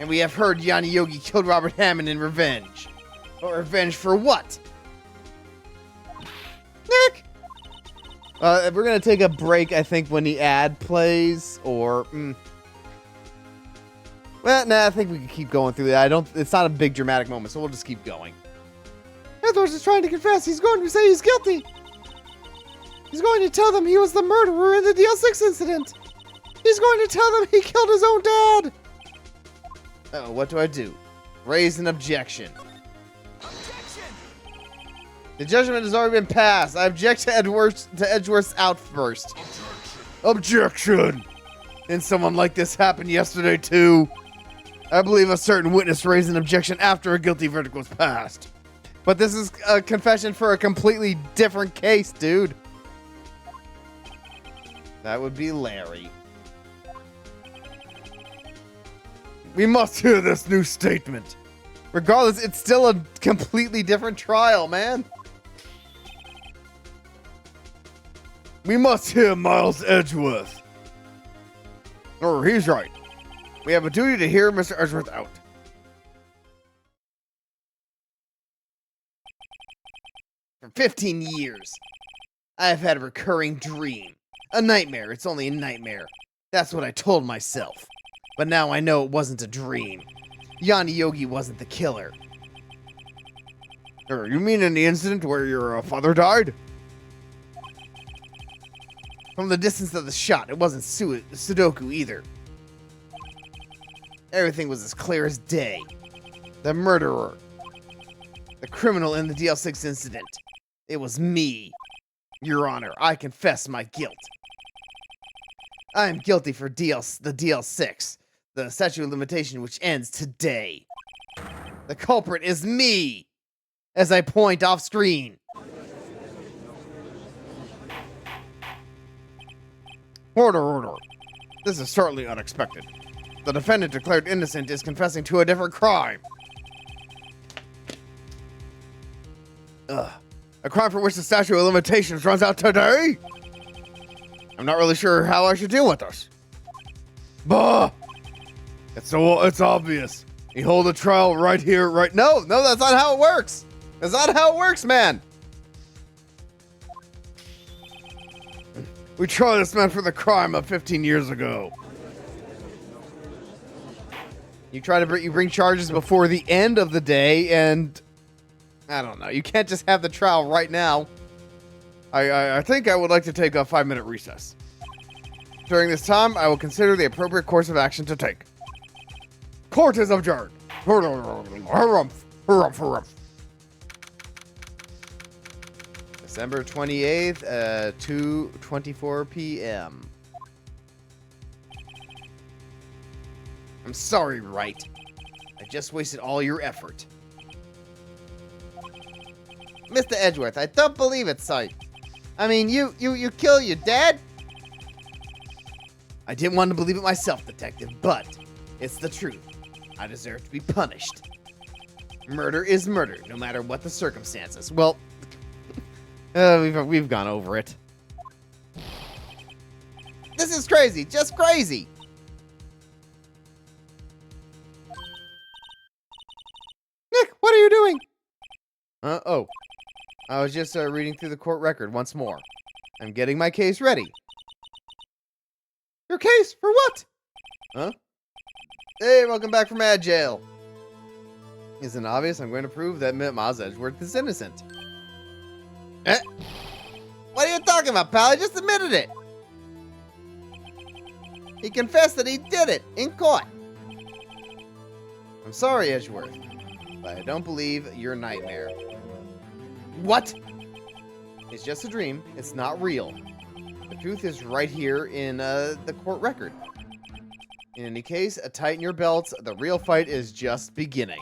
And we have heard Yanni Yogi killed Robert Hammond in revenge. But revenge for what? Nick! We're gonna take a break, I think, when the ad plays, or... Well, nah, I think we can keep going through that. It's not a big dramatic moment, so we'll just keep going. Edwards is trying to confess. He's going to say he's guilty. He's going to tell them he was the murderer in the DL6 incident. He's going to tell them he killed his own dad. Oh, what do I do? Raise an objection. Objection! The judgment has already been passed. I object to Edgeworth's outburst. Objection! Didn't someone like this happen yesterday, too? I believe a certain witness raised an objection after a guilty verdict was passed. But this is a confession for a completely different case, dude. That would be Larry. We must hear this new statement. Regardless, it's still a completely different trial, man. We must hear Miles Edgeworth. Oh, he's right. We have a duty to hear Mr. Edgeworth out. For 15 years, I have had a recurring dream. A nightmare. It's only a nightmare. That's what I told myself. But now I know it wasn't a dream. Yanni Yogi wasn't the killer. You mean in the incident where your father died? From the distance of the shot, it wasn't Sudoku either. Everything was as clear as day. The murderer. The criminal in the DL6 incident. It was me. Your Honor, I confess my guilt. I am guilty for the DL6, the statute of limitation which ends today. The culprit is me, as I point off screen. Order. This is certainly unexpected. The defendant declared innocent is confessing to a different crime. A crime for which the statute of limitations runs out today? I'm not really sure how I should deal with this. Bah! It's obvious. You hold a trial right here, right now. No, that's not how it works. That's not how it works, man. We tried this man for the crime of 15 years ago. You bring charges before the end of the day, and I don't know. You can't just have the trial right now. I think I would like to take a 5-minute recess. During this time, I will consider the appropriate course of action to take. Court is adjourned. December 28th, 2:24 p.m. I'm sorry, Wright. I just wasted all your effort. Mr. Edgeworth, I don't believe it, sir. I mean, you kill your dad? I didn't want to believe it myself, Detective, but it's the truth. I deserve to be punished. Murder is murder, no matter what the circumstances. Well, we've gone over it. This is crazy, just crazy. Nick, what are you doing? Oh. I was just reading through the court record once more. I'm getting my case ready. Your case? For what? Huh? Hey, welcome back from Mad Jail. Isn't it obvious? I'm going to prove that Miles Edgeworth is innocent. What are you talking about, pal? I just admitted it. He confessed that he did it in court. I'm sorry, Edgeworth, but I don't believe your nightmare. What? It's just a dream. It's not real. The truth is right here in the court record. In any case, tighten your belts. The real fight is just beginning.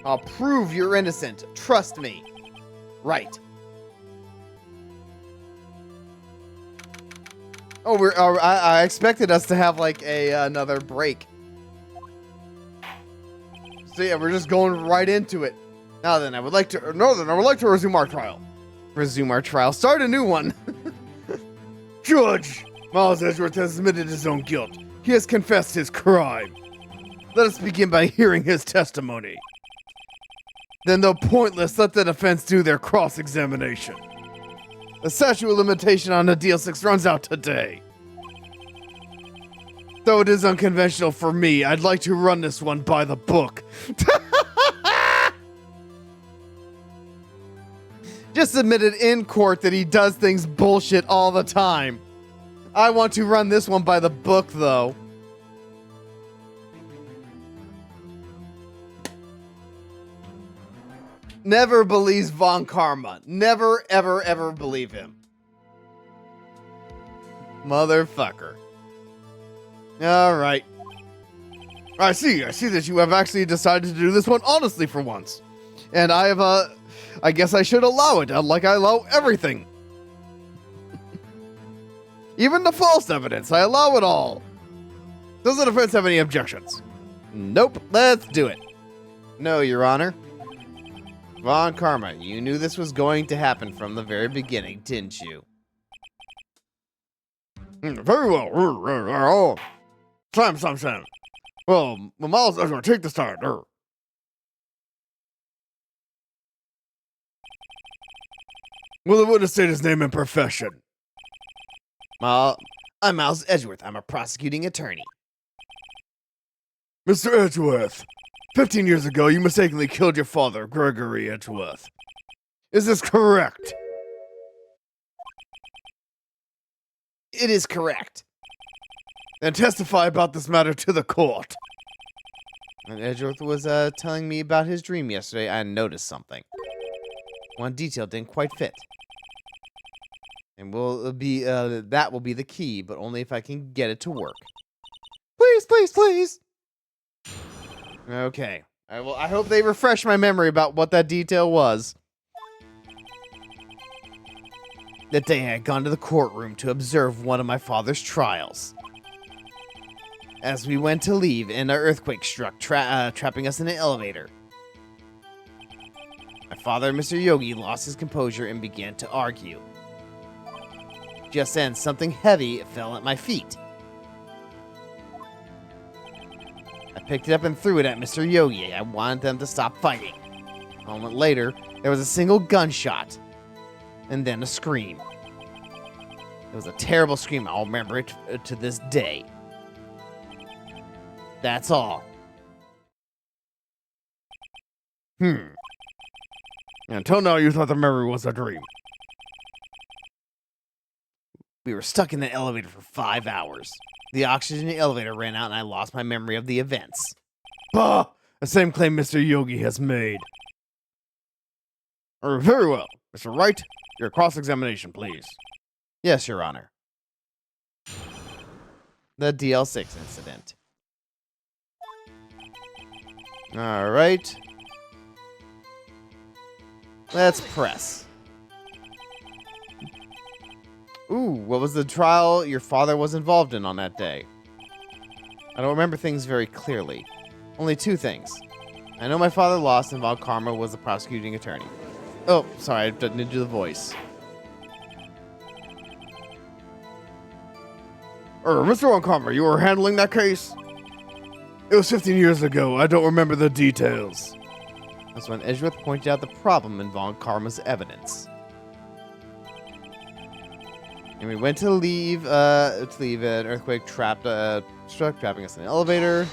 I'll prove you're innocent. Trust me. Right. Oh, I expected us to have like another break. So yeah, we're just going right into it. Now then, I would like to resume our trial. Resume our trial. Start a new one. Judge, Miles Edgeworth has admitted his own guilt. He has confessed his crime. Let us begin by hearing his testimony. Then, though pointless, let the defense do their cross-examination. The statute of limitation on the DL6 runs out today. Though it is unconventional for me, I'd like to run this one by the book. Just admitted in court that he does things bullshit all the time. I want to run this one by the book, though. Never believes Von Karma. Never, ever, ever believe him. Motherfucker. Alright. I see that you have actually decided to do this one honestly for once. And I have, I guess I should allow it, like I allow everything. Even the false evidence, I allow it all. Does the defense have any objections? Nope, let's do it. No, Your Honor. Von Karma, you knew this was going to happen from the very beginning, didn't you? Very well. Sam. Well, Miles, I'm going to take the start. Will the witness state his name and profession? I'm Miles Edgeworth. I'm a prosecuting attorney. Mr. Edgeworth, 15 years ago, you mistakenly killed your father, Gregory Edgeworth. Is this correct? It is correct. Then testify about this matter to the court. When Edgeworth was telling me about his dream yesterday, I noticed something. One detail didn't quite fit. And that will be the key, but only if I can get it to work. Please. Okay. I hope they refresh my memory about what that detail was. That day I had gone to the courtroom to observe one of my father's trials. As we went to leave, an earthquake struck, trapping us in an elevator. My father, Mr. Yogi, lost his composure and began to argue. Just then, something heavy fell at my feet. I picked it up and threw it at Mr. Yogi. I wanted them to stop fighting. A moment later, there was a single gunshot, and then a scream. It was a terrible scream. I'll remember it to this day. That's all. Until now, you thought the memory was a dream. We were stuck in the elevator for 5 hours. The oxygen in the elevator ran out and I lost my memory of the events. Bah! The same claim Mr. Yogi has made. Very well. Mr. Wright, your cross-examination, please. Yes, Your Honor. The DL6 incident. Alright. Let's press. Ooh, what was the trial your father was involved in on that day? I don't remember things very clearly. Only 2 things. I know my father lost and Von Karma was the prosecuting attorney. Oh, sorry, I didn't do the voice. Mr. Von Karma, you were handling that case? It was 15 years ago. I don't remember the details. That's when Edgeworth pointed out the problem in Von Karma's evidence. And we went to leave an earthquake struck, trapping us in an elevator.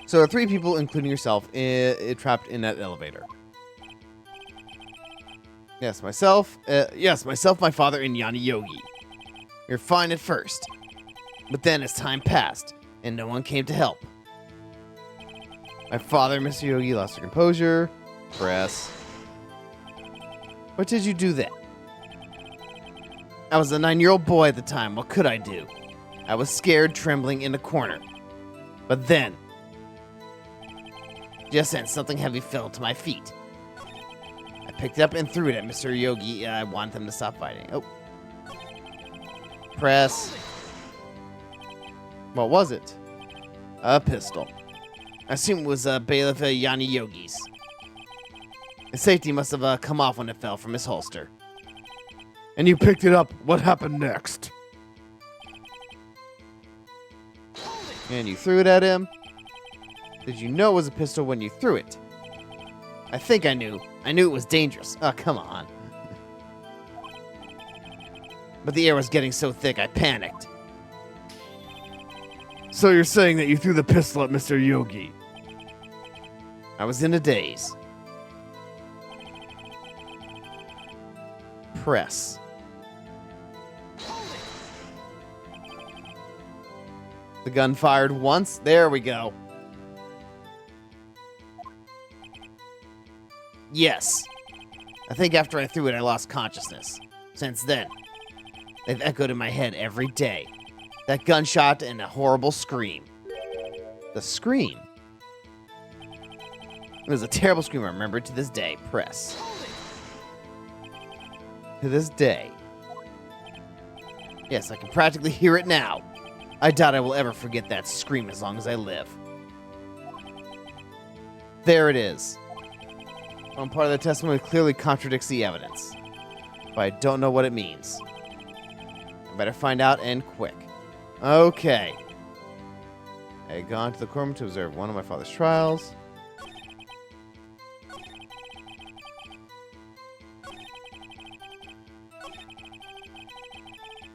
So there are 3 people, including yourself, trapped in that elevator. Yes, myself, my father, and Yanni Yogi. We were fine at first. But then as time passed, and no one came to help. My father, Mr. Yogi, lost her composure. Press. What did you do then? I was a 9-year-old boy at the time. What could I do? I was scared, trembling in a corner. But then, just then, something heavy fell to my feet. I picked it up and threw it at Mr. Yogi. I wanted them to stop fighting. Oh. Press. What was it? A pistol. I assume it was Bailiff Yanni Yogi's. The safety must have come off when it fell from his holster. And you picked it up. What happened next? And you threw it at him? Did you know it was a pistol when you threw it? I think I knew. I knew it was dangerous. Oh, come on. But the air was getting so thick, I panicked. So you're saying that you threw the pistol at Mr. Yogi? I was in a daze. Press. The gun fired once. There we go. Yes. I think after I threw it, I lost consciousness. Since then, they've echoed in my head every day. That gunshot and a horrible scream. The scream? It was a terrible scream I remember to this day. Press. To this day. Yes, I can practically hear it now. I doubt I will ever forget that scream as long as I live. There it is. One part of the testimony clearly contradicts the evidence, but I don't know what it means. I better find out, and quick. Okay. I had gone to the courtroom to observe one of my father's trials.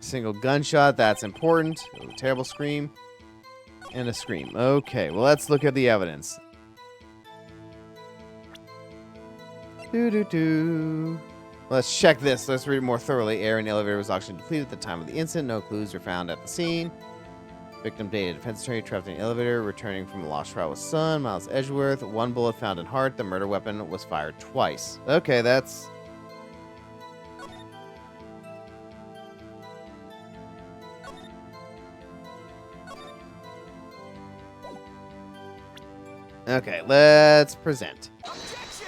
Single gunshot, that's important. It was a terrible scream. And a scream. Okay, well, let's look at the evidence. Let's check this. Let's read it more thoroughly. Air in the elevator was oxygen depleted at the time of the incident. No clues were found at the scene. Victim data. Defense attorney trapped in the elevator, returning from a lost trial with son, Miles Edgeworth. One bullet found in heart. The murder weapon was fired twice. Okay, that's... Okay, let's present. Objection!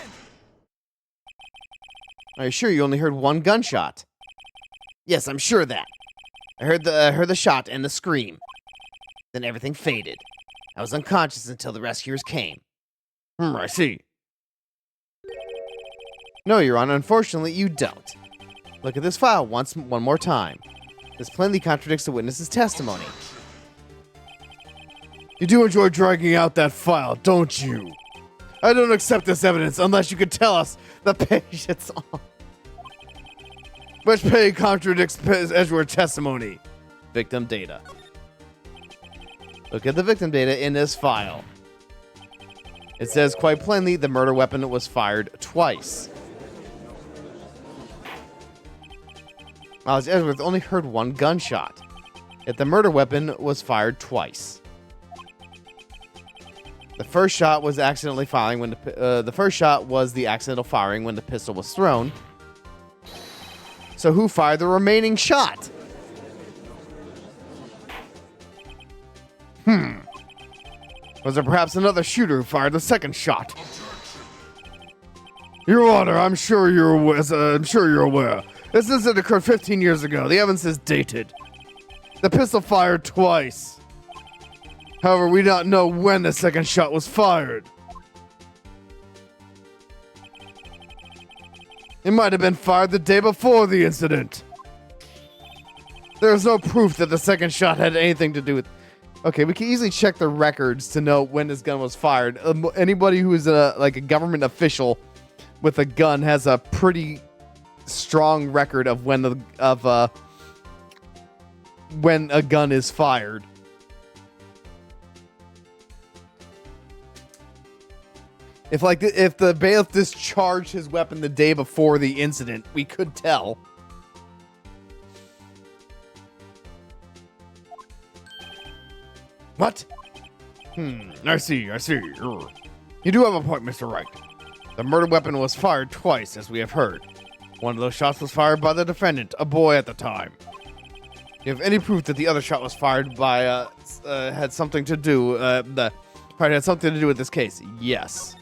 Are you sure you only heard one gunshot? Yes, I'm sure of that. I heard the shot and the scream. Then everything faded. I was unconscious until the rescuers came. I see. No, Your Honor, unfortunately, you don't. Look at this file one more time. This plainly contradicts the witness's testimony. You do enjoy dragging out that file, don't you? I don't accept this evidence unless you can tell us the page it's on. Which page contradicts Edgeworth's testimony? Victim data. Look at the victim data in this file. It says quite plainly the murder weapon was fired twice. Miles Edgeworth only heard one gunshot, yet the murder weapon was fired twice. The first shot was accidentally firing when the first shot was the accidental firing when the pistol was thrown. So who fired the remaining shot? Was there perhaps another shooter who fired the second shot? Your Honor, I'm sure you're aware. This incident occurred 15 years ago. The evidence is dated. The pistol fired twice. However, we do not know when the second shot was fired. It might have been fired the day before the incident. There is no proof that the second shot had anything to do with... Okay, we can easily check the records to know when this gun was fired. Anybody who is like a government official with a gun has a pretty strong record of when a gun is fired. If the bailiff discharged his weapon the day before the incident, we could tell. What? I see. You do have a point, Mr. Wright. The murder weapon was fired twice, as we have heard. One of those shots was fired by the defendant, a boy at the time. Do you have any proof that the other shot was fired by, had something to do, had something to do with this case? Yes.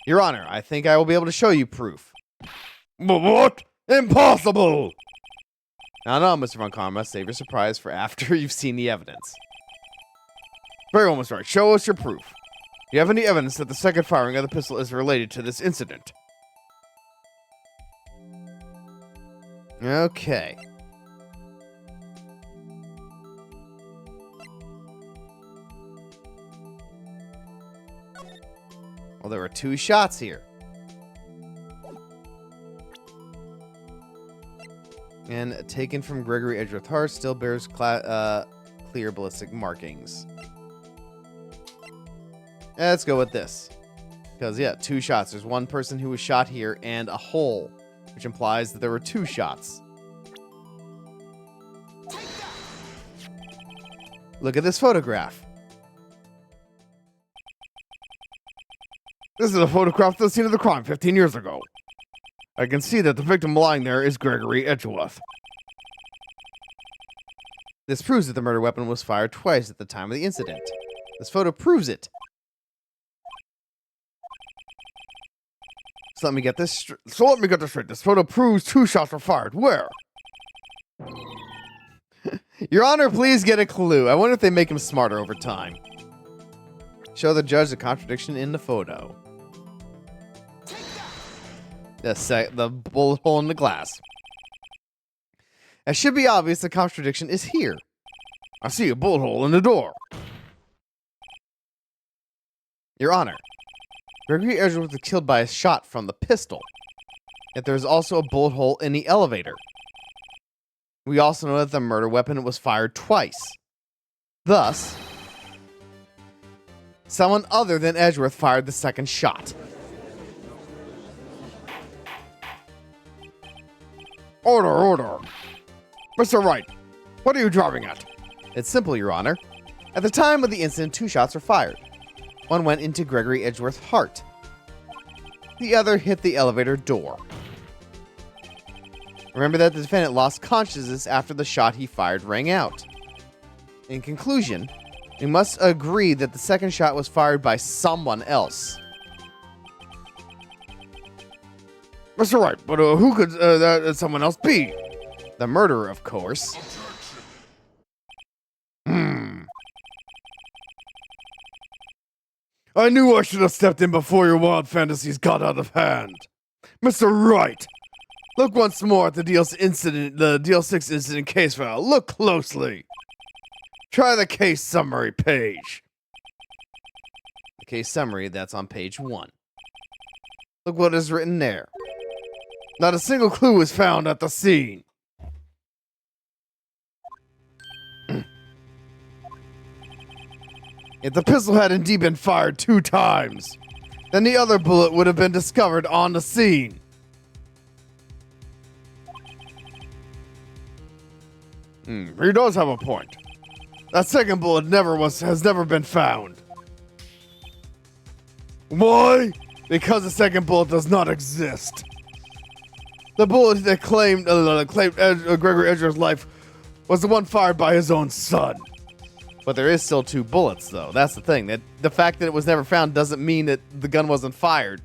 Your Honor, I think I will be able to show you proof. What? Impossible! No, Mr. Von Karma, save your surprise for after you've seen the evidence. Very well, Mr. Wright. Show us your proof. Do you have any evidence that the second firing of the pistol is related to this incident? Okay. Well, there were two shots here. And taken from Gregory Edgeworth Hart, still bears clear ballistic markings. Let's go with this. Because, yeah, 2 shots. There's one person who was shot here and a hole, which implies that there were 2 shots. Look at this photograph. This is a photograph of the scene of the crime 15 years ago. I can see that the victim lying there is Gregory Edgeworth. This proves that the murder weapon was fired twice at the time of the incident. This photo proves it. So let me get this straight. This photo proves 2 shots were fired. Where? Your Honor, please get a clue. I wonder if they make him smarter over time. Show the judge the contradiction in the photo. The bullet hole in the glass. It should be obvious the contradiction is here. I see a bullet hole in the door. Your Honor, Gregory Edgeworth was killed by a shot from the pistol. Yet there is also a bullet hole in the elevator. We also know that the murder weapon was fired twice. Thus, someone other than Edgeworth fired the second shot. Order. Mr. Wright, what are you driving at? It's simple, Your Honor. At the time of the incident, 2 shots were fired. One went into Gregory Edgeworth's heart. The other hit the elevator door. Remember that the defendant lost consciousness after the shot he fired rang out. In conclusion, we must agree that the second shot was fired by someone else. Mr. Wright, but who could that someone else be? The murderer, of course. I knew I should have stepped in before your wild fantasies got out of hand. Mr. Wright, look once more at the DL6 incident case file. Look closely. Try the case summary page. The case summary, that's on page 1. Look what is written there. Not a single clue was found at the scene. If the pistol had indeed been fired 2 times, then the other bullet would have been discovered on the scene. He does have a point. That second bullet has never been found. Why? Because the second bullet does not exist. The bullet that claimed Gregory Edgeworth's life was the one fired by his own son. But there is still 2 bullets, though. That's the thing. That the fact that it was never found doesn't mean that the gun wasn't fired.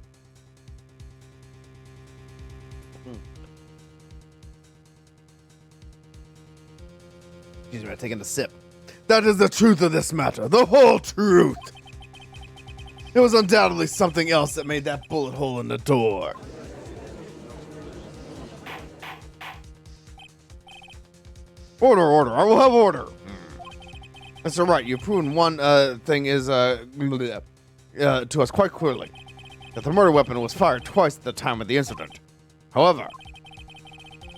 Excuse me, I'm taking a sip. That is the truth of this matter. The whole truth. It was undoubtedly something else that made that bullet hole in the door. Order. I will have order. Mr. Wright, you've proven one thing is to us quite clearly. That the murder weapon was fired twice at the time of the incident. However,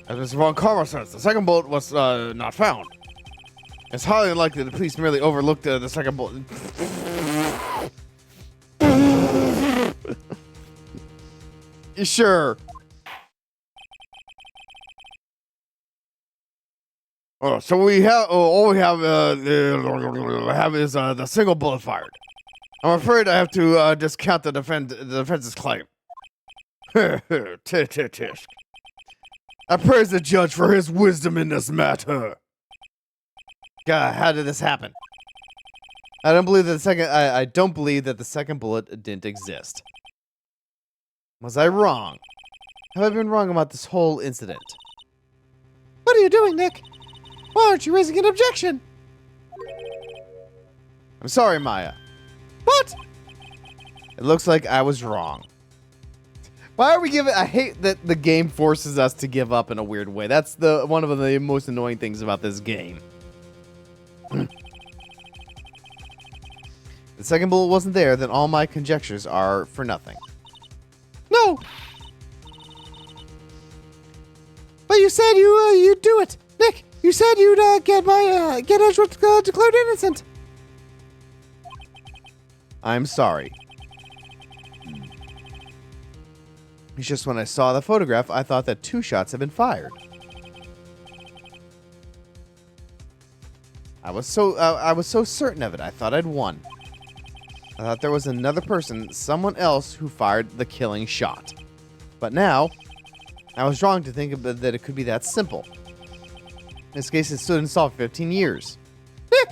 as Mr. Von Karma says, the second bullet was not found. It's highly unlikely the police merely overlooked the second bullet. Sure. So we have all we have is the single bullet fired. I'm afraid I have to discount the defense's claim. Tisk. I praise the judge for his wisdom in this matter. God, how did this happen? I don't believe that I don't believe that the second bullet didn't exist. Was I wrong? Have I been wrong about this whole incident? What are you doing, Nick? Why aren't you raising an objection? I'm sorry, Maya. What? It looks like I was wrong. Why are we giving? I hate that the game forces us to give up in a weird way. That's one of the most annoying things about this game. The second bullet wasn't there, then all my conjectures are for nothing. No. But you said you'd do it, Nick. You said you'd get Edgeworth declared innocent. I'm sorry. It's just when I saw the photograph, I thought that 2 shots had been fired. I was so certain of it. I thought I'd won. I thought there was another person, someone else, who fired the killing shot. But now, I was wrong to think that it could be that simple. This case has stood unsolved for 15 years. Dick!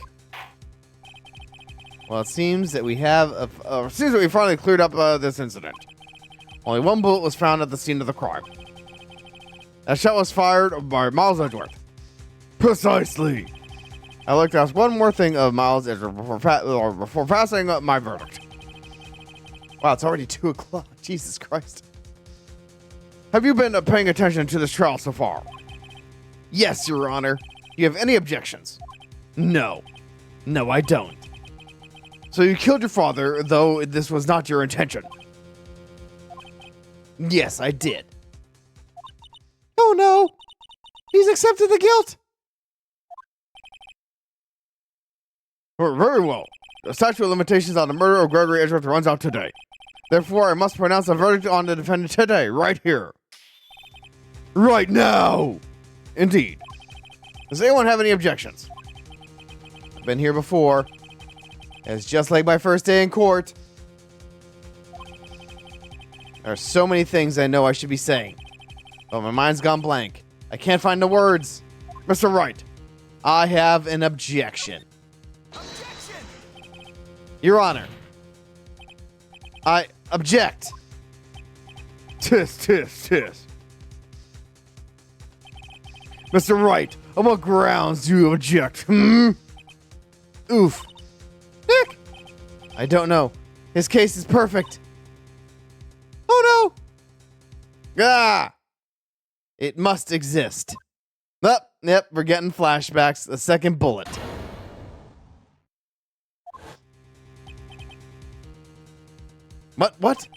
Well, it seems that we finally cleared up this incident. Only 1 bullet was found at the scene of the crime. That shot was fired by Miles Edgeworth. Precisely. I'd like to ask one more thing of Miles Edgeworth before passing up my verdict. Wow, it's already 2 o'clock. Jesus Christ. Have you been paying attention to this trial so far? Yes, Your Honor. Do you have any objections? No. No, I don't. So you killed your father, though this was not your intention. Yes, I did. Oh no! He's accepted the guilt! Very well. The statute of limitations on the murder of Gregory Edgeworth runs out today. Therefore, I must pronounce a verdict on the defendant today, right here. Right now! Indeed. Does anyone have any objections? I've been here before. It's just like my first day in court. There are so many things I know I should be saying, but my mind's gone blank. I can't find the words. Mr. Wright. I have an objection. Objection! Your Honor. I object. Tisk. Mr. Wright, on what grounds do you object? Oof. Nick. I don't know. His case is perfect. Oh no! Ah! It must exist. Yep, we're getting flashbacks. The second bullet. What?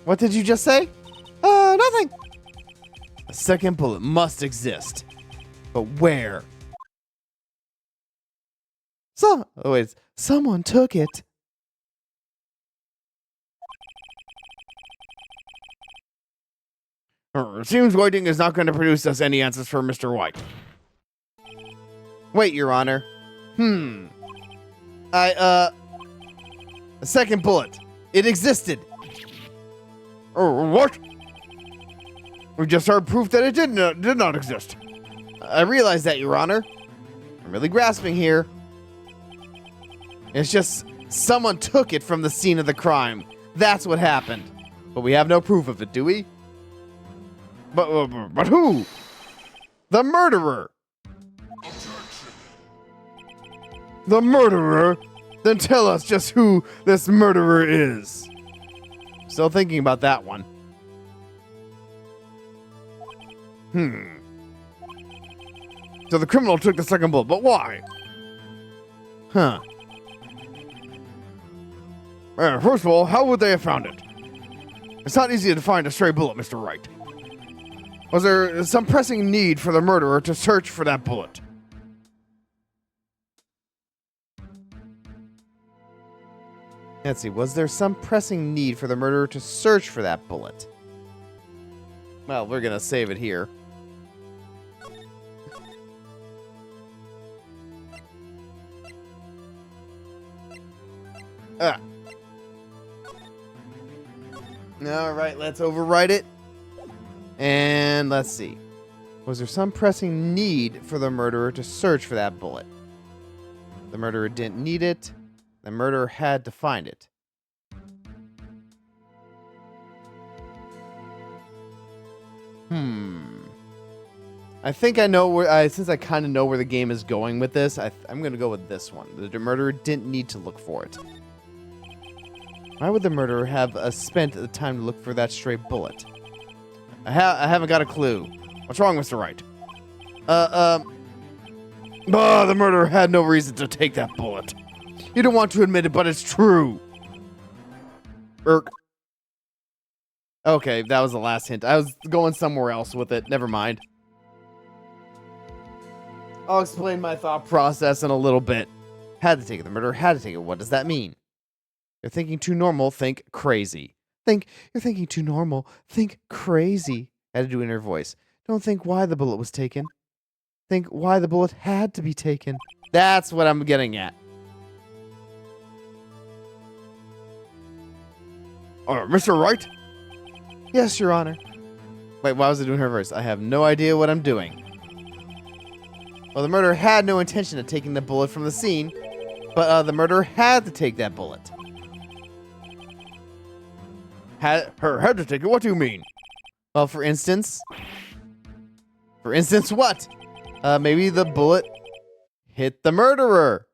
What did you just say? Nothing. The second bullet must exist. But where? Someone took it. It seems waiting is not going to produce us any answers for Mr. White. Wait, Your Honor. The second bullet. It existed. What? We just heard proof that it did not exist. I realize that, Your Honor. I'm really grasping here. It's just someone took it from the scene of the crime. That's what happened. But we have no proof of it, do we? But who? The murderer. The murderer? Then tell us just who this murderer is. Still thinking about that one. So the criminal took the second bullet, but why? Huh. First of all, how would they have found it? It's not easy to find a stray bullet, Mr. Wright. Was there some pressing need for the murderer to search for that bullet? Let's see. Was there some pressing need for the murderer to search for that bullet? Well, we're going to save it here. All right, let's overwrite it. And let's see. Was there some pressing need for the murderer to search for that bullet? The murderer didn't need it. The murderer had to find it. I think I know where, since I kind of know where the game is going with this, I'm going to go with this one. The murderer didn't need to look for it. Why would the murderer have spent the time to look for that stray bullet? I haven't got a clue. What's wrong, Mr. Wright? The murderer had no reason to take that bullet. You don't want to admit it, but it's true. Okay, that was the last hint. I was going somewhere else with it. Never mind. I'll explain my thought process in a little bit. Had to take it. The murderer had to take it. What does that mean? You're thinking too normal. Think crazy. You're thinking too normal. Think crazy. Had to do inner voice. Don't think why the bullet was taken. Think why the bullet had to be taken. That's what I'm getting at. Mr. Wright? Yes, Your Honor. Wait, why was I doing her voice? I have no idea what I'm doing. Well, the murderer had no intention of taking the bullet from the scene, but the murderer had to take that bullet. Had to take it? What do you mean? Well, for instance what? Maybe the bullet hit the murderer.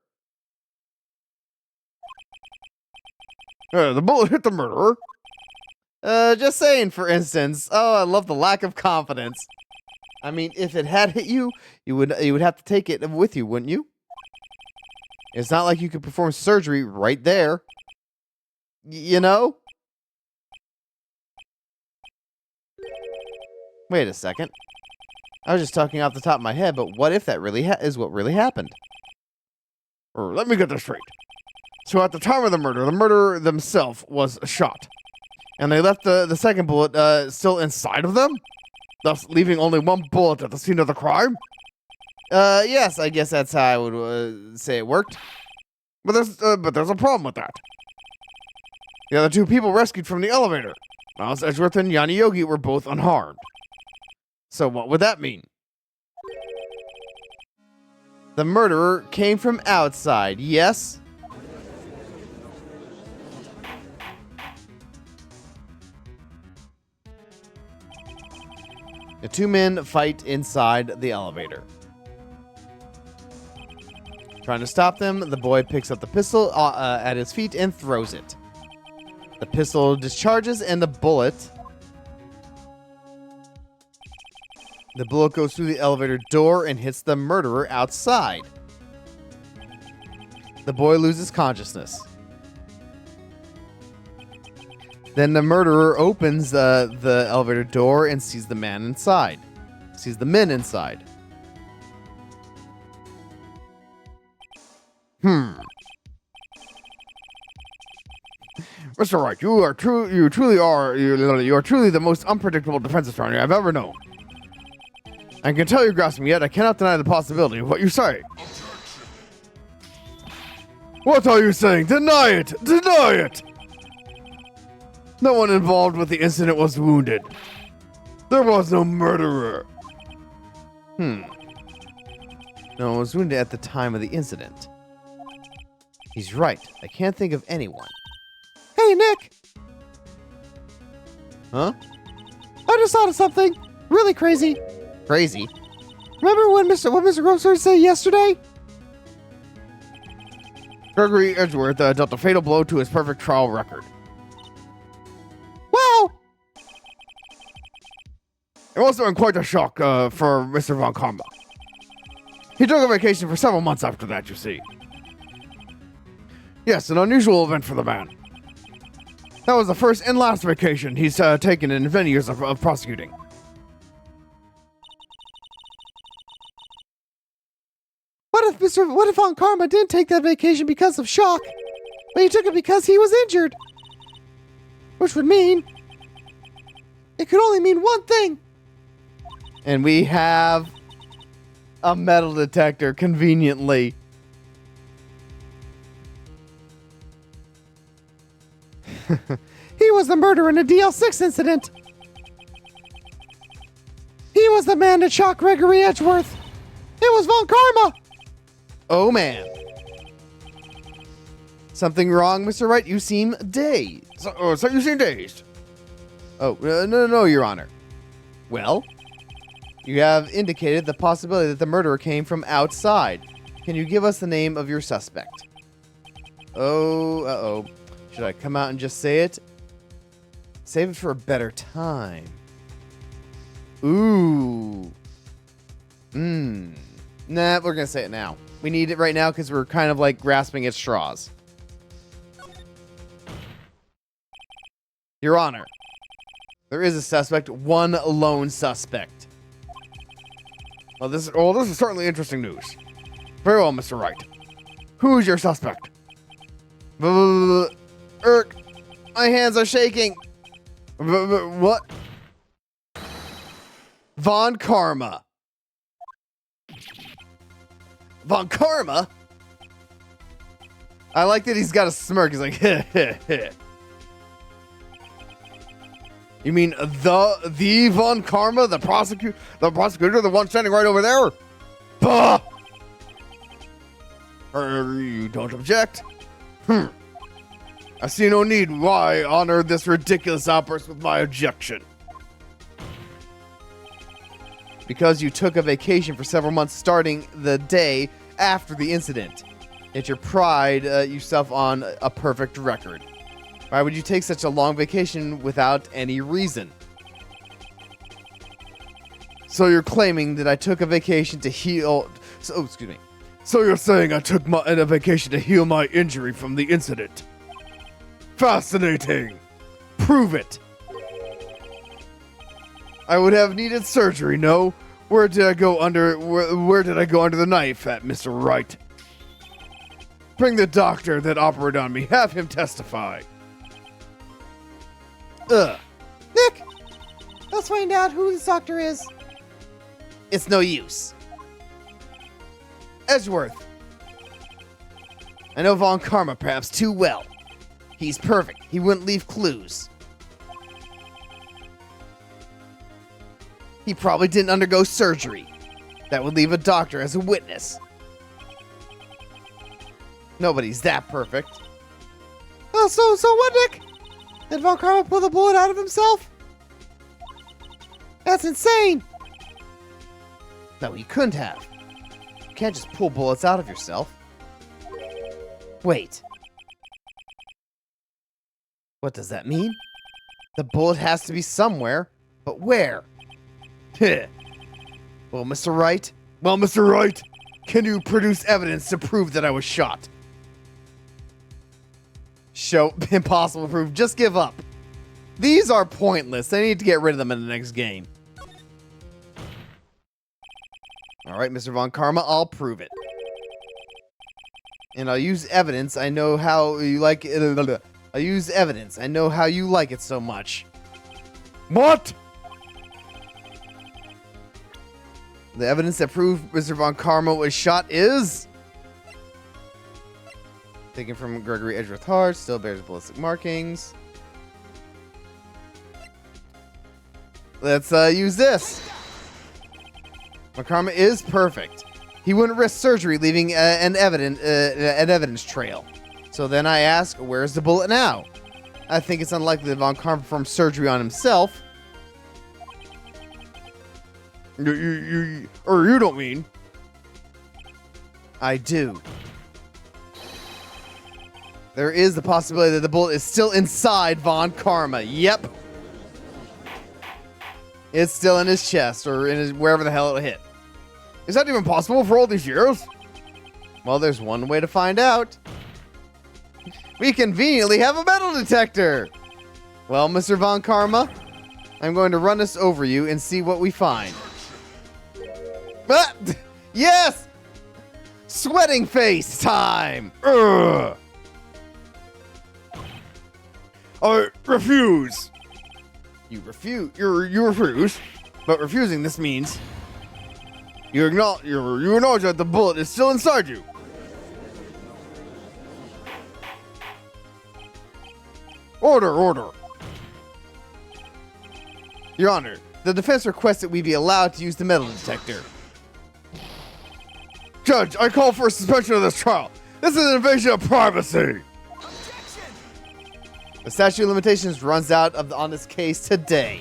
The bullet hit the murderer? Just saying, for instance. Oh, I love the lack of confidence. I mean, if it had hit you, you would have to take it with you, wouldn't you? It's not like you could perform surgery right there. You know? Wait a second. I was just talking off the top of my head, but what if that really is what really happened? Let me get this straight. So at the time of the murderer themselves was shot. And they left the second bullet still inside of them? Thus leaving only one bullet at the scene of the crime? Yes, I guess that's how I would say it worked. But there's a problem with that. The other two people rescued from the elevator, Miles Edgeworth and Yanni Yogi, were both unharmed. So what would that mean? The murderer came from outside, yes? The two men fight inside the elevator. Trying to stop them, the boy picks up the pistol at his feet and throws it. The pistol discharges and the bullet goes through the elevator door and hits the murderer outside. The boy loses consciousness. Then the murderer opens the elevator door and sees the man inside. Sees the men inside. Mr. Wright, you are truly the most unpredictable defense attorney I've ever known. I can tell you're grasping, yet I cannot deny the possibility of what you say. What are you saying? Deny it! Deny it! No one involved with the incident was wounded. There was no murderer. No one was wounded at the time of the incident. He's right. I can't think of anyone. Hey, Nick! Huh? I just thought of something really crazy. Crazy? Remember what Mr. Grocer said yesterday? Gregory Edgeworth dealt a fatal blow to his perfect trial record. Wow! It must have been quite a shock for Mr. Von Karma. He took a vacation for several months after that, you see. Yes, an unusual event for the man. That was the first and last vacation he's taken in many years of prosecuting. What if Von Karma didn't take that vacation because of shock, but he took it because he was injured? Which would mean it could only mean one thing. And we have a metal detector, conveniently. He was the murderer in the DL6 incident. He was the man that shot Gregory Edgeworth. It was Von Karma. Oh, man. Something wrong, Mr. Wright? You seem dazed. So you seem dazed. Oh, no, Your Honor. Well, you have indicated the possibility that the murderer came from outside. Can you give us the name of your suspect? Oh, uh-oh. Should I come out and just say it? Save it for a better time. Ooh. Nah, we're gonna say it now. We need it right now because we're kind of like grasping at straws. Your Honor, there is a suspect, one lone suspect. Well, this is certainly interesting news. Very well, Mr. Wright. Who's your suspect? Irk, my hands are shaking. What? Von Karma. Von Karma? I like that he's got a smirk. He's like, heh, heh, heh. You mean the Von Karma, the prosecutor, the one standing right over there? Bah! You don't object? I see no need why honor this ridiculous outburst with my objection. Because you took a vacation for several months starting the day after the incident. Yet you pride yourself on a perfect record. Why would you take such a long vacation without any reason? So you're claiming that I took a vacation to heal... excuse me. So you're saying I took a vacation to heal my injury from the incident? Fascinating! Prove it. I would have needed surgery, no? Where did I go under the knife at, Mr. Wright? Bring the doctor that operated on me. Have him testify. Nick, let's find out who this doctor is. It's no use. Edgeworth. I know Von Karma perhaps too well. He's perfect. He wouldn't leave clues. He probably didn't undergo surgery. That would leave a doctor as a witness. Nobody's that perfect. Oh, so what, Nick? Did Von Karma pull the bullet out of himself? That's insane! No, he couldn't have. You can't just pull bullets out of yourself. Wait. What does that mean? The bullet has to be somewhere, but where? Heh. Well, Mr. Wright? Well, Mr. Wright, can you produce evidence to prove that I was shot? Show impossible proof. Just give up. These are pointless. I need to get rid of them in the next game. All right, Mr. Von Karma, I'll prove it. And I'll use evidence. I know how you like it. I'll use evidence. I know how you like it so much. What? The evidence that proved Mr. Von Karma was shot is... taken from Gregory Edgeworth Hart, still bears ballistic markings. Let's use this. Von Karma is perfect. He wouldn't risk surgery, leaving an evidence trail. So then I ask, where's the bullet now? I think it's unlikely that Von Karma performed surgery on himself. You don't mean? I do. There is the possibility that the bullet is still inside Von Karma. Yep. It's still in his chest, or in his, wherever the hell it hit. Is that even possible for all these years? Well, there's one way to find out. We conveniently have a metal detector. Well, Mr. Von Karma, I'm going to run this over you and see what we find. Ah! Yes! Sweating face time! Ugh. I refuse. You refuse. You refuse, but refusing this means you acknowledge that the bullet is still inside you. Order. Your Honor, the defense requests that we be allowed to use the metal detector. Judge, I call for a suspension of this trial. This is an invasion of privacy. The statute of limitations runs out on this case today.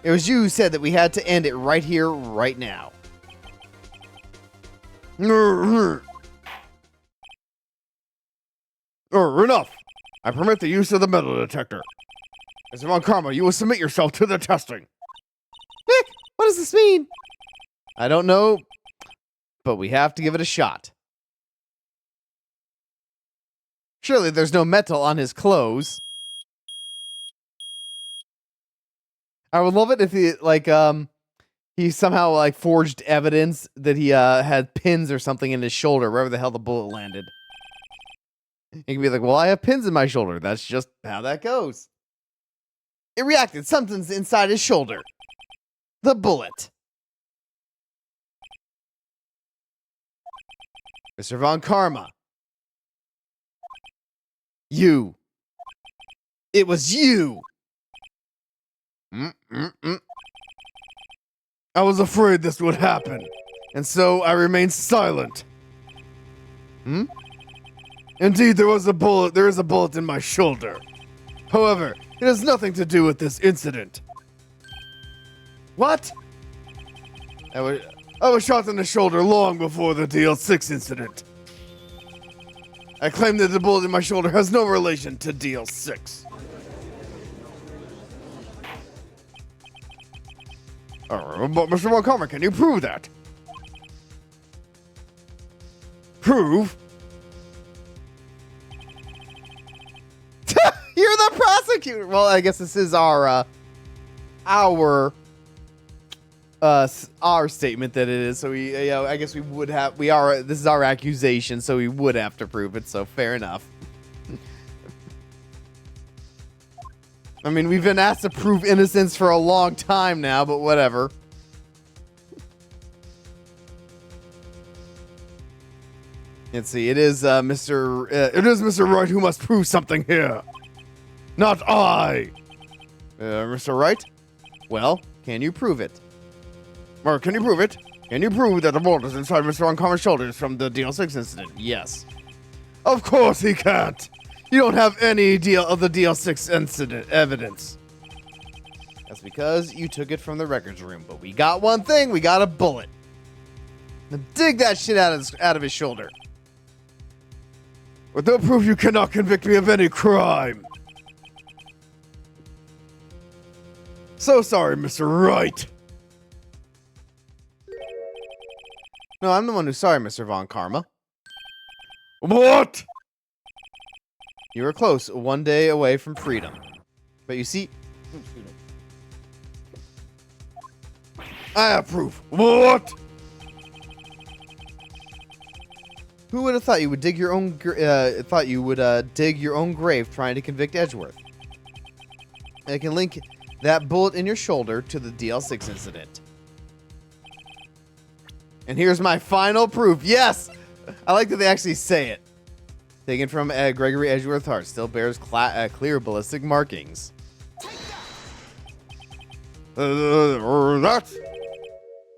It was you who said that we had to end it right here, right now. Enough. I permit the use of the metal detector. Mr. Von Karma, you will submit yourself to the testing. Nick, what does this mean? I don't know, but we have to give it a shot. Surely there's no metal on his clothes. I would love it if he, he somehow like forged evidence that he had pins or something in his shoulder, wherever the hell the bullet landed. He can be like, well, I have pins in my shoulder. That's just how that goes. It reacted. Something's inside his shoulder. The bullet. Mr. Von Karma. You. It was you. I was afraid this would happen, and so I remained silent. Indeed, there is a bullet in my shoulder. However, it has nothing to do with this incident. What? I was shot in the shoulder long before the DL6 incident. I claim that the bullet in my shoulder has no relation to DL6. But Mr. Wakama, can you prove that? Prove? You're the prosecutor. Well, I guess this is our statement that it is. So I guess this is our accusation, so we would have to prove it. So fair enough. I mean, we've been asked to prove innocence for a long time now, but whatever. Let's see. It is Mr. Wright who must prove something here. Not I. Mr. Wright. Well, can you prove it? Or can you prove it? Can you prove that the bullet is inside Mr. Uncommon shoulders from the DL6 incident? Yes. Of course he can't. You don't have any of the DL6 incident evidence. That's because you took it from the records room. But we got one thing. We got a bullet. Now dig that shit out of his shoulder. Without proof, you cannot convict me of any crime. So sorry, Mr. Wright. No, I'm the one who's sorry, Mr. Von Karma. What? You were close, one day away from freedom. But you see... I have proof. What? Who would have thought you would dig your own dig your own grave trying to convict Edgeworth? I can link that bullet in your shoulder to the DL6 incident. And here's my final proof. Yes! I like that they actually say it. Taken from Gregory Edgeworth Hart. Still bears clear ballistic markings. That?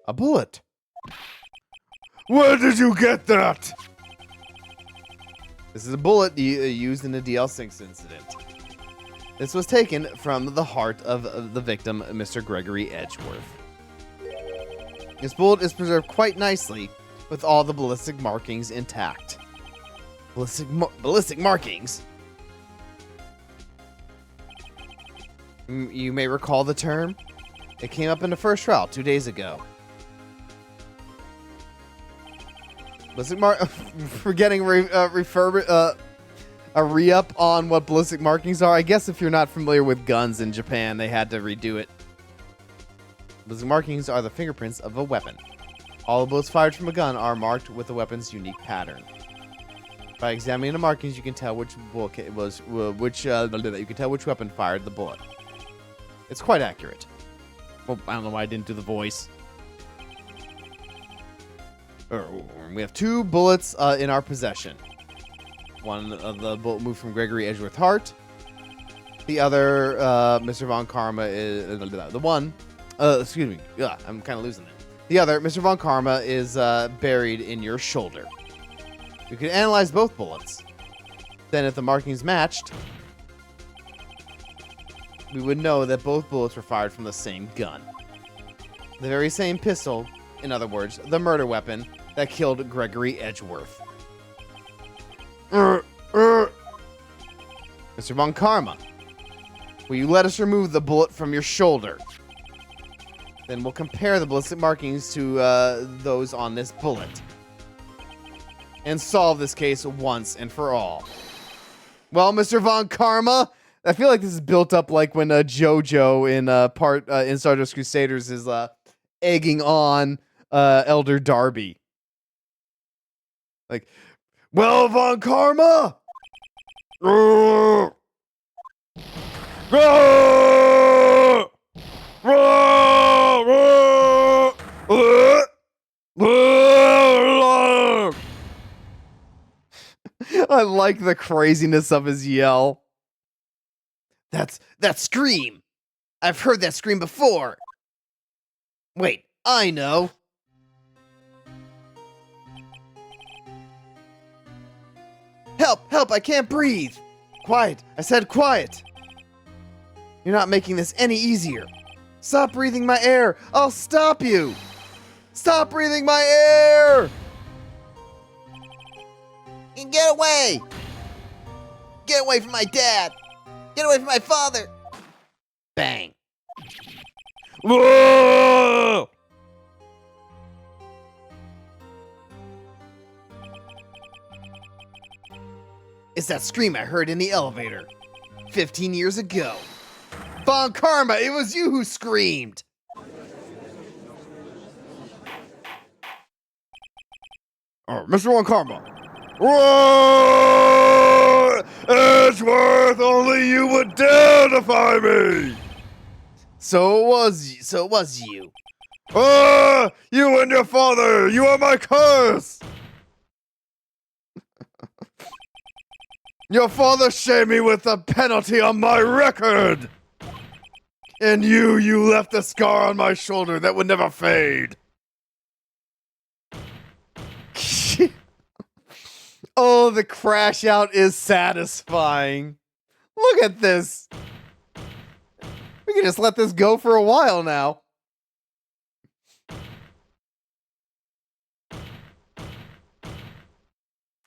A bullet. Where did you get that? This is a bullet used in the DL6 incident. This was taken from the heart of the victim, Mr. Gregory Edgeworth. This bullet is preserved quite nicely, with all the ballistic markings intact. Ballistic markings? You may recall the term. It came up in the first trial 2 days ago. Forgetting a re-up on what ballistic markings are. I guess if you're not familiar with guns in Japan, they had to redo it. Ballistic markings are the fingerprints of a weapon. All the bullets fired from a gun are marked with the weapon's unique pattern. By examining the markings, you can tell which bullet it was, you can tell which weapon fired the bullet. It's quite accurate. Well, I don't know why I didn't do the voice. We have 2 bullets in our possession. One of the bullet moved from Gregory Edgeworth Hart. The other, Mr. Von Karma is the one. Excuse me. Yeah, I'm kind of losing it. The other, Mr. Von Karma, is buried in your shoulder. We could analyze both bullets. Then, if the markings matched, we would know that both bullets were fired from the same gun. The very same pistol, in other words, the murder weapon that killed Gregory Edgeworth. Mr. Von Karma, will you let us remove the bullet from your shoulder? Then we'll compare the ballistic markings to those on this bullet. And solve this case once and for all. Well, Mr. Von Karma, I feel like this is built up like when JoJo in Stardust Crusaders is egging on Elder Darby. Like, Well, Von Karma! Roar! Roar! Roar! Roar! Roar! I like the craziness of his yell. That's that scream. I've heard that scream before. Wait, I know. Help, help, I can't breathe. Quiet, I said quiet. You're not making this any easier. Stop breathing my air. I'll stop you. Stop breathing my air. Get away. Get away from my dad. Get away from my father. Bang. Whoa! It's that scream I heard in the elevator 15 years ago. Von Karma, it was you who screamed. Oh, Mr. Von Karma. Whoa! Edgeworth, only you would dare defy me! So it was you. Ah! You and your father! You are my curse! Your father shamed me with a penalty on my record! And you left a scar on my shoulder that would never fade. Oh, the crash out is satisfying. Look at this. We can just let this go for a while now.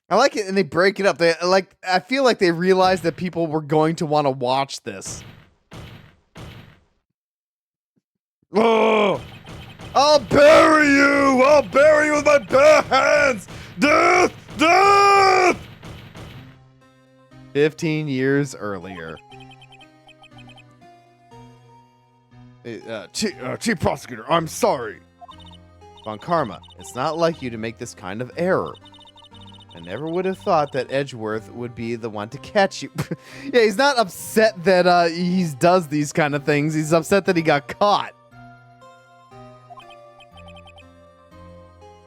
I like it, and they break it up. I feel like they realized that people were going to want to watch this. Oh! I'll bury you! I'll bury you with my bare hands! Death! Death! 15 years earlier. Chief Prosecutor, I'm sorry. Von Karma, it's not like you to make this kind of error. I never would have thought that Edgeworth would be the one to catch you. Yeah, he's not upset that he does these kind of things. He's upset that he got caught.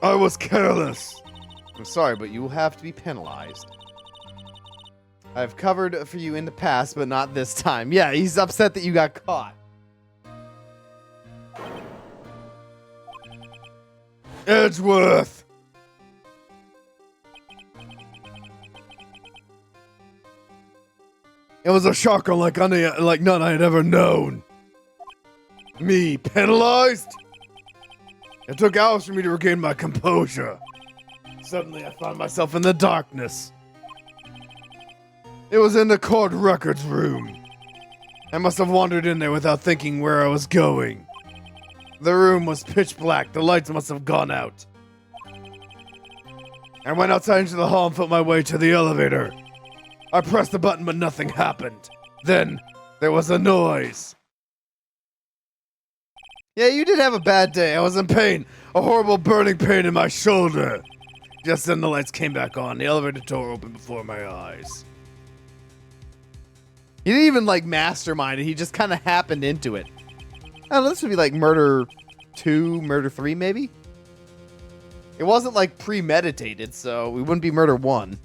I was careless. I'm sorry, but you will have to be penalized. I've covered for you in the past, but not this time. Yeah, he's upset that you got caught. Edgeworth! It was a shock like none I had ever known. Me penalized? It took hours for me to regain my composure. Suddenly, I found myself in the darkness. It was in the court records room. I must have wandered in there without thinking where I was going. The room was pitch black. The lights must have gone out. I went outside into the hall and felt my way to the elevator. I pressed the button, but nothing happened. Then, there was a noise. Yeah, you did have a bad day. I was in pain, a horrible burning pain in my shoulder. Just then the lights came back on. The elevator door opened before my eyes. He didn't even like mastermind it. He just kind of happened into it. I don't know, this would be like Murder 2, Murder 3 maybe? It wasn't like premeditated, so we wouldn't be Murder 1.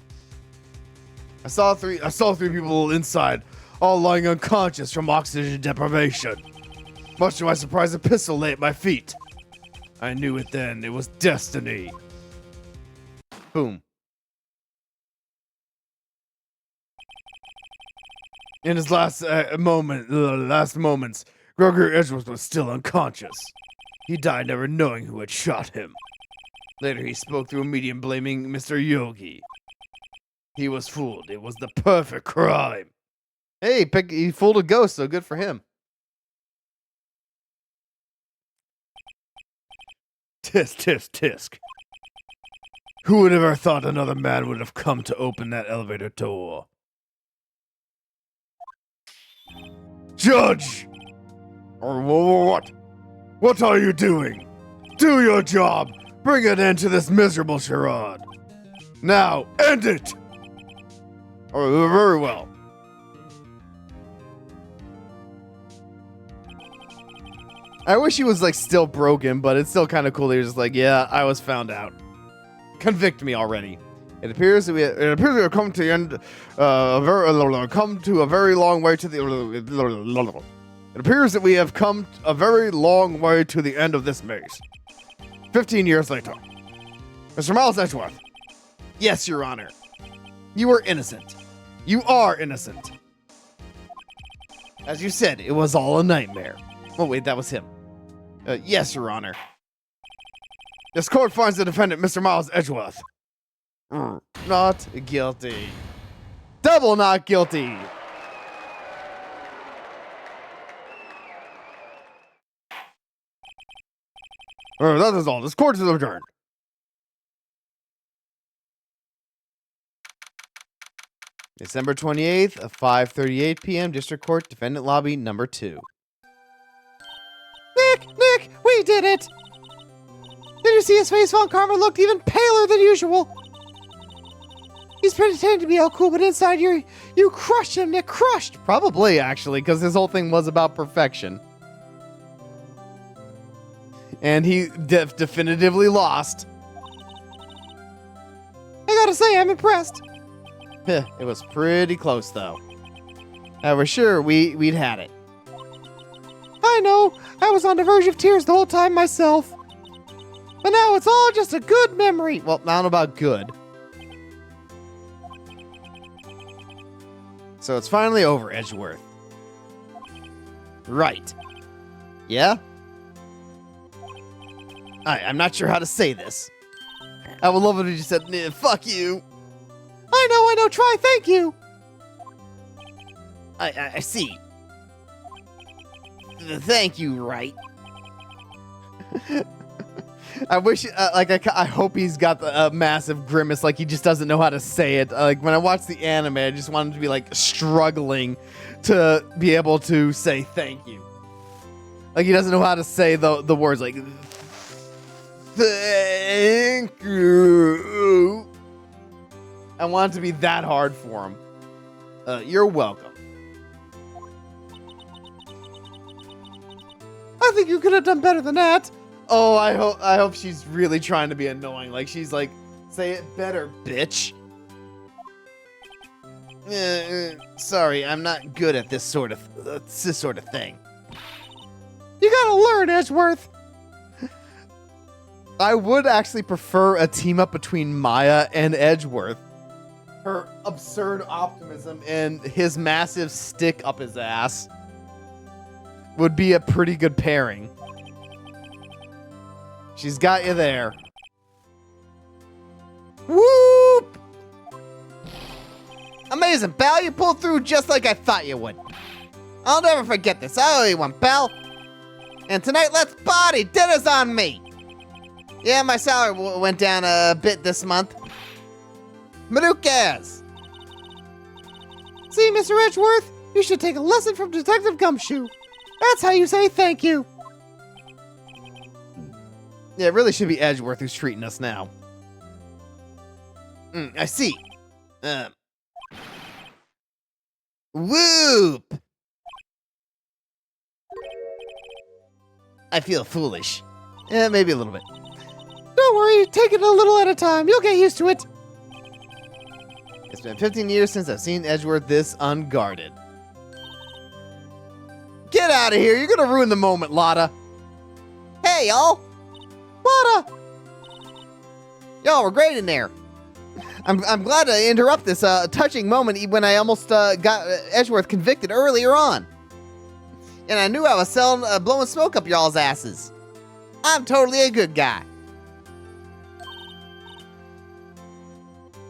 I saw three people inside, all lying unconscious from oxygen deprivation. Much to my surprise, a pistol lay at my feet. I knew it then. It was destiny. Boom. In his last moments, Gregory Edgeworth was still unconscious. He died never knowing who had shot him. Later, he spoke through a medium blaming Mr. Yogi. He was fooled. It was the perfect crime. Hey, he fooled a ghost, so good for him. Tisk, tisk, tisk. Who would ever thought another man would have come to open that elevator door? Judge! Or what? What are you doing? Do your job. Bring an end to this miserable charade. Now, end it. Oh, very well. I wish he was like still broken, but it's still kind of cool that he's just like, yeah, I was found out. Convict me already. It appears that we have come to the end, come to a very long way to the. It appears that we have come a very long way to the end of this maze. 15 years later, Mr. Miles Edgeworth. Yes, Your Honor. You were innocent. You are innocent. As you said, it was all a nightmare. Oh wait, that was him. Yes, Your Honor. This court finds the defendant, Mr. Miles Edgeworth, not guilty. Double not guilty. That is all. This court is adjourned. December 28th, 5:38 p.m. District Court, Defendant Lobby, number 2. Nick, we did it! Did you see his face? Von Karma looked even paler than usual. He's pretending to be all cool, but inside you crushed him, Nick, crushed! Probably, actually, because his whole thing was about perfection. And he definitively lost. I gotta say, I'm impressed. It was pretty close, though. I was sure we'd had it. I know, I was on the verge of tears the whole time myself. But now it's all just a good memory. Well, I don't know about good. So it's finally over, Edgeworth. Right. Yeah? I'm not sure how to say this. I would love it if you said, "Nah, fuck you." I know, try thank you. I see. Thank you, Wright. I wish, I hope he's got the massive grimace, like he just doesn't know how to say it. Like, when I watched the anime, I just wanted to be, like, struggling to be able to say thank you. Like, he doesn't know how to say the words, like, thank you. I want it to be that hard for him. You're welcome. I think you could have done better than that. Oh, I hope she's really trying to be annoying. Like, she's like, say it better, bitch. Sorry, I'm not good at this sort of thing. You gotta learn, Edgeworth. I would actually prefer a team up between Maya and Edgeworth. Her absurd optimism and his massive stick up his ass would be a pretty good pairing. She's got you there. Whoop! Amazing, pal. You pulled through just like I thought you would. I'll never forget this. I owe you one, pal. And tonight, let's party. Dinner's on me. Yeah, my salary went down a bit this month. But who cares? See, Mr. Edgeworth, you should take a lesson from Detective Gumshoe. That's how you say thank you. Yeah, it really should be Edgeworth who's treating us now. I see. Whoop! I feel foolish. Maybe a little bit. Don't worry, take it a little at a time. You'll get used to it. It's been 15 years since I've seen Edgeworth this unguarded. Get out of here! You're gonna ruin the moment, Lotta. Hey, y'all. Lotta! Y'all were great in there. I'm glad to interrupt this touching moment when I almost got Edgeworth convicted earlier on. And I knew I was blowing smoke up y'all's asses. I'm totally a good guy.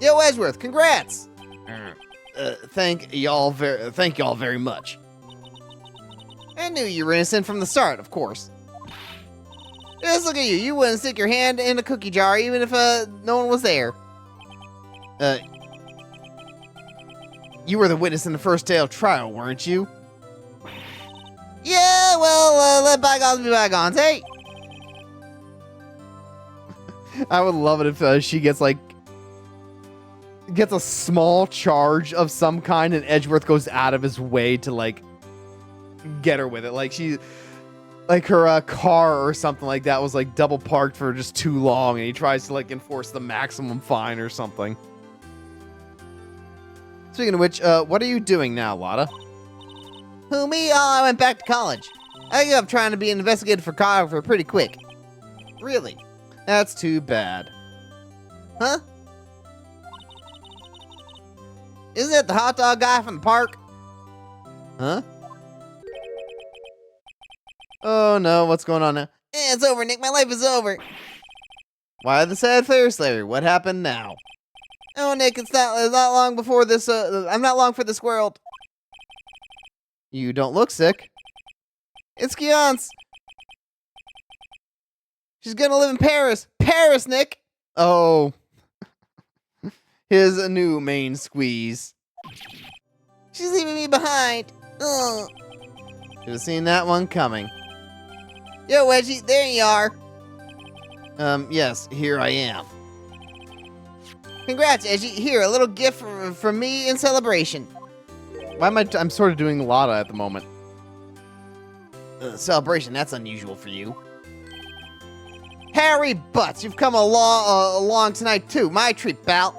Yo, Edgeworth, congrats. Thank y'all very much. I knew you were innocent from the start, of course. Just look at you. You wouldn't stick your hand in a cookie jar even if no one was there. You were the witness in the first day of trial, weren't you? Yeah, well, let bygones be bygones, hey? I would love it if she gets like gets a small charge of some kind and Edgeworth goes out of his way to like get her with it. Like she like her car or something like that was like double parked for just too long and he tries to like enforce the maximum fine or something. Speaking of which, what are you doing now, Lotta? Who, me? Oh, I went back to college. I gave up trying to be an investigator for photographer pretty quick. Really? That's too bad. Huh? Isn't that the hot dog guy from the park? Huh? Oh no, what's going on now? It's over, Nick. My life is over. Why the sad face, Larry? What happened now? Oh, Nick, it's not long before this, I'm not long for this world. You don't look sick. It's Giance. She's gonna live in Paris. Paris, Nick! Oh. His new main squeeze. She's leaving me behind. Ugh. Should have seen that one coming. Yo, Wedgie, there you are. Yes, here I am. Congrats, Edgy. Here, a little gift from me in celebration. Why am I'm sort of doing Lotta at the moment. Celebration, that's unusual for you. Harry Butts, you've come along tonight too. My treat, pal.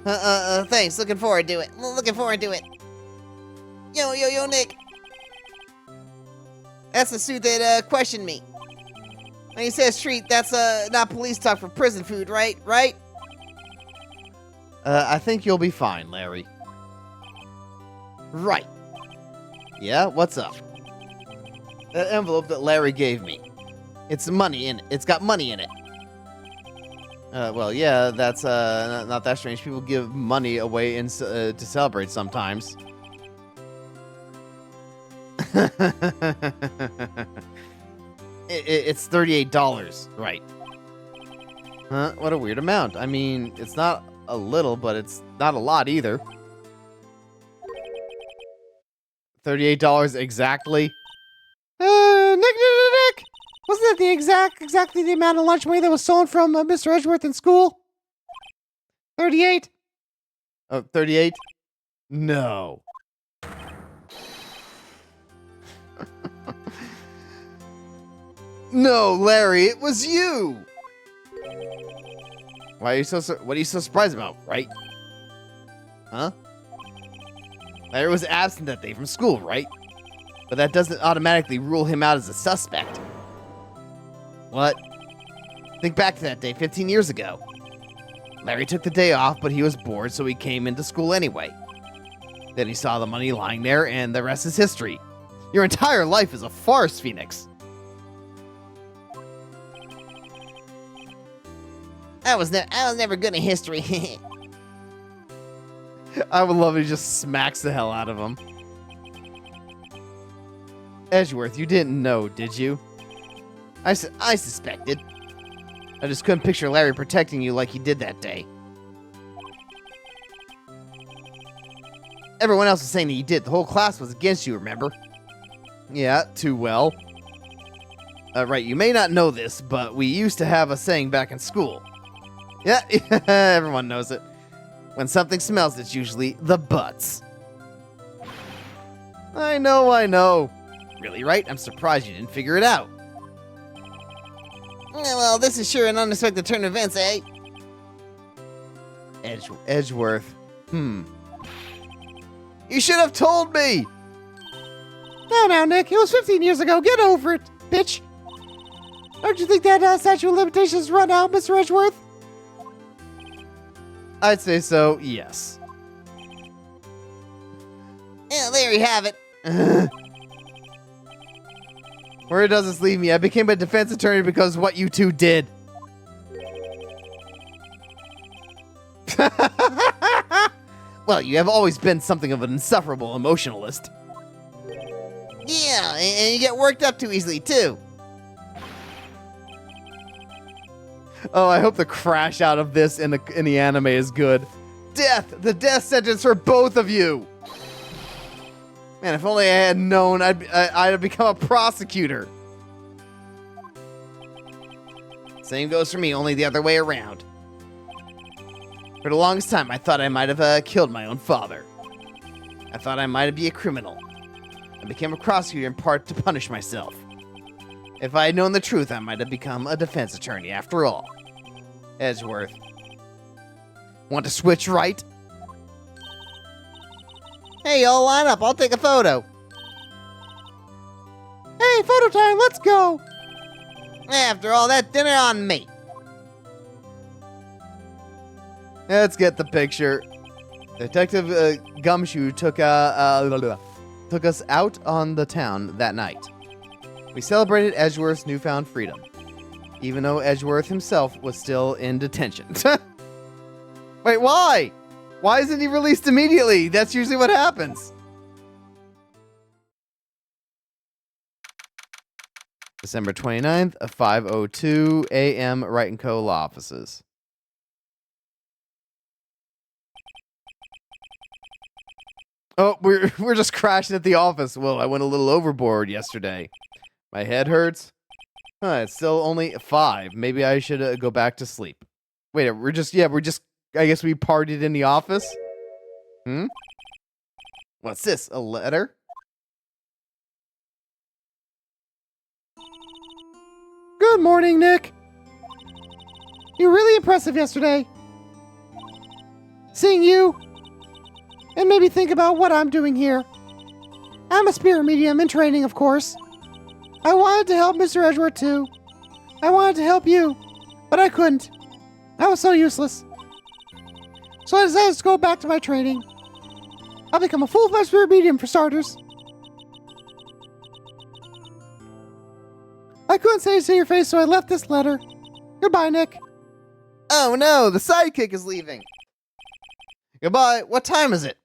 Thanks. Looking forward to it. Yo, Nick. That's the suit that questioned me. When he says treat, that's not police talk for prison food, right? Right? I think you'll be fine, Larry. Right. Yeah, what's up? That envelope that Larry gave me. It's money in it. It's got money in it. Well, yeah, that's not that strange. People give money away to celebrate sometimes. It's $38, right? Huh? What a weird amount. I mean, it's not a little, but it's not a lot either. $38 exactly. Nick! Wasn't that exactly the amount of lunch money that was stolen from Mr. Edgeworth in school? 38. Oh, 38? No. No, Larry, it was you. Why are you what are you so surprised about, right? Huh? Larry was absent that day from school, right? But that doesn't automatically rule him out as a suspect. What? Think back to that day 15 years ago. Larry took the day off, but he was bored, so he came into school anyway. Then he saw the money lying there, and the rest is history. Your entire life is a farce, Phoenix. I was never good in history. I would love it if he just smacks the hell out of him. Edgeworth, you didn't know, did you? I suspected. I just couldn't picture Larry protecting you like he did that day. Everyone else was saying that you did. The whole class was against you, remember? Yeah, too well. Right, you may not know this, but we used to have a saying back in school. Yeah, everyone knows it. When something smells, it's usually the butts. I know. Really, right? I'm surprised you didn't figure it out. Well, this is sure an unexpected turn of events, eh? Edgeworth. You should have told me! Now, Nick, it was 15 years ago. Get over it, bitch. Don't you think that statute of limitations run out, Mr. Edgeworth? I'd say so, yes. Yeah, there you have it. Where does this leave me? I became a defense attorney because of what you two did. Well, you have always been something of an insufferable emotionalist. Yeah, and you get worked up too easily, too. Oh, I hope the crash out of this in the anime is good. Death! The death sentence for both of you! Man, if only I had known, I'd have become a prosecutor. Same goes for me, only the other way around. For the longest time, I thought I might have killed my own father. I thought I might be a criminal. I became a prosecutor in part to punish myself. If I had known the truth, I might have become a defense attorney after all. Edgeworth. Want to switch right? Hey, y'all line up. I'll take a photo. Hey, photo time, let's go! After all that, dinner on me. Let's get the picture. Detective Gumshoe took us out on the town that night. We celebrated Edgeworth's newfound freedom, even though Edgeworth himself was still in detention. Wait, why? Why isn't he released immediately? That's usually what happens. December 29th, 5:02 a.m. Wright & Co. law offices. Oh, we're just crashing at the office. Well, I went a little overboard yesterday. My head hurts. It's still only 5. Maybe I should go back to sleep. Wait, we're just I guess we partied in the office? What's this? A letter? Good morning, Nick. You were really impressive yesterday. Seeing you, and maybe think about what I'm doing here. I'm a spirit medium in training, of course. I wanted to help Mr. Edgeworth too. I wanted to help you, but I couldn't. I was so useless. So I decided to go back to my training. I'll become a full-fledged spirit medium for starters. I couldn't say it to your face, so I left this letter. Goodbye, Nick. Oh no, the sidekick is leaving. Goodbye. What time is it?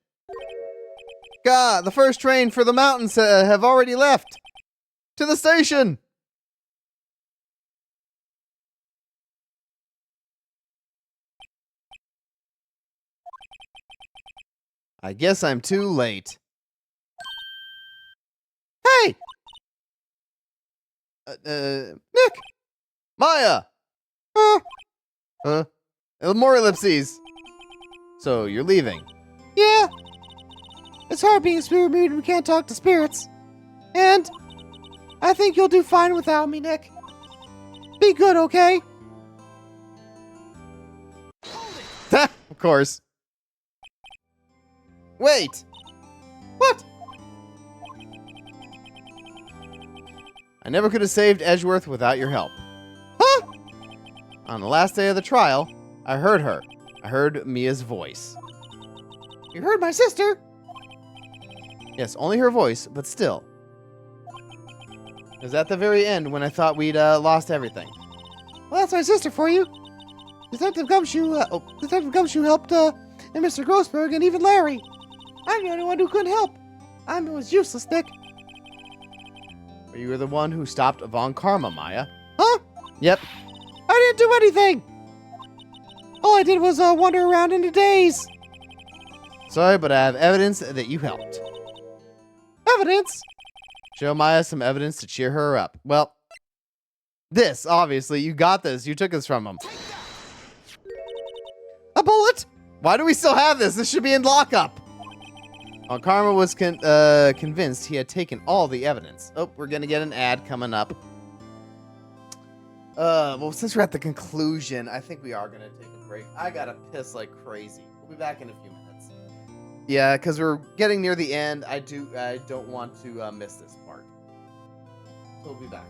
God, the first train for the mountains have already left. To the station. I guess I'm too late. Hey! Nick! Maya! More ellipses. So, you're leaving. Yeah. It's hard being a spirit medium who can't talk to spirits. And I think you'll do fine without me, Nick. Be good, okay? Of course. Wait! What? I never could have saved Edgeworth without your help. Huh? On the last day of the trial, I heard her. I heard Mia's voice. You heard my sister? Yes, only her voice, but still. It was at the very end when I thought we'd lost everything. Well, that's my sister for you. Detective Gumshoe helped, and Mr. Grossberg, and even Larry. I'm the only one who couldn't help. I was useless, Nick. But you were the one who stopped Von Karma, Maya. Huh? Yep. I didn't do anything. All I did was wander around in a daze. Sorry, but I have evidence that you helped. Evidence? Show Maya some evidence to cheer her up. Well, this, obviously. You got this. You took this from him. A bullet? Why do we still have this? This should be in lockup. Well, Karma was convinced he had taken all the evidence. Oh, we're going to get an ad coming up. Well, since we're at the conclusion, I think we are going to take a break. I got to piss like crazy. We'll be back in a few minutes. Yeah, because we're getting near the end. I don't want to miss this part. So we'll be back.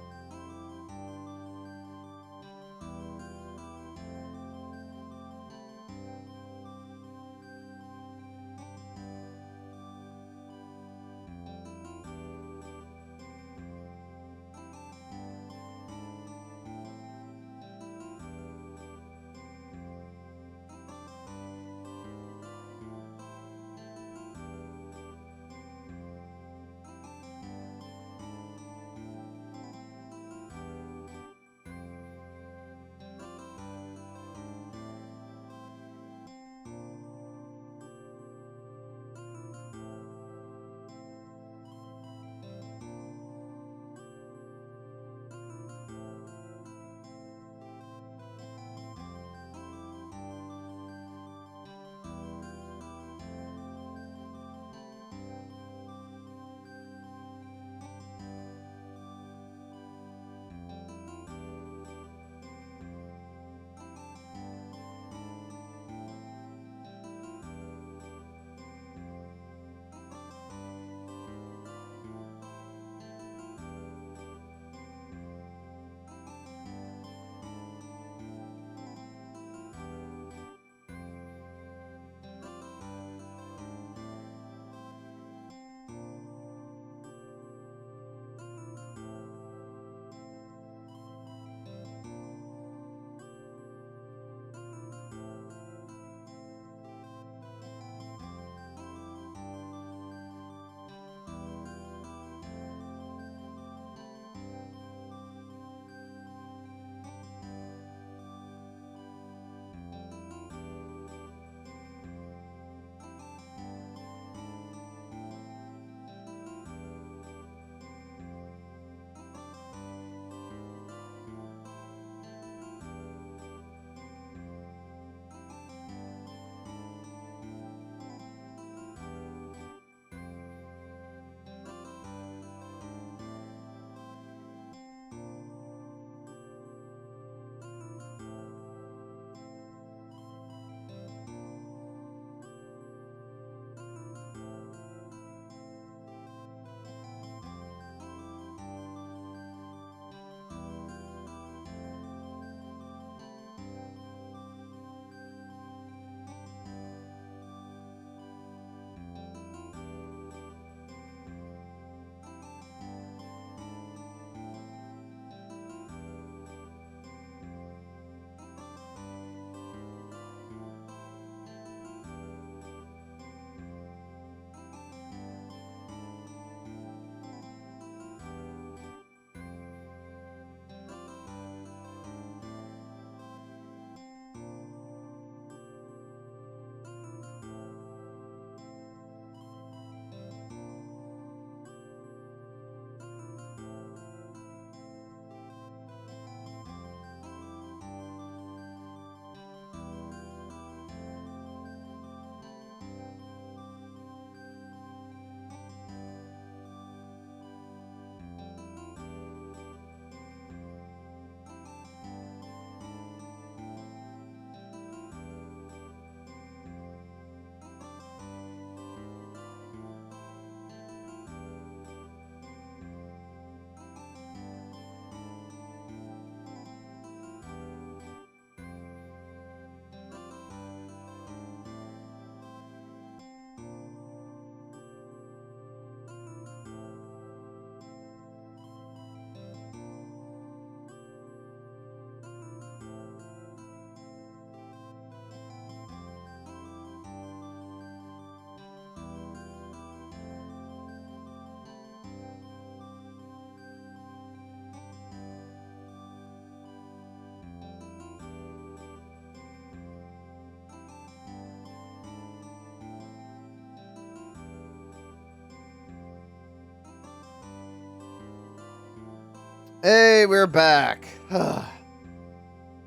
Hey, we're back.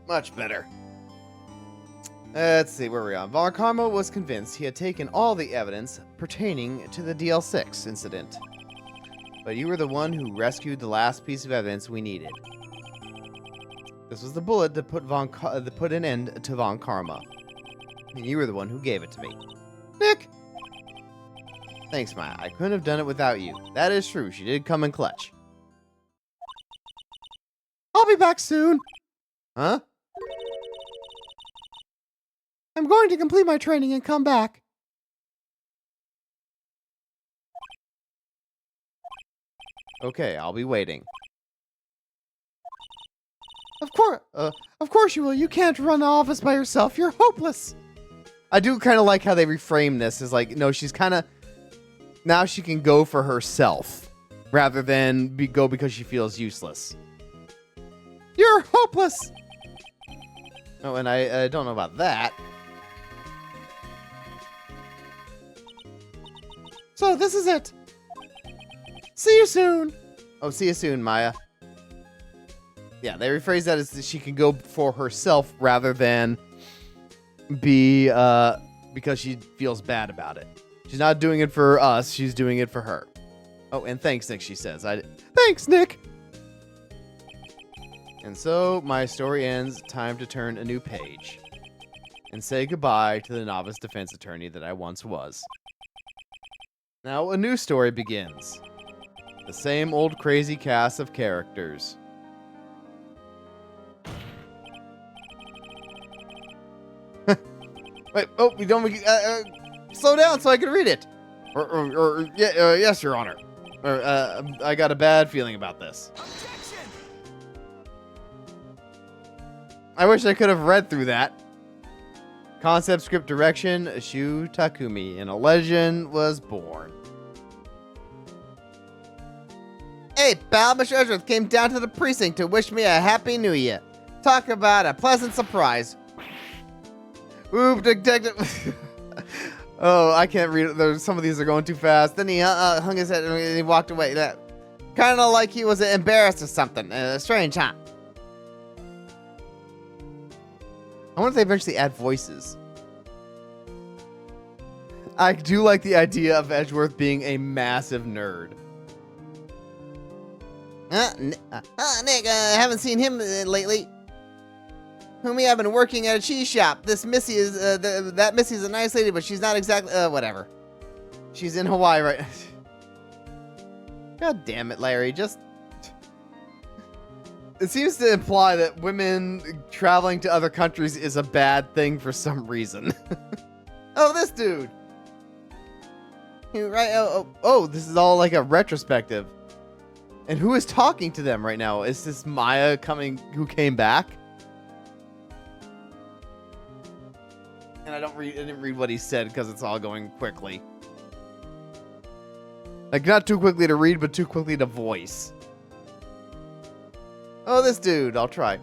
Much better. Let's see, where are we on? Von Karma was convinced he had taken all the evidence pertaining to the DL6 incident. But you were the one who rescued the last piece of evidence we needed. This was the bullet that put an end to Von Karma. And you were the one who gave it to me. Nick! Thanks, Maya. I couldn't have done it without you. That is true. She did come in clutch. I'll be back soon. Huh? I'm going to complete my training and come back. Okay, I'll be waiting. Of course you will. You can't run the office by yourself. You're hopeless. I do kind of like how they reframe this as like, no, she's kind of... Now she can go for herself rather than go because she feels useless. You're hopeless. Oh, and I don't know about that. So this is it. See you soon. Oh, see you soon, Maya. Yeah, they rephrase that as that she can go for herself rather than be because she feels bad about it. She's not doing it for us, she's doing it for her. Oh, and thanks, Nick, she says. Thanks, Nick. And so my story ends. Time to turn a new page and say goodbye to the novice defense attorney that I once was. Now a new story begins. The same old crazy cast of characters. Wait, oh, we don't slow down so I can read it. Yes, Your Honor. I got a bad feeling about this. Objection! I wish I could have read through that. Concept script direction, Shu Takumi, and a legend was born. Hey, pal, Mr. Edgeworth came down to the precinct to wish me a happy new year. Talk about a pleasant surprise. Oop, detective. Oh, I can't read it. Some of these are going too fast. Then he hung his head and he walked away. Kind of like he was embarrassed or something. Strange, huh? I wonder if they eventually add voices. I do like the idea of Edgeworth being a massive nerd. Nick, I haven't seen him lately. Homie, I've been working at a cheese shop. This Missy is, that Missy's a nice lady, but she's not exactly, whatever. She's in Hawaii right now. God damn it, Larry. Just... It seems to imply that women traveling to other countries is a bad thing for some reason. Oh, this dude. Right, Oh, this is all like a retrospective. And who is talking to them right now? Is this Maya who came back? And I didn't read what he said because it's all going quickly. Like, not too quickly to read, but too quickly to voice. Oh, this dude. I'll try.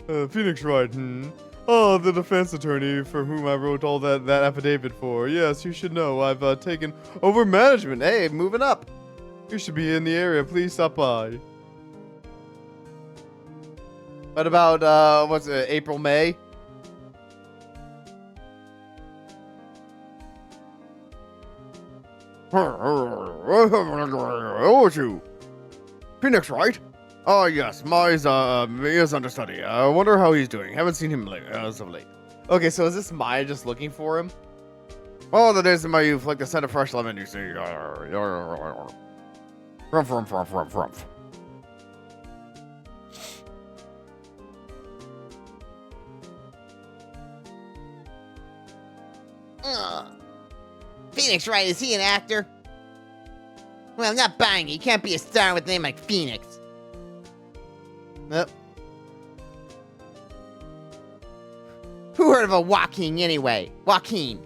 Phoenix Wright, Oh, the defense attorney for whom I wrote all that affidavit for. Yes, you should know. I've taken over management. Hey, moving up. You should be in the area. Please stop by. What about, what's it, April, May? Oh, you. Phoenix Wright? Oh, yes. Mia's understudy. I wonder how he's doing. Haven't seen him as of late. Okay, so is this Maya just looking for him? Oh, the days of my youth, like the scent of fresh lemon, you see. Rumph, rumph, rumph, rumph, rumph. Phoenix Wright, is he an actor? Well, I'm not buying it. You can't be a star with a name like Phoenix. Yep. Who heard of a Joaquin anyway? Joaquin.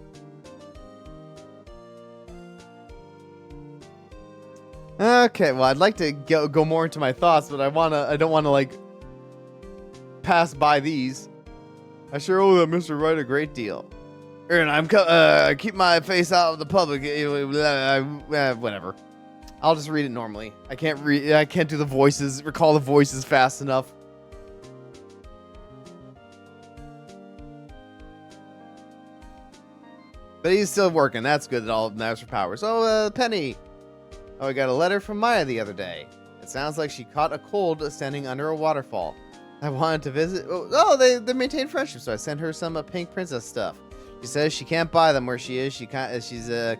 Okay, well, I'd like to go more into my thoughts, but I don't wanna like pass by these. I sure owe that Mr. Wright a great deal. And I'm keep my face out of the public. Whatever. I'll just read it normally. I can't read. I can't do the voices. Recall the voices fast enough. But he's still working. That's good. That all matters for powers. Oh, Penny. Oh, I got a letter from Maya the other day. It sounds like she caught a cold standing under a waterfall. I wanted to visit. Oh, they maintain friendship, so I sent her some Pink Princess stuff. She says she can't buy them where she is. She's kind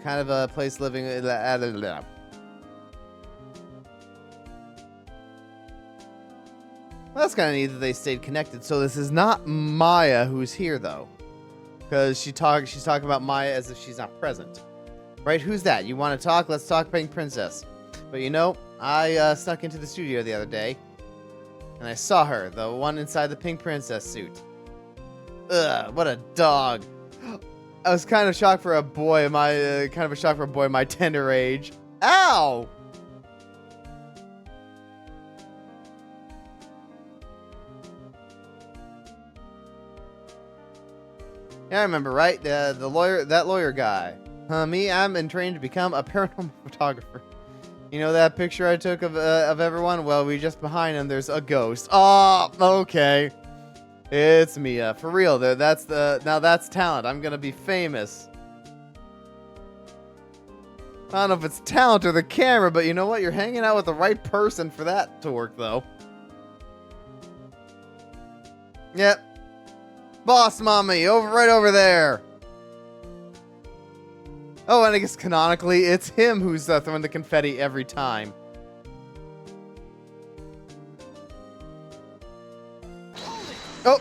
of a place living. Well, that's kind of neat that they stayed connected. So this is not Maya who's here though, because she's talking about Maya as if she's not present. Right? Who's that? You want to talk? Let's talk Pink Princess. But you know, I snuck into the studio the other day, and I saw her, the one inside the Pink Princess suit. Ugh, what a dog. I was kind of shocked for a boy my tender age. Ow! Yeah, I remember, right? That lawyer guy. Me, I'm in training to become a paranormal photographer. You know that picture I took of everyone? Well, just behind him, there's a ghost. Oh, okay. It's Mia. For real, now that's talent. I'm gonna be famous. I don't know if it's talent or the camera, but you know what? You're hanging out with the right person for that to work, though. Yep. Boss mommy, right over there. Oh, and I guess canonically, it's him who's throwing the confetti every time. Oh!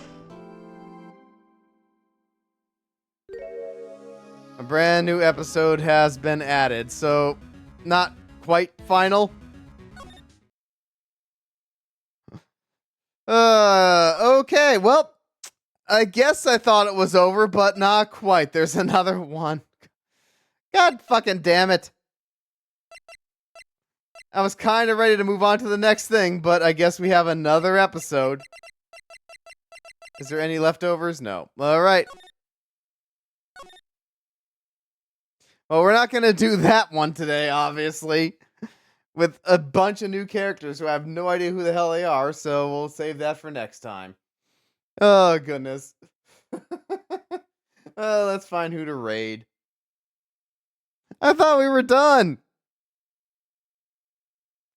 A brand new episode has been added, so not quite final. Okay, well, I guess I thought it was over, but not quite. There's another one. God fucking damn it. I was kind of ready to move on to the next thing, but I guess we have another episode. Is there any leftovers? No. Alright. Well, we're not going to do that one today, obviously. With a bunch of new characters who I have no idea who the hell they are, so we'll save that for next time. Oh, goodness. Let's find who to raid. I thought we were done.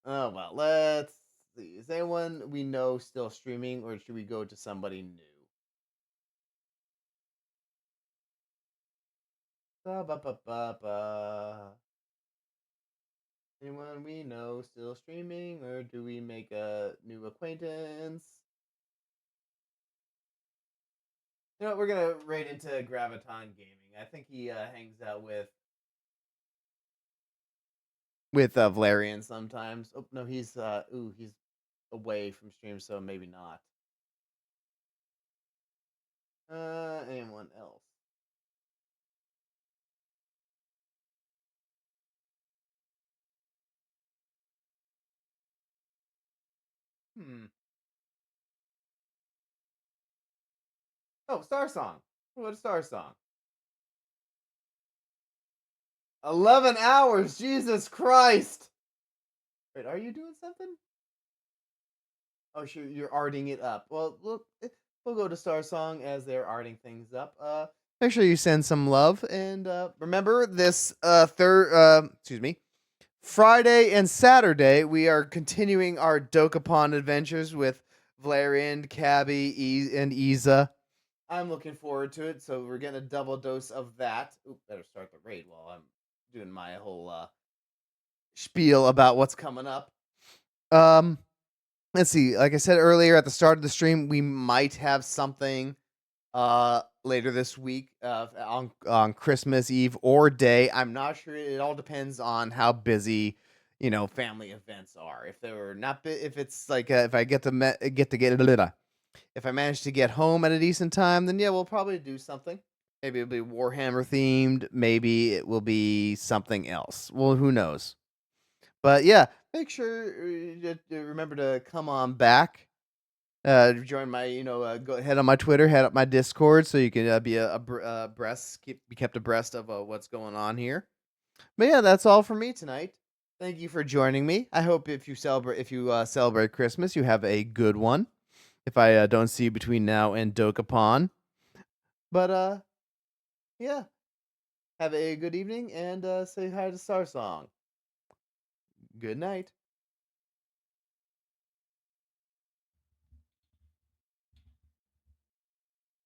Oh, well, let's see. Is anyone we know still streaming, or should we go to somebody new? Anyone we know still streaming, or do we make a new acquaintance? You know what, we're gonna raid into Graviton Gaming. I think he hangs out with Valerian sometimes. Oh no, he's he's away from stream, so maybe not. Anyone else? Oh, Star Song. What a Star Song. 11 hours, Jesus Christ! Wait, are you doing something? Oh, sure, you're arting it up. Well, look, we'll go to Star Song as they're arting things up. Make sure you send some love, and remember this Friday and Saturday we are continuing our Dokapon adventures with Valerian, Cabby, and Iza. I'm looking forward to it, so we're getting a double dose of that. Oop, better start the raid while I'm doing my whole spiel about what's coming up. Let's see. Like I said earlier at the start of the stream, we might have something later this week on Christmas Eve or day. I'm not sure. It all depends on how busy, family events are. If they were not, if it's like if I if I manage to get home at a decent time, then yeah, we'll probably do something. Maybe it'll be Warhammer themed. Maybe it will be something else. Well, who knows? But yeah, make sure remember to come on back. Join my, go head on my Twitter, head up my Discord, so you can be be kept abreast of what's going on here. But yeah, that's all for me tonight. Thank you for joining me. I hope if you celebrate Christmas, you have a good one. If I don't see you between now and Dokapon. But yeah. Have a good evening and say hi to Star Song. Good night.